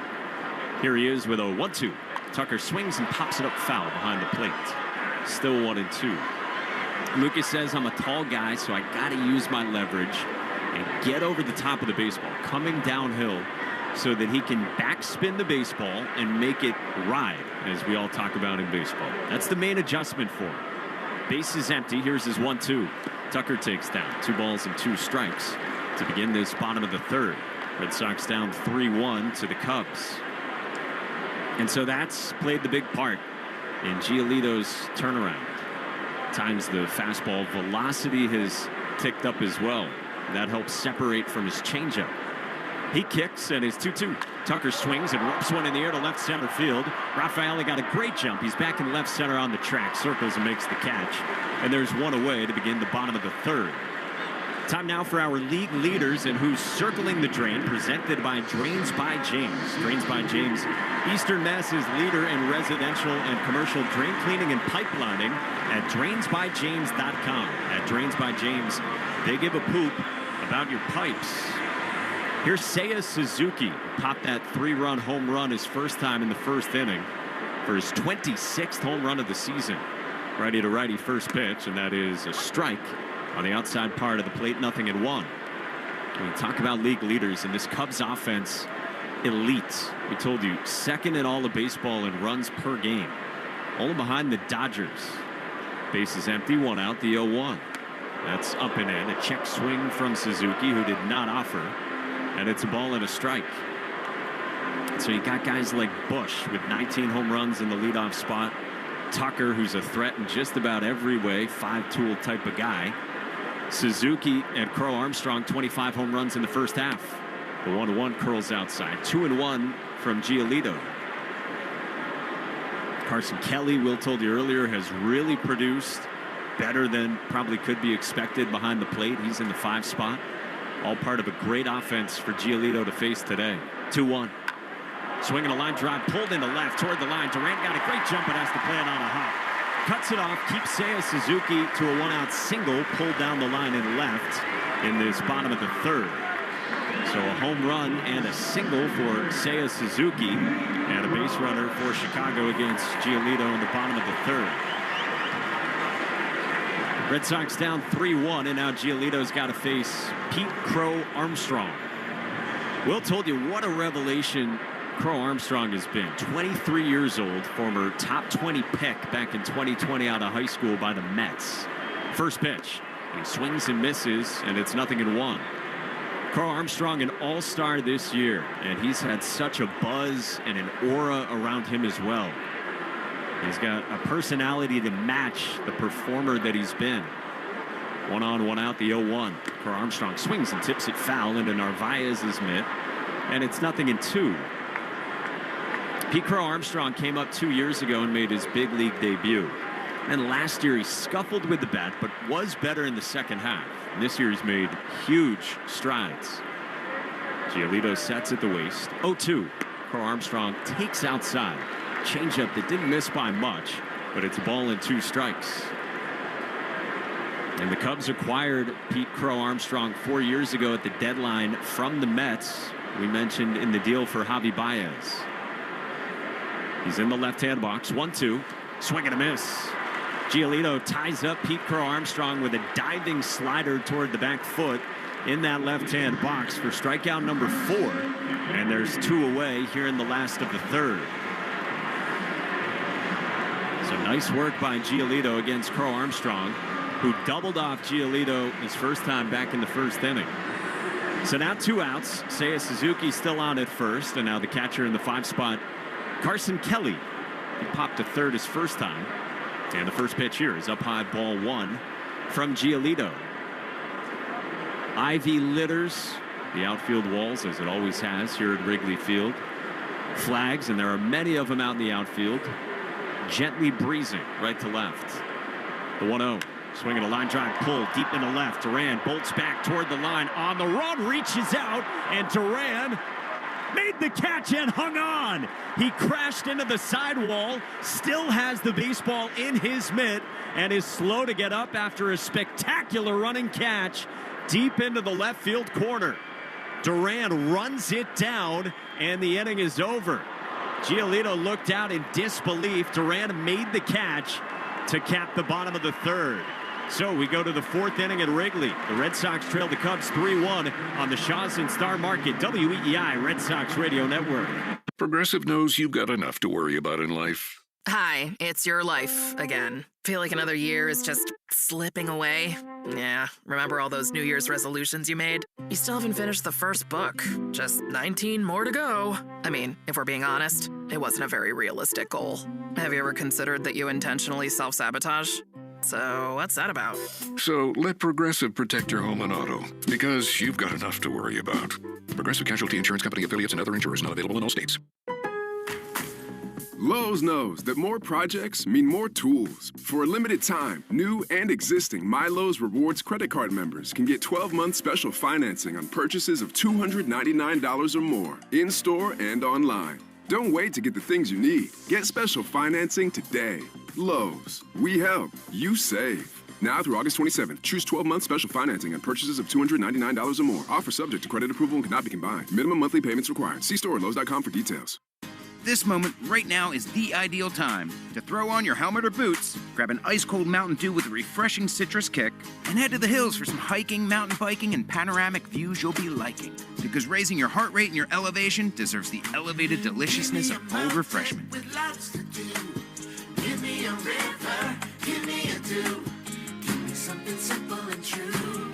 Here he is with a 1-2. Tucker swings and pops it up foul behind the plate. Still 1-2. Lucas says, I'm a tall guy, so I got to use my leverage and get over the top of the baseball, coming downhill, so that he can backspin the baseball and make it ride, as we all talk about in baseball. That's the main adjustment for him. Base is empty. Here's his 1-2. Tucker takes down 2 balls and 2 strikes to begin this bottom of the third. Red Sox down 3-1 to the Cubs. And so that's played the big part in Giolito's turnaround. Times the fastball velocity has ticked up as well. That helps separate from his changeup. He kicks and is 2-2. Tucker swings and rips one in the air to left center field. Rafaeli got a great jump. He's back in left center on the track, circles and makes the catch. And there's one away to begin the bottom of the third. Time now for our league leaders and who's circling the drain, presented by Drains by James. Drains by James, Eastern Mass's leader in residential and commercial drain cleaning and pipelining at drainsbyjames.com. At Drains by James, they give a poop about your pipes. Here's Seiya Suzuki, popped that 3-run home run his first time in the first inning for his 26th home run of the season. Righty to righty first pitch, and that is a strike on the outside part of the plate, 0-1. We talk about league leaders, and this Cubs offense, elite. We told you, second in all of baseball in runs per game. Only behind the Dodgers. Base is empty, one out, the 0-1. That's up and in. A check swing from Suzuki, who did not offer. And it's a ball and a strike. So you got guys like Bush with 19 home runs in the leadoff spot. Tucker, who's a threat in just about every way, five-tool type of guy. Suzuki and Crow Armstrong, 25 home runs in the first half. The 1-1 curls outside. 2-1 from Giolito. Carson Kelly, Will told you earlier, has really produced better than probably could be expected behind the plate. He's in the 5 spot. All part of a great offense for Giolito to face today. 2-1. Swinging a line drive, pulled into left toward the line. Durant got a great jump, but has to play it on a hop. Cuts it off, keeps Seiya Suzuki to a 1-out single, pulled down the line and left in this bottom of the 3rd. So a home run and a single for Seiya Suzuki, and a base runner for Chicago against Giolito in the bottom of the 3rd. Red Sox down 3-1, and now Giolito's got to face Pete Crow Armstrong. Will told you what a revelation Crow Armstrong has been. 23 years old, former top 20 pick back in 2020 out of high school by the Mets. First pitch, and he swings and misses, and it's 0-1. Crow Armstrong, an all-star this year, and he's had such a buzz and an aura around him as well. He's got a personality to match the performer that he's been. 1 on, 1 out, the 0-1. Crow Armstrong swings and tips it foul into Narvaez's mitt, and it's 0-2. Pete Crow Armstrong came up 2 years ago and made his big league debut. And last year he scuffled with the bat, but was better in the second half. And this year he's made huge strides. Giolito sets at the waist. 0-2. Crow Armstrong takes outside. Changeup that didn't miss by much, but it's a ball and 2 strikes. And the Cubs acquired Pete Crow Armstrong 4 years ago at the deadline from the Mets. We mentioned in the deal for Javi Baez. He's in the left-hand box. 1-2. Swing and a miss. Giolito ties up Pete Crow Armstrong with a diving slider toward the back foot in that left-hand box for strikeout number 4. And there's 2 away here in the last of the 3rd. So nice work by Giolito against Crow Armstrong, who doubled off Giolito his first time back in the 1st inning. So now 2 outs. Seiya Suzuki still on at first, and now the catcher in the 5 spot, Carson Kelly. He popped to 3rd his first time. And the first pitch here is up high, ball 1 from Giolito. Ivy litters the outfield walls, as it always has here at Wrigley Field. Flags, and there are many of them out in the outfield. Gently breezing right to left. The 1-0. Swinging a line drive, pull deep into left. Duran bolts back toward the line. On the run, reaches out, and Duran made the catch and hung on. He crashed into the sidewall, still has the baseball in his mitt, and is slow to get up after a spectacular running catch deep into the left field corner. Duran runs it down, and the inning is over. Giolito looked out in disbelief. Duran made the catch to cap the bottom of the 3rd. So we go to the 4th inning at Wrigley. The Red Sox trail the Cubs 3-1 on the Shaws and Star Market WEEI Red Sox Radio Network. Progressive knows you've got enough to worry about in life. Hi, it's your life again. Feel like another year is just slipping away? Yeah, remember all those New Year's resolutions you made? You still haven't finished the first book. Just 19 more to go. I mean, if we're being honest, it wasn't a very realistic goal. Have you ever considered that you intentionally self-sabotage? So what's that about? So let Progressive protect your home and auto, because you've got enough to worry about. Progressive Casualty Insurance Company affiliates and other insurers not available in all states. Lowe's knows that more projects mean more tools. For a limited time, new and existing My Lowe's Rewards credit card members can get 12-month special financing on purchases of $299 or more, in-store and online. Don't wait to get the things you need. Get special financing today. Lowe's. We help. You save. Now through August 27th, choose 12-month special financing on purchases of $299 or more. Offer subject to credit approval and cannot be combined. Minimum monthly payments required. See store at Lowe's.com for details. this moment right now is the ideal time to throw on your helmet or boots, grab an ice-cold Mountain Dew with a refreshing citrus kick, and head to the hills for some hiking, mountain biking, and panoramic views you'll be liking. Because raising your heart rate and your elevation deserves the elevated deliciousness of bold refreshment. With lots to do. Give me a river, give me a dew. Give me something simple and true.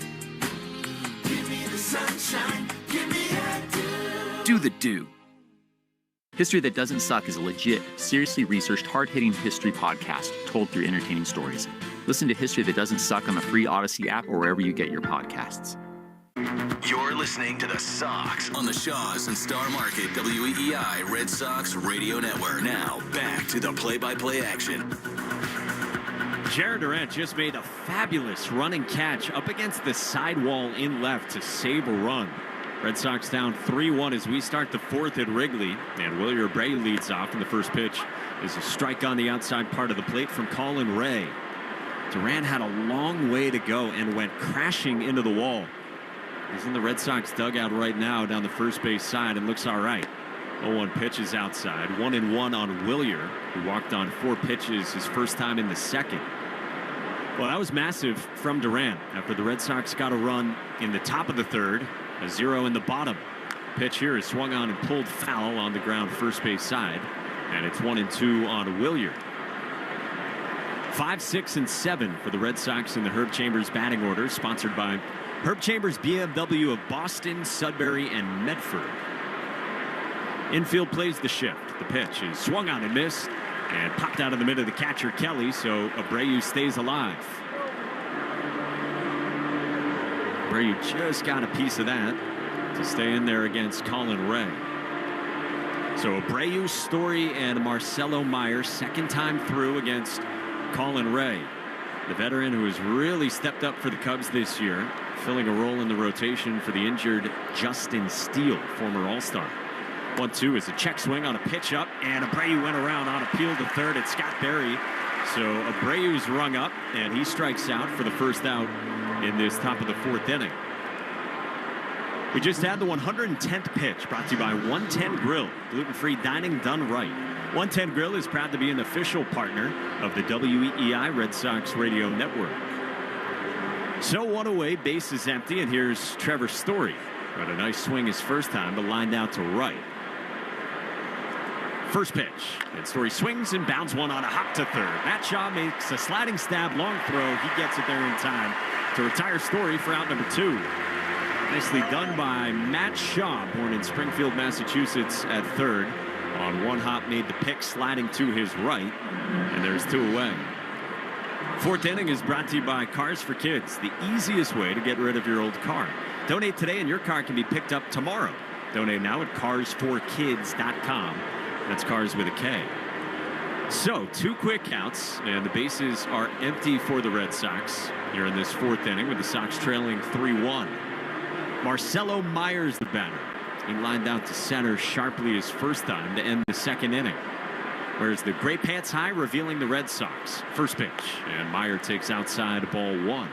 Give me the sunshine, give me a dew. Do the dew. History That Doesn't Suck is a legit, seriously researched, hard-hitting history podcast told through entertaining stories. Listen to History That Doesn't Suck on the free Odyssey app or wherever you get your podcasts. You're listening to the Sox on the Shaws and Star Market WEEI Red Sox Radio Network. Now, back to the play-by-play action. Jared Durant just made a fabulous running catch up against the sidewall in left to save a run. Red Sox down 3-1 as we start the fourth at Wrigley, and Wilyer Bray leads off, and the first pitch is a strike on the outside part of the plate from Colin Ray. Durant had a long way to go and went crashing into the wall. He's in the Red Sox dugout right now down the first base side and looks all right. 0-1 pitch is outside. 1-1 on Wilyer, who walked on 4 pitches his first time in the second. Well, that was massive from Durant after the Red Sox got a run in the top of the third. A 0 in the bottom. Pitch here is swung on and pulled foul on the ground first base side. And it's 1-2 on Wilyer. 5, 6, and 7 for the Red Sox in the Herb Chambers batting order, sponsored by Herb Chambers BMW of Boston, Sudbury, and Medford. Infield plays the shift. The pitch is swung on and missed and popped out of the middle of the catcher Kelly, so Abreu stays alive. Abreu just got a piece of that to stay in there against Colin Ray. So Abreu, Story, and Marcelo Meyer, second time through against Colin Ray, the veteran who has really stepped up for the Cubs this year, filling a role in the rotation for the injured Justin Steele, former All-Star. 1-2 is a check swing on a pitch up, and Abreu went around on appeal to third at Scott Berry. So Abreu's rung up, and he strikes out for the first out in this top of the fourth inning. We just had the 110th pitch, brought to you by 110 Grill, gluten-free dining done right. 110 Grill is proud to be an official partner of the WEEI Red Sox Radio Network. So 1 away, base is empty, and here's Trevor Story. Got a nice swing his first time, but lined out to right. First pitch, and Story swings and bounds one on a hop to third. Matt Shaw makes a sliding stab, long throw. He gets it there in time to retire Story for out number 2. Nicely done by Matt Shaw, born in Springfield, Massachusetts, at third. On one hop, made the pick, sliding to his right, and there's 2 away. Fourth inning is brought to you by Cars for Kids, the easiest way to get rid of your old car. Donate today and your car can be picked up tomorrow. Donate now at carsforkids.com. That's cars with a K. So 2 quick counts, and the bases are empty for the Red Sox here in this fourth inning with the Sox trailing 3-1. Marcelo Meyer's the batter. He lined out to center sharply his first time to end the second inning. Whereas the gray pants high revealing the Red Sox. First pitch, and Meyer takes outside, ball 1.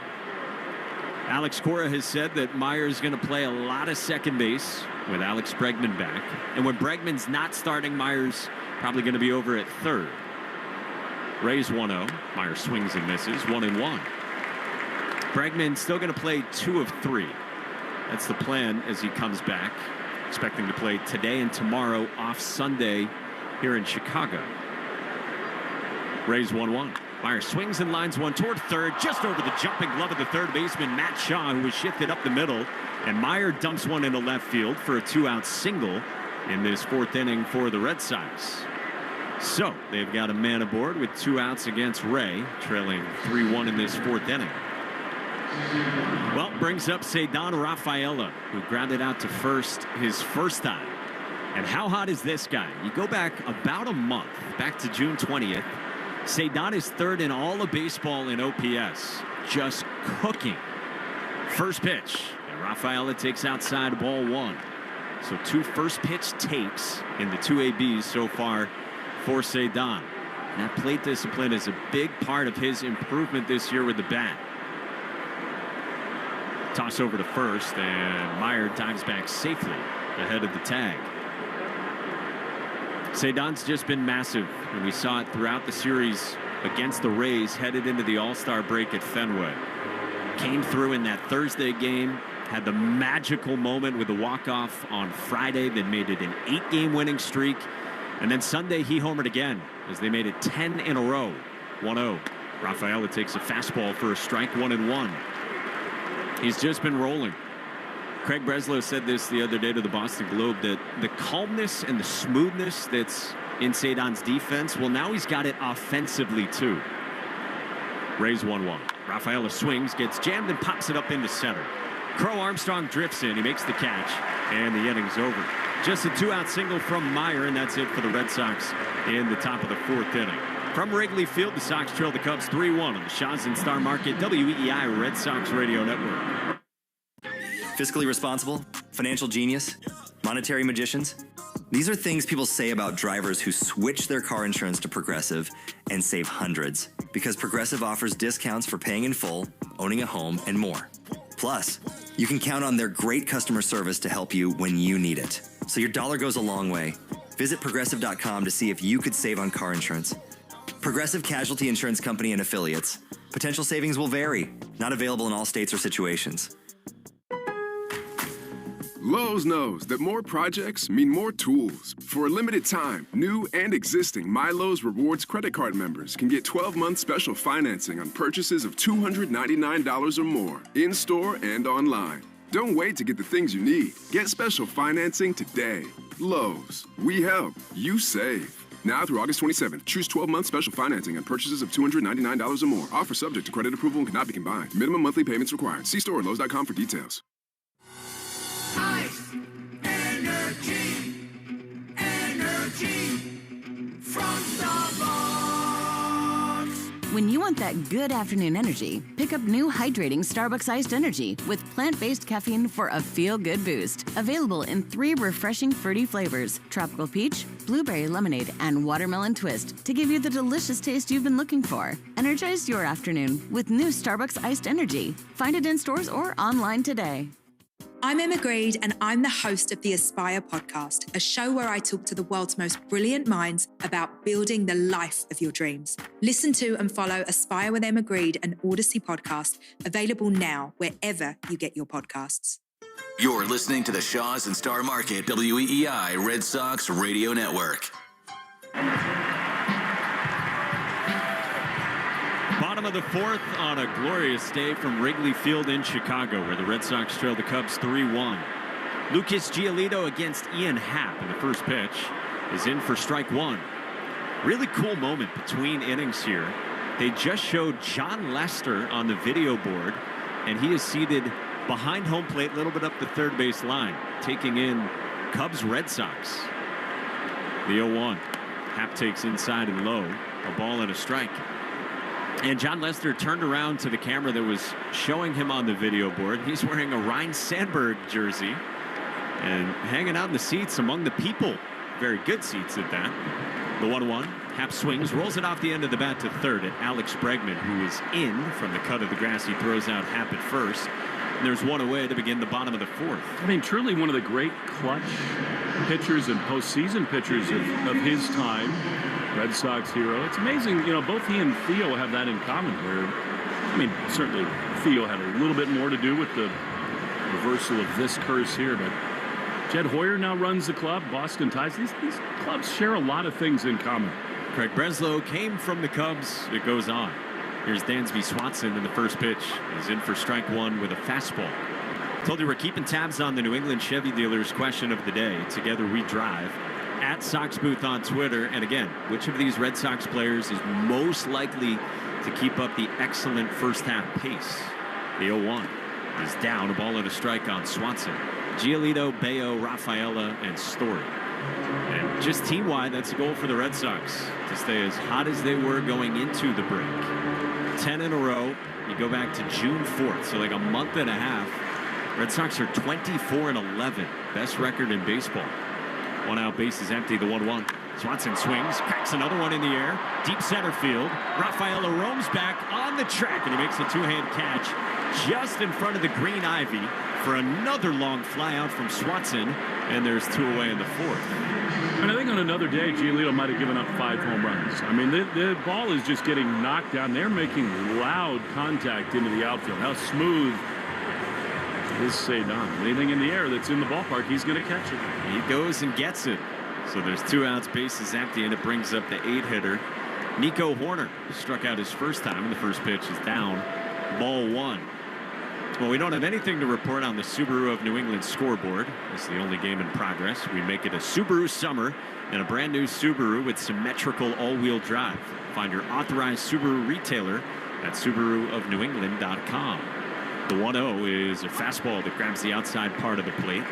Alex Cora has said that Meyer's going to play a lot of second base with Alex Bregman back. And when Bregman's not starting, Meyer's probably going to be over at third. Rays 1-0. Meyer swings and misses, 1-1. Bregman still going to play 2 of 3. That's the plan as he comes back. Expecting to play today and tomorrow, off Sunday here in Chicago. Rays 1-1. Meyer swings and lines one toward third, just over the jumping glove of the third baseman, Matt Shaw, who was shifted up the middle. And Meyer dumps one into left field for a 2-out single in this fourth inning for the Red Sox. So they've got a man aboard with 2 outs against Ray, trailing 3-1 in this fourth inning. Well, brings up Ceddanne Rafaela, who grounded out to first his first time. And how hot is this guy? You go back about a month, back to June 20th. Ceddanne is third in all of baseball in OPS, just cooking. First pitch, and Rafaela takes outside, ball 1. So 2 first pitch takes in the 2 ABs so far for Ceddanne. That plate discipline is a big part of his improvement this year with the bat. Toss over to first, and Meyer dives back safely ahead of the tag. Cedon's just been massive, and we saw it throughout the series against the Rays headed into the All-Star break at Fenway. Came through in that Thursday game, had the magical moment with the walk-off on Friday that made it an 8-game winning streak. And then Sunday, he homered again as they made it 10 in a row. 1-0. Rafaela takes a fastball for a strike, 1-1. He's just been rolling. Craig Breslow said this the other day to the Boston Globe, that the calmness and the smoothness that's in Cedon's defense, well, now he's got it offensively, too. Rays 1-1. Rafaela swings, gets jammed, and pops it up into center. Crow Armstrong drifts in. He makes the catch, and the inning's over. Just a 2-out single from Meyer, and that's it for the Red Sox in the top of the 4th inning. From Wrigley Field, the Sox trail the Cubs 3-1 on the Shaw's and Star Market WEEI Red Sox Radio Network. Fiscally responsible, financial genius, monetary magicians. These are things people say about drivers who switch their car insurance to Progressive and save hundreds, because Progressive offers discounts for paying in full, owning a home, and more. Plus, you can count on their great customer service to help you when you need it. So your dollar goes a long way. Visit Progressive.com to see if you could save on car insurance. Progressive Casualty Insurance Company and Affiliates. Potential savings will vary. Not available in all states or situations. Lowe's knows that more projects mean more tools. For a limited time, new and existing My Lowe's Rewards credit card members can get 12-month special financing on purchases of $299 or more, in-store and online. Don't wait to get the things you need. Get special financing today. Lowe's. We help. You save. Now through August 27th, choose 12-month special financing on purchases of $299 or more. Offer subject to credit approval and cannot be combined. Minimum monthly payments required. See store at Lowe's.com for details. Ice, energy from Starbucks. When you want that good afternoon energy, pick up new hydrating Starbucks Iced Energy with plant-based caffeine for a feel-good boost. Available in 3 refreshing fruity flavors: tropical peach, blueberry lemonade, and watermelon twist, to give you the delicious taste you've been looking for. Energize your afternoon with new Starbucks Iced Energy. Find it in stores or online today. I'm Emma Greed, and I'm the host of the Aspire podcast, a show where I talk to the world's most brilliant minds about building the life of your dreams. Listen to and follow Aspire with Emma Greed, an Odyssey podcast, available now wherever you get your podcasts. You're listening to the Shaw's and Star Market WEEI Red Sox Radio Network. Bottom of the 4th on a glorious day from Wrigley Field in Chicago, where the Red Sox trail the Cubs 3-1. Lucas Giolito against Ian Happ in the first pitch is in for strike 1. Really cool moment between innings here. They just showed John Lester on the video board, and he is seated behind home plate, a little bit up the third base line, taking in Cubs Red Sox. The 0-1. Happ takes inside and low, a ball and a strike. And John Lester turned around to the camera that was showing him on the video board. He's wearing a Ryne Sandberg jersey and hanging out in the seats among the people. Very good seats at that. The 1-1. Happ swings, rolls it off the end of the bat to third at Alex Bregman, who is in from the cut of the grass. He throws out Happ at first. And there's one away to begin the bottom of the 4th. I mean, truly one of the great clutch pitchers and postseason pitchers of his time. Red Sox hero. It's amazing, you know, both he and Theo have that in common, where, I mean, certainly Theo had a little bit more to do with the reversal of this curse here, but Jed Hoyer now runs the club, Boston ties. These clubs share a lot of things in common. Craig Breslow came from the Cubs. It goes on. Here's Dansby Swanson in the first pitch. He's in for strike 1 with a fastball. Told you we're keeping tabs on the New England Chevy dealers question of the day. Together we drive. At Sox Booth on Twitter. And again, which of these Red Sox players is most likely to keep up the excellent first half pace? The 0-1 is down, a ball and a strike on Swanson. Giolito, Bayo, Rafaela, and Story. And just team-wide, that's a goal for the Red Sox to stay as hot as they were going into the break. 10 in a row. You go back to June 4th, so like a month and a half. Red Sox are 24-11, best record in baseball. 1 out, base is empty, the 1-1. Swanson swings, cracks another one in the air, deep center field. Rafaela roams back on the track, and he makes a 2-hand catch just in front of the green ivy for another long fly out from Swatson, and there's 2 away in the 4th. And I think on another day, Giolito might have given up 5 home runs. I mean, the ball is just getting knocked down. They're making loud contact into the outfield. How smooth is Cedon? Anything in the air that's in the ballpark, he's going to catch it. He goes and gets it. So there's 2 outs, bases empty, and it brings up the 8-hitter. Nico Horner struck out his first time, and the first pitch is down. Ball 1. Well, we don't have anything to report on the Subaru of New England scoreboard. It's the only game in progress. We make it a Subaru summer and a brand new Subaru with symmetrical all-wheel drive. Find your authorized Subaru retailer at SubaruofNewEngland.com. The 1-0 is a fastball that grabs the outside part of the plate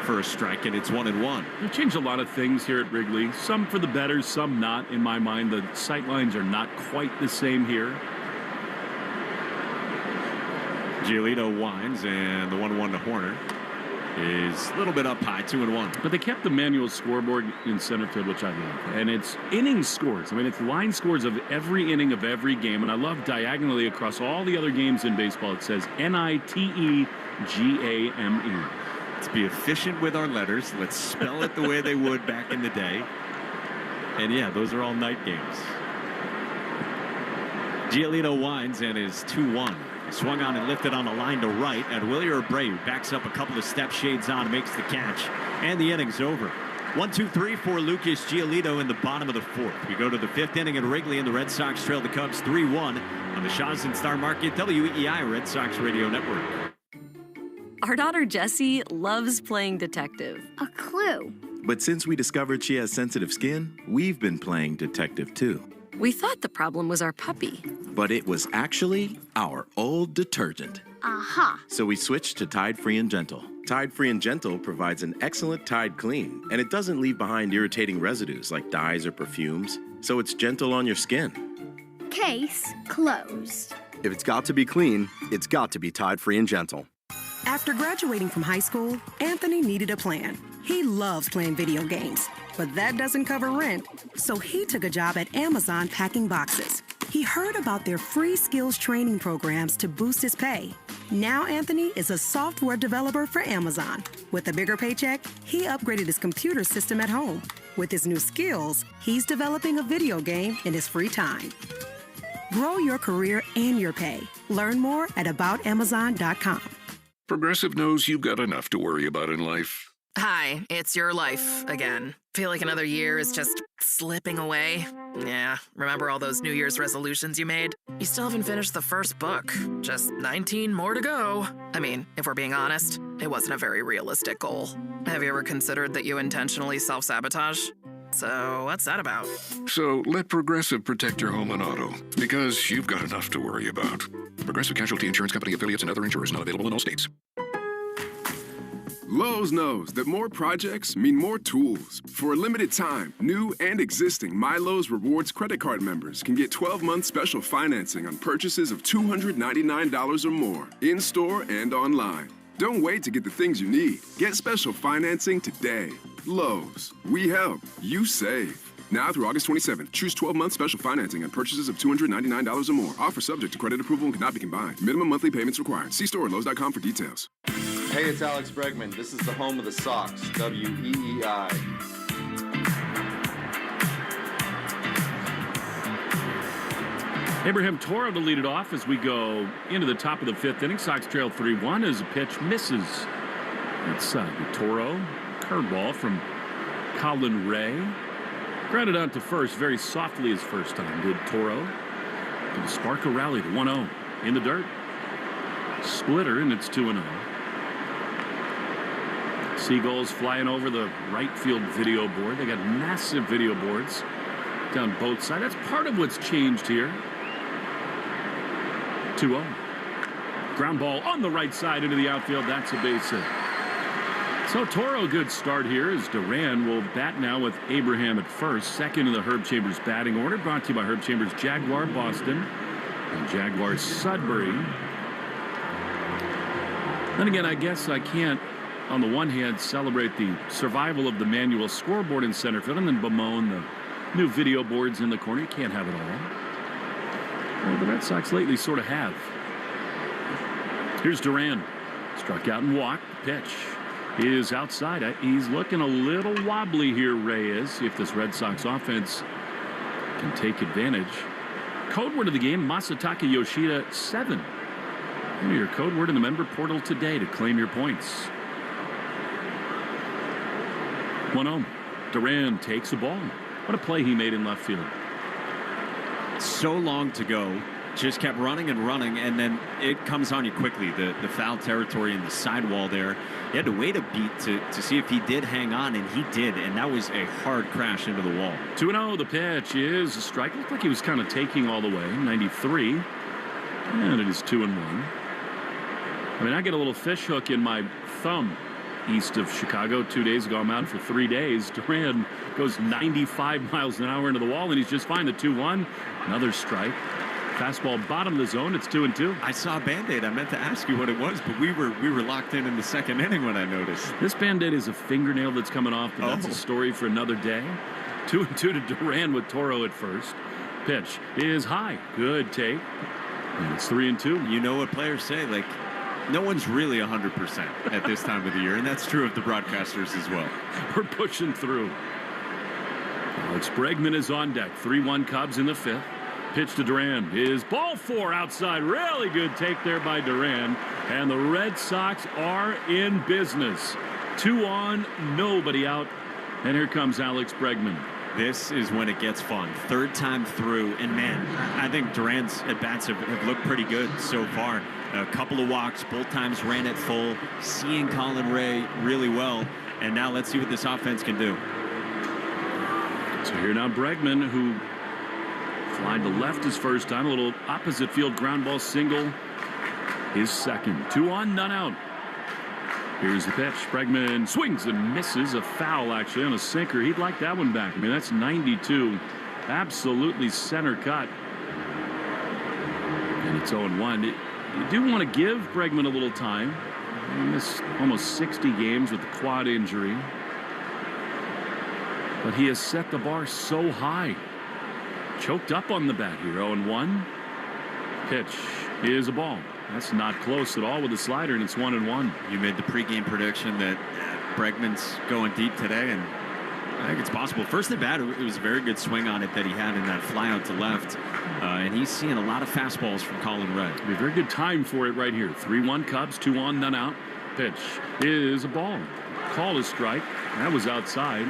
for a strike, and it's 1-1. They've changed a lot of things here at Wrigley. Some for the better, some not. In my mind, the sight lines are not quite the same here. Giolito winds, and the 1-1 to Horner is a little bit up high, 2-1. But they kept the manual scoreboard in center field, which I love. And it's inning scores. I mean, it's line scores of every inning of every game. And I love diagonally across all the other games in baseball, it says NITEGAME. Let's be efficient with our letters. Let's spell it the way they would back in the day. And yeah, those are all night games. Giolito winds and is 2-1. Swung on and lifted on a line to right, and Willie Abreu backs up a couple of step shades on and makes the catch, and the inning's over. 1-2-3 for Lucas Giolito in the bottom of the 4th. We go to the 5th inning at Wrigley, and the Red Sox trail the Cubs 3-1 on the Shaw's and Star Market WEEI Red Sox Radio Network. Our daughter Jessie loves playing detective. A clue. But since we discovered she has sensitive skin, we've been playing detective too. We thought the problem was our puppy. But it was actually our old detergent. Aha. So we switched to Tide Free and Gentle. Tide Free and Gentle provides an excellent Tide clean, and it doesn't leave behind irritating residues like dyes or perfumes, so it's gentle on your skin. Case closed. If it's got to be clean, it's got to be Tide Free and Gentle. After graduating from high school, Anthony needed a plan. He loves playing video games, but that doesn't cover rent, so he took a job at Amazon packing boxes. He heard about their free skills training programs to boost his pay. Now Anthony is a software developer for Amazon. With a bigger paycheck, he upgraded his computer system at home. With his new skills, he's developing a video game in his free time. Grow your career and your pay. Learn more at aboutamazon.com. Progressive knows you've got enough to worry about in life. Hi, it's your life again. Feel like another year is just slipping away. Yeah, remember all those New Year's resolutions you made? You still haven't finished the first book. Just 19 more to go. I mean, if we're being honest, it wasn't a very realistic goal. Have you ever considered that you intentionally self-sabotage? So what's that about? So let Progressive protect your home and auto, because you've got enough to worry about. Progressive Casualty Insurance Company affiliates and other insurers not available in all states. Lowe's knows that more projects mean more tools. For a limited time, new and existing MyLowe's Rewards credit card members can get 12-month special financing on purchases of $299 or more, in-store and online. Don't wait to get the things you need. Get special financing today. Lowe's. We help. You save. Now through August 27th, choose 12-month special financing on purchases of $299 or more. Offer subject to credit approval and cannot be combined. Minimum monthly payments required. See store at Lowe's.com for details. Hey, it's Alex Bregman. This is the home of the Sox, WEEI. Abraham Cora to lead it off as we go into the top of the 5th inning. Sox trail 3-1 as a pitch misses. That's Toro. Curveball from Colin Ray. Grounded out to first very softly his first time, did Toro. To the spark a rally to 1-0 in the dirt. Splitter, and it's 2-0. Seagulls flying over the right field video board. They got massive video boards down both sides. That's part of what's changed here. 2-0. Ground ball on the right side into the outfield. That's a base hit. So Toro, good start here as Duran will bat now with Abraham at first. Second in the Herb Chambers batting order. Brought to you by Herb Chambers Jaguar Boston and Jaguar Sudbury. Then again, I guess I can't, on the one hand, celebrate the survival of the manual scoreboard in center field and then bemoan the new video boards in the corner. You can't have it all. Well, the Red Sox lately sort of have. Here's Duran. Struck out and walked. Pitch is outside. He's looking a little wobbly here, Reyes. See if this Red Sox offense can take advantage. Code word of the game, Masataka Yoshida 7. Enter your code word in the member portal today to claim your points. 1-0. Duran takes the ball. What a play he made in left field. So long to go. Just kept running and running, and then it comes on you quickly. The foul territory and the sidewall there. He had to wait a beat to see if he did hang on, and he did, and that was a hard crash into the wall. 2-0. The pitch is a strike. Looked like he was kind of taking all the way. 93. And it is 2-1. I mean, I get a little fish hook in my thumb east of Chicago 2 days ago. I'm out for 3 days. Duran goes 95 miles an hour into the wall, and he's just fine. The 2-1. Another strike. Fastball bottom of the zone. It's 2-2. I saw a Band-Aid. I meant to ask you what it was, but we were locked in the second inning when I noticed. This Band-Aid is a fingernail that's coming off, but that's a story for another day. 2-2 to Duran with Toro at first. Pitch is high. Good take. And it's 3-2. You know what players say, like, no one's really 100% at this time of the year, and that's true of the broadcasters as well. We're pushing through. Alex Bregman is on deck. 3-1 Cubs in the fifth. Pitch to Duran is ball 4 outside. Really good take there by Duran. And the Red Sox are in business. 2 on, nobody out. And here comes Alex Bregman. This is when it gets fun. Third time through, and man, I think Duran's at-bats have looked pretty good so far. A couple of walks, both times ran it full, seeing Colin Ray really well. And now let's see what this offense can do. So here now Bregman, who flied to left his first time. A little opposite field ground ball single. His second. 2 on, none out. Here's the pitch. Bregman swings and misses. A foul, actually, on a sinker. He'd like that one back. I mean, that's 92. Absolutely center cut. And it's 0-1. You do want to give Bregman a little time. He missed almost 60 games with the quad injury. But he has set the bar so high. Choked up on the bat here. 0-1. Pitch is a ball. That's not close at all with the slider, and it's 1-1. You made the pregame prediction that Bregman's going deep today, and I think it's possible. First at bat, it was a very good swing on it that he had in that fly out to left, and he's seeing a lot of fastballs from Colin Ray. A very good time for it right here. 3-1 Cubs, 2 on, none out. Pitch is a ball. Called a strike. That was outside.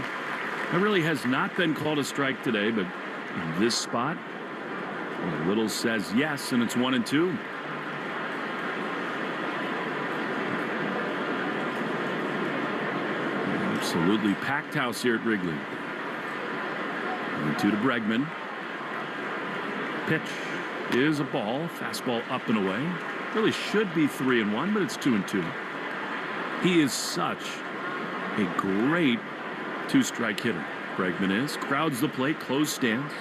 That really has not been called a strike today, but in this spot, Little says yes, and it's 1-2. Absolutely packed house here at Wrigley. 1-2 to Bregman. Pitch is a ball. Fastball up and away. Really should be 3-1, but it's 2-2. He is such a great two-strike hitter. Bregman is. Crowds the plate. Closed stance.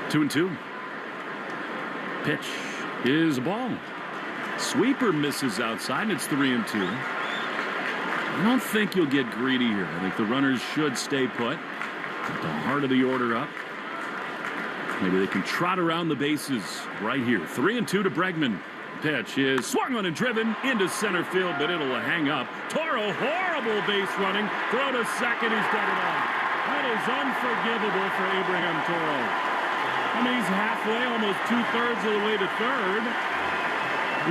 2-2. Pitch is a ball. Sweeper misses outside, and it's 3-2. I don't think you'll get greedy here. I think the runners should stay put. Get the heart of the order up. Maybe they can trot around the bases right here. 3-2 to Bregman. Pitch is swung on and driven into center field, but it'll hang up. Toro, horrible base running. Throw to second, he's got it off. That is unforgivable for Abraham Toro. I mean, he's halfway, almost 2/3 of the way to third.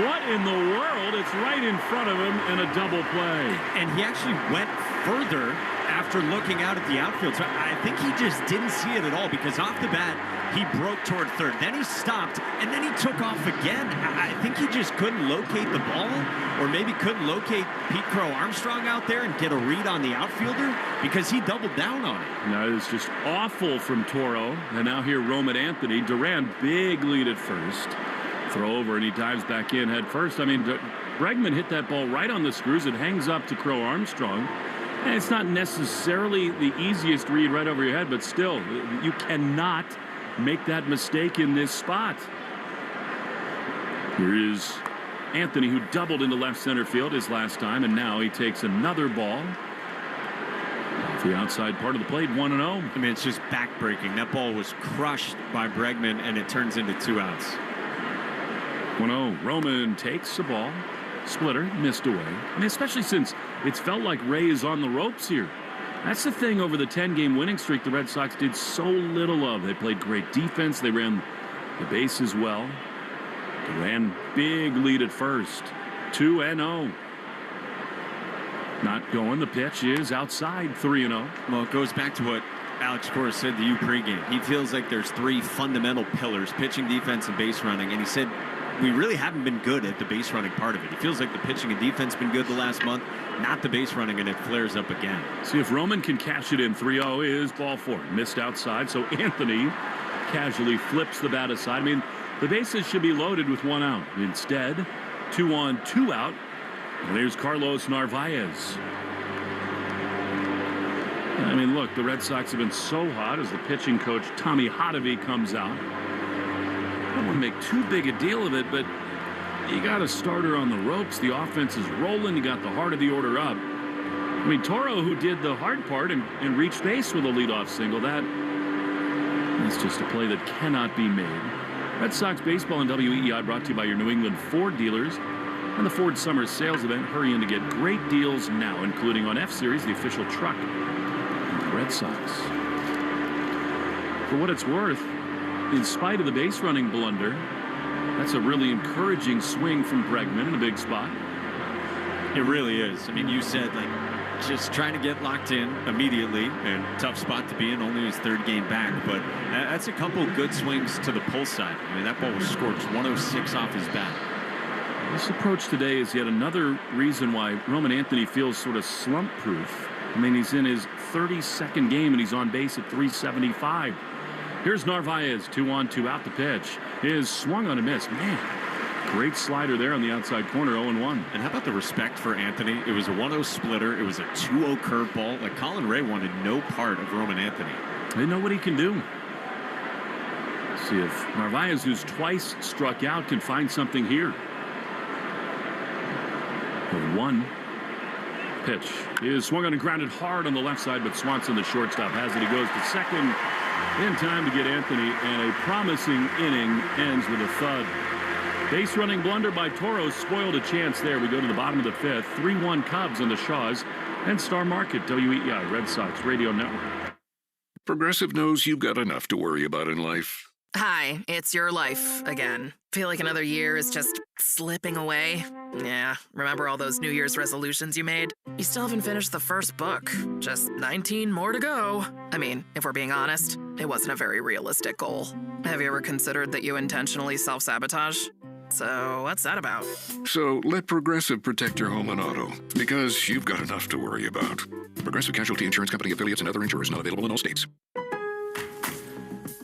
What in the world? It's right in front of him and a double play. And he actually went further after looking out at the outfield. So I think he just didn't see it at all, because off the bat, he broke toward third. Then he stopped, and then he took off again. I think he just couldn't locate the ball, or maybe couldn't locate Pete Crow Armstrong out there and get a read on the outfielder, because he doubled down on it. No, it's just awful from Toro. And now here, Roman Anthony. Duran, big lead at first. Throw over, and he dives back in head first. I mean, Bregman hit that ball right on the screws. It hangs up to Crow Armstrong. And it's not necessarily the easiest read right over your head, but still, you cannot make that mistake in this spot. Here is Anthony, who doubled into left center field his last time, and now he takes another ball off the outside part of the plate. 1-0. I mean, it's just backbreaking. That ball was crushed by Bregman, and it turns into 2 outs. 1-0. Roman takes the ball. splitter, missed away. I mean, especially since it's felt like Ray is on the ropes here. That's the thing over the 10-game winning streak the Red Sox did so little of. They played great defense. They ran the bases well. They ran big lead at first. 2-0. Not going. The pitch is outside. 3-0. Well, it goes back to what Alex Cora said to you pregame. He feels like there's three fundamental pillars: pitching, defense, and base running. And he said we really haven't been good at the base running part of it. He feels like the pitching and defense been good the last month, not the base running, and it flares up again. See if Roman can cash it in. 3-0 is ball four. Missed outside, so Anthony casually flips the bat aside. I mean, the bases should be loaded with 1 out. Instead, 2 on, 2 out. And there's Carlos Narvaez. I mean, look, the Red Sox have been so hot as the pitching coach, Tommy Hotovy, comes out. I don't want to make too big a deal of it, but you got a starter on the ropes. The offense is rolling. You got the heart of the order up. I mean, Toro, who did the hard part and reached base with a leadoff single, that's just a play that cannot be made. Red Sox baseball and WEEI brought to you by your New England Ford dealers and the Ford Summer Sales Event. Hurry in to get great deals now, including on F-Series, the official truck of the Red Sox. For what it's worth, in spite of the base running blunder, that's a really encouraging swing from Pregame in a big spot. It really is. I mean, you said, just trying to get locked in immediately, and tough spot to be in, only his 3rd game back, but that's a couple good swings to the pull side. I mean, that ball was scorched, 106 off his bat. This approach today is yet another reason why Roman Anthony feels sort of slump-proof. I mean, he's in his 32nd game, and he's on base at 375. Here's Narvaez, 2 on, 2 out. The pitch is swung on a miss. Man, great slider there on the outside corner, 0-1. And how about the respect for Anthony? It was a 1-0 splitter. It was a 2-0 curveball. Like, Colin Ray wanted no part of Roman Anthony. They know what he can do. See if Narvaez, who's twice struck out, can find something here. 1 pitch is swung on and grounded hard on the left side, but Swanson, the shortstop, has it. He goes to second in time to get Anthony, and a promising inning ends with a thud. Base running blunder by Toro spoiled a chance there. We go to the bottom of the 5th. 3-1 Cubs on the Shaws and Star Market, WEEI Red Sox Radio Network. Progressive knows you've got enough to worry about in life. Hi, it's your life again. Feel like another year is just slipping away? Yeah, remember all those New Year's resolutions you made? You still haven't finished the first book. Just 19 more to go. I mean, if we're being honest, it wasn't a very realistic goal. Have you ever considered that you intentionally self-sabotage? So what's that about? So let Progressive protect your home and auto, because you've got enough to worry about. Progressive Casualty Insurance Company, affiliates, and other insurers not available in all states.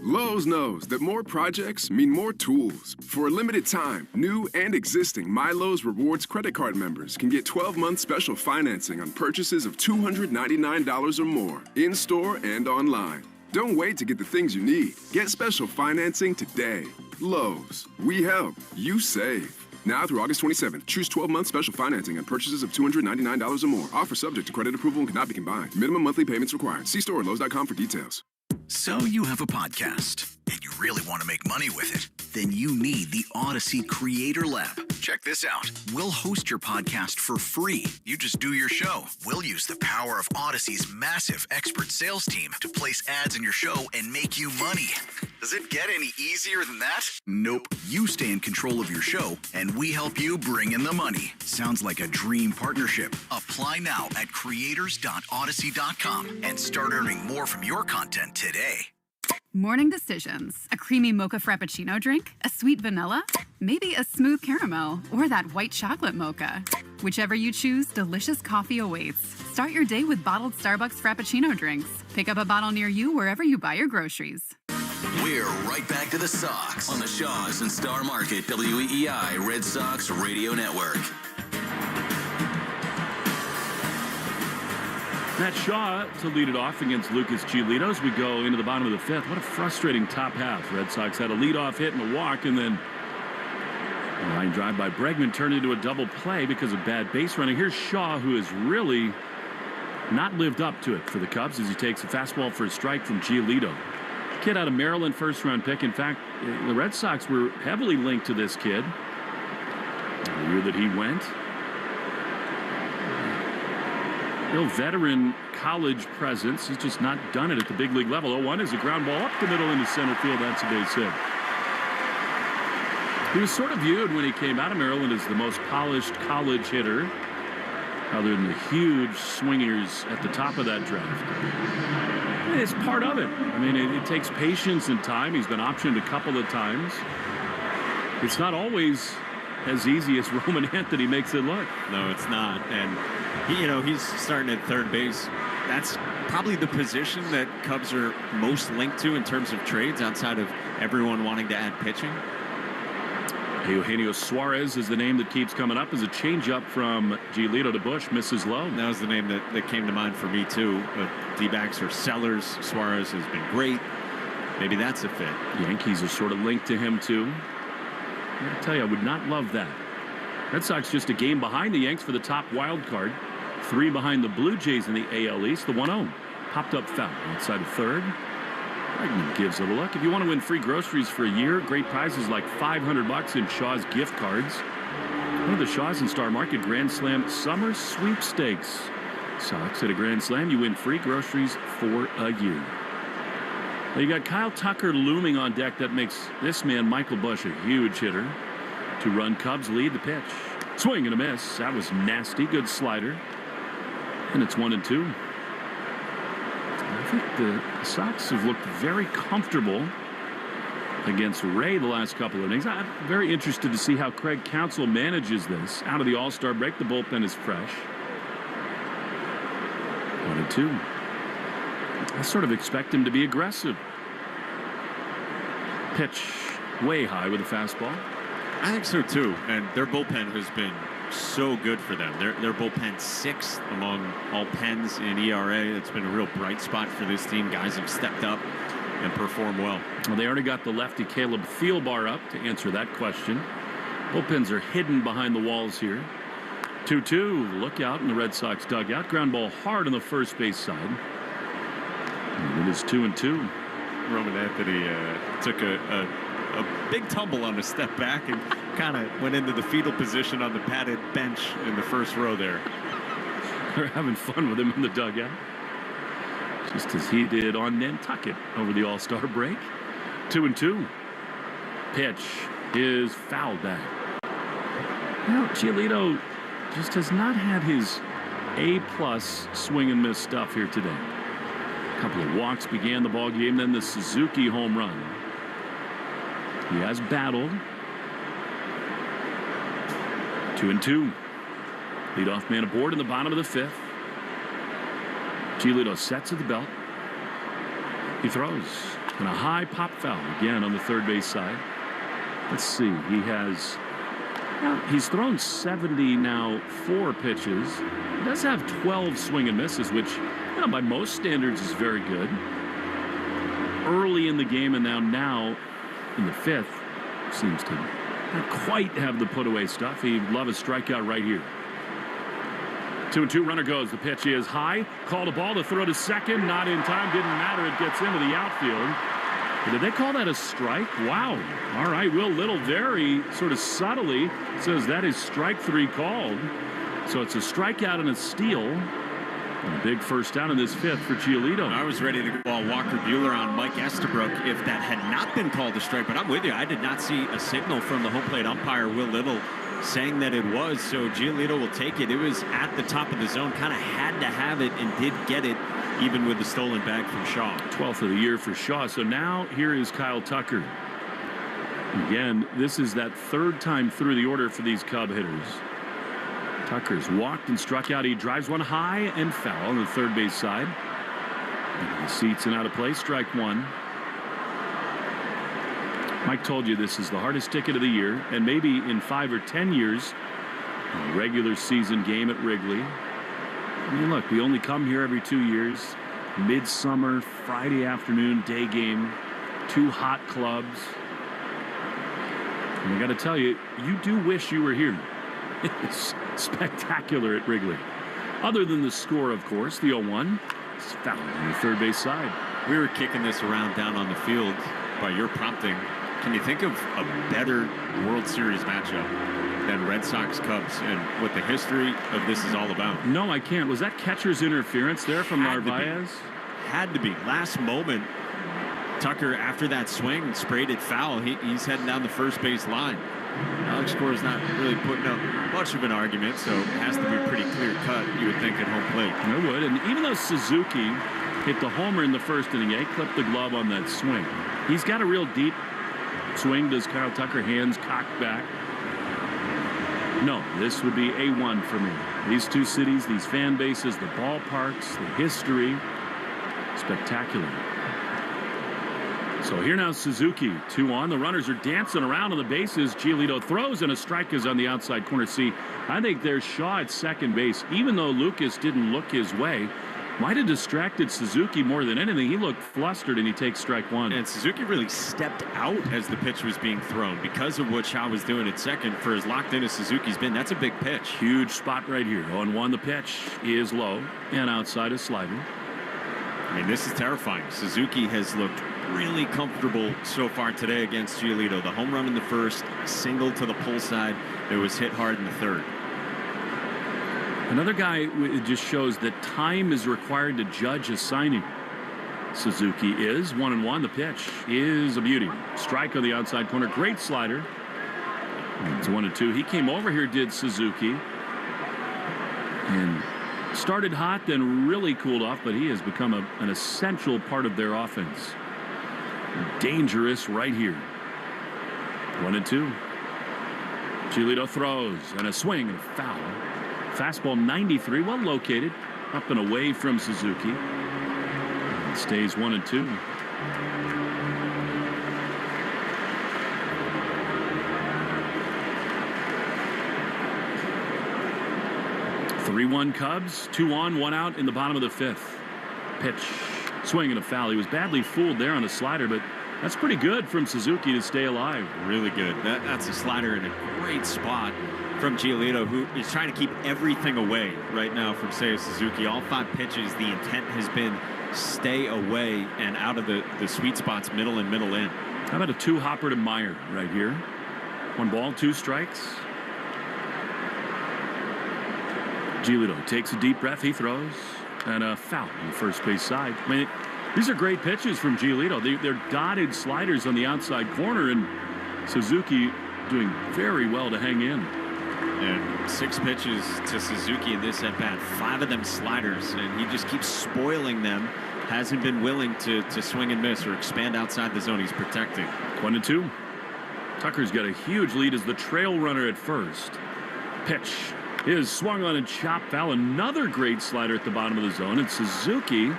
Lowe's knows that more projects mean more tools. For a limited time, new and existing MyLowe's Rewards credit card members can get 12-month special financing on purchases of $299 or more, in-store and online. Don't wait to get the things you need. Get special financing today. Lowe's. We help. You save. Now through August 27th, choose 12-month special financing on purchases of $299 or more. Offer subject to credit approval and cannot be combined. Minimum monthly payments required. See store at Lowe's.com for details. So you have a podcast, and you really want to make money with it? Then you need the Odyssey Creator Lab. Check this out. We'll host your podcast for free. You just do your show. We'll use the power of Odyssey's massive expert sales team to place ads in your show and make you money. Does it get any easier than that? Nope. You stay in control of your show, and we help you bring in the money. Sounds like a dream partnership. Apply now at creators.odyssey.com and start earning more from your content today. Morning decisions. A creamy mocha frappuccino drink? A sweet vanilla? Maybe a smooth caramel? Or that white chocolate mocha? Whichever you choose, delicious coffee awaits. Start your day with bottled Starbucks Frappuccino drinks. Pick up a bottle near you wherever you buy your groceries. We're right back to the Sox on the Shaws and Star Market WEEI Red Sox Radio Network. Matt Shaw to lead it off against Lucas Giolito as we go into the bottom of the 5th. What a frustrating top half. Red Sox had a leadoff hit and a walk, and then a line drive by Bregman turned into a double play because of bad base running. Here's Shaw, who has really not lived up to it for the Cubs as he takes a fastball for a strike from Giolito. Kid out of Maryland, first-round pick. In fact, the Red Sox were heavily linked to this kid. The year that he went, Real veteran college presence. He's just not done it at the big league level. 0-1 is a ground ball up the middle into center field. That's a base hit. He was sort of viewed when he came out of Maryland as the most polished college hitter, other than the huge swingers at the top of that draft. It's part of it. I mean, it takes patience and time. He's been optioned a couple of times. It's not always as easy as Roman Anthony makes it look. No, it's not. And he's starting at third base. That's probably the position that Cubs are most linked to in terms of trades, outside of everyone wanting to add pitching. Eugenio Suarez is the name that keeps coming up as a changeup from Giolito to Bush, misses low. That was the name that came to mind for me, too. D-backs are sellers. Suarez has been great. Maybe that's a fit. Yankees are sort of linked to him, too. I gotta tell you, I would not love that. Red Sox just a game behind the Yanks for the top wild card. 3 behind the Blue Jays in the AL East. The 1-0 popped up foul outside of third. Bregman gives it a look. If you want to win free groceries for a year, great prizes like $500 in Shaw's gift cards. One of the Shaw's and Star Market Grand Slam Summer Sweepstakes. Sox at a Grand Slam, you win free groceries for a year. Now you got Kyle Tucker looming on deck. That makes this man, Michael Busch, a huge hitter. 2-run Cubs lead the pitch. Swing and a miss. That was nasty. Good slider. And it's 1-2. I think the Sox have looked very comfortable against Ray the last couple of innings. I'm very interested to see how Craig Counsell manages this. Out of the All-Star break, the bullpen is fresh. 1-2. I sort of expect him to be aggressive. Pitch way high with a fastball. I think so, too. And their bullpen has been so good for them. Their bullpen 6th among all pens in ERA. It's been a real bright spot for this team. Guys have stepped up and performed well. Well, they already got the lefty Caleb Thielbar up to answer that question. Bullpens are hidden behind the walls here. 2-2. Look out in the Red Sox dugout. Ground ball hard on the first base side. And it is 2-2. Roman Anthony took a big tumble on a step back and kind of went into the fetal position on the padded bench in the first row there. They're having fun with him in the dugout, just as he did on Nantucket over the All-Star break. 2-2. Pitch is fouled back. Now, Giolito just has not had his A-plus swing and miss stuff here today. A couple of walks began the ball game, then the Suzuki home run. He has battled. 2-2. Leadoff man aboard in the bottom of the 5th. Giolito sets at the belt. He throws. And a high pop foul again on the third base side. Let's see. He's thrown 70 now, 4 pitches. He does have 12 swing and misses, which by most standards is very good. Early in the game and now in the 5th seems to not quite have the put away stuff. He'd love a strikeout right here. 2-2. Runner goes. The pitch is high. Called a ball to throw to second. Not in time. Didn't matter. It gets into the outfield. Did they call that a strike? Wow. All right. Will Little very sort of subtly says that is strike 3 called. So it's a strikeout and a steal. And a big first down in this 5th for Giolito. I was ready to call Walker Buehler on Mike Estabrook if that had not been called a strike, but I'm with you. I did not see a signal from the home plate umpire, Will Little, saying that it was, so Giolito will take it. It was at the top of the zone, kind of had to have it and did get it, even with the stolen bag from Shaw. 12th of the year for Shaw. So now here is Kyle Tucker. Again, this is that 3rd time through the order for these Cub hitters. Tucker's walked and struck out. He drives one high and foul on the third base side. And he seats and out of play. Strike 1. Mike told you this is the hardest ticket of the year, and maybe in 5 or 10 years, a regular season game at Wrigley. I mean, look, we only come here every 2 years. Midsummer, Friday afternoon, day game, 2 hot clubs. And I got to tell you, you do wish you were here. It's spectacular at Wrigley. Other than the score, of course, the 0-1. It's fouled on the third base side. We were kicking this around down on the field by your prompting. Can you think of a better World Series matchup than Red Sox Cubs and what the history of this is all about? No, I can't. Was that catcher's interference there from Narvaez? Had to be. Last moment, Tucker, after that swing, sprayed it foul. He's heading down the first base line. Alex Cora's not really putting up much of an argument, so it has to be pretty clear cut, you would think, at home plate. It would, and even though Suzuki hit the homer in the first inning, he clipped the glove on that swing. He's got a real deep swing. Does Kyle Tucker, hands cocked back? No, this would be A1 for me. These two cities, these fan bases, the ballparks, the history, spectacular. So here now Suzuki, 2 on. The runners are dancing around on the bases. Giolito throws, and a strike is on the outside corner. See, I think there's Shaw at second base. Even though Lucas didn't look his way, might have distracted Suzuki more than anything. He looked flustered, and he takes strike 1. And Suzuki really stepped out as the pitch was being thrown because of what Shaw was doing at second. For as locked in as Suzuki's been, that's a big pitch. Huge spot right here. 0-1. The pitch is low, and outside is slider. I mean, this is terrifying. Suzuki has looked really comfortable so far today against Giolito. The home run in the first, single to the pull side. It was hit hard in the third. Another guy, it just shows that time is required to judge a signing. Suzuki is 1-1. The pitch is a beauty. Strike on the outside corner. Great slider. It's 1-2. He came over here, did Suzuki, and started hot, then really cooled off, but he has become an essential part of their offense. Dangerous right here. 1-2. Giolito throws, and a swing and a foul. Fastball 93, well located, up and away from Suzuki. It stays 1-2. Three-1 Cubs, 2 on, 1 out in the bottom of the 5th. Pitch, swing and a foul. He was badly fooled there on a slider, but that's pretty good from Suzuki to stay alive. Really good. That's a slider in a great spot from Giolito, who is trying to keep everything away right now from Seiya Suzuki. All 5 pitches, the intent has been stay away and out of the sweet spots, middle and middle in. How about a 2-hopper to Meyer right here? 1 ball, 2 strikes. Giolito takes a deep breath. He throws, and a foul on the first base side. I mean, these are great pitches from Giolito. They're dotted sliders on the outside corner, and Suzuki doing very well to hang in. And 6 pitches to Suzuki in this at bat, 5 of them sliders, and he just keeps spoiling them. Hasn't been willing to swing and miss or expand outside the zone he's protecting. 1-2. Tucker's got a huge lead as the trail runner at first. Pitch is swung on and chopped foul. Another great slider at the bottom of the zone. And Suzuki,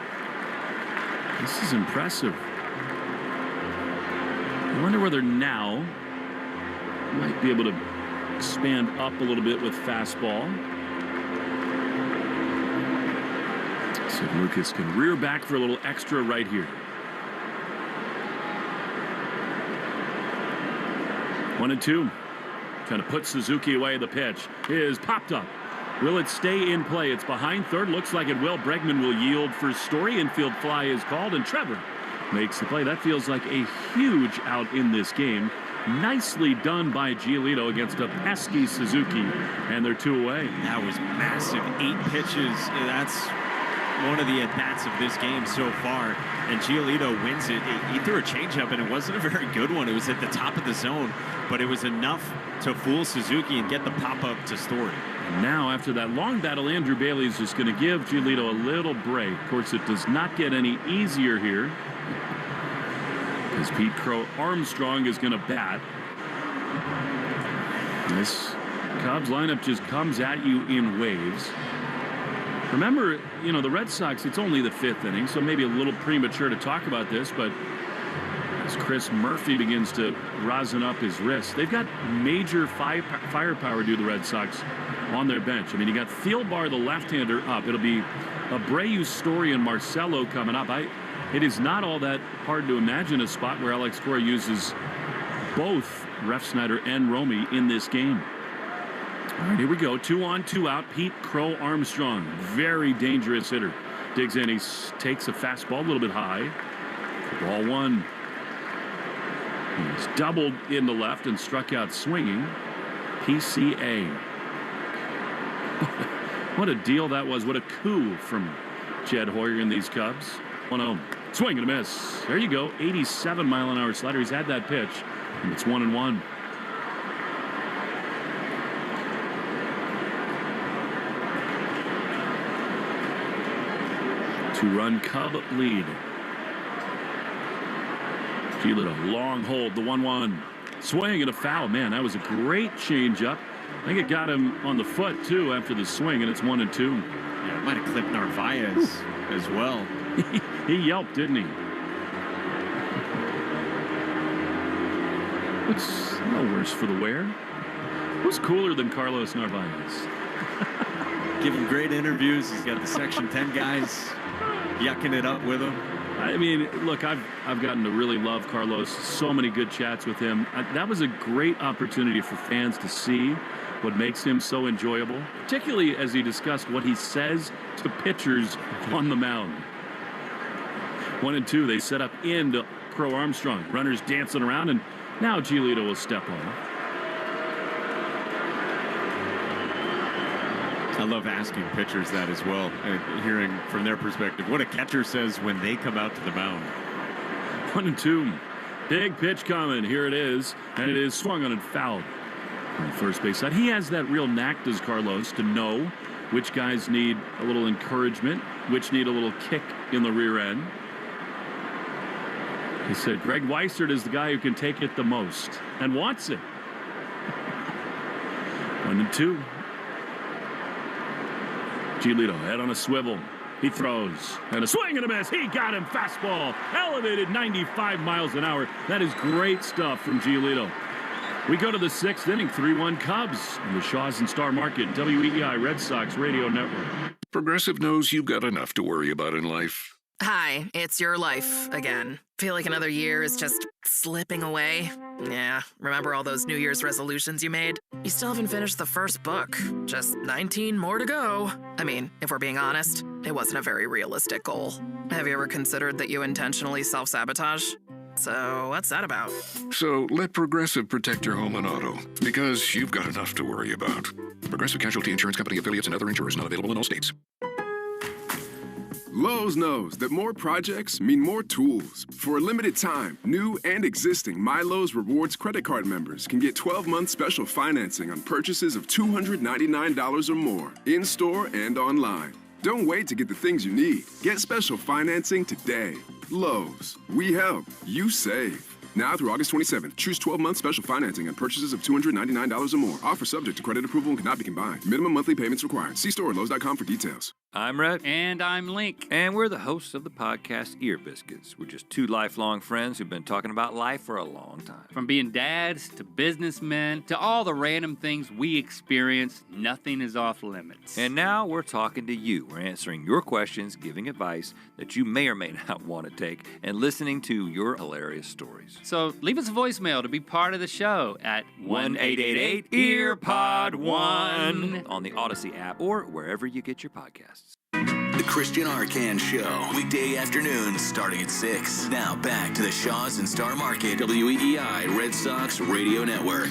this is impressive. I wonder whether now might be able to expand up a little bit with fastball. So Lucas can rear back for a little extra right here. 1-2. Trying to put Suzuki away. The pitch is popped up. Will it stay in play? It's behind third. Looks like it will. Bregman will yield for Story. Infield fly is called, and Trevor makes the play. That feels like a huge out in this game. Nicely done by Giolito against a pesky Suzuki, and they're 2 away. That was massive. 8 pitches. That's one of the at-bats of this game so far, and Giolito wins it. He threw a changeup, and it wasn't a very good one. It was at the top of the zone, but it was enough to fool Suzuki and get the pop-up to Story. And now, after that long battle, Andrew Bailey is just going to give Giolito a little break. Of course, it does not get any easier here, as Pete Crow Armstrong is going to bat. This Cubs lineup just comes at you in waves. Remember, the Red Sox, it's only the 5th inning, so maybe a little premature to talk about this, but as Chris Murphy begins to rosin up his wrist, they've got major firepower due to the Red Sox on their bench. I mean, you got Thielbar, the left-hander, up. It'll be Abreu, Story, and Marcelo coming up. It is not all that hard to imagine a spot where Alex Cora uses both Refsnyder and Romy in this game. All right, here we go. 2 on, 2 out. Pete Crow Armstrong, very dangerous hitter. Digs in. He takes a fastball a little bit high. Ball 1. He's doubled into left and struck out swinging. PCA. What a deal that was. What a coup from Jed Hoyer and these Cubs. 1-0. Swing and a miss. There you go. 87-mile-an-hour slider. He's had that pitch. And it's 1-1. Two-run Cub lead. Giolito, long hold, the 1-1. Swing and a foul. Man, that was a great changeup. I think it got him on the foot, too, after the swing, and it's 1-2. Yeah, it might have clipped Narvaez as well. He yelped, didn't he? It's no worse for the wear. Who's cooler than Carlos Narvaez? Give him great interviews. He's got the Section 10 guys yucking it up with him. I mean, look, I've gotten to really love Carlos. So many good chats with him. That was a great opportunity for fans to see what makes him so enjoyable, particularly as he discussed what he says to pitchers on the mound. 1-2, they set up into Crow Armstrong. Runners dancing around, and now Giolito will step on. I love asking pitchers that as well, and hearing from their perspective what a catcher says when they come out to the mound. 1-2. Big pitch coming. Here it is, and it is swung on and fouled on the first base side. He has that real knack, does Carlos, to know which guys need a little encouragement, which need a little kick in the rear end. He said Greg Weissert is the guy who can take it the most and wants it. 1-2. Giolito head on a swivel. He throws and a swing and a miss. He got him. Fastball elevated 95 miles an hour. That is great stuff from Giolito. We go to the 6th inning. 3-1 Cubs in the Shaws and Star Market. WEEI Red Sox Radio Network. Progressive knows you've got enough to worry about in life. Hi, it's your life again. Feel like another year is just slipping away? Yeah, remember all those New Year's resolutions you made? You still haven't finished the first book. Just 19 more to go. I mean, if we're being honest, it wasn't a very realistic goal. Have you ever considered that you intentionally self-sabotage? So what's that about? So let Progressive protect your home and auto, because you've got enough to worry about. Progressive Casualty Insurance Company affiliates and other insurers not available in all states. Lowe's knows that more projects mean more tools. For a limited time, new and existing MyLowe's Rewards credit card members can get 12-month special financing on purchases of $299 or more, in-store and online. Don't wait to get the things you need. Get special financing today. Lowe's. We help. You save. Now through August 27th, choose 12-month special financing on purchases of $299 or more. Offer subject to credit approval and cannot be combined. Minimum monthly payments required. See store at Lowe's.com for details. I'm Rhett. And I'm Link. And we're the hosts of the podcast Ear Biscuits. We're just two lifelong friends who've been talking about life for a long time. From being dads to businessmen to all the random things we experience, nothing is off limits. And now we're talking to you. We're answering your questions, giving advice that you may or may not want to take, and listening to your hilarious stories. So leave us a voicemail to be part of the show at 1-888-EARPOD-1 on the Odyssey app or wherever you get your podcasts. The Christian Arcand Show, weekday afternoons starting at 6. Now back to the Shaws and Star Market, WEEI Red Sox Radio Network.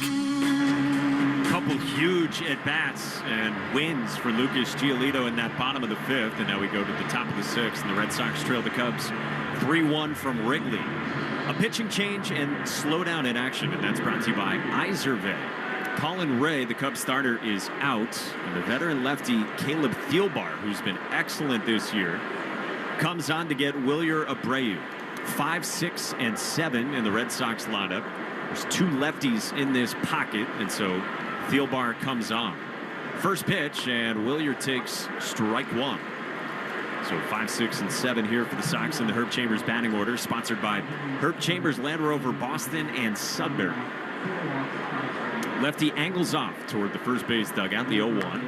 Couple huge at-bats and wins for Lucas Giolito in that bottom of the 5th, and now we go to the top of the 6th, and the Red Sox trail the Cubs 3-1 from Wrigley. A pitching change and slowdown in action, and that's brought to you by Izervay. Colin Ray, the Cubs starter, is out, and the veteran lefty Caleb Thielbar, who's been excellent this year, comes on to get Wilyer Abreu. 5, 6, and 7 in the Red Sox lineup. There's two lefties in this pocket, and so Thielbar comes on. First pitch, and Wilyer takes strike one. So 5, 6, and 7 here for the Sox in the Herb Chambers batting order, sponsored by Herb Chambers, Land Rover, Boston, and Sudbury. Lefty angles off toward the first base dugout, the 0-1.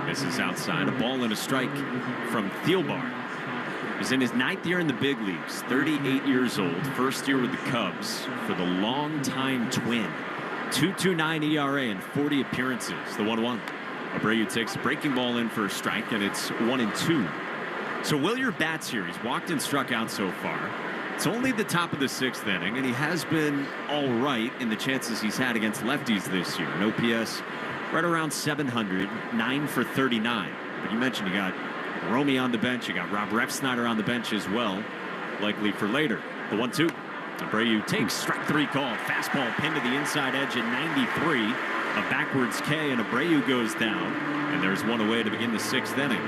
Misses outside. A ball and a strike from Thielbar. He's in his 9th year in the big leagues, 38 years old, first year with the Cubs for the longtime Twin. 2.29 ERA and 40 appearances. The 1-1. Abreu takes a breaking ball in for a strike, and it's 1-2. So Wilyer bats here. He's walked and struck out so far. It's only the top of the 6th inning, and he has been all right in the chances he's had against lefties this year. An OPS right around 700, 9 for 39. But you mentioned you got Romy on the bench. You got Rob Refsnyder on the bench as well, likely for later. The 1-2. Abreu takes strike 3 call. Fastball pinned to the inside edge at 93. A backwards K, and Abreu goes down. And there's one away to begin the 6th inning.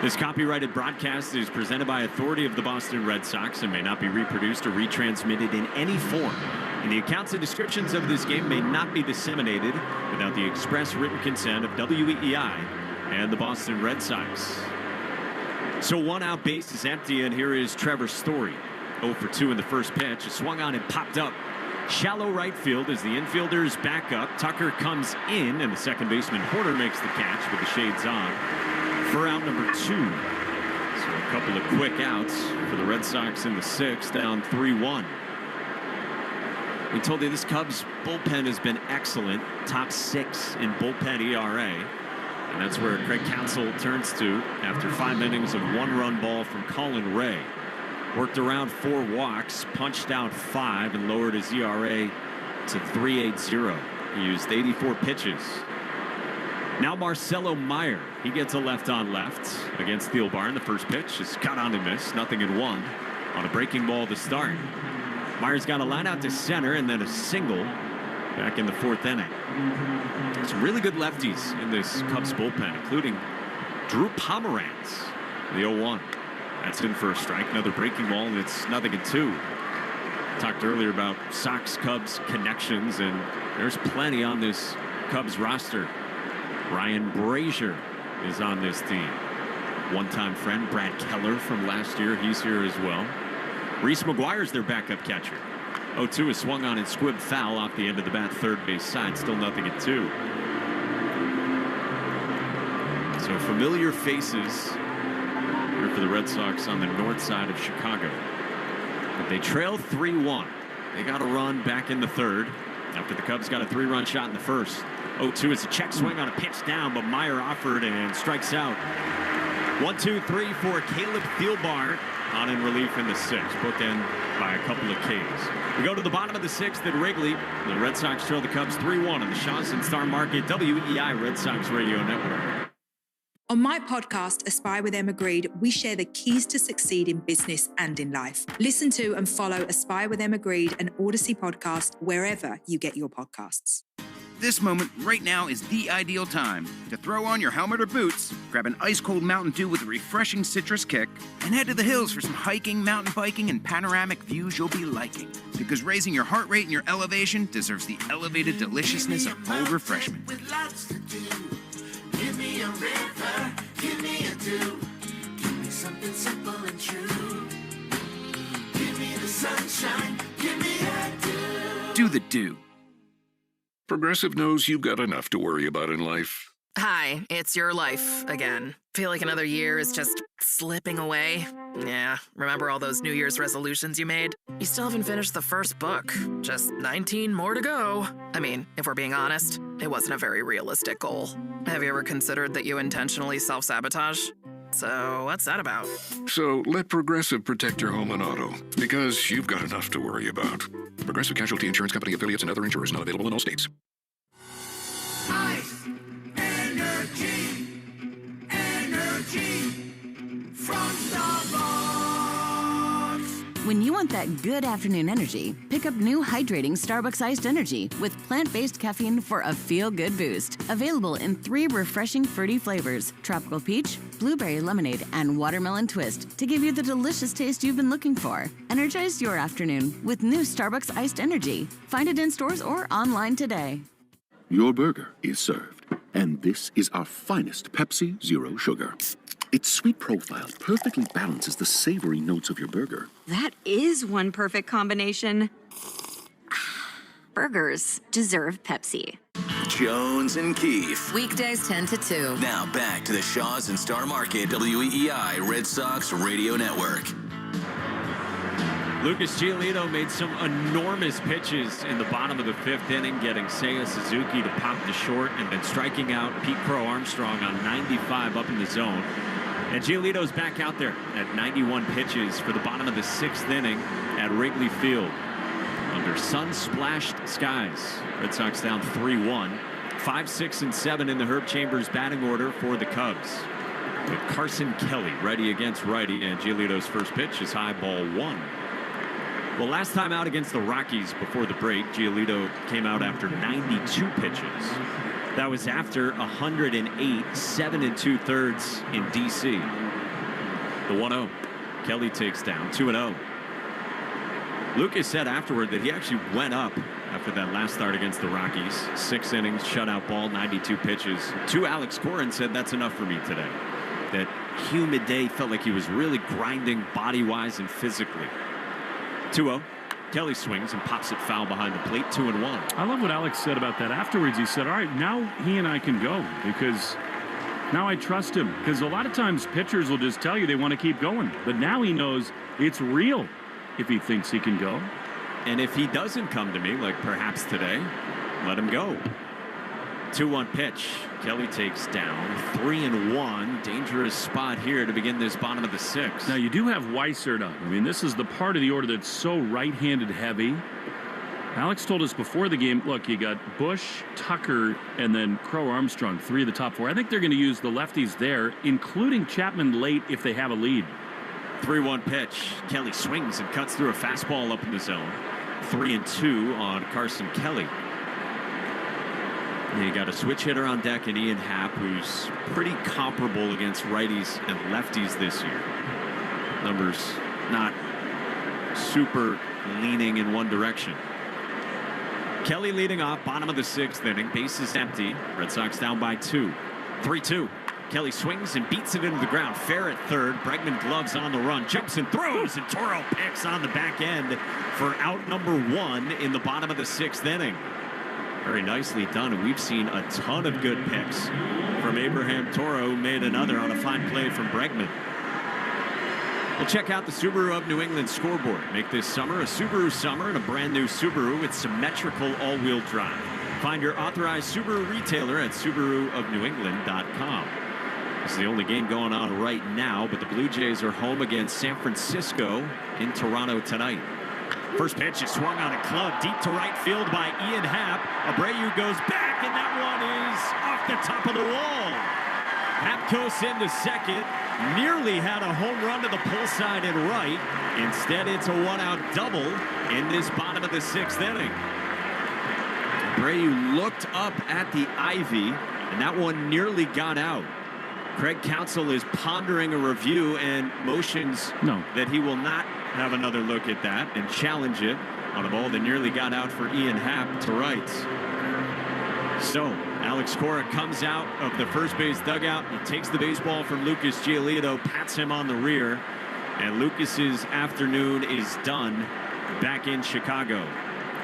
This copyrighted broadcast is presented by authority of the Boston Red Sox and may not be reproduced or retransmitted in any form. And the accounts and descriptions of this game may not be disseminated without the express written consent of WEEI and the Boston Red Sox. So 1 out, base is empty, and here is Trevor Story. 0 for 2 in the first pitch. It swung on and popped up. Shallow right field as the infielders back up. Tucker comes in, and the second baseman Porter makes the catch with the shades on for out number 2. So a couple of quick outs for the Red Sox in the 6th, down 3-1. We told you this Cubs bullpen has been excellent, top 6 in bullpen ERA. And that's where Craig Counsell turns to after 5 innings of 1-run ball from Colin Ray. Worked around 4 walks, punched out 5, and lowered his ERA to 3.80. He used 84 pitches. Now Marcelo Meyer. He gets a left on left against Thielbar in the first pitch. Is cut on and miss. 0-1 on a breaking ball to start. Meyer's got a line out to center and then a single back in the 4th inning. Some really good lefties in this Cubs bullpen, including Drew Pomeranz, the 0-1. That's in for a strike. Another breaking ball, and it's 0-2. Talked earlier about Sox-Cubs connections, and there's plenty on this Cubs roster. Ryan Brazier is on this team. One-time friend Brad Keller from last year, he's here as well. Reese McGuire's their backup catcher. 0-2 is swung on and squibbed foul off the end of the bat, third base side. Still 0-2. So familiar faces here for the Red Sox on the north side of Chicago. But they trail 3-1. They got a run back in the 3rd after the Cubs got a 3-run shot in the 1st. 0-2 is a check swing on a pitch down, but Meyer offered and strikes out. 1-2-3 for Caleb Thielbar on in relief in the 6th, booked in by a couple of Ks. We go to the bottom of the 6th at Wrigley. The Red Sox trail the Cubs 3-1 on the Shaws and Star Market WEEI Red Sox Radio Network. On my podcast, Aspire with Emma Greed, we share the keys to succeed in business and in life. Listen to and follow Aspire with Emma Greed, an Odyssey podcast, wherever you get your podcasts. This moment right now is the ideal time to throw on your helmet or boots, grab an ice-cold Mountain Dew with a refreshing citrus kick, and head to the hills for some hiking, mountain biking, and panoramic views you'll be liking. Because raising your heart rate and your elevation deserves the elevated deliciousness of bold refreshment. With lots to do. Give me a river, give me a dew. Give me something simple and true. Give me the sunshine, give me a dew. Do the dew. Progressive knows you've got enough to worry about in life. Hi, it's your life again. Feel like another year is just slipping away? Yeah, remember all those New Year's resolutions you made? You still haven't finished the first book. Just 19 more to go. I mean, if we're being honest, it wasn't a very realistic goal. Have you ever considered that you intentionally self-sabotage? So what's that about? So let Progressive protect your home and auto, because you've got enough to worry about. Progressive Casualty Insurance Company affiliates and other insurers not available in all states. Ice, energy, energy from Starbucks. When you want that good afternoon energy, pick up new hydrating Starbucks Iced Energy with plant-based caffeine for a feel-good boost. Available in 3 refreshing fruity flavors: tropical peach, blueberry lemonade, and watermelon twist, to give you the delicious taste you've been looking for. Energize your afternoon with new Starbucks Iced Energy. Find it in stores or online today. Your burger is served, and this is our finest Pepsi Zero Sugar. Its sweet profile perfectly balances the savory notes of your burger. That is one perfect combination. Burgers deserve Pepsi. Jones and Keefe. Weekdays 10 to 2. Now back to the Shaws and Star Market WEEI Red Sox Radio Network. Lucas Giolito made some enormous pitches in the bottom of the 5th inning, getting Seiya Suzuki to pop to short and then striking out Pete Crow Armstrong on 95 up in the zone. And Giolito's back out there at 91 pitches for the bottom of the 6th inning at Wrigley Field. Under sun-splashed skies. Red Sox down 3-1. 5, 6, and 7 in the Herb Chambers batting order for the Cubs. With Carson Kelly ready against righty, and Giolito's first pitch is high, ball 1. Well, last time out against the Rockies before the break, Giolito came out after 92 pitches. That was after 108, 7 2/3 in D.C. The 1-0. Kelly takes down 2-0. Lucas said afterward that he actually went up after that last start against the Rockies. 6 innings, shutout ball, 92 pitches. To Alex Cora said, that's enough for me today. That humid day felt like he was really grinding body-wise and physically. 2-0. Kelly swings and pops it foul behind the plate, 2-1. I love what Alex said about that. Afterwards, he said, all right, now he and I can go because now I trust him. Because a lot of times pitchers will just tell you they want to keep going. But now he knows it's real if he thinks he can go. And if he doesn't come to me, like perhaps today, let him go. 2-1 pitch. Kelly takes down 3-1. Dangerous spot here to begin this bottom of the 6th. Now you do have Weissert up. I mean, this is the part of the order that's so right-handed heavy. Alex told us before the game, look, you got Bush, Tucker, and then Crow Armstrong, 3 of the top 4. I think they're going to use the lefties there, including Chapman late if they have a lead. 3-1 pitch. Kelly swings and cuts through a fastball up in the zone. 3-2 on Carson Kelly. You got a switch hitter on deck in Ian Happ, who's pretty comparable against righties and lefties this year. Numbers not super leaning in one direction. Kelly leading off, bottom of the 6th inning. Bases empty. Red Sox down by 2. 3-2. Kelly swings and beats it into the ground. Fair at third. Bregman gloves on the run. Jumps and throws. And Toro picks on the back end for out number 1 in the bottom of the 6th inning. Very nicely done. And we've seen a ton of good picks from Abraham Toro, who made another on a fine play from Bregman. We'll check out the Subaru of New England scoreboard. Make this summer a Subaru summer and a brand new Subaru with symmetrical all-wheel drive. Find your authorized Subaru retailer at SubaruofNewEngland.com. This is the only game going on right now, but the Blue Jays are home against San Francisco in Toronto tonight. First pitch is swung on a club deep to right field by Ian Happ. Abreu goes back, and that one is off the top of the wall. Happ goes into second. Nearly had a home run to the pull side and right. Instead, it's a one-out double in this bottom of the 6th inning. Abreu looked up at the ivy, and that one nearly got out. Craig Counsell is pondering a review and motions that he will not have another look at that and challenge it on a ball that nearly got out for Ian Happ to right. So Alex Cora comes out of the first base dugout. He takes the baseball from Lucas Giolito, pats him on the rear, and Lucas's afternoon is done back in Chicago.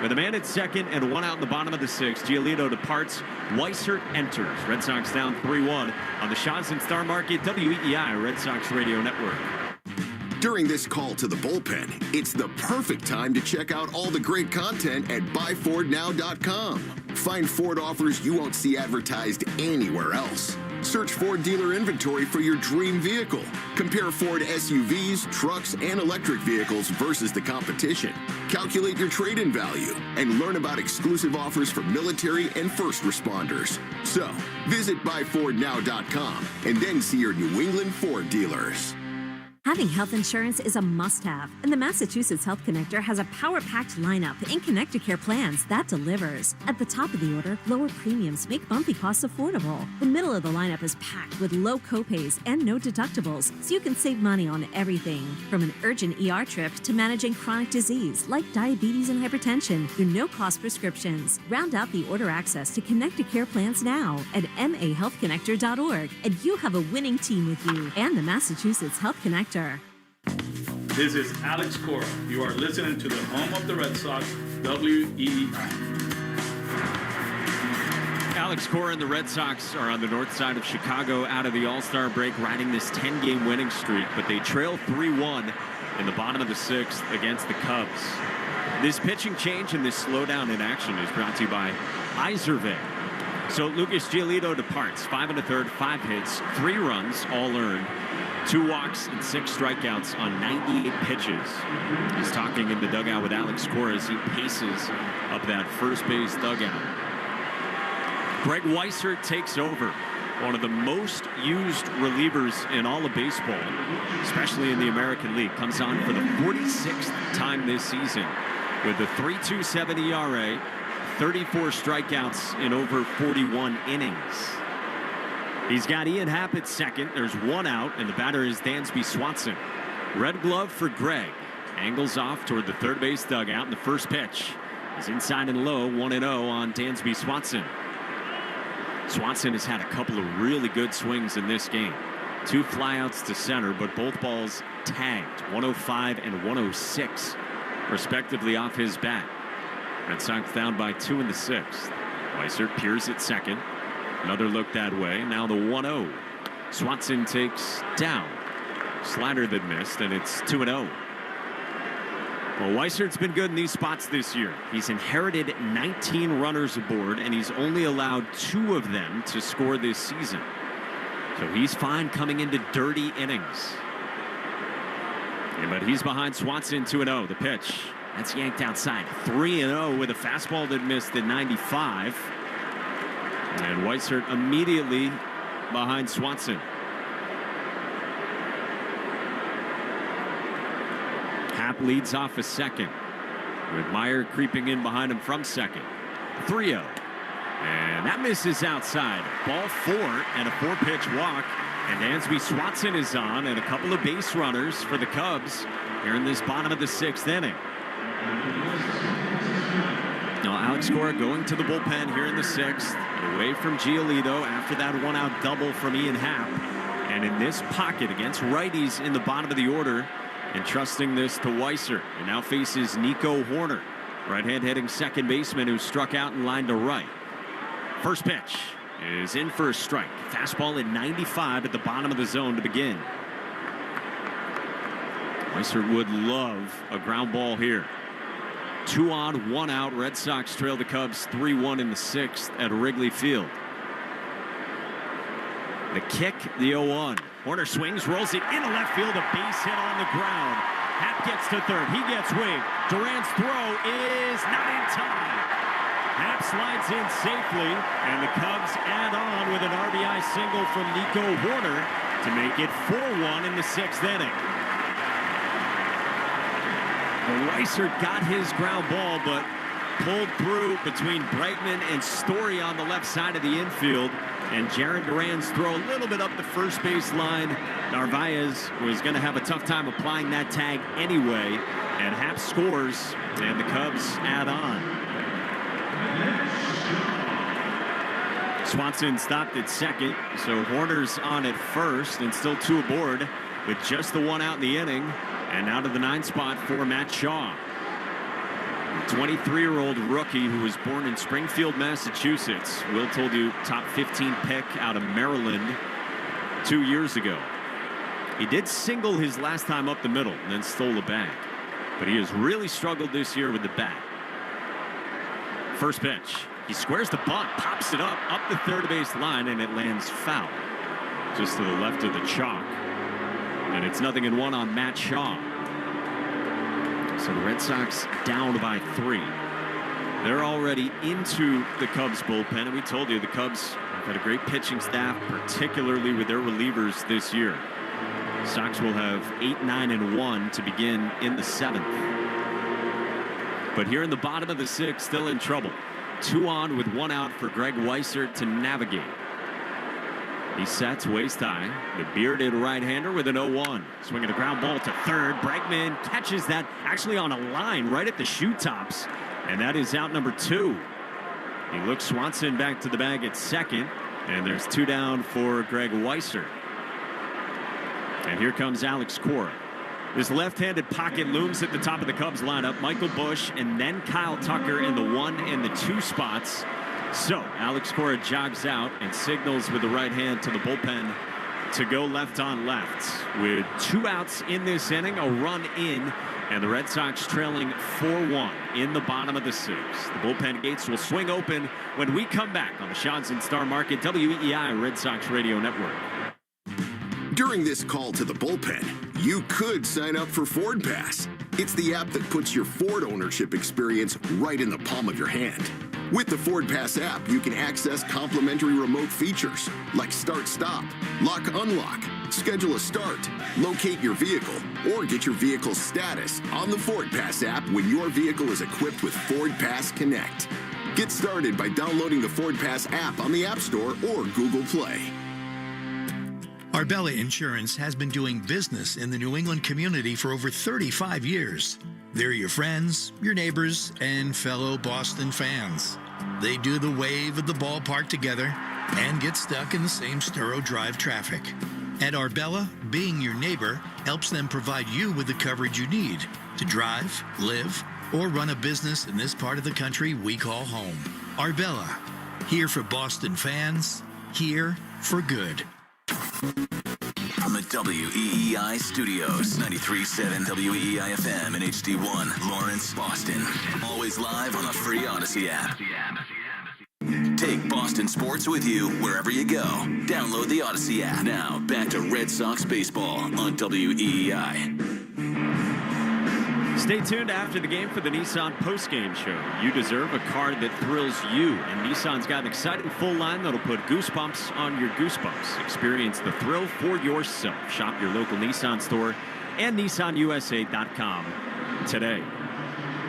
With a man at second and 1 out in the bottom of the 6th, Giolito departs. Weissert enters. Red Sox down 3-1 on the Shaw's and Star Market WEEI Red Sox Radio Network. During this call to the bullpen, it's the perfect time to check out all the great content at buyfordnow.com. Find Ford offers you won't see advertised anywhere else. Search Ford dealer inventory for your dream vehicle. Compare Ford SUVs, trucks, and electric vehicles versus the competition. Calculate your trade-in value and learn about exclusive offers for military and first responders. So, visit buyfordnow.com and then see your New England Ford dealers. Having health insurance is a must-have, and the Massachusetts Health Connector has a power-packed lineup in Connecticare plans that delivers. At the top of the order, lower premiums make bumpy costs affordable. The middle of the lineup is packed with low copays and no deductibles, so you can save money on everything, from an urgent ER trip to managing chronic disease like diabetes and hypertension through no-cost prescriptions. Round out the order access to Connecticare plans now at mahealthconnector.org, and you have a winning team with you and the Massachusetts Health Connector. This is Alex Cora. You are listening to the home of the Red Sox, WEEI. Alex Cora and the Red Sox are on the north side of Chicago out of the All-Star break, riding this 10-game winning streak, but they trail 3-1 in the bottom of the 6th against the Cubs. This pitching change and this slowdown in action is brought to you by Izervay. So Lucas Giolito departs. 5 1/3, 5 hits, 3 runs, all earned. 2 walks and 6 strikeouts on 98 pitches. He's talking in the dugout with Alex Cora as he paces up that first base dugout. Greg Weissert takes over. One of the most used relievers in all of baseball, especially in the American League. Comes on for the 46th time this season with a 3.27 ERA, 34 strikeouts in over 41 innings. He's got Ian Happ at second. There's 1 out, and the batter is Dansby Swanson. Red glove for Greg. Angles off toward the third base dugout, and the first pitch is inside and low, 1-0 on Dansby Swanson. Swanson has had a couple of really good swings in this game. 2 flyouts to center, but both balls tagged, 105 and 106, respectively, off his bat. Red Sox down by 2 in the 6th. Weissert peers at second. Another look that way. Now the 1-0. Swanson takes down. Slider that missed, and it's 2-0. Well, Weissert's been good in these spots this year. He's inherited 19 runners aboard, and he's only allowed 2 of them to score this season. So he's fine coming into dirty innings. Yeah, but he's behind Swanson, 2-0. The pitch, that's yanked outside. 3-0 with a fastball that missed at 95. And Weissert immediately behind Swanson. Happ leads off a second, with Meyer creeping in behind him from second. 3-0. And that misses outside. Ball 4 and a 4-pitch walk. And Dansby Swanson is on, and a couple of base runners for the Cubs here in this bottom of the 6th inning. Now Alex Cora going to the bullpen here in the 6th, away from Giolito after that 1-out double from Ian Happ. And in this pocket against righties in the bottom of the order, entrusting this to Weissert, and now faces Nico Horner, right-hand hitting second baseman who struck out and lined to right. First pitch is in for a strike. Fastball at 95 at the bottom of the zone to begin. Weissert would love a ground ball here. 2 on, 1 out. Red Sox trail the Cubs 3-1 in the 6th at Wrigley Field. The kick, the 0-1. Horner swings, rolls it into left field, a base hit on the ground. Happ gets to third, he gets waved. Duran's throw is not in time. Happ slides in safely, and the Cubs add on with an RBI single from Nico Horner to make it 4-1 in the 6th inning. Weissert got his ground ball, but pulled through between Bregman and Story on the left side of the infield. And Jarren Duran's throw a little bit up the first base line. Narvaez was going to have a tough time applying that tag anyway. And Happ scores, and the Cubs add on. Swanson stopped at second, so Horner's on at first, and still 2 aboard with just the 1 out in the inning. And now to the 9th spot for Matt Shaw. The 23-year-old rookie who was born in Springfield, Massachusetts. Will told you top 15 pick out of Maryland 2 years ago. He did single his last time up the middle and then stole a bag. But he has really struggled this year with the bat. First pitch. He squares the bunt, pops it up the third base line, and it lands foul. Just to the left of the chalk. And it's 0-1 on Matt Shaw. So the Red Sox down by 3. They're already into the Cubs bullpen, and we told you the Cubs have had a great pitching staff, particularly with their relievers this year. Sox will have 8, 9, and 1 to begin in the 7th. But here in the bottom of the 6th, still in trouble. 2 on with 1 out for Greg Weissert to navigate. He sets waist high. The bearded right-hander with an 0-1. Swinging a ground ball to third. Bregman catches that actually on a line right at the shoe tops. And that is out number 2. He looks Swanson back to the bag at second. And there's 2 down for Greg Weissert. And here comes Alex Cora. This left-handed pocket looms at the top of the Cubs lineup. Michael Busch and then Kyle Tucker in the 1 and the 2 spots. So Alex Cora jogs out and signals with the right hand to the bullpen to go left on left. With 2 outs in this inning, a run in, and the Red Sox trailing 4-1 in the bottom of the 6th. The bullpen gates will swing open when we come back on the Shots and Star Market WEEI Red Sox Radio Network. During this call to the bullpen, you could sign up for Ford Pass. It's the app that puts your Ford ownership experience right in the palm of your hand. With the Ford Pass app, you can access complimentary remote features like start-stop, lock-unlock, schedule a start, locate your vehicle, or get your vehicle's status on the Ford Pass app when your vehicle is equipped with Ford Pass Connect. Get started by downloading the Ford Pass app on the App Store or Google Play. Arbella Insurance has been doing business in the New England community for over 35 years. They're your friends, your neighbors, and fellow Boston fans. They do the wave at the ballpark together and get stuck in the same Sturo Drive traffic. At Arbella, being your neighbor helps them provide you with the coverage you need to drive, live, or run a business in this part of the country we call home. Arbella, here for Boston fans, here for good. From the WEEI studios, 93.7 WEEI FM and HD1, Lawrence, Boston. Always live on the free Odyssey app. Take Boston sports with you wherever you go. Download the Odyssey app. Now, back to Red Sox baseball on WEEI. Stay tuned after the game for the Nissan Postgame show. You deserve a car that thrills you, and Nissan's got an exciting full line that'll put goosebumps on your goosebumps. Experience the thrill for yourself. Shop your local Nissan store and NissanUSA.com today.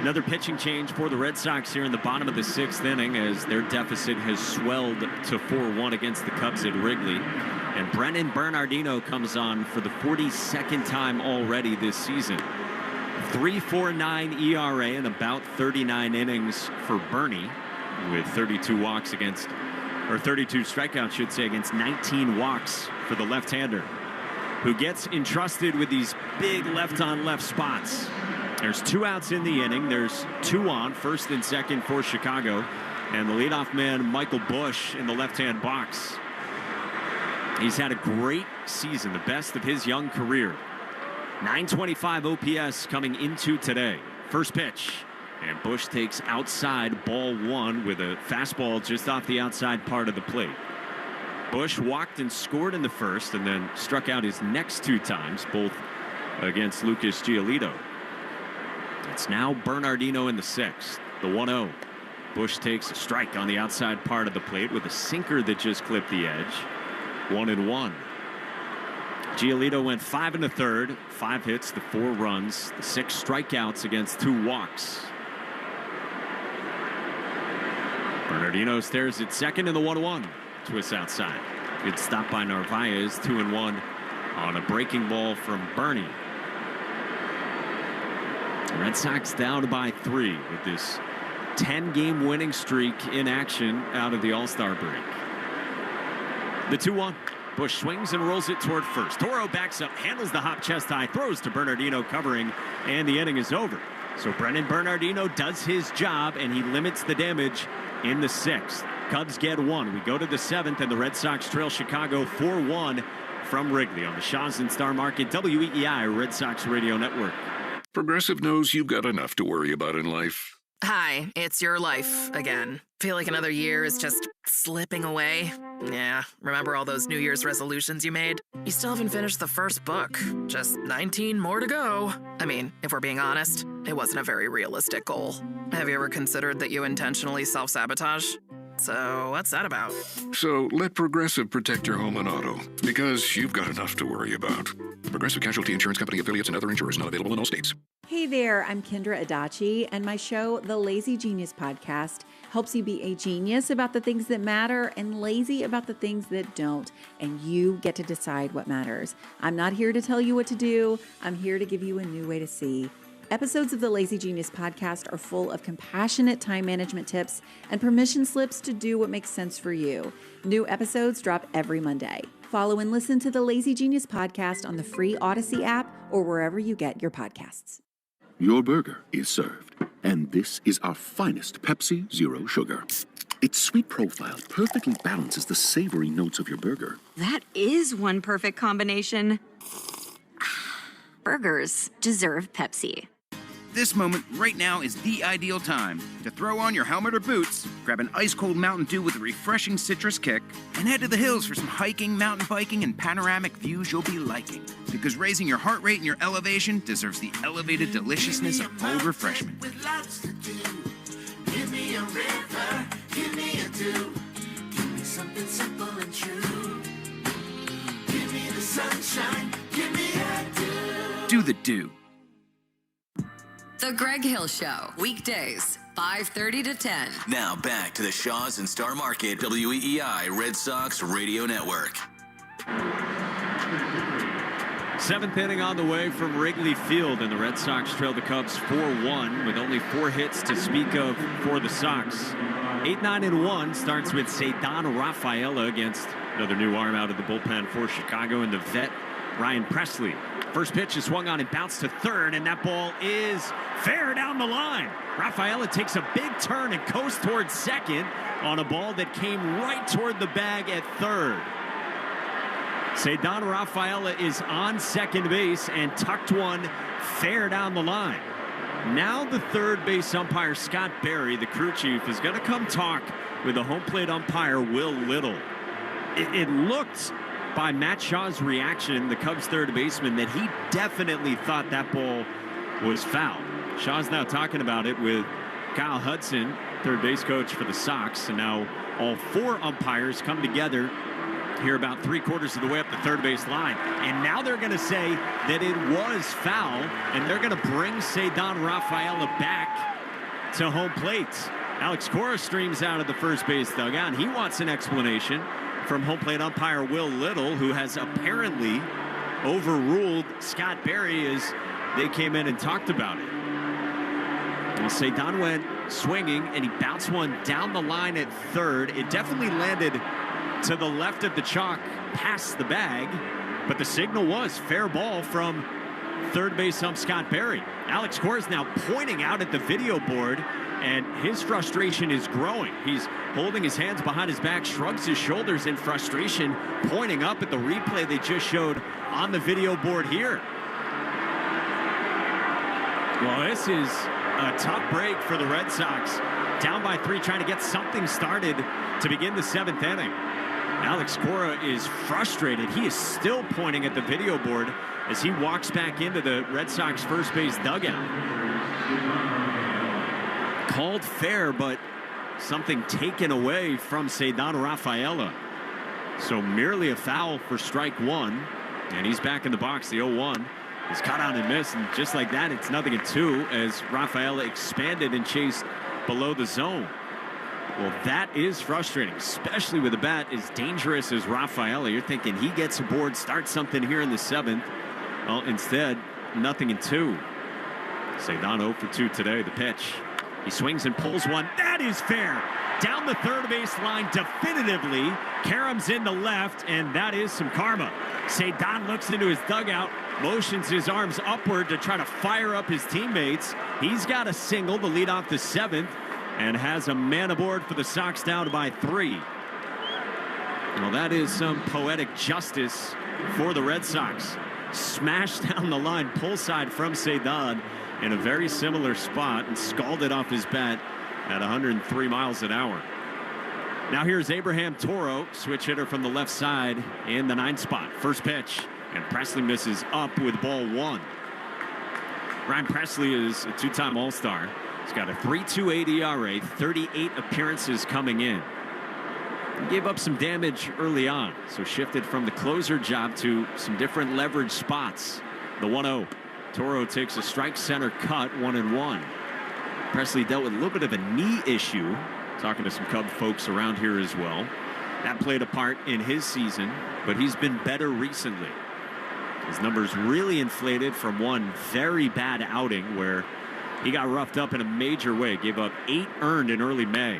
Another pitching change for the Red Sox here in the bottom of the 6th inning as their deficit has swelled to 4-1 against the Cubs at Wrigley. And Brennan Bernardino comes on for the 42nd time already this season. 3.49 ERA in about 39 innings for Bernie, with 32 walks against, or 32 strikeouts, should say, against 19 walks for the left-hander, who gets entrusted with these big left-on-left spots. There's 2 outs in the inning. There's 2 on, first and second for Chicago, and the leadoff man, Michael Busch, in the left-hand box. He's had a great season, the best of his young career. 925 OPS coming into today. First pitch, and Busch takes outside ball 1 with a fastball just off the outside part of the plate. Busch walked and scored in the first and then struck out his next 2 times, both against Lucas Giolito. It's now Bernardino in the 6th, the 1-0. Busch takes a strike on the outside part of the plate with a sinker that just clipped the edge. 1-1. Giolito went 5 1/3, 5 hits, the 4 runs, the 6 strikeouts against 2 walks. Bernardino stares at second in the 1-1. Twists outside. Good stop by Narvaez, 2-1 on a breaking ball from Bernie. The Red Sox down by 3 with this 10-game winning streak in action out of the All-Star break. The 2-1. Busch swings and rolls it toward first. Toro backs up, handles the hop chest high, throws to Bernardino covering, and the inning is over. So Brennan Bernardino does his job, and he limits the damage in the 6th. Cubs get 1. We go to the 7th, and the Red Sox trail Chicago 4-1 from Wrigley on the Shaw's and Star Market WEEI Red Sox Radio Network. Progressive knows you've got enough to worry about in life. Hi, it's your life again. Feel like another year is just slipping away? Yeah, remember all those New Year's resolutions you made? You still haven't finished the first book. Just 19 more to go. I mean, if we're being honest, it wasn't a very realistic goal. Have you ever considered that you intentionally self-sabotage? So what's that about? So let Progressive protect your home and auto, because you've got enough to worry about. Progressive Casualty Insurance Company affiliates and other insurers not available in all states. Hey there, I'm Kendra Adachi, and my show, The Lazy Genius Podcast, helps you be a genius about the things that matter and lazy about the things that don't, and you get to decide what matters. I'm not here to tell you what to do. I'm here to give you a new way to see. Episodes of the Lazy Genius Podcast are full of compassionate time management tips and permission slips to do what makes sense for you. New episodes drop every Monday. Follow and listen to the Lazy Genius Podcast on the free Odyssey app or wherever you get your podcasts. Your burger is served, and this is our finest Pepsi Zero Sugar. Its sweet profile perfectly balances the savory notes of your burger. That is one perfect combination. Burgers deserve Pepsi. This moment right now is the ideal time to throw on your helmet or boots, grab an ice-cold Mountain Dew with a refreshing citrus kick, and head to the hills for some hiking, mountain biking, and panoramic views you'll be liking. Because raising your heart rate and your elevation deserves the elevated deliciousness of cold refreshment. With lots to do. Give me a river, give me a dew. Give me something simple and true. Give me the sunshine, give me a dew. Do the dew. The Greg Hill Show, weekdays, 5:30 to 10. Now back to the Shaws and Star Market WEEI Red Sox Radio Network. Seventh inning on the way from Wrigley Field, and the Red Sox trail the Cubs 4-1 with only 4 hits to speak of for the Sox. 8-9-1 starts with Ceddanne Rafaela against another new arm out of the bullpen for Chicago and the vet Ryan Pressly. First pitch is swung on and bounced to third, and that ball is fair down the line. Rafaela takes a big turn and coasts towards second on a ball that came right toward the bag at third. Ceddanne Rafaela is on second base and tucked one fair down the line. Now the third base umpire, Scott Berry, the crew chief, is going to come talk with the home plate umpire, Will Little. It looked by Matt Shaw's reaction, the Cubs third baseman, that he definitely thought that ball was foul. Shaw's now talking about it with Kyle Hudson, third base coach for the Sox, and now all 4 umpires come together here about 3/4 of the way up the third base line. And now they're going to say that it was foul, and they're going to bring Ceddanne Rafaela back to home plate. Alex Cora streams out of the first base dugout, and he wants an explanation from home plate umpire Will Little, who has apparently overruled Scott Berry as they came in and talked about it. And Ceddanne went swinging, and he bounced one down the line at third. It definitely landed to the left of the chalk past the bag, but the signal was fair ball from third base ump Scott Berry. Alex Cora is now pointing out at the video board, and his frustration is growing. He's holding his hands behind his back, shrugs his shoulders in frustration, pointing up at the replay they just showed on the video board here. Well, this is a tough break for the Red Sox. Down by 3, trying to get something started to begin the 7th inning. Alex Cora is frustrated. He is still pointing at the video board as he walks back into the Red Sox first base dugout. Called fair, but something taken away from Ceddanne Rafaela. So merely a foul for strike 1, and he's back in the box. The 0-1 is caught out and missed, and just like that, it's 0-2 as Rafaela expanded and chased below the zone. Well, that is frustrating, especially with a bat as dangerous as Rafaela. You're thinking he gets aboard, starts something here in the 7th. Well, instead, 0-2. Ceddanne 0 for 2 today. The pitch. He swings and pulls one. That is fair. Down the third base line definitively. Karem's in the left, and that is some karma. Ceddanne looks into his dugout, motions his arms upward to try to fire up his teammates. He's got a single to lead off the 7th and has a man aboard for the Sox down by 3. Well, that is some poetic justice for the Red Sox. Smashed down the line, pull side from Ceddanne in a very similar spot and scalded off his bat at 103 miles an hour. Now here's Abraham Toro, switch hitter from the left side in the 9th spot. First pitch, and Pressly misses up with ball 1. Ryan Pressly is a 2-time All-Star. He's got a 3.28 ERA, 38 appearances coming in. He gave up some damage early on, so shifted from the closer job to some different leverage spots. The 1-0. Toro takes a strike center cut, 1-1. Pressly dealt with a little bit of a knee issue. Talking to some Cub folks around here as well. That played a part in his season, but he's been better recently. His numbers really inflated from one very bad outing where he got roughed up in a major way. Gave up 8 earned in early May.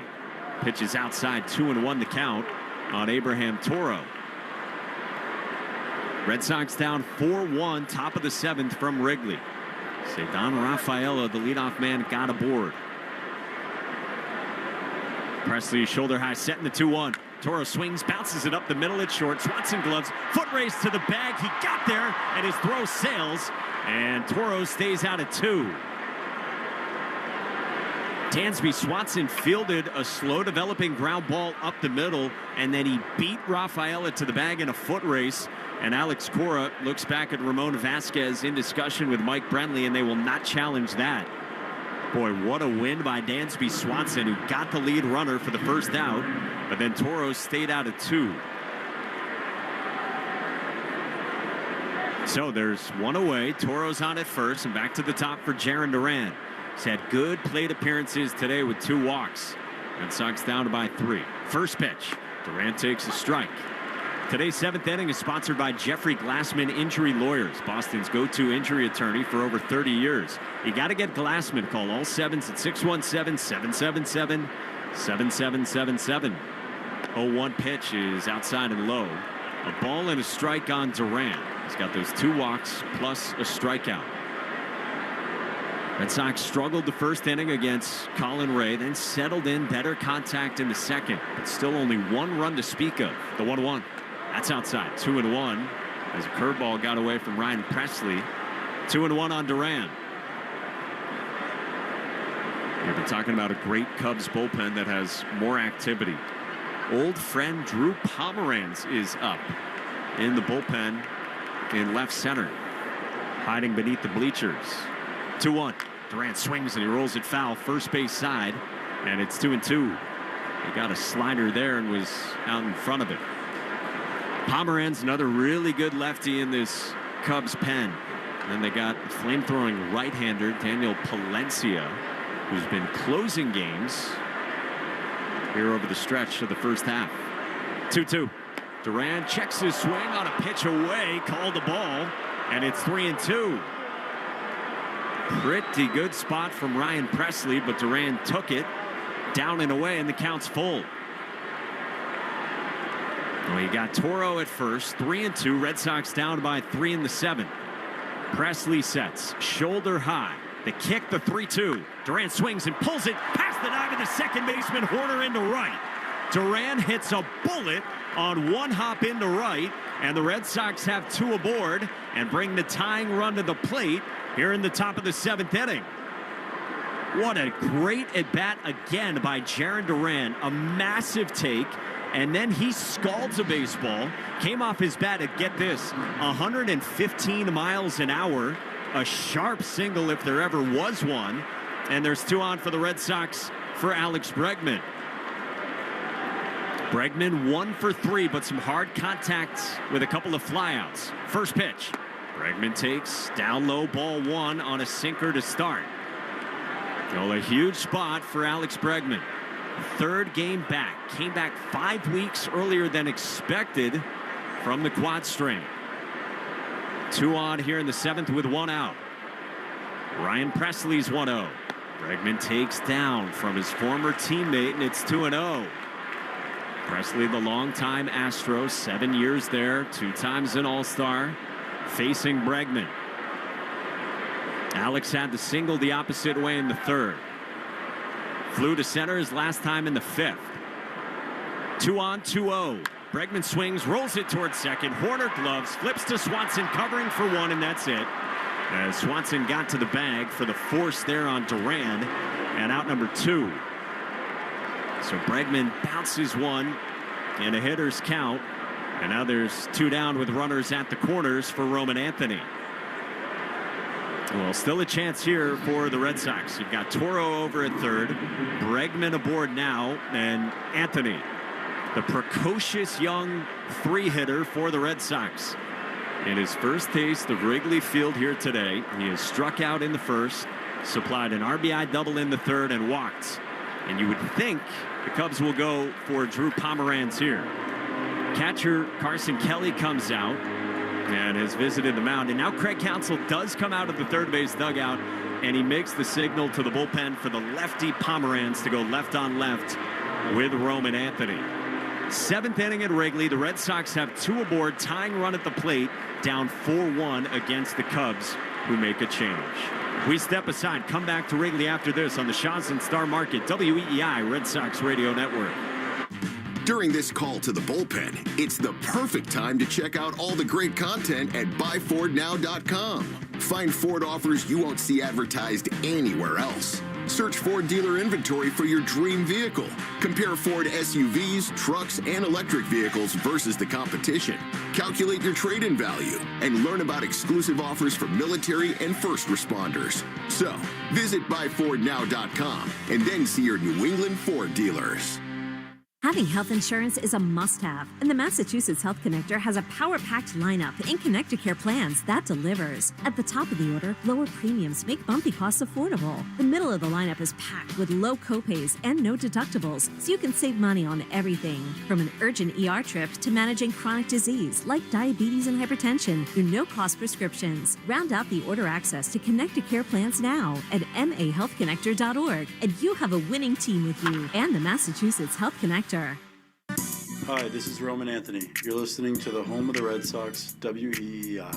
Pitches outside, 2-1 the count on Abraham Toro. Red Sox down 4-1, top of the 7th from Wrigley. Ceddanne Rafaela, the leadoff man, got aboard. Presley shoulder high, setting the 2-1. Toro swings, bounces it up the middle. It's short. Swanson gloves, foot race to the bag. He got there, and his throw sails, and Toro stays out at 2. Dansby Swanson fielded a slow developing ground ball up the middle, and then he beat Rafaela to the bag in a foot race. And Alex Cora looks back at Ramon Vasquez in discussion with Mike Brentley, and they will not challenge that. Boy, what a win by Dansby Swanson, who got the lead runner for the first out, but then Toro stayed out at 2. So there's one away. Toro's on at first, and back to the top for Jaylen Brown. He's had good plate appearances today with 2 walks. Red Sox down by 3. First pitch. Durant takes a strike. Today's 7th inning is sponsored by Jeffrey Glassman Injury Lawyers, Boston's go-to injury attorney for over 30 years. You got to get Glassman. Call all 7s at 617-777-7777. 0-1 pitch is outside and low. A ball and a strike on Durant. He's got those 2 walks plus a strikeout. Red Sox struggled the first inning against Colin Ray, then settled in better contact in the second, but still only 1 run to speak of. The 1-1. That's outside. 2-1 as a curveball got away from Ryan Presley. 2-1 on Durant. We've been talking about a great Cubs bullpen that has more activity. Old friend Drew Pomeranz is up in the bullpen in left center, hiding beneath the bleachers. 2-1. Durant swings and he rolls it foul, first base side, and it's 2-2. He got a slider there and was out in front of it. Pomeranz, another really good lefty in this Cubs pen. And then they got flamethrowing right-hander Daniel Palencia, who's been closing games here over the stretch of the first half. 2-2. Durant checks his swing on a pitch away, called the ball, and it's 3-2. Pretty good spot from Ryan Presley, but Durant took it down and away, and the count's full. Well, you got Toro at first, 3-2. Red Sox down by 3 in the 7th. Presley sets, shoulder high. The kick, the 3-2. Durant swings and pulls it past the dive of the second baseman, Horner into right. Durant hits a bullet on 1 hop into right, and the Red Sox have 2 aboard and bring the tying run to the plate here in the top of the 7th inning. What a great at-bat again by Jaylen Brown. A massive take, and then he scalds a baseball. Came off his bat at, get this, 115 miles an hour. A sharp single if there ever was one. And there's 2 on for the Red Sox for Alex Bregman. Bregman 1 for 3, but some hard contact with a couple of flyouts. First pitch. Bregman takes down low, ball 1 on a sinker to start. Well, a huge spot for Alex Bregman. 3rd game back. Came back 5 weeks earlier than expected from the quad strain. 2 on here in the 7th with 1 out. Ryan Presley's 1-0. Bregman takes down from his former teammate, and it's 2-0. Presley, the longtime Astro, 7 years there, 2 times an All-Star, facing Bregman. Alex had the single the opposite way in the 3rd. Flew to center his last time in the 5th. 2 on, 2-0. Bregman swings, rolls it towards second. Horner gloves, flips to Swanson, covering for 1, and that's it. As Swanson got to the bag for the force there on Duran, and out number 2. So Bregman bounces 1 in a hitter's count, and now there's 2 down with runners at the corners for Roman Anthony. Well, still a chance here for the Red Sox. You've got Toro over at 3rd, Bregman aboard now, and Anthony, the precocious young 3-hitter for the Red Sox. In his first taste of Wrigley Field here today, he has struck out in the 1st, supplied an RBI double in the 3rd, and walked. And you would think the Cubs will go for Drew Pomeranz here. Catcher Carson Kelly comes out and has visited the mound. And now Craig Counsell does come out of the 3rd base dugout, and he makes the signal to the bullpen for the lefty Pomeranz to go left on left with Roman Anthony. 7th inning at Wrigley. The Red Sox have 2 aboard, tying run at the plate, down 4-1 against the Cubs, who make a change. We step aside, come back to Wrigley after this on the Shaw's and Star Market, WEEI Red Sox Radio Network. During this call to the bullpen, it's the perfect time to check out all the great content at buyfordnow.com. Find Ford offers you won't see advertised anywhere else. Search Ford dealer inventory for your dream vehicle. Compare Ford SUVs, trucks, and electric vehicles versus the competition. Calculate your trade-in value and learn about exclusive offers for military and first responders. So, visit buyfordnow.com and then see your New England Ford dealers. Having health insurance is a must-have, and the Massachusetts Health Connector has a power-packed lineup in Connecticut plans that delivers. At the top of the order, lower premiums make bumpy costs affordable. The middle of the lineup is packed with low copays and no deductibles, so you can save money on everything. From an urgent ER trip to managing chronic disease like diabetes and hypertension through no-cost prescriptions. Round out the order access to Connecticut plans now at mahealthconnector.org, and you have a winning team with you and the Massachusetts Health Connector. Hi, this is Roman Anthony. You're listening to the home of the Red Sox, WEEI.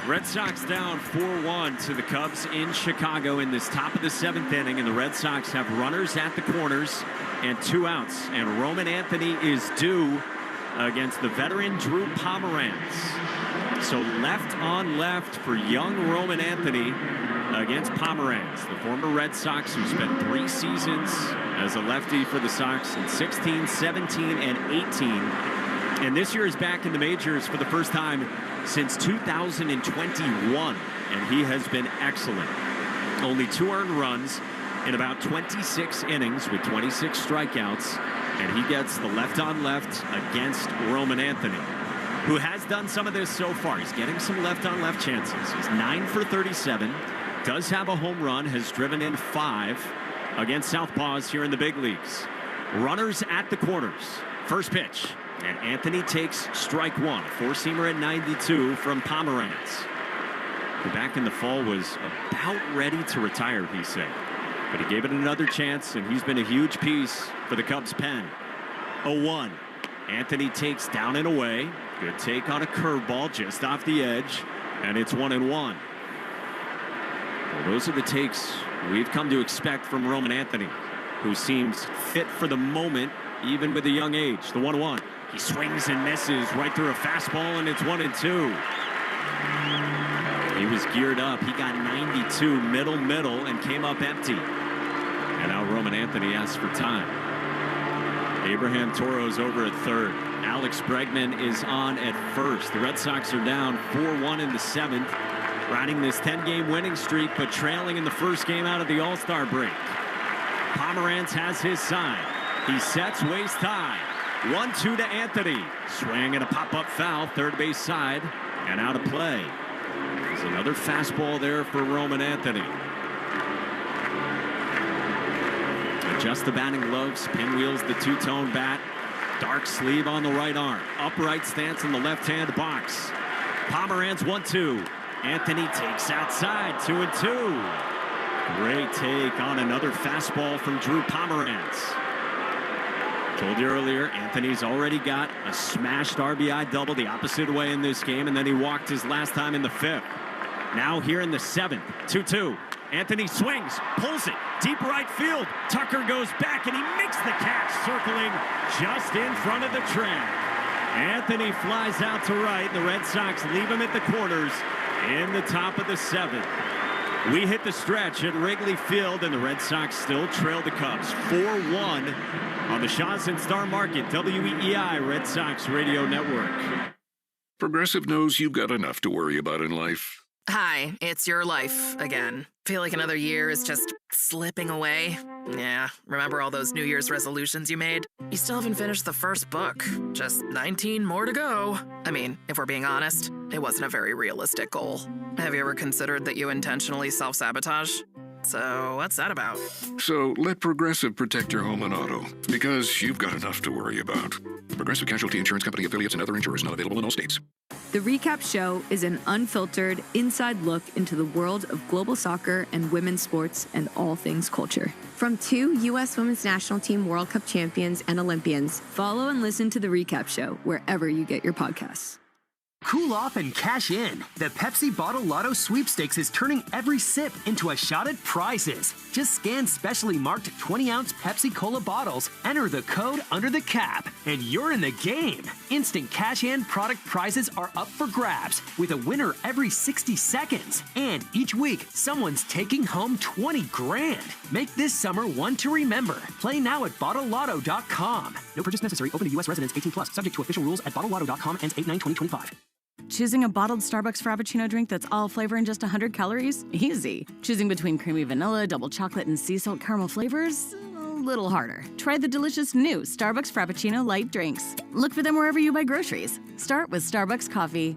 Red Sox down 4-1 to the Cubs in Chicago in this top of the 7th inning, and the Red Sox have runners at the corners and 2 outs. And Roman Anthony is due against the veteran Drew Pomeranz. So left on left for young Roman Anthony against Pomeranz, the former Red Sox who spent 3 seasons as a lefty for the Sox in 16, 17, and 18. And this year is back in the majors for the first time since 2021, and he has been excellent. Only 2 earned runs in about 26 innings with 26 strikeouts, and he gets the left on left against Roman Anthony, who has done some of this so far. He's getting some left on left chances. He's 9 for 37. Does have a home run, has driven in 5 against Southpaws here in the big leagues. Runners at the corners. First pitch, and Anthony takes strike 1. 4-seamer at 92 from Pomeranz, who back in the fall was about ready to retire, he said. But he gave it another chance, and he's been a huge piece for the Cubs pen. 0-1. Anthony takes down and away. Good take on a curveball just off the edge, and it's 1-1. Well, those are the takes we've come to expect from Roman Anthony, who seems fit for the moment, even with a young age. The 1-1. He swings and misses right through a fastball, and it's 1-2. He was geared up. He got 92 middle, and came up empty. And now Roman Anthony asks for time. Abraham Toro's over at third. Alex Bregman is on at first. The Red Sox are down 4-1 in the 7th. Riding this 10-game winning streak, but trailing in the first game out of the All-Star break. Pomeranz has his sign. He sets waist high. 1-2 to Anthony. Swing and a pop-up foul, third base side, and out of play. There's another fastball there for Roman Anthony. Adjusts the batting gloves, pinwheels the two-tone bat. Dark sleeve on the right arm. Upright stance in the left-hand box. Pomeranz 1-2. Anthony takes outside, 2-2. Great take on another fastball from Drew Pomeranz. Told you earlier, Anthony's already got a smashed RBI double the opposite way in this game, and then he walked his last time in the 5th. Now here in the 7th, 2-2. Anthony swings, pulls it, deep right field. Tucker goes back, and he makes the catch, circling just in front of the track. Anthony flies out to right. The Red Sox leave him at the corners in the top of the 7th. We hit the stretch at Wrigley Field, and the Red Sox still trail the Cubs 4-1 on the Shaw's and Star Market, WEEI Red Sox Radio Network. Progressive knows you've got enough to worry about in life. Hi, it's your life again. Feel like another year is just slipping away? Yeah, remember all those New Year's resolutions you made? You still haven't finished the first book. Just 19 more to go. I mean, if we're being honest, it wasn't a very realistic goal. Have you ever considered that you intentionally self-sabotage? So what's that about? So let Progressive protect your home and auto, because you've got enough to worry about. Progressive Casualty Insurance Company affiliates and other insurers not available in all states. The Recap Show is an unfiltered, inside look into the world of global soccer and women's sports and all things culture. From 2 U.S. Women's National Team World Cup champions and Olympians. Follow and listen to The Recap Show wherever you get your podcasts. Cool off and cash in. The Pepsi Bottle Lotto Sweepstakes is turning every sip into a shot at prizes. Just scan specially marked 20-ounce Pepsi Cola bottles, enter the code under the cap, and you're in the game. Instant cash-in product prizes are up for grabs, with a winner every 60 seconds. And each week, someone's taking home 20 grand. Make this summer one to remember. Play now at BottleLotto.com. No purchase necessary. Open to U.S. residents 18+. Subject to official rules at BottleLotto.com. Ends 8/9/2025. Choosing a bottled Starbucks Frappuccino drink that's all flavor and just 100 calories? Easy. Choosing between creamy vanilla, double chocolate, and sea salt caramel flavors? A little harder. Try the delicious new Starbucks Frappuccino light drinks. Look for them wherever you buy groceries. Start with Starbucks coffee.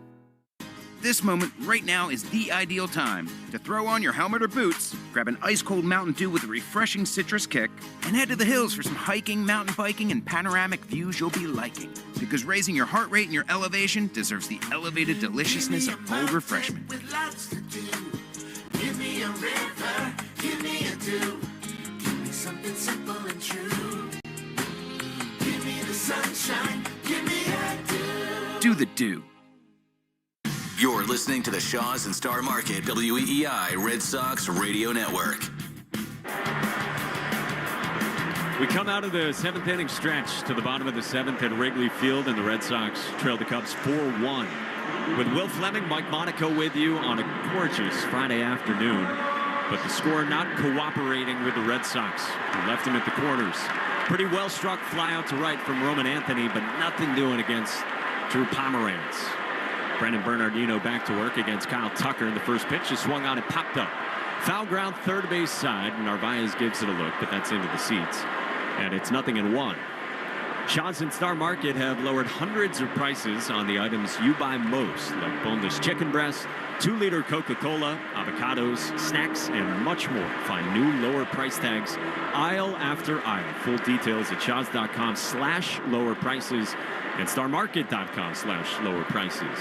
This moment right now is the ideal time to throw on your helmet or boots, grab an ice-cold Mountain Dew with a refreshing citrus kick, and head to the hills for some hiking, mountain biking, and panoramic views you'll be liking. Because raising your heart rate and your elevation deserves the elevated deliciousness of cold refreshment. With lots to do. Give me a river, give me a dew. Give me something simple and true. Give me the sunshine, give me a dew. Do the dew. You're listening to the Shaws and Star Market WEEI Red Sox Radio Network. We come out of the seventh inning stretch to the bottom of the seventh at Wrigley Field, and the Red Sox trail the Cubs 4-1. With Will Fleming, Mike Monaco with you on a gorgeous Friday afternoon, but the score not cooperating with the Red Sox, who left him at the corners. Pretty well struck fly out to right from Roman Anthony, but nothing doing against Drew Pomeranz. Brendan Bernardino back to work against Kyle Tucker, and the first pitch is swung on and popped up. Foul ground third base side, and Narvaez gives it a look, but that's into the seats. And it's 0-1. Shaws and Star Market have lowered hundreds of prices on the items you buy most, like boneless chicken breast, 2-liter Coca-Cola, avocados, snacks, and much more. Find new lower price tags aisle after aisle. Full details at shaws.com/lower prices and starmarket.com/lower prices.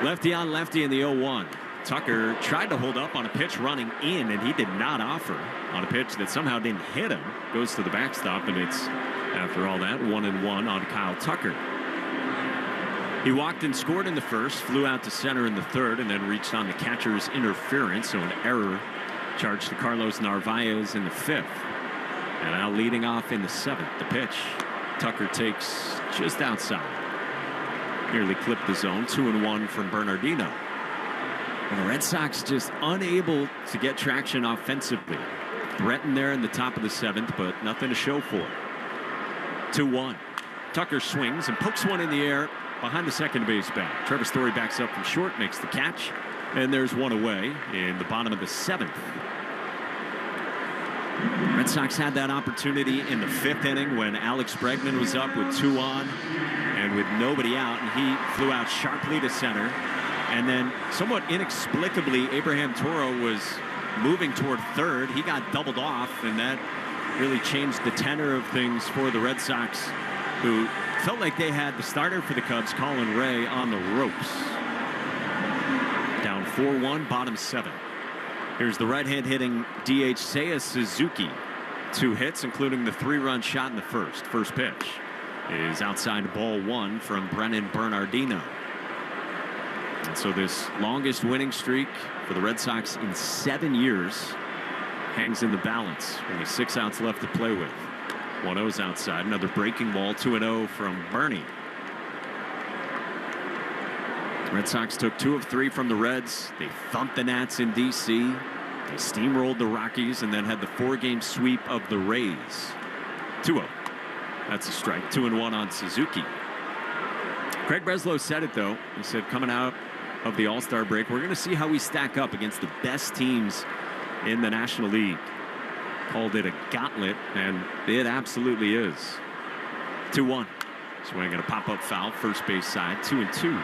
Lefty on lefty in the 0-1. Tucker tried to hold up on a pitch running in, and he did not offer on a pitch that somehow didn't hit him. Goes to the backstop, and it's, after all that, 1-1 on Kyle Tucker. He walked and scored in the first, flew out to center in the third, and then reached on the catcher's interference, so an error charged to Carlos Narvaez in the fifth. And now leading off in the seventh, the pitch Tucker takes just outside. Nearly clipped the zone. 2-1 from Bernardino. And the Red Sox just unable to get traction offensively. Threatened there in the top of the seventh, but nothing to show for it. 2-1. Tucker swings and pokes one in the air behind the second base bag. Trevor Story backs up from short, makes the catch, and there's one away in the bottom of the seventh. Red Sox had that opportunity in the fifth inning when Alex Bregman was up with 2 on and with nobody out, and he flew out sharply to center. And then somewhat inexplicably, Abraham Toro was moving toward third. He got doubled off, and that really changed the tenor of things for the Red Sox, who felt like they had the starter for the Cubs, Colin Ray, on the ropes. Down 4-1, bottom 7. Here's the right-hand hitting DH Seiya Suzuki. 2 hits, including the 3-run shot in the first. First pitch is outside ball 1 from Brendan Bernardino. And so this longest winning streak for the Red Sox in 7 years hangs in the balance. Only 6 outs left to play with. 1-0's outside. Another breaking ball. 2-0 from Bernie. The Red Sox took 2 of 3 from the Reds. They thumped the Nats in D.C. They steamrolled the Rockies and then had the 4-game sweep of the Rays. 2-0. That's a strike. 2-1 on Suzuki. Craig Breslow said it, though. He said, coming out of the All-Star break, we're going to see how we stack up against the best teams in the National League. Called it a gauntlet, and it absolutely is. 2-1. Swing and a pop-up foul, first base side, 2-2.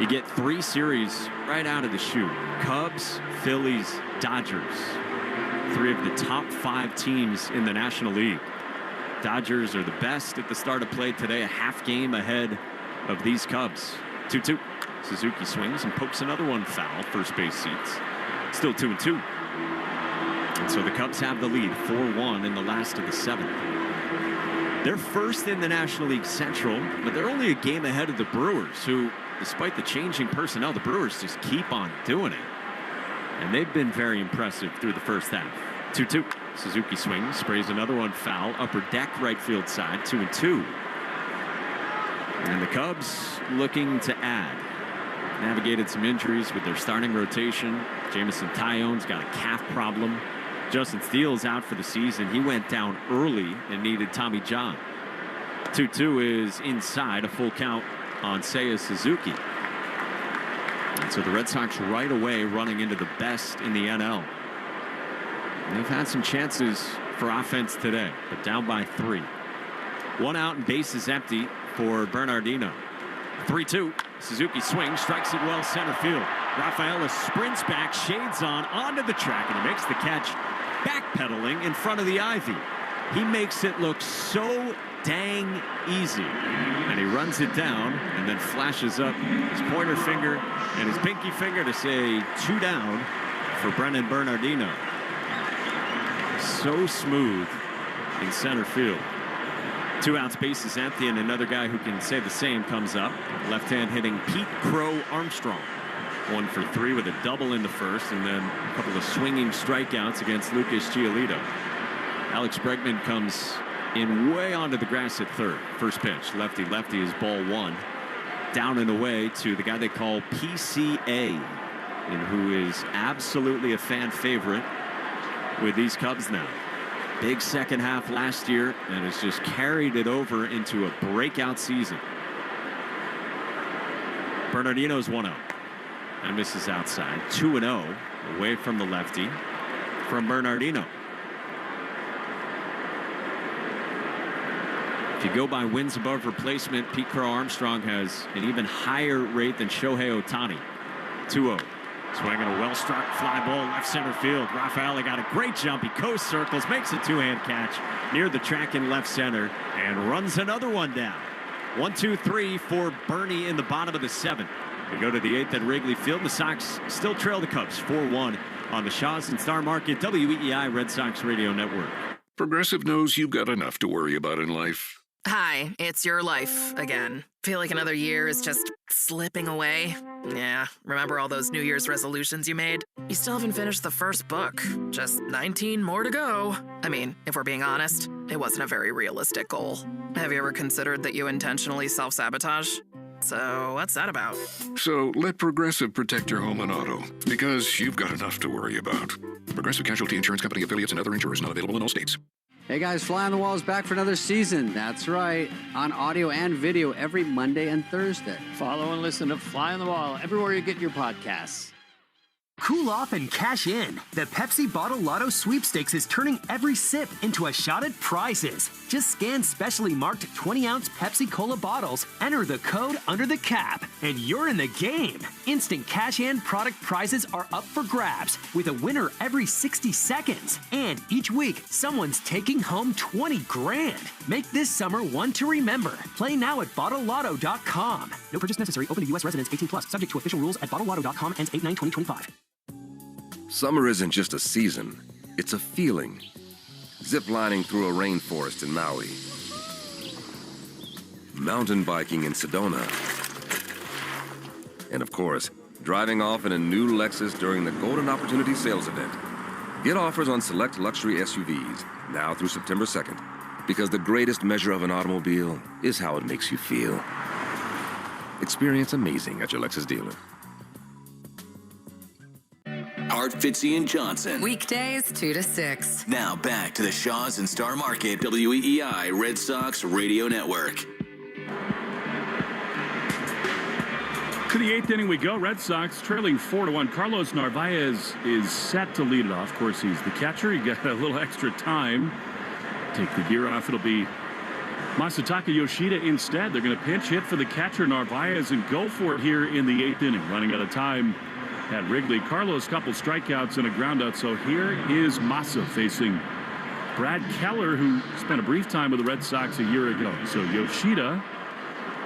You get 3 series right out of the chute. Cubs, Phillies, Dodgers. 3 of the top 5 teams in the National League. Dodgers are the best at the start of play today, a half game ahead of these Cubs. 2-2. Suzuki swings and pokes another one foul, first base seats. Still 2-2. And so the Cubs have the lead, 4-1 in the last of the 7th. They're first in the National League Central, but they're only a game ahead of the Brewers, who, despite the changing personnel, the Brewers just keep on doing it. And they've been very impressive through the first half. 2-2. Suzuki swings, sprays another one foul. Upper deck, right field side, 2-2. And the Cubs looking to add. Navigated some injuries with their starting rotation. Jameson Taillon's got a calf problem. Justin Steele's out for the season. He went down early and needed Tommy John. 2-2 is inside, a full count on Seiya Suzuki. And so the Red Sox right away running into the best in the NL. They've had some chances for offense today, but down by 3. 1 out and bases empty for Bernardino. 3-2. Suzuki swings, strikes it well center field. Rafaela sprints back, shades on, onto the track, and he makes the catch, backpedaling in front of the ivy. He makes it look so dang easy, and he runs it down and then flashes up his pointer finger and his pinky finger to say 2 down for Brennan Bernardino. So smooth in center field. 2 outs, bases empty, and another guy who can say the same comes up. Left-hand hitting Pete Crow Armstrong. 1 for 3 with a double in the first, and then a couple of swinging strikeouts against Lucas Giolito. Alex Bregman comes in way onto the grass at third. First pitch, lefty is ball 1. Down and away to the guy they call PCA, and who is absolutely a fan favorite with these Cubs now. Big second half last year, and has just carried it over into a breakout season. Bernardino's 1-0 and misses outside. 2-0 away from the lefty from Bernardino. If you go by wins above replacement, Pete Crow Armstrong has an even higher rate than Shohei Ohtani. 2-0. Swinging a well-struck fly ball left center field. Rafaela got a great jump. He coast circles, makes a 2-hand catch near the track in left center, and runs another one down. 1-2-3 for Bernie in the bottom of the 7th. We go to the 8th at Wrigley Field. The Sox still trail the Cubs 4-1 on the Shaws and Star Market WEEI Red Sox Radio Network. Progressive knows you've got enough to worry about in life. Hi, it's your life again. Feel like another year is just slipping away? Yeah, remember all those New Year's resolutions you made? You still haven't finished the first book. Just 19 more to go. I mean, if we're being honest, it wasn't a very realistic goal. Have you ever considered that you intentionally self-sabotage? So what's that about? So let Progressive protect your home and auto, because you've got enough to worry about. Progressive Casualty Insurance Company affiliates and other insurers not available in all states. Hey guys, Fly on the Wall is back for another season. That's right, on audio and video every Monday and Thursday. Follow and listen to Fly on the Wall everywhere you get your podcasts. Cool off and cash in. The Pepsi Bottle Lotto Sweepstakes is turning every sip into a shot at prizes. Just scan specially marked 20-ounce Pepsi Cola bottles, enter the code under the cap, and you're in the game. Instant cash and product prizes are up for grabs, with a winner every 60 seconds. And each week, someone's taking home 20 grand. Make this summer one to remember. Play now at BottleLotto.com. No purchase necessary. Open to U.S. residents 18+. Subject to official rules at BottleLotto.com. Ends 8/9/2025. Summer isn't just a season, it's a feeling. Zip-lining through a rainforest in Maui. Mountain biking in Sedona. And of course, driving off in a new Lexus during the Golden Opportunity Sales Event. Get offers on select luxury SUVs, now through September 2nd. Because the greatest measure of an automobile is how it makes you feel. Experience amazing at your Lexus dealer. Hart, Fitzy, and Johnson. Weekdays 2 to 6. Now back to the Shaws and Star Market WEEI Red Sox Radio Network. To the 8th inning we go. Red Sox trailing 4-1. Carlos Narvaez is set to lead it off. Of course, he's the catcher. He got a little extra time. Take the gear off. It'll be Masataka Yoshida instead. They're going to pinch hit for the catcher Narvaez and go for it here in the 8th inning. Running out of time at Wrigley. Carlos, couple strikeouts and a groundout. So here is Massa facing Brad Keller, who spent a brief time with the Red Sox a year ago. So Yoshida,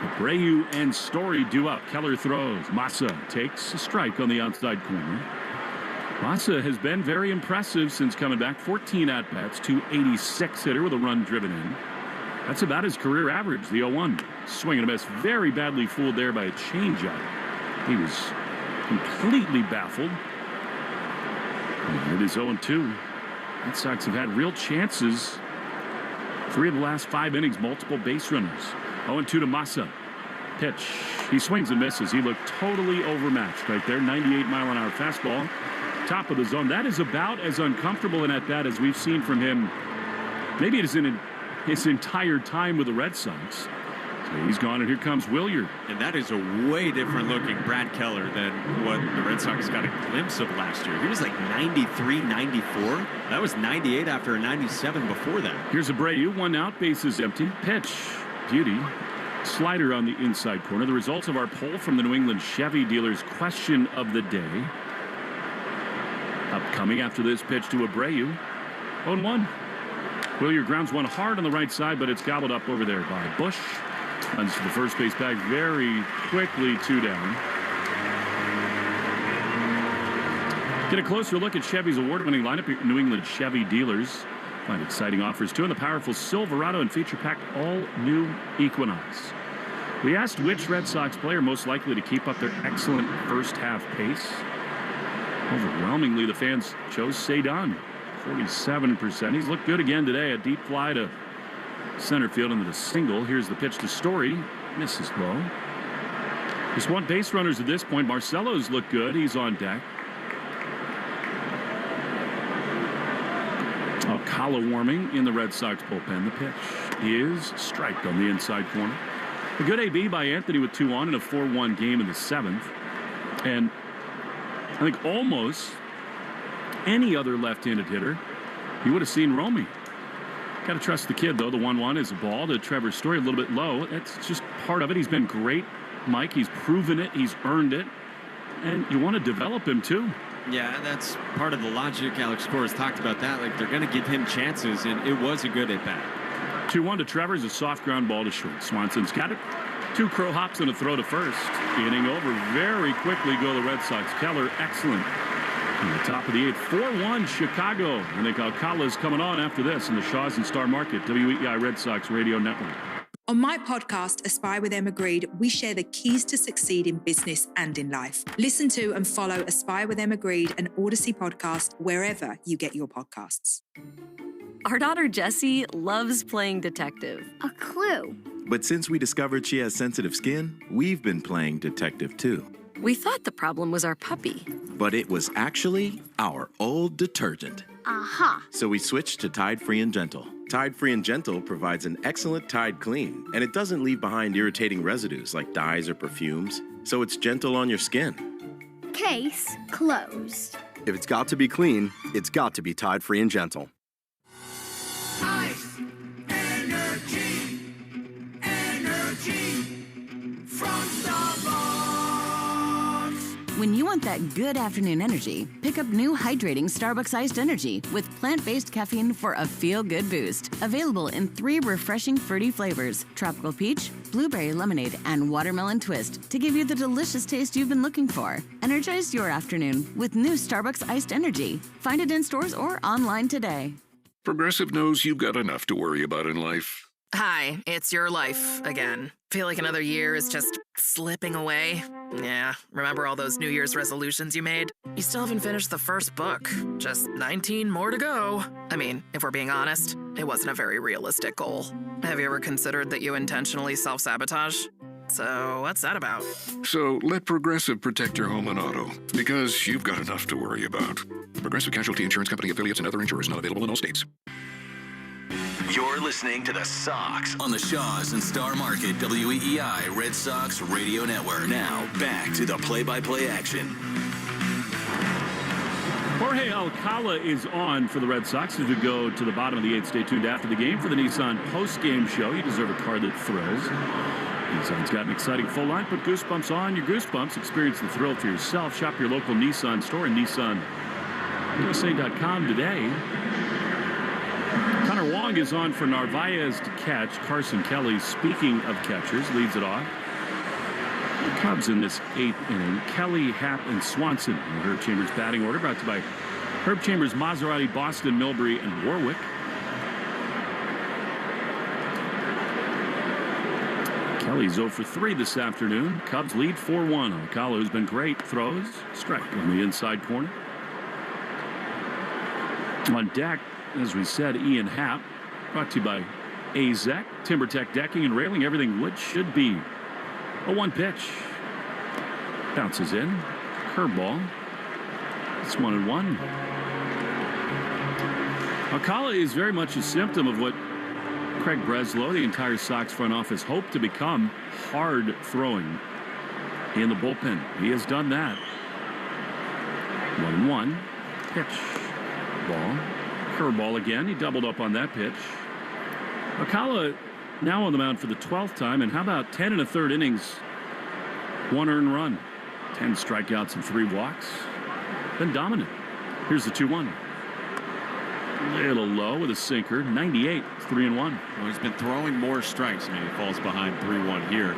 Abreu, and Story due up. Keller throws. Massa takes a strike on the outside corner. Massa has been very impressive since coming back. 14 at-bats, 286 hitter with a run driven in. That's about his career average, the 0-1. Swing and a miss. Very badly fooled there by a changeup. He was completely baffled. And it is 0-2. Red Sox have had real chances. 3 of the last 5 innings, multiple base runners. 0-2 to Massa. Pitch. He swings and misses. He looked totally overmatched right there. 98-mile-an-hour fastball. Top of the zone. That is about as uncomfortable an at-bat as we've seen from him. Maybe it is in his entire time with the Red Sox. So he's gone, and here comes Williard. And that is a way different looking Brad Keller than what the Red Sox got a glimpse of last year. He was like 93, 94. That was 98 after a 97 before that. Here's Abreu, 1 out, bases empty. Pitch. Beauty. Slider on the inside corner. The results of our poll from the New England Chevy dealers question of the day. Upcoming after this pitch to Abreu. 0-1. Williard grounds one hard on the right side, but it's gobbled up over there by Bush. Runs to the first base bag very quickly, 2 down. Get a closer look at Chevy's award-winning lineup. New England Chevy dealers find exciting offers too in the powerful Silverado and feature-packed all-new Equinox. We asked which Red Sox player most likely to keep up their excellent first-half pace. Overwhelmingly, the fans chose Cedon. 47%. He's looked good again today. A deep fly to center field into the single. Here's the pitch to Story. Misses low. Just 1 base runners at this point. Marcelo's looked good. He's on deck. Alcala warming in the Red Sox bullpen. The pitch is striked on the inside corner. A good AB by Anthony with 2 on in a 4-1 game in the 7th. And I think almost any other left-handed hitter, you would have seen Romy. Got to trust the kid, though. The 1-1 is a ball to Trevor Story, a little bit low. That's just part of it. He's been great, Mike. He's proven it. He's earned it. And you want to develop him, too. Yeah, that's part of the logic. Alex Cora's talked about that. Like, they're going to give him chances, and it was a good at-bat. 2-1 to Trevor's a soft ground ball to short. Swanson's got it. 2 crow hops and a throw to first. Inning over. Very quickly go the Red Sox. Keller, excellent. In the top of the 8th, 4-1 Chicago. I think Alcala's coming on after this in the Shaws and Star Market, WEEI Red Sox Radio Network. On my podcast, Aspire with Emma Greed, we share the keys to succeed in business and in life. Listen to and follow Aspire with Emma Greed, an Odyssey podcast, wherever you get your podcasts. Our daughter Jessie loves playing detective. A clue. But since we discovered she has sensitive skin, we've been playing detective too. We thought the problem was our puppy. But it was actually our old detergent. Aha. So we switched to Tide Free and Gentle. Tide Free and Gentle provides an excellent Tide clean, and it doesn't leave behind irritating residues like dyes or perfumes, so it's gentle on your skin. Case closed. If it's got to be clean, it's got to be Tide Free and Gentle. Ice, energy, energy from Starbucks. When you want that good afternoon energy, pick up new hydrating Starbucks iced energy with plant-based caffeine for a feel-good boost. Available in 3 refreshing fruity flavors: tropical peach, blueberry lemonade, and watermelon twist to give you the delicious taste you've been looking for. Energize your afternoon with new Starbucks iced energy. Find it in stores or online today. Progressive knows you've got enough to worry about in life. Hi, it's your life again. Feel like another year is just slipping away. Yeah, remember all those New Year's resolutions you made? You still haven't finished the first book. Just 19 more to go. I mean, if we're being honest, it wasn't a very realistic goal. Have you ever considered that you intentionally self-sabotage? So what's that about? So let Progressive protect your home and auto, because you've got enough to worry about. Progressive Casualty Insurance Company, affiliates, and other insurers not available in all states. You're listening to the Sox on the Shaws and Star Market WEEI Red Sox Radio Network. Now, back to the play-by-play action. Jorge Alcala is on for the Red Sox as we go to the bottom of the 8th. Stay tuned after the game for the Nissan Postgame show. You deserve a car that thrills. Nissan's got an exciting full line. Put goosebumps on your goosebumps. Experience the thrill for yourself. Shop your local Nissan store and NissanUSA.com today. Connor Wong is on for Narvaez to catch. Carson Kelly, speaking of catchers, leads it off. The Cubs in this 8th inning. Kelly, Happ, and Swanson in Herb Chambers' batting order, brought to you by Herb Chambers, Maserati, Boston, Milbury, and Warwick. Kelly's 0 for 3 this afternoon. Cubs lead 4-1. Alcala, who's been great, throws. Strike on the inside corner. On deck, as we said, Ian Happ. Brought to you by AZEC, TimberTech Decking and Railing. Everything wood should be. A 1 pitch. Bounces in. Curveball. It's 1-1. Alcala is very much a symptom of what Craig Breslow, the entire Sox front office, hoped to become hard throwing in the bullpen. He has done that. 1-1. Pitch. Ball. Curveball again. He doubled up on that pitch. Alcala now on the mound for the 12th time, and how about 10 1/3 innings, 1 earned run, 10 strikeouts and 3 walks. Been dominant. Here's the 2-1. A little low with a sinker. 98, 3-1. Well, he's been throwing more strikes. I mean, he falls behind 3-1 here.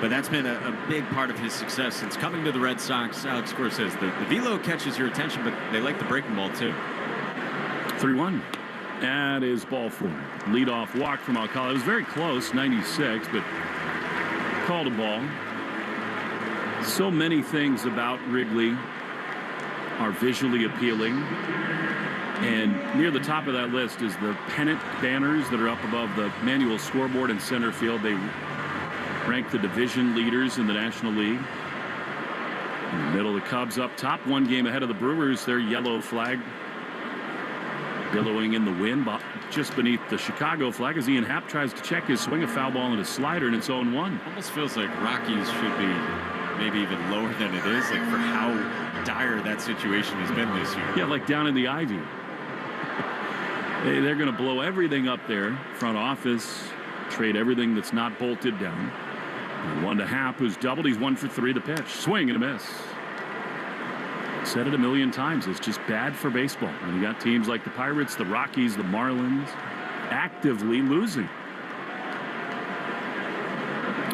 But that's been a big part of his success since coming to the Red Sox. Alex Cora says the velo catches your attention, but they like the breaking ball too. 3-1. That is ball 4. Leadoff walk from Alcala. It was very close, 96, but called a ball. So many things about Wrigley are visually appealing. And near the top of that list is the pennant banners that are up above the manual scoreboard in center field. They rank the division leaders in the National League. In the middle, the Cubs up top, 1 game ahead of the Brewers. Their yellow flag billowing in the wind just beneath the Chicago flag as Ian Happ tries to check his swing, a foul ball and a slider, and it's 0-1. Almost feels like Rockies should be maybe even lower than it is, like for how dire that situation has been this year. Yeah, like down in the Ivy. They're going to blow everything up there. Front office, trade everything that's not bolted down. And 1 to Happ, who's doubled. He's 1 for 3 to pitch. Swing and a miss. Said it a million times. It's just bad for baseball. And you got teams like the Pirates, the Rockies, the Marlins actively losing.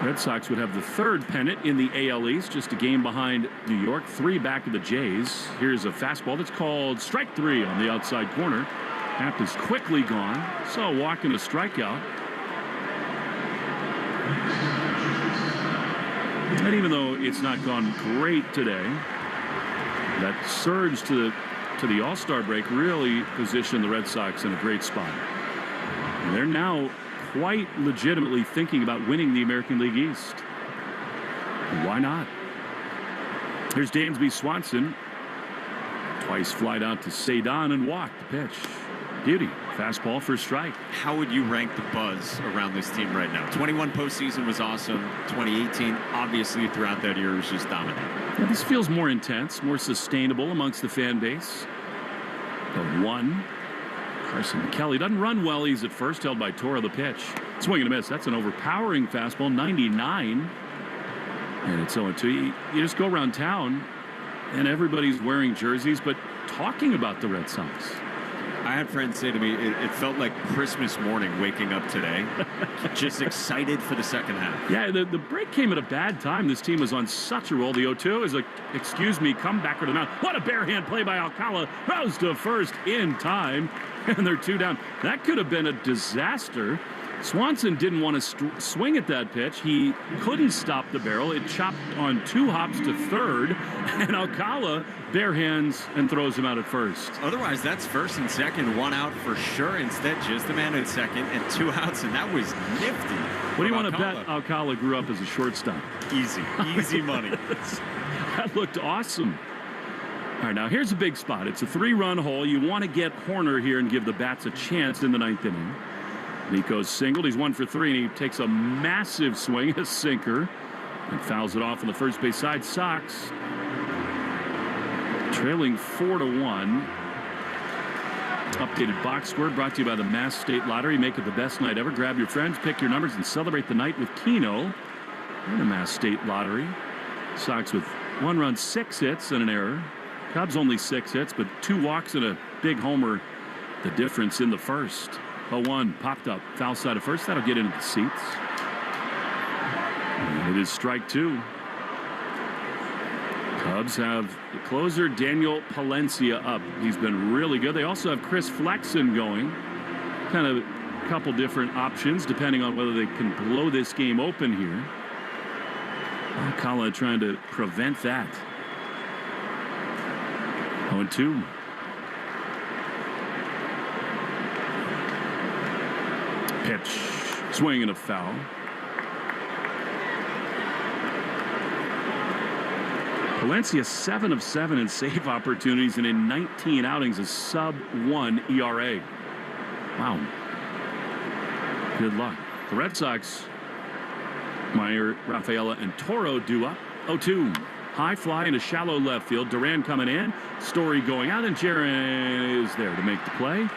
Red Sox would have the 3rd pennant in the AL East, just a game behind New York, 3 back of the Jays. Here's a fastball that's called strike 3 on the outside corner. Happ is quickly gone. So a walk and a strikeout. And even though it's not gone great today, that surge to the All-Star break really positioned the Red Sox in a great spot. And they're now quite legitimately thinking about winning the American League East. And why not? Here's Dansby Swanson. Twice flied out to Cedon and walked the pitch. Beauty. Fastball for a strike. How would you rank the buzz around this team right now? 21 postseason was awesome. 2018, obviously, throughout that year, was just dominant. Yeah, this feels more intense, more sustainable amongst the fan base. The 1. Carson Kelly doesn't run well. He's at first, held by Cora the pitch. Swing and a miss. That's an overpowering fastball, 99. And it's 0-2. You just go around town, and everybody's wearing jerseys, but talking about the Red Sox. I had friends say to me, it felt like Christmas morning waking up today. Just excited for the second half. Yeah, the break came at a bad time. This team was on such a roll. The 0-2 is a, excuse me, comeback to the mound. What a bare hand play by Alcala. Throws to first in time, and they're 2 down. That could have been a disaster. Swanson didn't want to swing at that pitch. He couldn't stop the barrel. It chopped on 2 hops to third, and Alcala bare hands and throws him out at first. Otherwise, that's first and second, 1 out for sure. Instead, just the man at second and 2 outs, and that was nifty. What do you want to bet Alcala grew up as a shortstop? Easy money. That looked awesome. All right, now here's a big spot. It's a 3-run hole. You want to get Horner here and give the bats a chance in the 9th inning. Nico's singled. He's 1 for 3, and he takes a massive swing, a sinker, and fouls it off on the first base side. Sox trailing 4-1. Updated box score brought to you by the Mass State Lottery. Make it the best night ever. Grab your friends, pick your numbers, and celebrate the night with Keno in the Mass State Lottery. Sox with 1 run, 6 hits, and an error. Cubs only 6 hits, but 2 walks and a big homer. The difference in the first. 0-1 popped up foul side of first. That'll get into the seats. And it is strike 2. Cubs have the closer Daniel Palencia up. He's been really good. They also have Chris Flexen going. Kind of couple different options depending on whether they can blow this game open here. Alcala trying to prevent that. 0-2. Pitch. Swing and a foul. Palencia 7 of 7 in save opportunities and in 19 outings a sub-1 ERA. Wow. Good luck. The Red Sox, Meyer, Rafaela, and Toro due up. 0-2. High fly into shallow left field. Duran coming in. Story going out, and Jaron is there to make the play.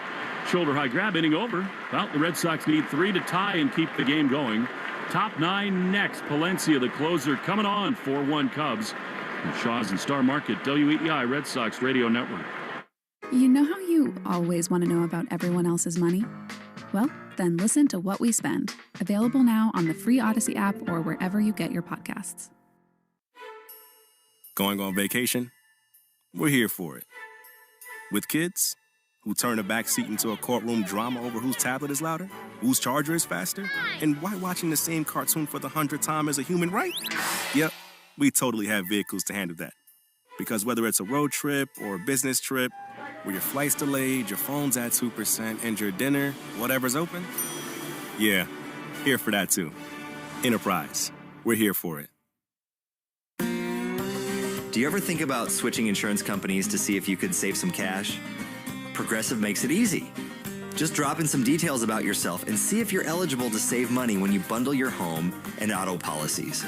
Shoulder high grab, inning over. Well, the Red Sox need 3 to tie and keep the game going. Top 9 next. Palencia, the closer, coming on. 4-1 Cubs. And Shaw's and Star Market, WEEI Red Sox Radio Network. You know how you always want to know about everyone else's money? Well, then listen to What We Spend. Available now on the free Odyssey app or wherever you get your podcasts. Going on vacation? We're here for it. With kids who turn a back seat into a courtroom drama over whose tablet is louder, whose charger is faster, and why watching the same cartoon for the 100th time is a human right? Yep, we totally have vehicles to handle that. Because whether it's a road trip or a business trip, where your flight's delayed, your phone's at 2%, and your dinner, whatever's open, yeah, here for that too. Enterprise, we're here for it. Do you ever think about switching insurance companies to see if you could save some cash? Progressive makes it easy. Just drop in some details about yourself and see if you're eligible to save money when you bundle your home and auto policies.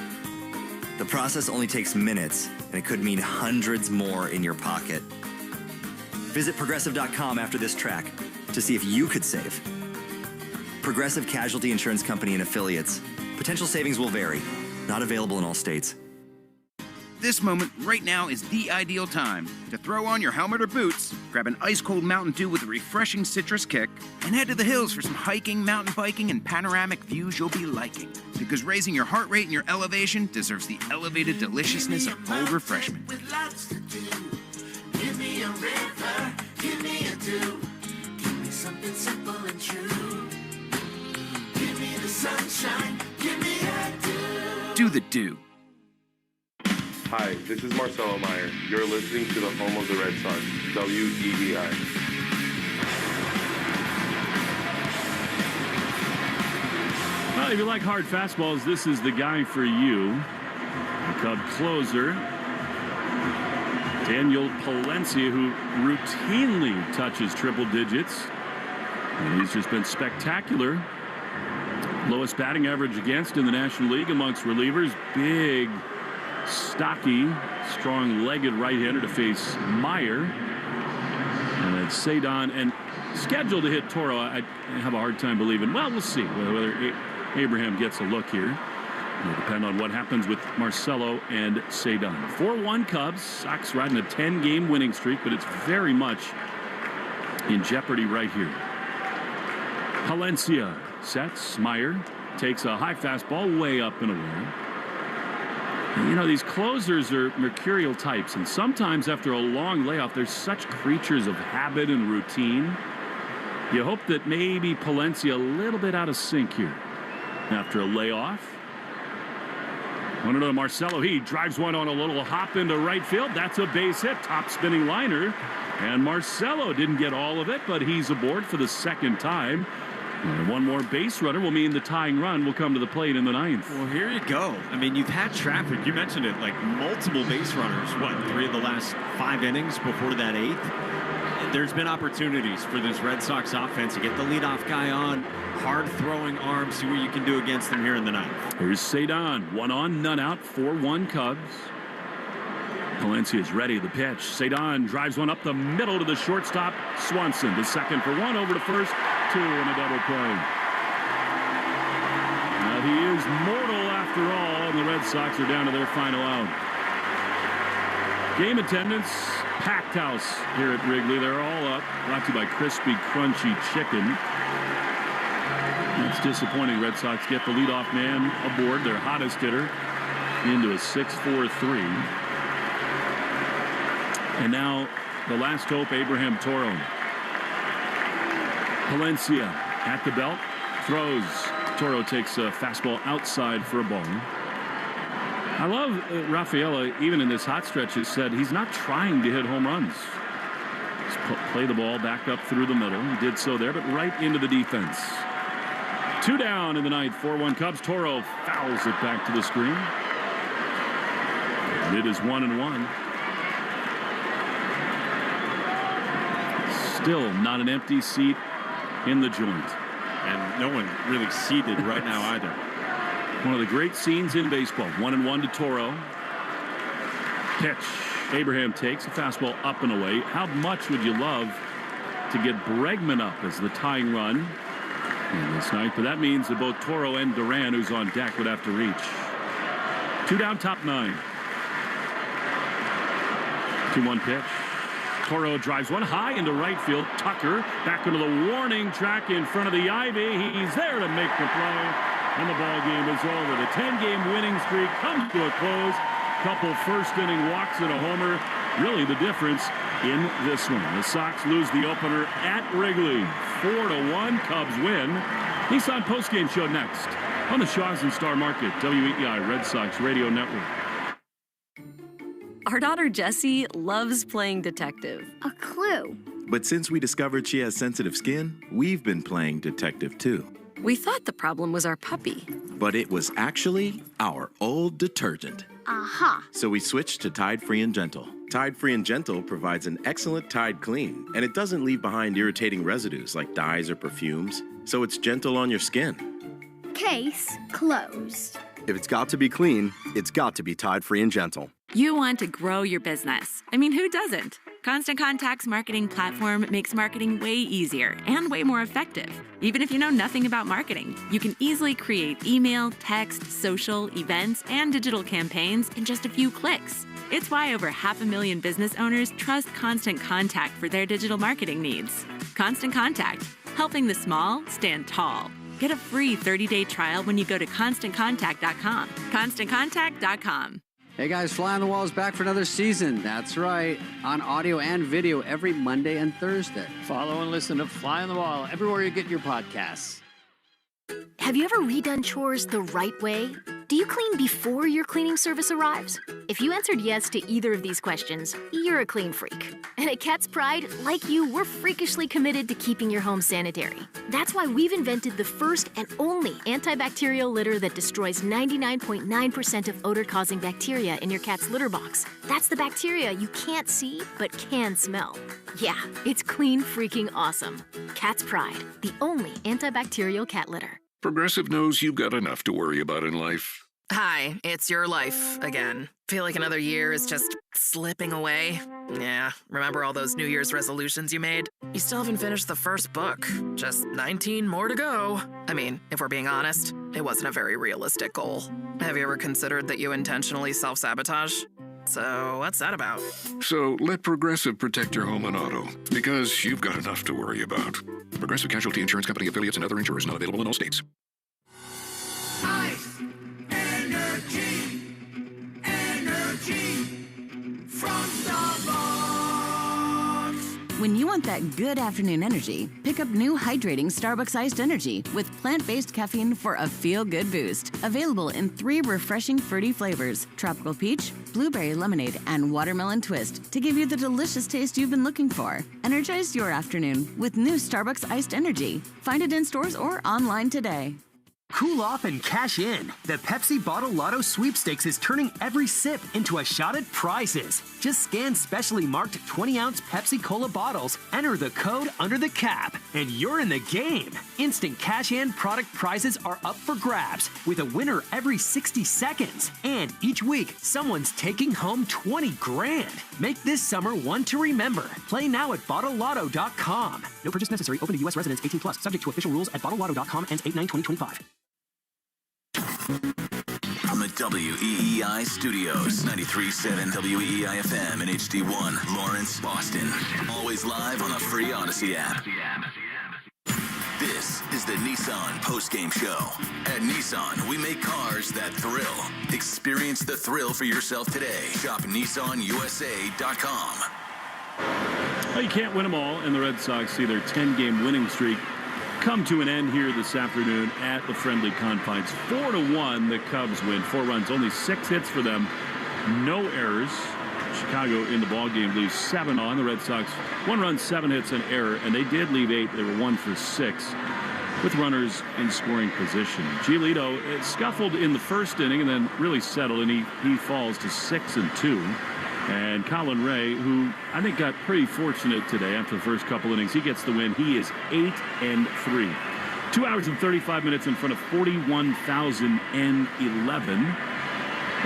The process only takes minutes, and it could mean hundreds more in your pocket. Visit Progressive.com after this track to see if you could save. Progressive Casualty Insurance Company and Affiliates. Potential savings will vary. Not available in all states. This moment right now is the ideal time to throw on your helmet or boots, grab an ice-cold Mountain Dew with a refreshing citrus kick, and head to the hills for some hiking, mountain biking, and panoramic views you'll be liking. Because raising your heart rate and your elevation deserves the elevated deliciousness of cold refreshment. With lots to do. Give me a river, give me a dew. Give me something simple and true. Give me the sunshine, give me a dew. Do the dew. Hi, this is Marcelo Meyer. You're listening to the home of the Red Sox, WEEI. Well, if you like hard fastballs, this is the guy for you. The Cub closer, Daniel Palencia, who routinely touches triple digits. And he's just been spectacular. Lowest batting average against in the National League amongst relievers. Big, stocky, strong-legged right-hander to face Meyer. And then Cedon, and scheduled to hit Toro. I have a hard time believing. Well, we'll see whether Abraham gets a look here. It'll depend on what happens with Marcelo and Cedon. 4-1 Cubs. Sox riding a 10-game winning streak, but it's very much in jeopardy right here. Palencia sets. Meyer takes a high fastball way up and away. And, you know, these closers are mercurial types, and sometimes after a long layoff, they're such creatures of habit and routine. You hope that maybe Palencia a little bit out of sync here after a layoff. 1-0 to Marcelo. He drives one on a little hop into right field. That's a base hit. Top spinning liner. And Marcelo didn't get all of it, but he's aboard for the second time. And one more base runner will mean the tying run will come to the plate in the ninth. Well, here you go. I mean, you've had traffic. You mentioned it, like multiple base runners. What, 3 of the last 5 innings before that 8th? There's been opportunities for this Red Sox offense to get the leadoff guy on. Hard-throwing arm. See what you can do against them here in the ninth. Here's Cedon. 1 on, none out. 4-1 Cubs. Palencia is ready. The pitch. Cedon drives one up the middle to the shortstop. Swanson to second for 1, over to first. 2 and a double play. Now he is mortal after all, and the Red Sox are down to their final out. Game attendance, packed house here at Wrigley. They're all up. Brought to you by Crispy Crunchy Chicken. It's disappointing. Red Sox get the leadoff man aboard, their hottest hitter, into a 6-4-3. And now the last hope, Abraham Toro. Palencia at the belt. throws. Toro takes a fastball outside for a ball. I love Rafaela, even in this hot stretch, has said he's not trying to hit home runs. Just play the ball back up through the middle. He did so there, but right into the defense. 2 down in the ninth, 4-1 Cubs. Toro fouls it back to the screen. And it is 1-1. Still not an empty seat in the joint. And no one really seated right now either. One of the great scenes in baseball. 1-1 to Toro. Pitch. Abraham takes a fastball up and away. How much would you love to get Bregman up as the tying run in this night? But that means that both Toro and Duran, who's on deck, would have to reach. 2 down, top 9. 2-1 pitch. Cora drives one high into right field. Tucker back into the warning track in front of the ivy. He's there to make the play, and the ball game is over. The 10-game winning streak comes to a close. Couple first-inning walks and a homer. Really the difference in this one. The Sox lose the opener at Wrigley. 4-1. Cubs win. Nissan Postgame show next on the Shaws and Star Market WEI Red Sox Radio Network. Our daughter Jessie loves playing detective. A clue. But since we discovered she has sensitive skin, we've been playing detective too. We thought the problem was our puppy. But it was actually our old detergent. Aha. So we switched to Tide Free and Gentle. Tide Free and Gentle provides an excellent Tide clean, and it doesn't leave behind irritating residues like dyes or perfumes, so it's gentle on your skin. Case closed. If it's got to be clean, it's got to be Tide Free and Gentle. You want to grow your business. I mean, who doesn't? Constant Contact's marketing platform makes marketing way easier and way more effective. Even if you know nothing about marketing, you can easily create email, text, social, events, and digital campaigns in just a few clicks. It's why over 500,000 business owners trust Constant Contact for their digital marketing needs. Constant Contact, helping the small stand tall. Get a free 30-day trial when you go to ConstantContact.com. ConstantContact.com. Hey guys, Fly on the Wall is back for another season. That's right, on audio and video every Monday and Thursday. Follow and listen to Fly on the Wall everywhere you get your podcasts. Have you ever redone chores the right way? Do you clean before your cleaning service arrives? If you answered yes to either of these questions, you're a clean freak. And at Cat's Pride, like you, we're freakishly committed to keeping your home sanitary. That's why we've invented the first and only antibacterial litter that destroys 99.9% of odor-causing bacteria in your cat's litter box. That's the bacteria you can't see but can smell. Yeah, it's clean freaking awesome. Cat's Pride, the only antibacterial cat litter. Progressive knows you've got enough to worry about in life. Hi, it's your life again. Feel like another year is just slipping away. Yeah, remember all those New Year's resolutions you made? You still haven't finished the first book. Just 19 more to go. I mean, if we're being honest, it wasn't a very realistic goal. Have you ever considered that you intentionally self-sabotage? So what's that about? So let Progressive protect your home and auto, because you've got enough to worry about. Progressive Casualty Insurance Company affiliates and other insurers not available in all states. Ice, energy from Starbucks. When you want that good afternoon energy, pick up new hydrating Starbucks iced energy with plant-based caffeine for a feel-good boost. Available in 3 refreshing fruity flavors: tropical peach, blueberry lemonade, and watermelon twist, to give you the delicious taste you've been looking for. Energize your afternoon with new Starbucks iced energy. Find it in stores or online today. Cool off and cash in. The Pepsi Bottle Lotto Sweepstakes is turning every sip into a shot at prizes. Just scan specially marked 20-ounce Pepsi Cola bottles, enter the code under the cap, and you're in the game. Instant cash-in product prizes are up for grabs, with a winner every 60 seconds. And each week, someone's taking home 20 grand. Make this summer one to remember. Play now at BottleLotto.com. No purchase necessary. Open to U.S. residents 18+. Subject to official rules at BottleLotto.com. Ends 8/9/2025. From the WEEI studios, 93.7 WEEI FM and HD1, Lawrence, Boston. Always live on the free Odyssey app. This is the Nissan Postgame Show. At Nissan, we make cars that thrill. Experience the thrill for yourself today. Shop NissanUSA.com. Well, you can't win them all, and the Red Sox see their 10-game winning streak come to an end here this afternoon at the friendly confines. 4-1, the Cubs win. 4 runs, only 6 hits for them. No errors. Chicago in the ballgame leaves 7 on. The Red Sox, 1 run, 7 hits, an error, and they did leave 8. They were 1 for 6 with runners in scoring position. Giolito scuffled in the first inning and then really settled, and he falls to 6-2. And Colin Ray, who I think got pretty fortunate today after the first couple innings, he gets the win. He is 8-3. 2 hours and 35 minutes in front of 41,011.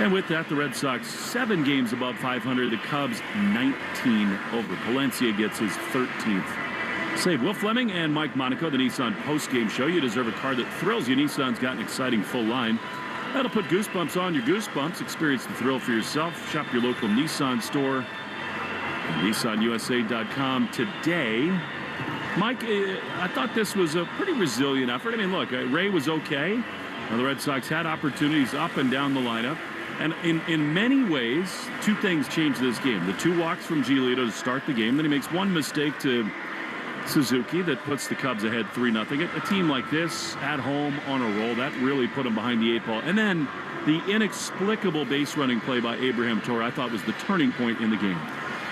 And with that, the Red Sox 7 games above 500. The Cubs 19 over. Palencia gets his 13th save. Will Fleming and Mike Monaco, the Nissan postgame show. You deserve a car that thrills you. Nissan's got an exciting full line that'll put goosebumps on your goosebumps. Experience the thrill for yourself. Shop your local Nissan store at NissanUSA.com today. Mike, I thought this was a pretty resilient effort. I mean, look, Ray was okay. The Red Sox had opportunities up and down the lineup. And in many ways, 2 things changed this game. The 2 walks from Giolito to start the game. Then he makes 1 mistake to Suzuki that puts the Cubs ahead 3-0. A team like this at home on a roll, that really put them behind the 8 ball. And then the inexplicable base running play by Abraham Cora, I thought was the turning point in the game.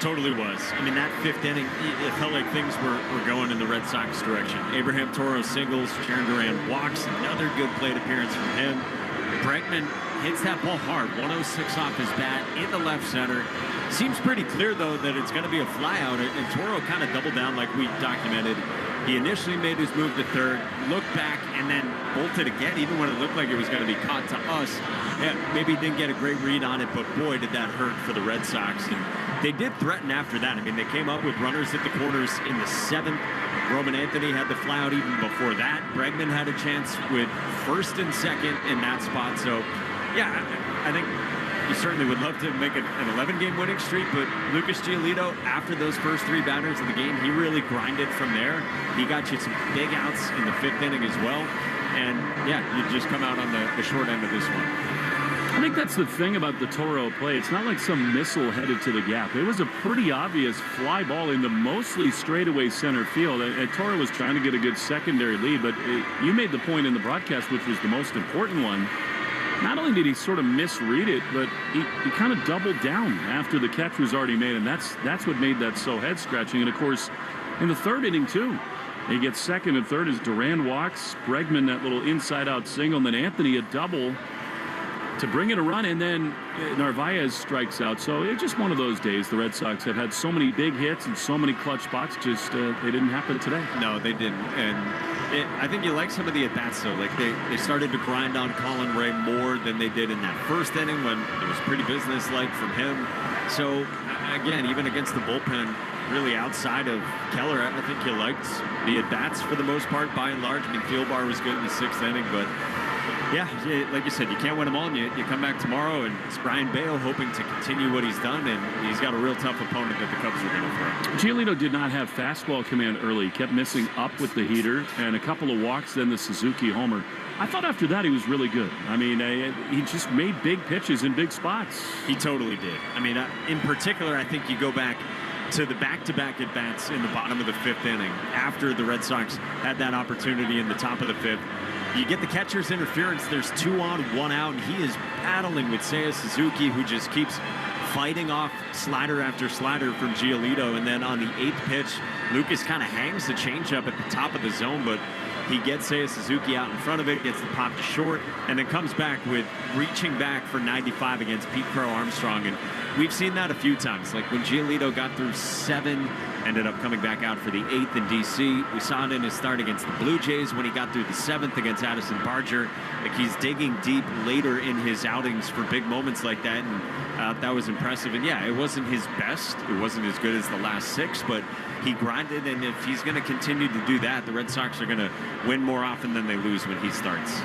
Totally was. I mean, that 5th inning, it felt like things were going in the Red Sox direction. Abraham Toro singles, Sharon Duran walks, another good plate appearance from him. Bregman hits that ball hard, 106 off his bat in the left center. Seems pretty clear, though, that it's going to be a flyout, and Toro kind of doubled down like we documented. He initially made his move to third, looked back, and then bolted again, even when it looked like it was going to be caught to us. Yeah, maybe he didn't get a great read on it, but boy, did that hurt for the Red Sox. And they did threaten after that. I mean, they came up with runners at the corners in the 7th. Roman Anthony had the flyout even before that. Bregman had a chance with 1st and 2nd in that spot. So, yeah, I think you certainly would love to make an 11-game winning streak, but Lucas Giolito, after those first 3 batters of the game, he really grinded from there. He got you some big outs in the 5th inning as well. And, yeah, you just come out on the short end of this one. I think that's the thing about the Toro play. It's not like some missile headed to the gap. It was a pretty obvious fly ball into mostly straightaway center field. And Toro was trying to get a good secondary lead, but you made the point in the broadcast, which was the most important one. Not only did he sort of misread it, but he kind of doubled down after the catch was already made, and that's what made that so head-scratching. And, of course, in the 3rd inning, too, he gets 2nd and 3rd as Duran walks, Bregman that little inside-out single, and then Anthony a double to bring in a run, and then Narvaez strikes out. So it's just one of those days. The Red Sox have had so many big hits and so many clutch spots, just they didn't happen today. No, they didn't. And I think you like some of the at-bats, though. Like, they started to grind on Colin Ray more than they did in that 1st inning when it was pretty businesslike from him. So, again, even against the bullpen, really outside of Keller, I think you liked the at-bats for the most part, by and large. I mean, Fieldbar was good in the 6th inning, but yeah, like you said, you can't win them all, and you come back tomorrow, and it's Brian Bale hoping to continue what he's done, and he's got a real tough opponent that the Cubs are going to throw. Giolito did not have fastball command early. He kept missing up with the heater, and a couple of walks, then the Suzuki homer. I thought after that he was really good. I mean, he just made big pitches in big spots. He totally did. I mean, in particular, I think you go back to the back-to-back at-bats in the bottom of the 5th inning after the Red Sox had that opportunity in the top of the 5th. You get the catcher's interference. There's 2 on, 1 out, and he is battling with Seiya Suzuki, who just keeps fighting off slider after slider from Giolito. And then on the 8th pitch, Lucas kind of hangs the changeup at the top of the zone, but he gets Seiya Suzuki out in front of it, gets the pop to short, and then comes back with reaching back for 95 against Pete Crow Armstrong. And we've seen that a few times. Like when Giolito got through 7, ended up coming back out for the 8th in D.C. We saw it in his start against the Blue Jays when he got through the 7th against Addison Barger. Like, he's digging deep later in his outings for big moments like that, and that was impressive. And yeah, it wasn't his best. It wasn't as good as the last 6, but he grinded, and if he's going to continue to do that, the Red Sox are going to win more often than they lose when he starts.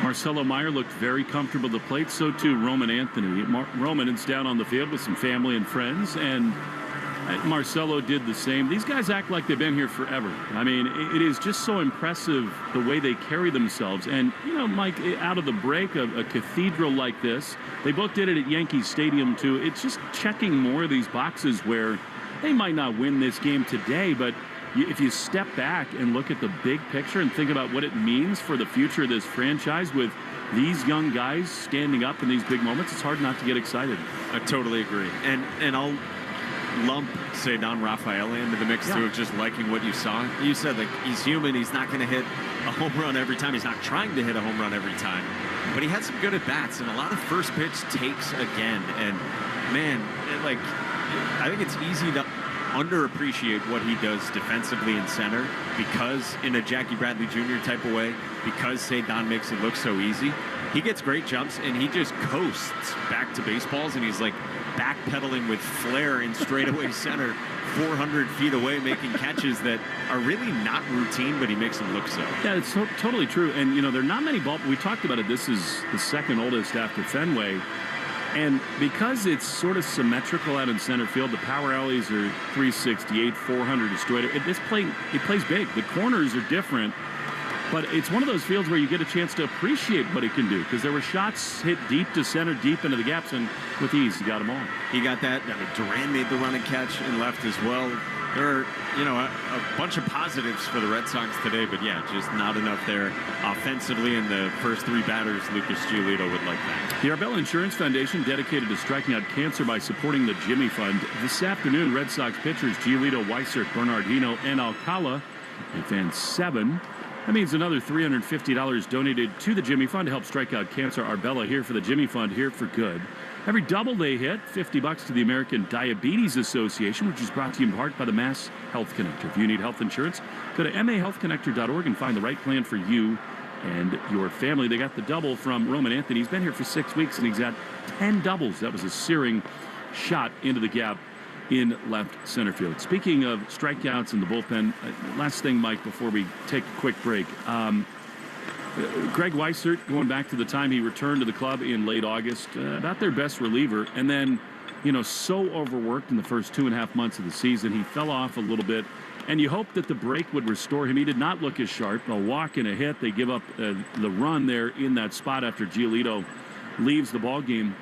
Marcelo Meyer looked very comfortable at the plate. So too Roman Anthony. Roman is down on the field with some family and friends, and Marcelo did the same. These guys act like they've been here forever. I mean, it is just so impressive the way they carry themselves. And, you know, Mike, out of the break, a cathedral like this, they both did it at Yankee Stadium, too. It's just checking more of these boxes where they might not win this game today, but if you step back and look at the big picture and think about what it means for the future of this franchise with these young guys standing up in these big moments, it's hard not to get excited. I totally agree. And I'll lump, say, Don Rafael into the mix, too, of just liking what you saw. You said, like, he's human. He's not going to hit a home run every time. He's not trying to hit a home run every time. But he had some good at-bats and a lot of first pitch takes again. And, man, I think it's easy to underappreciate what he does defensively in center because in a Jackie Bradley Jr. type of way, because, say, Don makes it look so easy. He gets great jumps, and he just coasts back to baseballs, and he's, like, backpedaling with flair in straightaway center 400 feet away, making catches that are really not routine, but he makes them look so. Yeah, it's totally true. And, you know, there are not many we talked about it. This is the second oldest after Fenway. And because it's sort of symmetrical out in center field, the power alleys are 368, 400 is straight. It plays big. The corners are different. But it's one of those fields where you get a chance to appreciate what he can do because there were shots hit deep to center, deep into the gaps, and with ease, he got them all. He got that. I mean, Duran made the run and catch and left as well. There are, you know, a bunch of positives for the Red Sox today, but yeah, just not enough there offensively. And the first three batters, Lucas Giolito would like that. The Arbella Insurance Foundation dedicated to striking out cancer by supporting the Jimmy Fund. This afternoon, Red Sox pitchers Giolito, Weissert, Bernardino, and Alcala advance 7. That means another $350 donated to the Jimmy Fund to help strike out cancer. Arbella here for the Jimmy Fund, here for good. Every double they hit, $50 to the American Diabetes Association, which is brought to you in part by the Mass Health Connector. If you need health insurance, go to mahealthconnector.org and find the right plan for you and your family. They got the double from Roman Anthony. He's been here for 6 weeks, and he's got 10 doubles. That was a searing shot into the gap in left center field. Speaking of strikeouts in the bullpen, last thing, Mike, before we take a quick break. Greg Weissert, going back to the time he returned to the club in late August, about their best reliever, and then, you know, so overworked in the first 2.5 months of the season, he fell off a little bit, and you hope that the break would restore him. He did not look as sharp. A walk and a hit, they give up the run there in that spot after Giolito leaves the ballgame.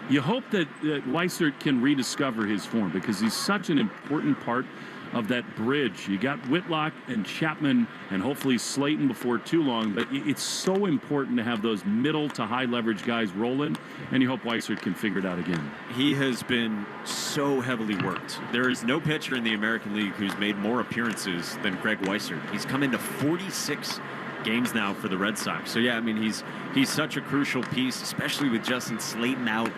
You hope that Weissert can rediscover his form because he's such an important part of that bridge. You got Whitlock and Chapman and hopefully Slayton before too long, but it's so important to have those middle to high leverage guys rolling, and you hope Weissert can figure it out again. He has been so heavily worked. There is no pitcher in the American League who's made more appearances than Greg Weissert. He's come into 46 games now for the Red Sox. So yeah, I mean, he's such a crucial piece, especially with Justin Slayton out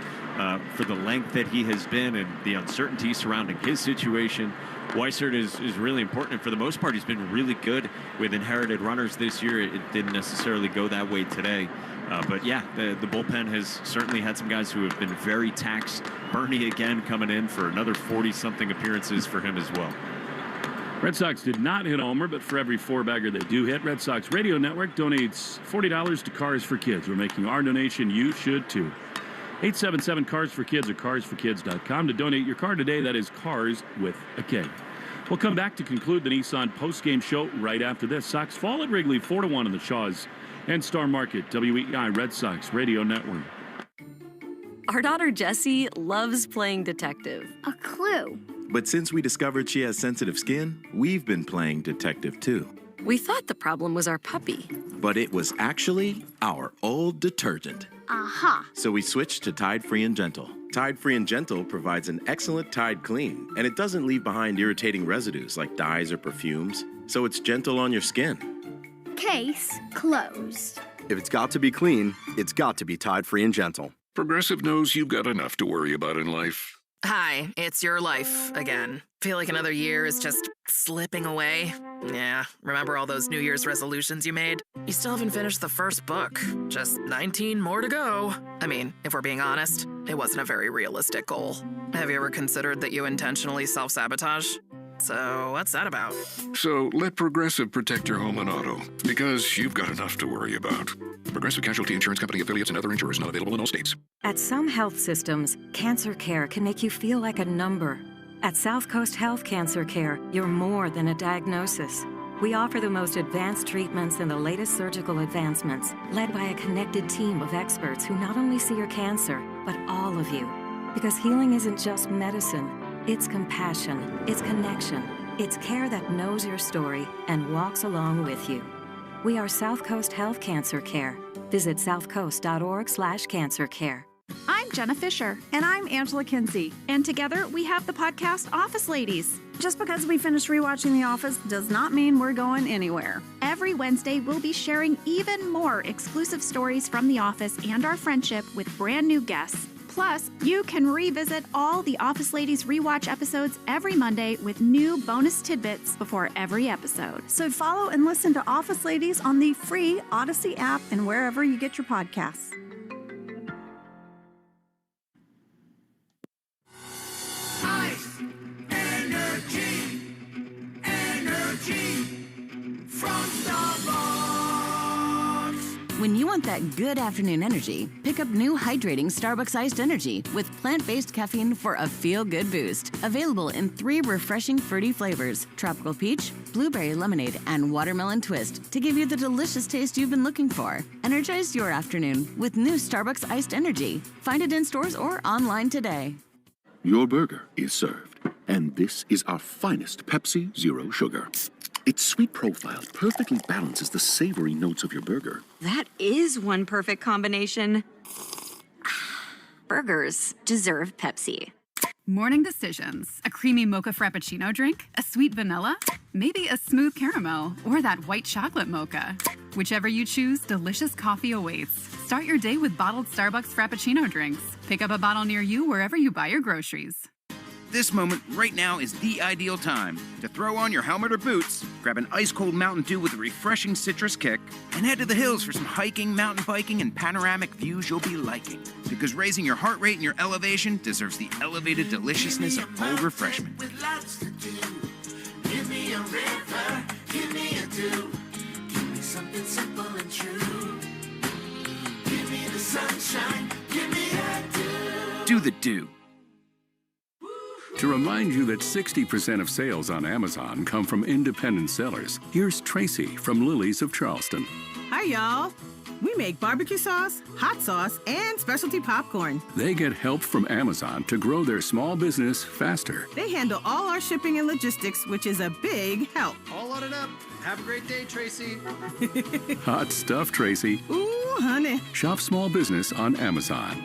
for the length that he has been and the uncertainty surrounding his situation. Weissert is really important, and for the most part, he's been really good with inherited runners this year. It didn't necessarily go that way today. But yeah, the bullpen has certainly had some guys who have been very taxed. Bernie again coming in for another 40-something appearances for him as well. Red Sox did not hit a homer, but for every 4-bagger they do hit, Red Sox Radio Network donates $40 to Cars for Kids. We're making our donation. You should too. 877 Cars for Kids or carsforkids.com to donate your car today. That is Cars with a K. We'll come back to conclude the Nissan postgame show right after this. Sox fall at Wrigley 4-1 in the Shaws and Star Market. WEI Red Sox Radio Network. Our daughter Jessie loves playing detective. A clue. But since we discovered she has sensitive skin, we've been playing detective too. We thought the problem was our puppy. But it was actually our old detergent. Aha. So we switched to Tide Free and Gentle. Tide Free and Gentle provides an excellent Tide clean, and it doesn't leave behind irritating residues like dyes or perfumes, so it's gentle on your skin. Case closed. If it's got to be clean, it's got to be Tide Free and Gentle. Progressive knows you've got enough to worry about in life. Hi, it's your life again. Feel like another year is just slipping away? Yeah, remember all those New Year's resolutions you made? You still haven't finished the first book. Just 19 more to go. I mean, if we're being honest, it wasn't a very realistic goal. Have you ever considered that you intentionally self-sabotage? So what's that about? So let Progressive protect your home and auto, because you've got enough to worry about. Progressive Casualty Insurance Company affiliates and other insurers not available in all states. At some health systems, cancer care can make you feel like a number. At South Coast Health Cancer Care, you're more than a diagnosis. We offer the most advanced treatments and the latest surgical advancements, led by a connected team of experts who not only see your cancer, but all of you. Because healing isn't just medicine, it's compassion, it's connection, It's care that knows your story and walks along with you. We are South Coast Health Cancer Care. Visit southcoast.org/cancercare. I'm Jenna Fisher. And I'm Angela Kinsey. And together we have the podcast Office Ladies. Just because we finished rewatching The Office does not mean we're going anywhere. Every Wednesday, we'll be sharing even more exclusive stories from The Office and our friendship with brand new guests. Plus, you can revisit all the Office Ladies rewatch episodes every Monday with new bonus tidbits before every episode. So follow and listen to Office Ladies on the free Odyssey app and wherever you get your podcasts. Ice, energy, energy from Starbucks. When you want that good afternoon energy, pick up new hydrating Starbucks iced energy with plant-based caffeine for a feel-good boost. Available in 3 refreshing fruity flavors: tropical peach, blueberry lemonade, and watermelon twist to give you the delicious taste you've been looking for. Energize your afternoon with new Starbucks iced energy. Find it in stores or online today. Your burger is served, and this is our finest Pepsi Zero Sugar. Its sweet profile perfectly balances the savory notes of your burger. That is one perfect combination. Burgers deserve Pepsi. Morning decisions. A creamy mocha frappuccino drink? A sweet vanilla? Maybe a smooth caramel? Or that white chocolate mocha? Whichever you choose, delicious coffee awaits. Start your day with bottled Starbucks Frappuccino drinks. Pick up a bottle near you wherever you buy your groceries. This moment right now is the ideal time to throw on your helmet or boots, grab an ice-cold Mountain Dew with a refreshing citrus kick, and head to the hills for some hiking, mountain biking, and panoramic views you'll be liking. Because raising your heart rate and your elevation deserves the elevated deliciousness of cold refreshment. With lots to do. Give me a river, give me a dew. Give me something simple and true. Give me the sunshine, give me a dew. Do the dew. To remind you that 60% of sales on Amazon come from independent sellers, here's Tracy from Lily's of Charleston. Hi, y'all. We make barbecue sauce, hot sauce, and specialty popcorn. They get help from Amazon to grow their small business faster. They handle all our shipping and logistics, which is a big help. All loaded up. Have a great day, Tracy. Hot stuff, Tracy. Ooh, honey. Shop small business on Amazon.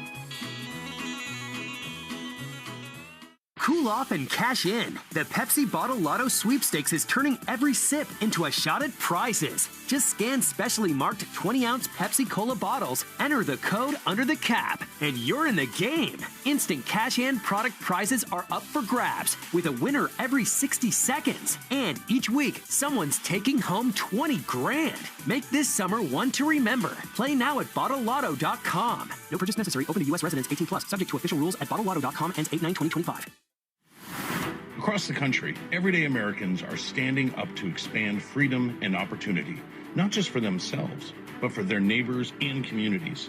Cool off and cash in. The Pepsi Bottle Lotto Sweepstakes is turning every sip into a shot at prizes. Just scan specially marked 20-ounce Pepsi Cola bottles, enter the code under the cap, and you're in the game. Instant cash-in product prizes are up for grabs, with a winner every 60 seconds. And each week, someone's taking home 20 grand. Make this summer one to remember. Play now at BottleLotto.com. No purchase necessary. Open to U.S. residents 18+. Subject to official rules at BottleLotto.com. Ends 8/9/2025. Across the country, everyday Americans are standing up to expand freedom and opportunity, not just for themselves, but for their neighbors and communities.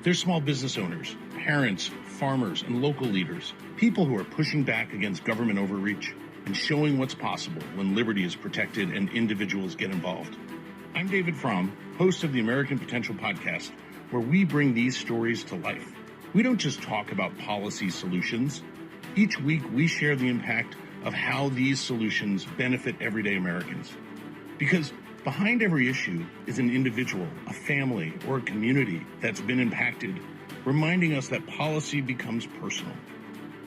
They're small business owners, parents, farmers, and local leaders, people who are pushing back against government overreach and showing what's possible when liberty is protected and individuals get involved. I'm David Fromm, host of the American Potential podcast, where we bring these stories to life. We don't just talk about policy solutions. Each week, we share the impact of how these solutions benefit everyday Americans. Because behind every issue is an individual, a family, or a community that's been impacted, reminding us that policy becomes personal.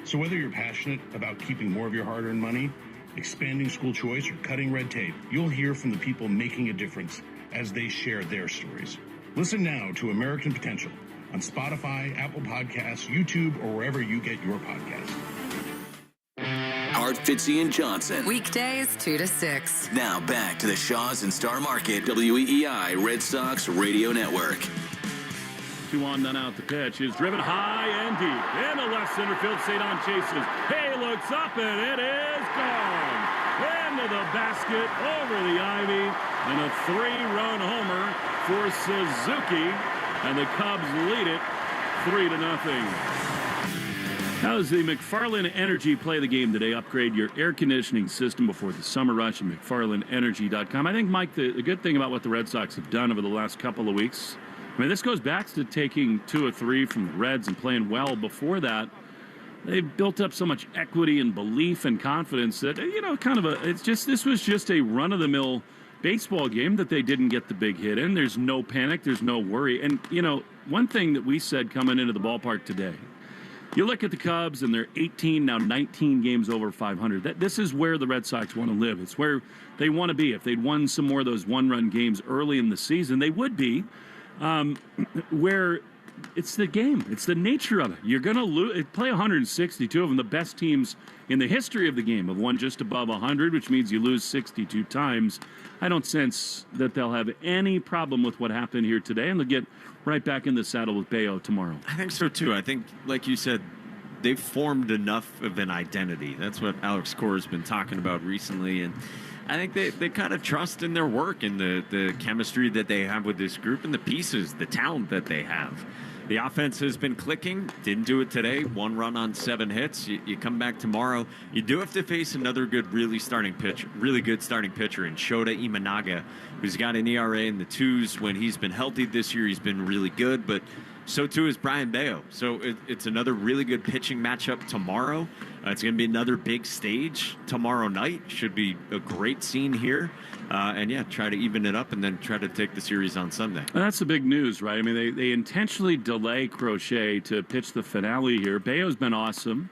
So whether you're passionate about keeping more of your hard-earned money, expanding school choice, or cutting red tape, you'll hear from the people making a difference as they share their stories. Listen now to American Potential on Spotify, Apple Podcasts, YouTube, or wherever you get your podcasts. Art, Fitzy, and Johnson. Weekdays 2 to 6. Now back to the Shaws and Star Market WEEI Red Sox Radio Network. 2-1, none out. The pitch is driven high and deep. In the left center field, Cedon chases. He looks up and it is gone. Into the basket, over the ivy, and a 3-run homer for Suzuki. And the Cubs lead it 3-0. How does the McFarland Energy play the game today? Upgrade your air conditioning system before the summer rush at McFarlandEnergy.com. I think, Mike, the good thing about what the Red Sox have done over the last couple of weeks, I mean, this goes back to taking 2 or 3 from the Reds and playing well before that. they've built up so much equity and belief and confidence that, this was just a run-of-the-mill baseball game that they didn't get the big hit in. There's no panic. There's no worry. And, one thing that we said coming into the ballpark today, you look at the Cubs and they're 18, now 19 games over 500. This is where the Red Sox want to live. It's where they want to be. If they'd won some more of those one-run games early in the season, they would be where it's the game. It's the nature of it. You're going to play 162 of them. The best teams in the history of the game have won just above 100, which means you lose 62 times. I don't sense that they'll have any problem with what happened here today, and they'll get right back in the saddle with Bayo tomorrow. I think so, too. I think, like you said, they've formed enough of an identity. That's what Alex Cora's been talking about recently, and I think they kind of trust in their work and the chemistry that they have with this group and the pieces, the talent that they have. The offense has been clicking. Didn't do it today. 1 run on 7 hits. You come back tomorrow. You do have to face another really good starting pitcher in Shota Imanaga, who's got an ERA in the 2s. When he's been healthy this year, he's been really good, but so too is Brian Bayo. So it's another really good pitching matchup tomorrow. It's going to be another big stage tomorrow night. Should be a great scene here. Try to even it up and then try to take the series on Sunday. And that's the big news, right? I mean, they intentionally delay Crochet to pitch the finale here. Bayo's been awesome.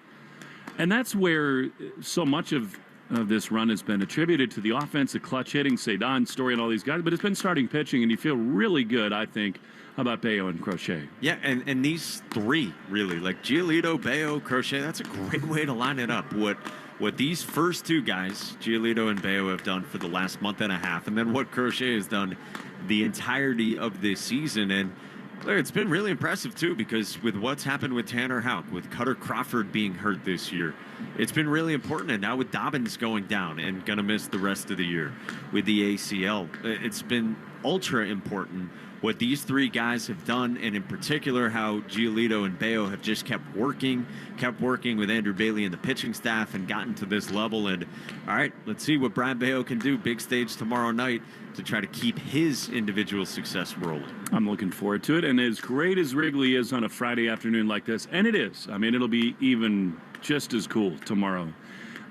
And that's where so much of this run has been attributed to the offense, the clutch hitting, Cedon, Story, and all these guys. But it's been starting pitching, and you feel really good, I think, about Bayo and Crochet. Yeah, and these three, really, like Giolito, Bayo, Crochet, that's a great way to line it up. What these first two guys, Giolito and Bayo, have done for the last month and a half, and then what Crochet has done the entirety of this season. And it's been really impressive, too, because with what's happened with Tanner Houck, with Cutter Crawford being hurt this year, it's been really important. And now with Dobbins going down and going to miss the rest of the year with the ACL, it's been ultra important what these three guys have done, and in particular how Giolito and Bayo have just kept working with Andrew Bailey and the pitching staff and gotten to this level. And all right, let's see what Brian Bayo can do big stage tomorrow night to try to keep his individual success rolling. I'm looking forward to it. And as great as Wrigley is on a Friday afternoon like this, and it is, I mean, it'll be even just as cool tomorrow.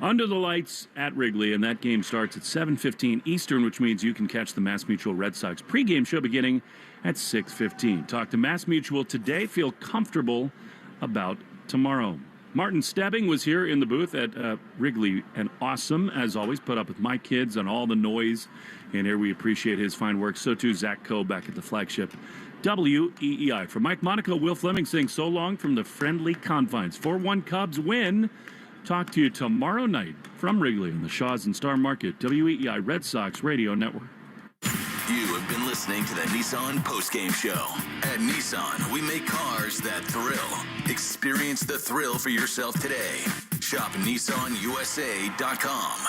Under the lights at Wrigley, and that game starts at 7:15 Eastern, which means you can catch the MassMutual Red Sox pregame show beginning at 6:15. Talk to MassMutual today. Feel comfortable about tomorrow. Martin Stebbing was here in the booth at Wrigley, and awesome, as always. Put up with my kids and all the noise, and here we appreciate his fine work. So too Zach Coe back at the flagship WEEI. For Mike Monaco, Will Fleming saying so long from the friendly confines. 4-1 Cubs win. Talk to you tomorrow night from Wrigley in the Shaws and Star Market, WEEI Red Sox Radio Network. You have been listening to the Nissan Postgame Show. At Nissan, we make cars that thrill. Experience the thrill for yourself today. Shop NissanUSA.com.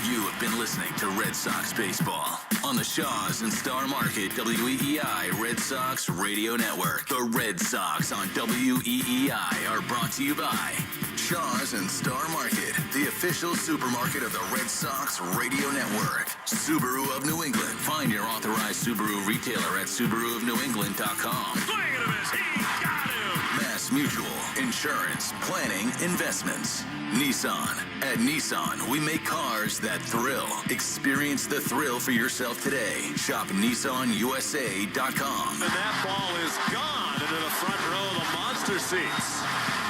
You have been listening to Red Sox Baseball on the Shaws and Star Market WEEI Red Sox Radio Network. The Red Sox on WEEI are brought to you by Shaws and Star Market, the official supermarket of the Red Sox Radio Network. Subaru of New England. Find your authorized Subaru retailer at SubaruofNewEngland.com. Mass Mutual, insurance, planning, investments. Nissan. At Nissan, we make cars that thrill. Experience the thrill for yourself today. Shop NissanUSA.com. And that ball is gone into the front row of the monster seats.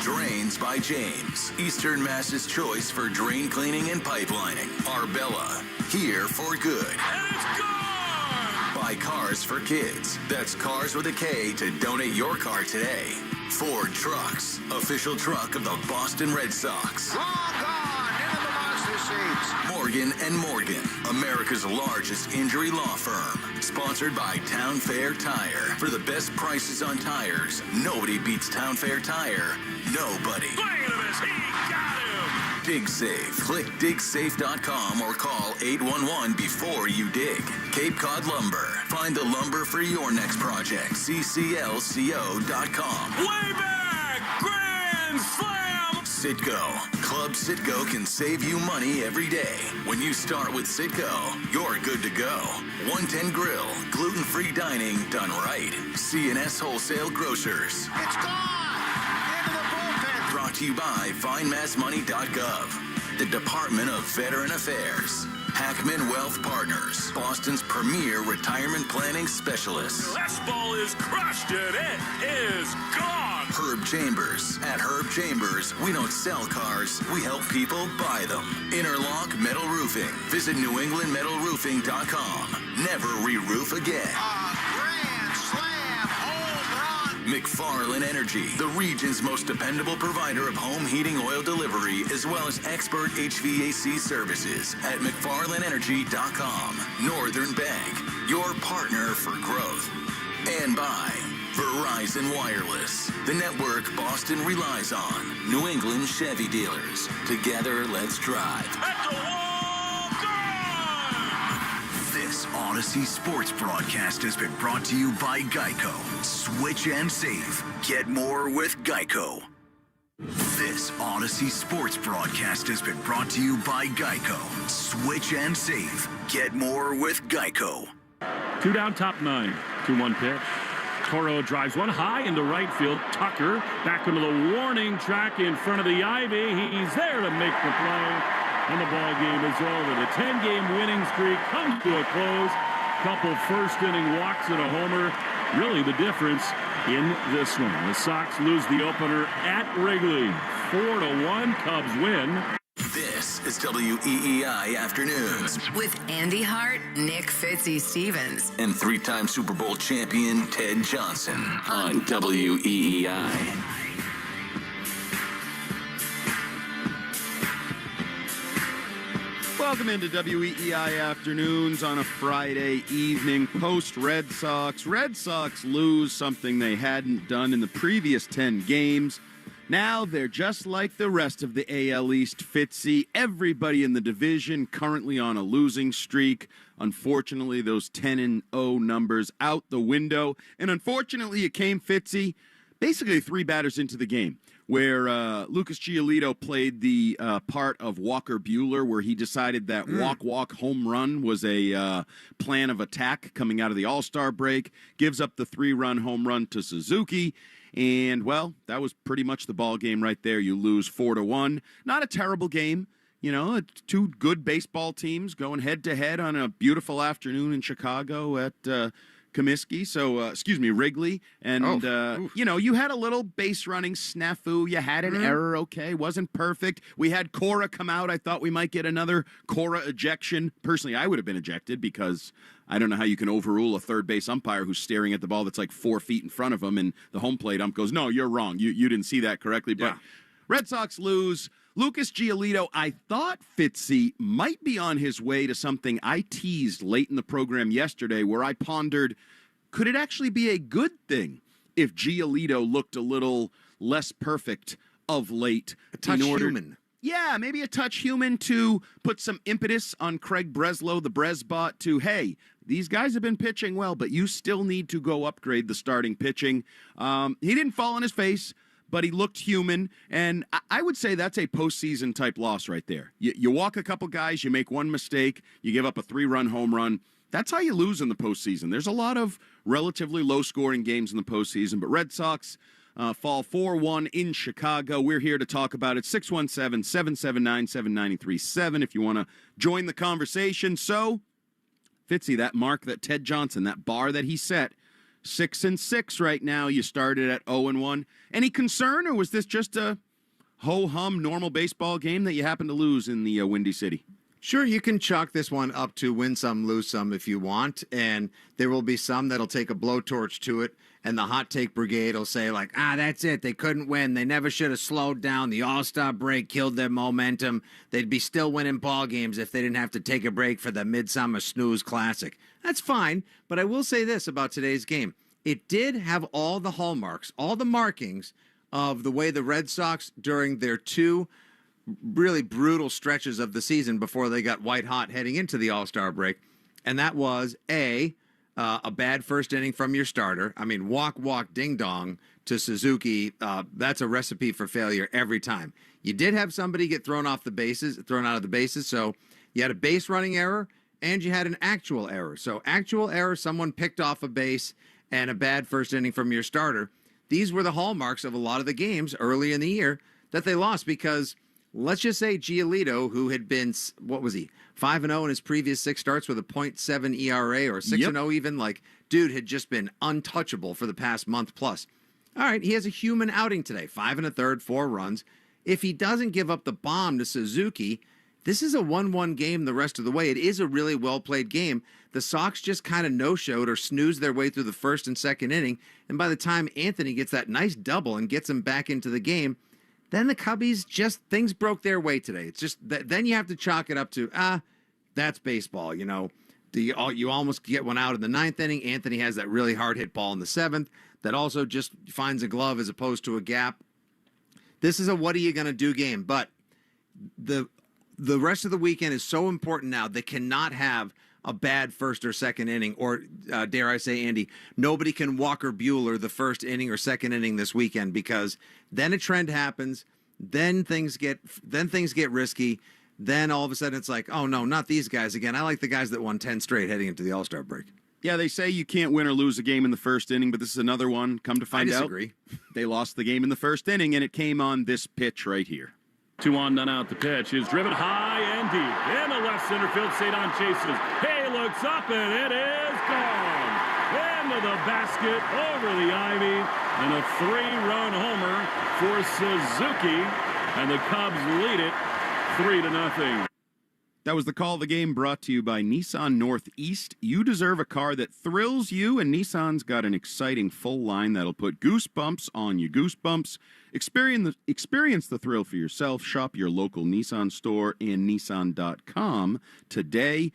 Drains by James. Eastern Mass's choice for drain cleaning and pipelining. Arbella. Here for good. And it's gone! Buy Cars for Kids. That's Cars with a K to donate your car today. Ford Trucks. Official truck of the Boston Red Sox. Long gone into the monster seats. Morgan & Morgan. America's largest injury law firm. Sponsored by Town Fair Tire. For the best prices on tires, nobody beats Town Fair Tire. Nobody. Look at this. He got him. Dig Safe. Click digsafe.com or call 811 before you dig. Cape Cod Lumber. Find the lumber for your next project. CCLCO.com. Way back. Grand slam. Citgo. Club Citgo can save you money every day. When you start with Citgo, you're good to go. 110 Grill. Gluten-free dining done right. C&S Wholesale Grocers. It's gone. Into the bullpen. Brought to you by findmassmoney.gov, the Department of Veteran Affairs, Hackman Wealth Partners, Boston's premier retirement planning specialist. This ball is crushed and it is gone. Herb Chambers. At Herb Chambers, we don't sell cars, we help people buy them. Interlock Metal Roofing. Visit newenglandmetalroofing.com. Never re-roof again. McFarland Energy, the region's most dependable provider of home heating oil delivery, as well as expert HVAC services at McFarlandEnergy.com. Northern Bank, your partner for growth. And by Verizon Wireless, the network Boston relies on. New England Chevy dealers. Together, let's drive. This Odyssey Sports broadcast has been brought to you by Geico. Switch and save. Get more with Geico. This Odyssey Sports broadcast has been brought to you by Geico. Switch and save. Get more with Geico. 2 down, top 9. 2-1 pitch. Cora drives one high into right field. Tucker back into the warning track in front of the ivy. He's there to make the play. And the ball game is over. The 10-game winning streak comes to a close. Couple first-inning walks and a homer. Really the difference in this one. The Sox lose the opener at Wrigley. 4-1. Cubs win. This is WEEI Afternoons. With Andy Hart, Nick Fitzy Stevens, and 3-time Super Bowl champion Ted Johnson on WEEI. Welcome into WEEI Afternoons on a Friday evening. Post Red Sox. Red Sox lose something they hadn't done in the previous 10 games. Now they're just like the rest of the AL East, Fitzy. Everybody in the division currently on a losing streak. Unfortunately, those 10-0 numbers out the window. And unfortunately, it came, Fitzy, basically 3 batters into the game, where Lucas Giolito played the part of Walker Buehler, where he decided that walk home run was a plan of attack coming out of the All-Star break, gives up the 3-run home run to Suzuki, and, well, that was pretty much the ball game right there. You lose 4-1. Not a terrible game. You know, 2 good baseball teams going head-to-head on a beautiful afternoon in Chicago at Wrigley. And, you had a little base running snafu. You had an error, okay. Wasn't perfect. We had Cora come out. I thought we might get another Cora ejection. Personally, I would have been ejected because I don't know how you can overrule a third base umpire who's staring at the ball that's like 4 feet in front of him, and the home plate ump goes, no, you're wrong. You didn't see that correctly. But Red Sox lose. Lucas Giolito, I thought Fitzy might be on his way to something I teased late in the program yesterday, where I pondered, could it actually be a good thing if Giolito looked a little less perfect of late? A touch human. Yeah, maybe a touch human to put some impetus on Craig Breslow, the Bresbot, to, hey, these guys have been pitching well, but you still need to go upgrade the starting pitching. He didn't fall on his face, but he looked human, and I would say that's a postseason type loss right there. You walk a couple guys, you make one mistake, you give up a 3-run home run. That's how you lose in the postseason. There's a lot of relatively low-scoring games in the postseason, but Red Sox fall 4-1 in Chicago. We're here to talk about it. 617-779-7937 if you want to join the conversation. So, Fitzy, that mark that Ted Johnson, that bar that he set, 6-6 right now. You started at 0-1. Any concern, or was this just a ho-hum normal baseball game that you happened to lose in the Windy City? Sure, you can chalk this one up to win some, lose some if you want, and there will be some that'll take a blowtorch to it, and the hot take brigade will say, like, that's it, they couldn't win, they never should have slowed down, the All-Star break killed their momentum, they'd be still winning ball games if they didn't have to take a break for the Midsummer Snooze Classic. That's fine, but I will say this about today's game. It did have all the hallmarks, all the markings of the way the Red Sox, during their 2 really brutal stretches of the season before they got white hot heading into the All-Star break, and that was a bad first inning from your starter. I mean, walk, ding dong to Suzuki. That's a recipe for failure every time. You did have somebody get thrown out of the bases, so you had a base running error and you had an actual error. So actual error, someone picked off a base, and a bad first inning from your starter. These were the hallmarks of a lot of the games early in the year that they lost because let's just say Giolito, who had been, 5-0 in his previous 6 starts with a .7 ERA or 6-0 even, like, dude had just been untouchable for the past month plus. All right, he has a human outing today, 5 1/3, 4 runs. If he doesn't give up the bomb to Suzuki, this is a 1-1 game the rest of the way. It is a really well-played game. The Sox just kind of no-showed or snoozed their way through the first and second inning, and by the time Anthony gets that nice double and gets him back into the game, then the Cubbies things broke their way today. It's just then you have to chalk it up to, that's baseball, you know. You almost get one out in the 9th inning. Anthony has that really hard hit ball in the 7th that also just finds a glove as opposed to a gap. This is a what are you going to do game, but the rest of the weekend is so important now. They cannot have a bad first or second inning, or dare I say, Andy, nobody can Walker Buehler the first inning or second inning this weekend, because then a trend happens, then things get risky. Then all of a sudden it's like, oh no, not these guys again. I like the guys that won 10 straight heading into the All-Star break. Yeah, they say you can't win or lose a game in the first inning, but this is another one. Come to find out, I disagree. They lost the game in the first inning, and it came on this pitch right here. 2 on, none out. The pitch is driven high and deep. In the left center field, Cedon chases. He looks up, and it is gone. Into the basket, over the ivy, and a 3-run homer for Suzuki, and the Cubs lead it 3-0. That was the call of the game, brought to you by Nissan Northeast. You deserve a car that thrills you, and Nissan's got an exciting full line that'll put goosebumps on you. Goosebumps. Experience the thrill for yourself. Shop your local Nissan store and Nissan.com today.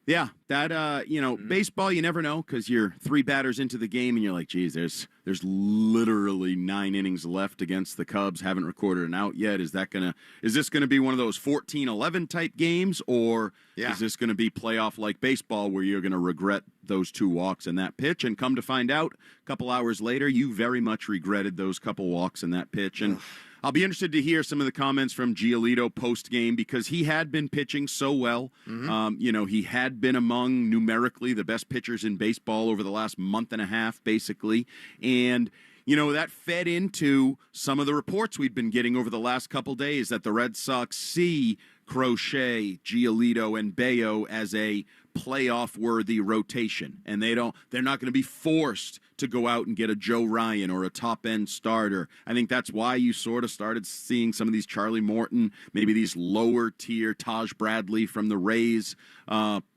Yeah, that, baseball, you never know, because you're 3 batters into the game and you're like, geez, there's literally 9 innings left against the Cubs. Haven't recorded an out yet. Is this gonna be one of those 14-11 type games, or is this gonna be playoff like baseball where you're gonna regret those 2 walks and that pitch? And come to find out, a couple hours later, you very much regretted those couple walks and that pitch. And I'll be interested to hear some of the comments from Giolito post-game, because he had been pitching so well. Mm-hmm. He had been among numerically the best pitchers in baseball over the last month and a half, basically. And, that fed into some of the reports we've been getting over the last couple days that the Red Sox see Crochet, Giolito, and Bayo as a playoff-worthy rotation, and they're not going to be forced to go out and get a Joe Ryan or a top-end starter. I think that's why you sort of started seeing some of these Charlie Morton, maybe these lower-tier Taj Bradley from the Rays,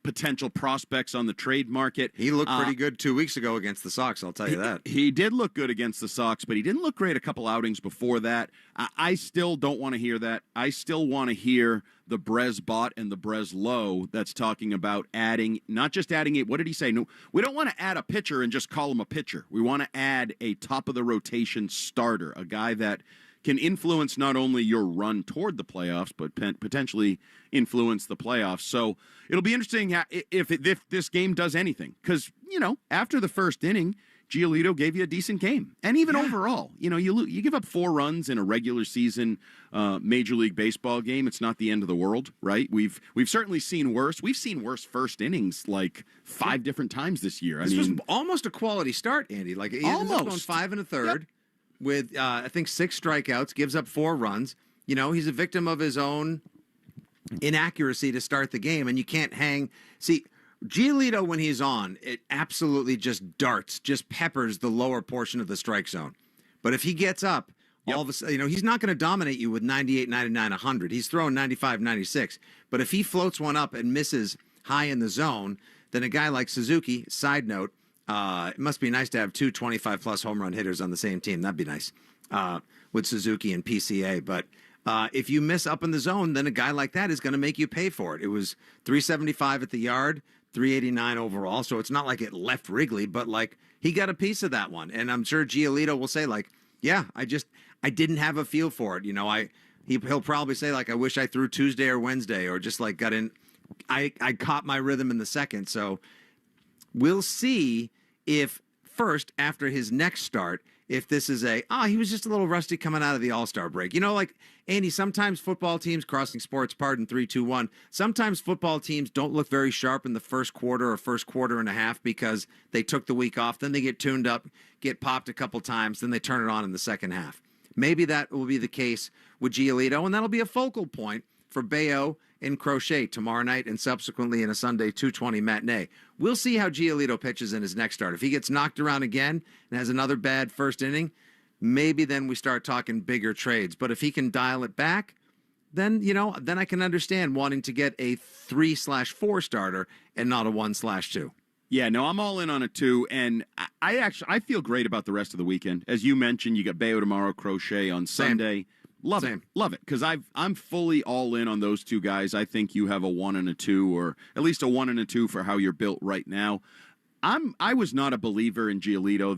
potential prospects on the trade market. He looked pretty good 2 weeks ago against the Sox, I'll tell you that. He did look good against the Sox, but he didn't look great a couple outings before that. I still don't want to hear that. I still want to hear the Brez Bot and the Brez Low that's talking about not just adding it. What did he say? No, we don't want to add a pitcher and just call him a pitcher. We want to add a top-of-the-rotation starter, a guy that can influence not only your run toward the playoffs, but potentially influence the playoffs. So it'll be interesting if this game does anything. Because, after the first inning, Giolito gave you a decent game. And even overall, you give up 4 runs in a regular season Major League Baseball game. It's not the end of the world, right? We've certainly seen worse. We've seen worse first innings like 5 different times this year. This was almost a quality start, Andy. Like, he ends up going 5 1/3 with, I think, 6 strikeouts, gives up 4 runs. He's a victim of his own inaccuracy to start the game, and you can't hang. See, Giolito, when he's on, it absolutely just darts, just peppers the lower portion of the strike zone. But if he gets up, all of a sudden, he's not going to dominate you with 98, 99, 100. He's throwing 95, 96. But if he floats one up and misses high in the zone, then a guy like Suzuki, side note, it must be nice to have 2 25-plus home run hitters on the same team. That'd be nice with Suzuki and PCA. But if you miss up in the zone, then a guy like that is going to make you pay for it. It was 375 at the yard, 389 overall, so it's not like it left Wrigley, but like he got a piece of that one. And I'm sure Giolito will say, like, yeah, I didn't have a feel for it. He'll probably say, like, I wish I threw Tuesday or Wednesday, or just like got in. I caught my rhythm in the second. So we'll see if first, after his next start, if this is he was just a little rusty coming out of the All-Star break. Like, Andy, sometimes football teams, crossing sports, pardon, 3, 2, 1, sometimes football teams don't look very sharp in the first quarter or first quarter and a half because they took the week off. Then they get tuned up, get popped a couple times, then they turn it on in the second half. Maybe that will be the case with Giolito, and that'll be a focal point for Bayo and Crochet tomorrow night and subsequently in a Sunday 2:20 matinee. We'll see how Giolito pitches in his next start. If he gets knocked around again and has another bad first inning, maybe then we start talking bigger trades. But if he can dial it back, then I can understand wanting to get a 3/4 starter and not a 1/2. Yeah, no, I'm all in on a 2, and I feel great about the rest of the weekend. As you mentioned, you got Bayo tomorrow, Crochet on Sunday. Love it, because I'm fully all in on those two guys. I think you have a 1 and a 2, or at least a 1 and a 2 for how you're built right now. I was not a believer in Giolito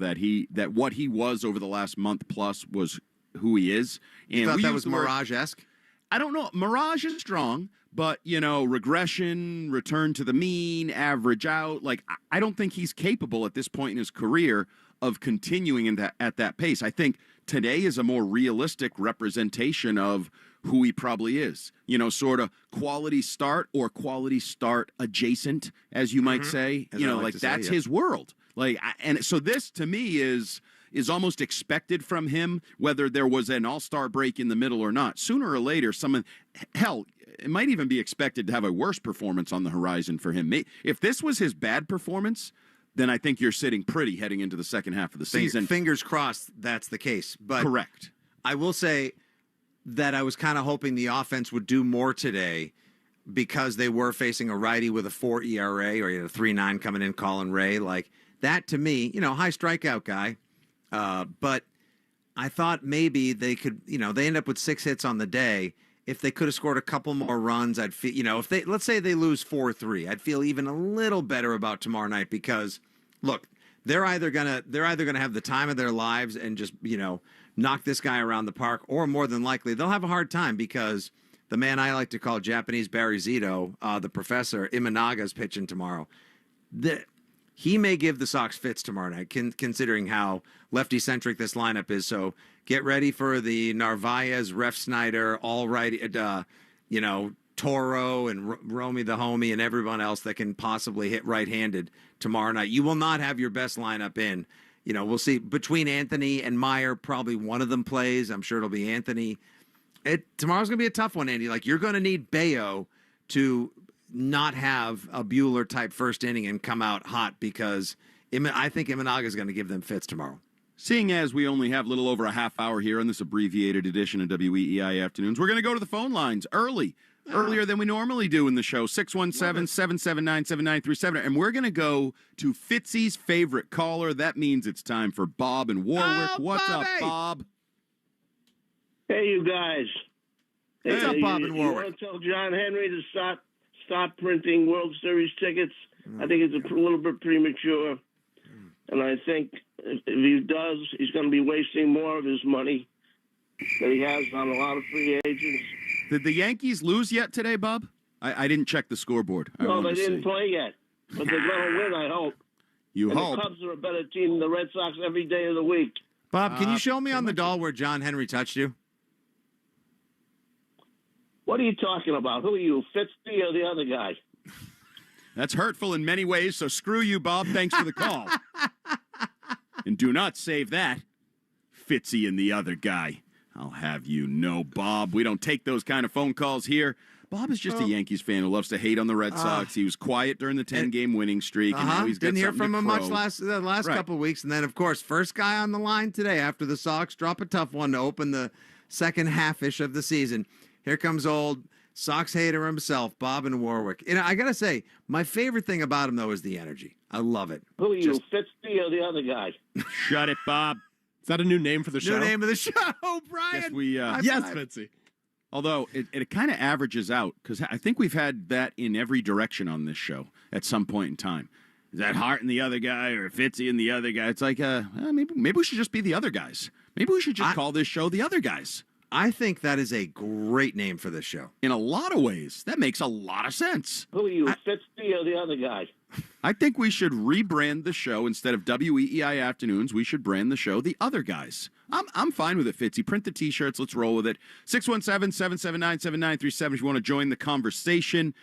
that what he was over the last month plus was who he is. And you thought that was Mirage-esque? I don't know. Mirage is strong, but, regression, return to the mean, average out. Like, I don't think he's capable at this point in his career of continuing at that pace. I think today is a more realistic representation of who he probably is. Sort of quality start or quality start adjacent, as you might say. That's his world. And so this, to me, is almost expected from him, whether there was an all-star break in the middle or not. Sooner or later, it might even be expected to have a worse performance on the horizon for him. If this was his bad performance, then I think you're sitting pretty heading into the second half of the season. Fingers crossed that's the case. But correct. I will say that I was kind of hoping the offense would do more today because they were facing a righty with a 4 ERA, or a 3.9 coming in, Colin Ray. Like, that to me, high strikeout guy. But I thought maybe they could, they end up with 6 hits on the day. If they could have scored a couple more runs, I'd feel, if let's say they lose 4-3, I'd feel even a little better about tomorrow night because, look, they're either gonna have the time of their lives and just, knock this guy around the park, or more than likely they'll have a hard time because the man I like to call Japanese Barry Zito, the professor, Imanaga's pitching tomorrow. He may give the Sox fits tomorrow night, considering how lefty-centric this lineup is. So get ready for the Narvaez, Ref Snyder, Toro and Romy the homie and everyone else that can possibly hit right-handed tomorrow night. You will not have your best lineup in. We'll see. Between Anthony and Meyer, probably one of them plays. I'm sure it'll be Anthony. Tomorrow's going to be a tough one, Andy. Like, you're going to need Bayo to not have a Bueller-type first inning and come out hot because I think Imanaga is going to give them fits tomorrow. Seeing as we only have a little over a half hour here on this abbreviated edition of WEEI Afternoons, we're going to go to the phone lines earlier than we normally do in the show, 617-779-7937. And we're going to go to Fitzy's favorite caller. That means it's time for Bob and Warwick. What's up, Bob? Hey, you guys. What's up, Bob and Warwick? You want to tell John Henry to stop printing World Series tickets? I think it's a little bit premature. And I think if he does, he's going to be wasting more of his money that he has on a lot of free agents. Did the Yankees lose yet today, Bob? I didn't check the scoreboard. No, they didn't play yet. But they're going to win, I hope. You hope. The Cubs are a better team than the Red Sox every day of the week. Bob, can you show me on the doll where John Henry touched you? What are you talking about? Who are you, Fitzy or the other guy? That's hurtful in many ways, so screw you, Bob. Thanks for the call. And do not save that. Fitzy and the other guy. I'll have you know, Bob, we don't take those kind of phone calls here. Bob is just a Yankees fan who loves to hate on the Red Sox. He was quiet during the 10-game winning streak, and now he's got didn't hear from him much the last Right. couple of weeks. And then, of course, first guy on the line today after the Sox drop a tough one to open the second half-ish of the season. Here comes old Sox hater himself, Bob and Warwick. I got to say, my favorite thing about him, though, is the energy. I love it. Who are you, Fitzy or the other guy? Shut it, Bob. Is that a new name for the show? New name of the show, Brian. Yes, Fitzy. Although it kind of averages out, because I think we've had that in every direction on this show at some point in time. Is that Hart and the other guy, or Fitzy and the other guy? It's like, maybe we should just be the other guys. Maybe we should just call this show The Other Guys. I think that is a great name for this show. In a lot of ways, that makes a lot of sense. Who are you, Fitzy or the other guy? I think we should rebrand the show. Instead of WEEI Afternoons, we should brand the show The Other Guys. I'm fine with it, Fitzy. Print the T-shirts. Let's roll with it. 617-779-7937 if you want to join the conversation.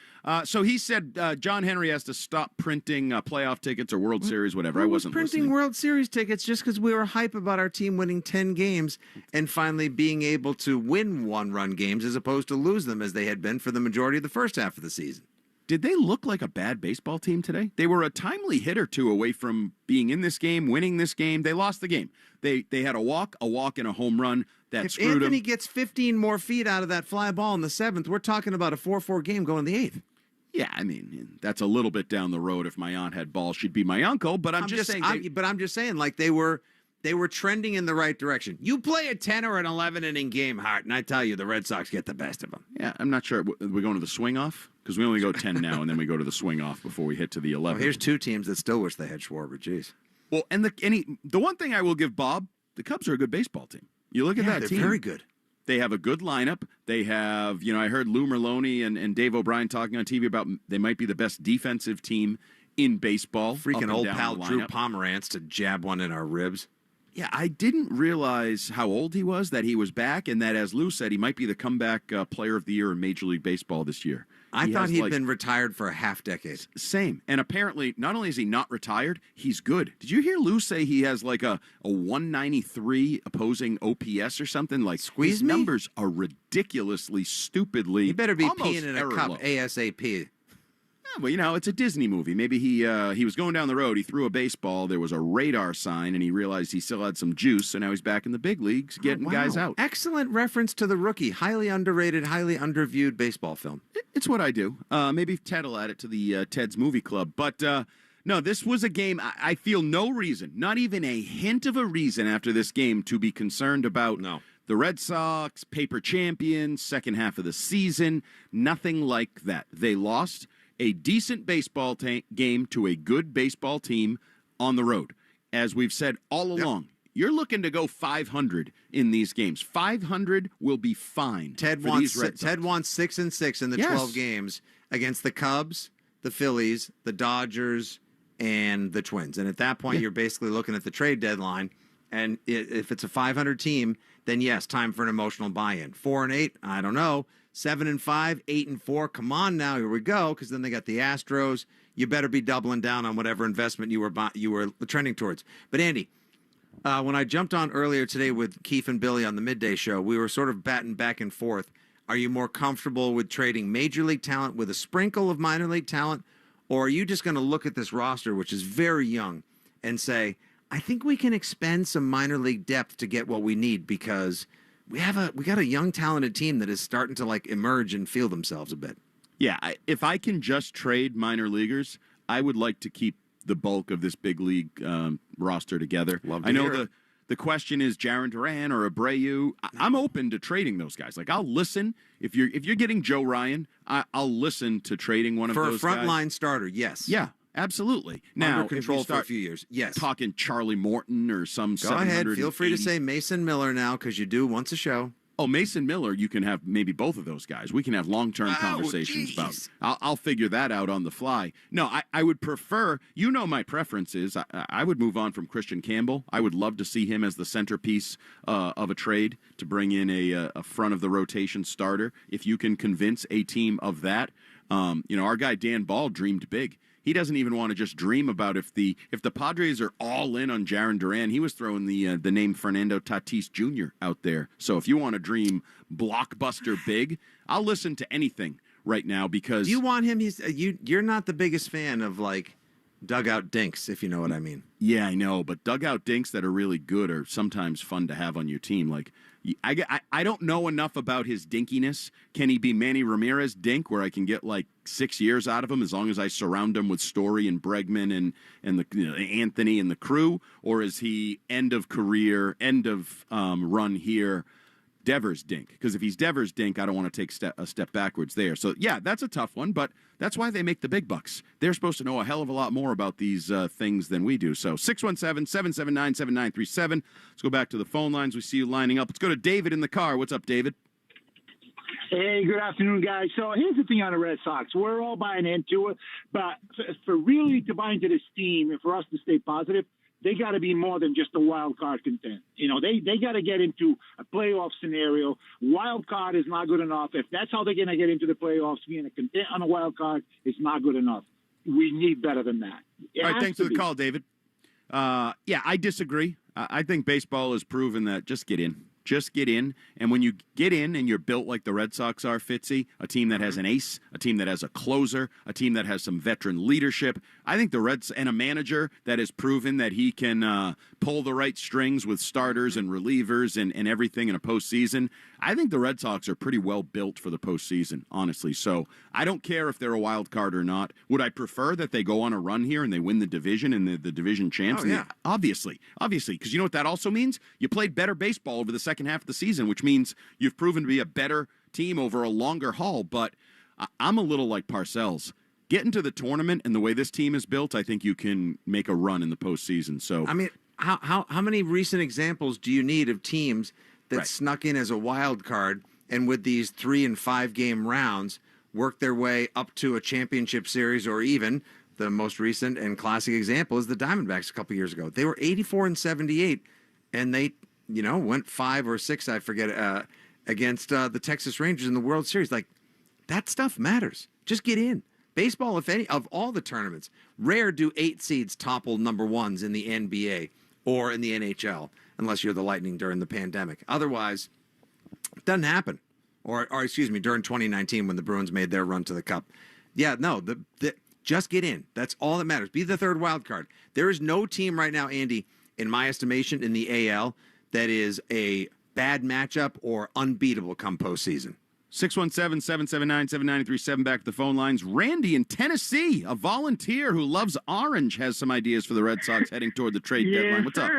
So he said John Henry has to stop printing playoff tickets or World Series, whatever. I wasn't printing listening. World Series tickets just because we were hype about our team winning 10 games and finally being able to win one-run games as opposed to lose them as they had been for the majority of the first half of the season. Did they look like a bad baseball team today? They were a timely hit or two away from being in this game, winning this game. They lost the game. They had a walk, and a home run that screwed them. If Anthony gets 15 more feet out of that fly ball in the 7th, we're talking about a 4-4 game going the 8th. Yeah, I mean, that's a little bit down the road. If my aunt had balls, she'd be my uncle. But I'm just saying. I'm just saying, like they were trending in the right direction. You play a 10 or an 11 inning game, Hart, and I tell you, the Red Sox get the best of them. Yeah, I'm not sure. We're going to the swing off? Because we only go 10 now, and then we go to the swing off before we hit to the 11. Well, here's two teams that still wish they had Schwarber. Jeez. Well, and the one thing I will give Bob, the Cubs are a good baseball team. You look at that team. They're very good. They have a good lineup. They have, I heard Lou Merlone and Dave O'Brien talking on TV about they might be the best defensive team in baseball. Freaking old pal Drew Pomerantz to jab one in our ribs. Yeah, I didn't realize how old he was, that he was back, and that, as Lou said, he might be the comeback player of the year in Major League Baseball this year. I thought he'd been retired for a half decade. Same. And apparently, not only is he not retired, he's good. Did you hear Lou say he has like a 193 opposing OPS or something? Like, his numbers are ridiculously, stupidly, You better be almost peeing in a error cup low. ASAP. Well, it's a Disney movie. Maybe he was going down the road. He threw a baseball. There was a radar sign, and he realized he still had some juice. So now he's back in the big leagues, getting guys out. Excellent reference to The Rookie. Highly underrated, highly underviewed baseball film. It's what I do. Maybe Ted will add it to the Ted's Movie Club. But no, this was a game. I feel no reason, not even a hint of a reason after this game to be concerned about. No. The Red Sox, paper champions, second half of the season. Nothing like that. They lost a decent baseball game to a good baseball team on the road. As we've said all along, you're looking to go 500 in these games. 500 will be fine. Ted wants 6-6 in the 12 games against the Cubs, the Phillies, the Dodgers, and the Twins. And at that point, you're basically looking at the trade deadline. And if it's a 500 team, then yes, time for an emotional buy-in. 4-8, I don't know. 7-5, 8-4. Come on now, here we go. Because then they got the Astros. You better be doubling down on whatever investment you were trending towards. But Andy, when I jumped on earlier today with Keith and Billy on the midday show, we were sort of batting back and forth. Are you more comfortable with trading major league talent with a sprinkle of minor league talent, or are you just going to look at this roster, which is very young, and say, I think we can expend some minor league depth to get what we need because we got a young, talented team that is starting to emerge and feel themselves a bit. Yeah, if I can just trade minor leaguers, I would like to keep the bulk of this big league roster together. I know the question is Jarren Duran or Abreu. I'm open to trading those guys. I'll listen if you're getting Joe Ryan. I'll listen to trading one of those for a guys. frontline starter. Yes. Yeah. Absolutely. Now, under control for a few years. Yes. Talking Charlie Morton or some. Go ahead. Feel free to say Mason Miller now because you do once a show. Oh, Mason Miller, you can have maybe both of those guys. We can have long-term conversations about. I'll figure that out on the fly. No, I would prefer. My preference is I would move on from Christian Campbell. I would love to see him as the centerpiece of a trade to bring in a front of the rotation starter. If you can convince a team of that, our guy Dan Ball dreamed big. He doesn't even want to just dream about if the Padres are all in on Jarren Duran. He was throwing the name Fernando Tatis Jr. out there. So if you want to dream blockbuster big, I'll listen to anything right now because you want him. You're not the biggest fan of dugout dinks, if you know what I mean. Yeah, I know, but dugout dinks that are really good are sometimes fun to have on your team. I don't know enough about his dinkiness. Can he be Manny Ramirez dink, where I can get 6 years out of him as long as I surround him with Story and Bregman and the Anthony and the crew, or is he end of career, end of run here? Devers dink, because if he's Devers dink, I don't want to take a step backwards there. So yeah, that's a tough one, but that's why they make the big bucks. They're supposed to know a hell of a lot more about these things than we do. So 617-779-7937. Let's go back to the phone lines. We see you lining up. Let's go to David in the car. What's up, David? Hey, good afternoon, guys. So here's the thing on the Red Sox. We're all buying into it, but for really to buy into this team and for us to stay positive, they got to be more than just a wild card content. You know, they got to get into a playoff scenario. Wild card is not good enough. If that's how they're going to get into the playoffs, being a content on a wild card is not good enough. We need better than that. All right, thanks for the call, David. Yeah, I disagree. I think baseball has proven that just get in. Just get in, and when you get in and you're built like the Red Sox are, Fitzy, a team that has an ace, a team that has a closer, a team that has some veteran leadership, I think the Reds and a manager that has proven that he can pull the right strings with starters and relievers and everything in a postseason, I think the Red Sox are pretty well built for the postseason, honestly. So I don't care if they're a wild card or not. Would I prefer that they go on a run here and they win the division and the division champs? Oh, yeah. Obviously, because you know what that also means? You played better baseball over the second half of the season, which means you've proven to be a better team over a longer haul. But I'm a little like Parcells. Get into the tournament, and the way this team is built, I think you can make a run in the postseason. So I mean, how many recent examples do you need of teams that snuck in as a wild card and with these 3 and 5 game rounds work their way up to a championship series, or even the most recent and classic example is the Diamondbacks a couple years ago. They were 84 and 78, and they went 5 or 6, I forget, against the Texas Rangers in the World Series. Like, that stuff matters. Just get in. Baseball, if any, of all the tournaments, rare do 8 seeds topple number ones in the NBA or in the NHL, unless you're the Lightning during the pandemic. Otherwise, it doesn't happen. Or excuse me, during 2019 when the Bruins made their run to the Cup. Yeah, no, just get in. That's all that matters. Be the third wild card. There is no team right now, Andy, in my estimation, in the AL that is a bad matchup or unbeatable come postseason. 617-779-7937, back to the phone lines. Randy in Tennessee, a volunteer who loves orange, has some ideas for the Red Sox heading toward the trade deadline. What's up?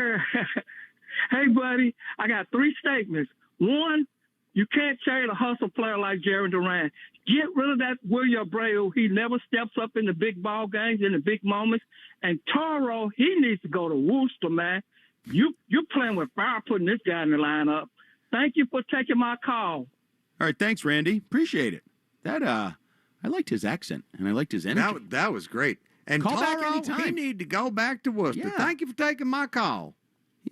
Hey, buddy, I got 3 statements. 1, you can't trade a hustle player like Jaylen Brown. Get rid of that William Abreu. He never steps up in the big ball games, in the big moments. And Toro, he needs to go to Worcester, man. You're playing with fire putting this guy in the lineup. Thank you for taking my call. All right, thanks, Randy. Appreciate it. That I liked his accent, and I liked his energy. That was great. And call Toro, back anytime. He need to go back to Worcester. Yeah. Thank you for taking my call.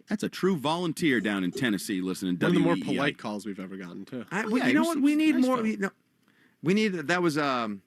That's a true volunteer down in Tennessee listening to One of the more WEEI. polite calls we've ever gotten, too. You know what? We need more. We need that was the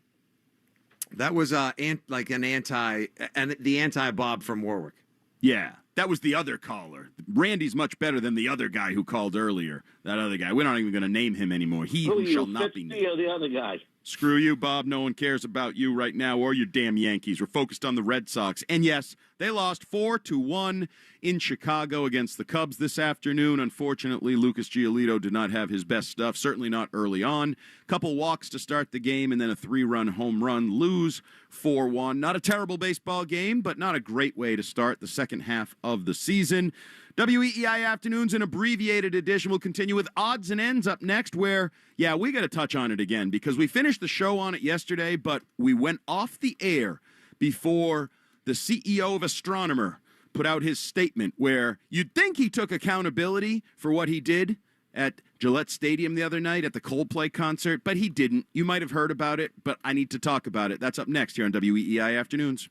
anti-Bob from Warwick. Yeah, that was the other caller. Randy's much better than the other guy who called earlier. That other guy. We're not even going to name him anymore. He who shall not be named. The other guy. Screw you, Bob. No one cares about you right now or your damn Yankees. We're focused on the Red Sox. And yes, they lost 4-1 in Chicago against the Cubs this afternoon. Unfortunately, Lucas Giolito did not have his best stuff, certainly not early on. Couple walks to start the game and then a 3-run home run. Lose 4-1. Not a terrible baseball game, but not a great way to start the second half of the season. WEEI Afternoons, an abbreviated edition. We'll continue with odds and ends up next where, yeah, we got to touch on it again because we finished the show on it yesterday, but we went off the air before the CEO of Astronomer put out his statement where you'd think he took accountability for what he did at Gillette Stadium the other night at the Coldplay concert, but he didn't. You might have heard about it, but I need to talk about it. That's up next here on WEEI Afternoons.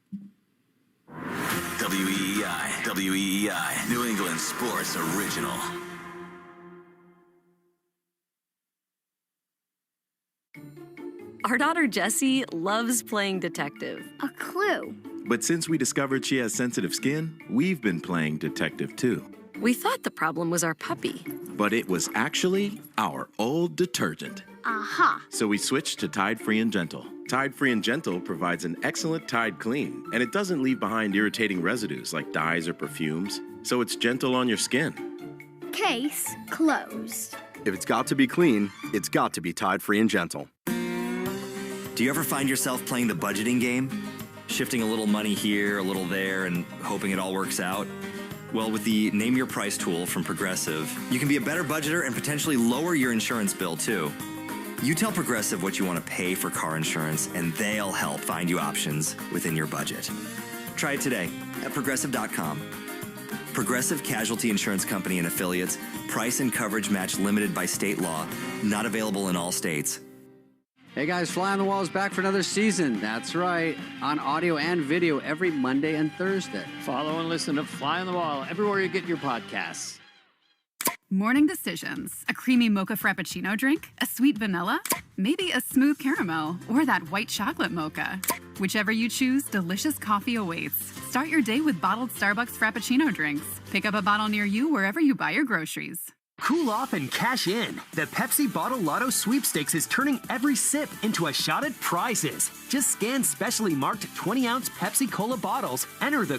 WEEI, New England Sports Original. Our daughter Jessie loves playing detective. A clue. But since we discovered she has sensitive skin, we've been playing detective too. We thought the problem was our puppy. But it was actually our old detergent. Aha. So we switched to Tide Free and Gentle. Tide Free and Gentle provides an excellent Tide clean, and it doesn't leave behind irritating residues like dyes or perfumes, so it's gentle on your skin. Case closed. If it's got to be clean, it's got to be Tide Free and Gentle. Do you ever find yourself playing the budgeting game? Shifting a little money here, a little there, and hoping it all works out? Well, with the Name Your Price tool from Progressive, you can be a better budgeter and potentially lower your insurance bill, too. You tell Progressive what you want to pay for car insurance, and they'll help find you options within your budget. Try it today at Progressive.com. Progressive Casualty Insurance Company and Affiliates. Price and coverage match limited by state law. Not available in all states. Hey guys, Fly on the Wall is back for another season. That's right, on audio and video every Monday and Thursday. Follow and listen to Fly on the Wall everywhere you get your podcasts. Morning decisions. A creamy mocha frappuccino drink? A sweet vanilla? Maybe a smooth caramel? Or that white chocolate mocha? Whichever you choose, delicious coffee awaits. Start your day with bottled Starbucks Frappuccino drinks. Pick up a bottle near you wherever you buy your groceries. Cool off and cash in. The Pepsi Bottle Lotto Sweepstakes is turning every sip into a shot at prizes. Just scan specially marked 20-ounce Pepsi Cola bottles, enter the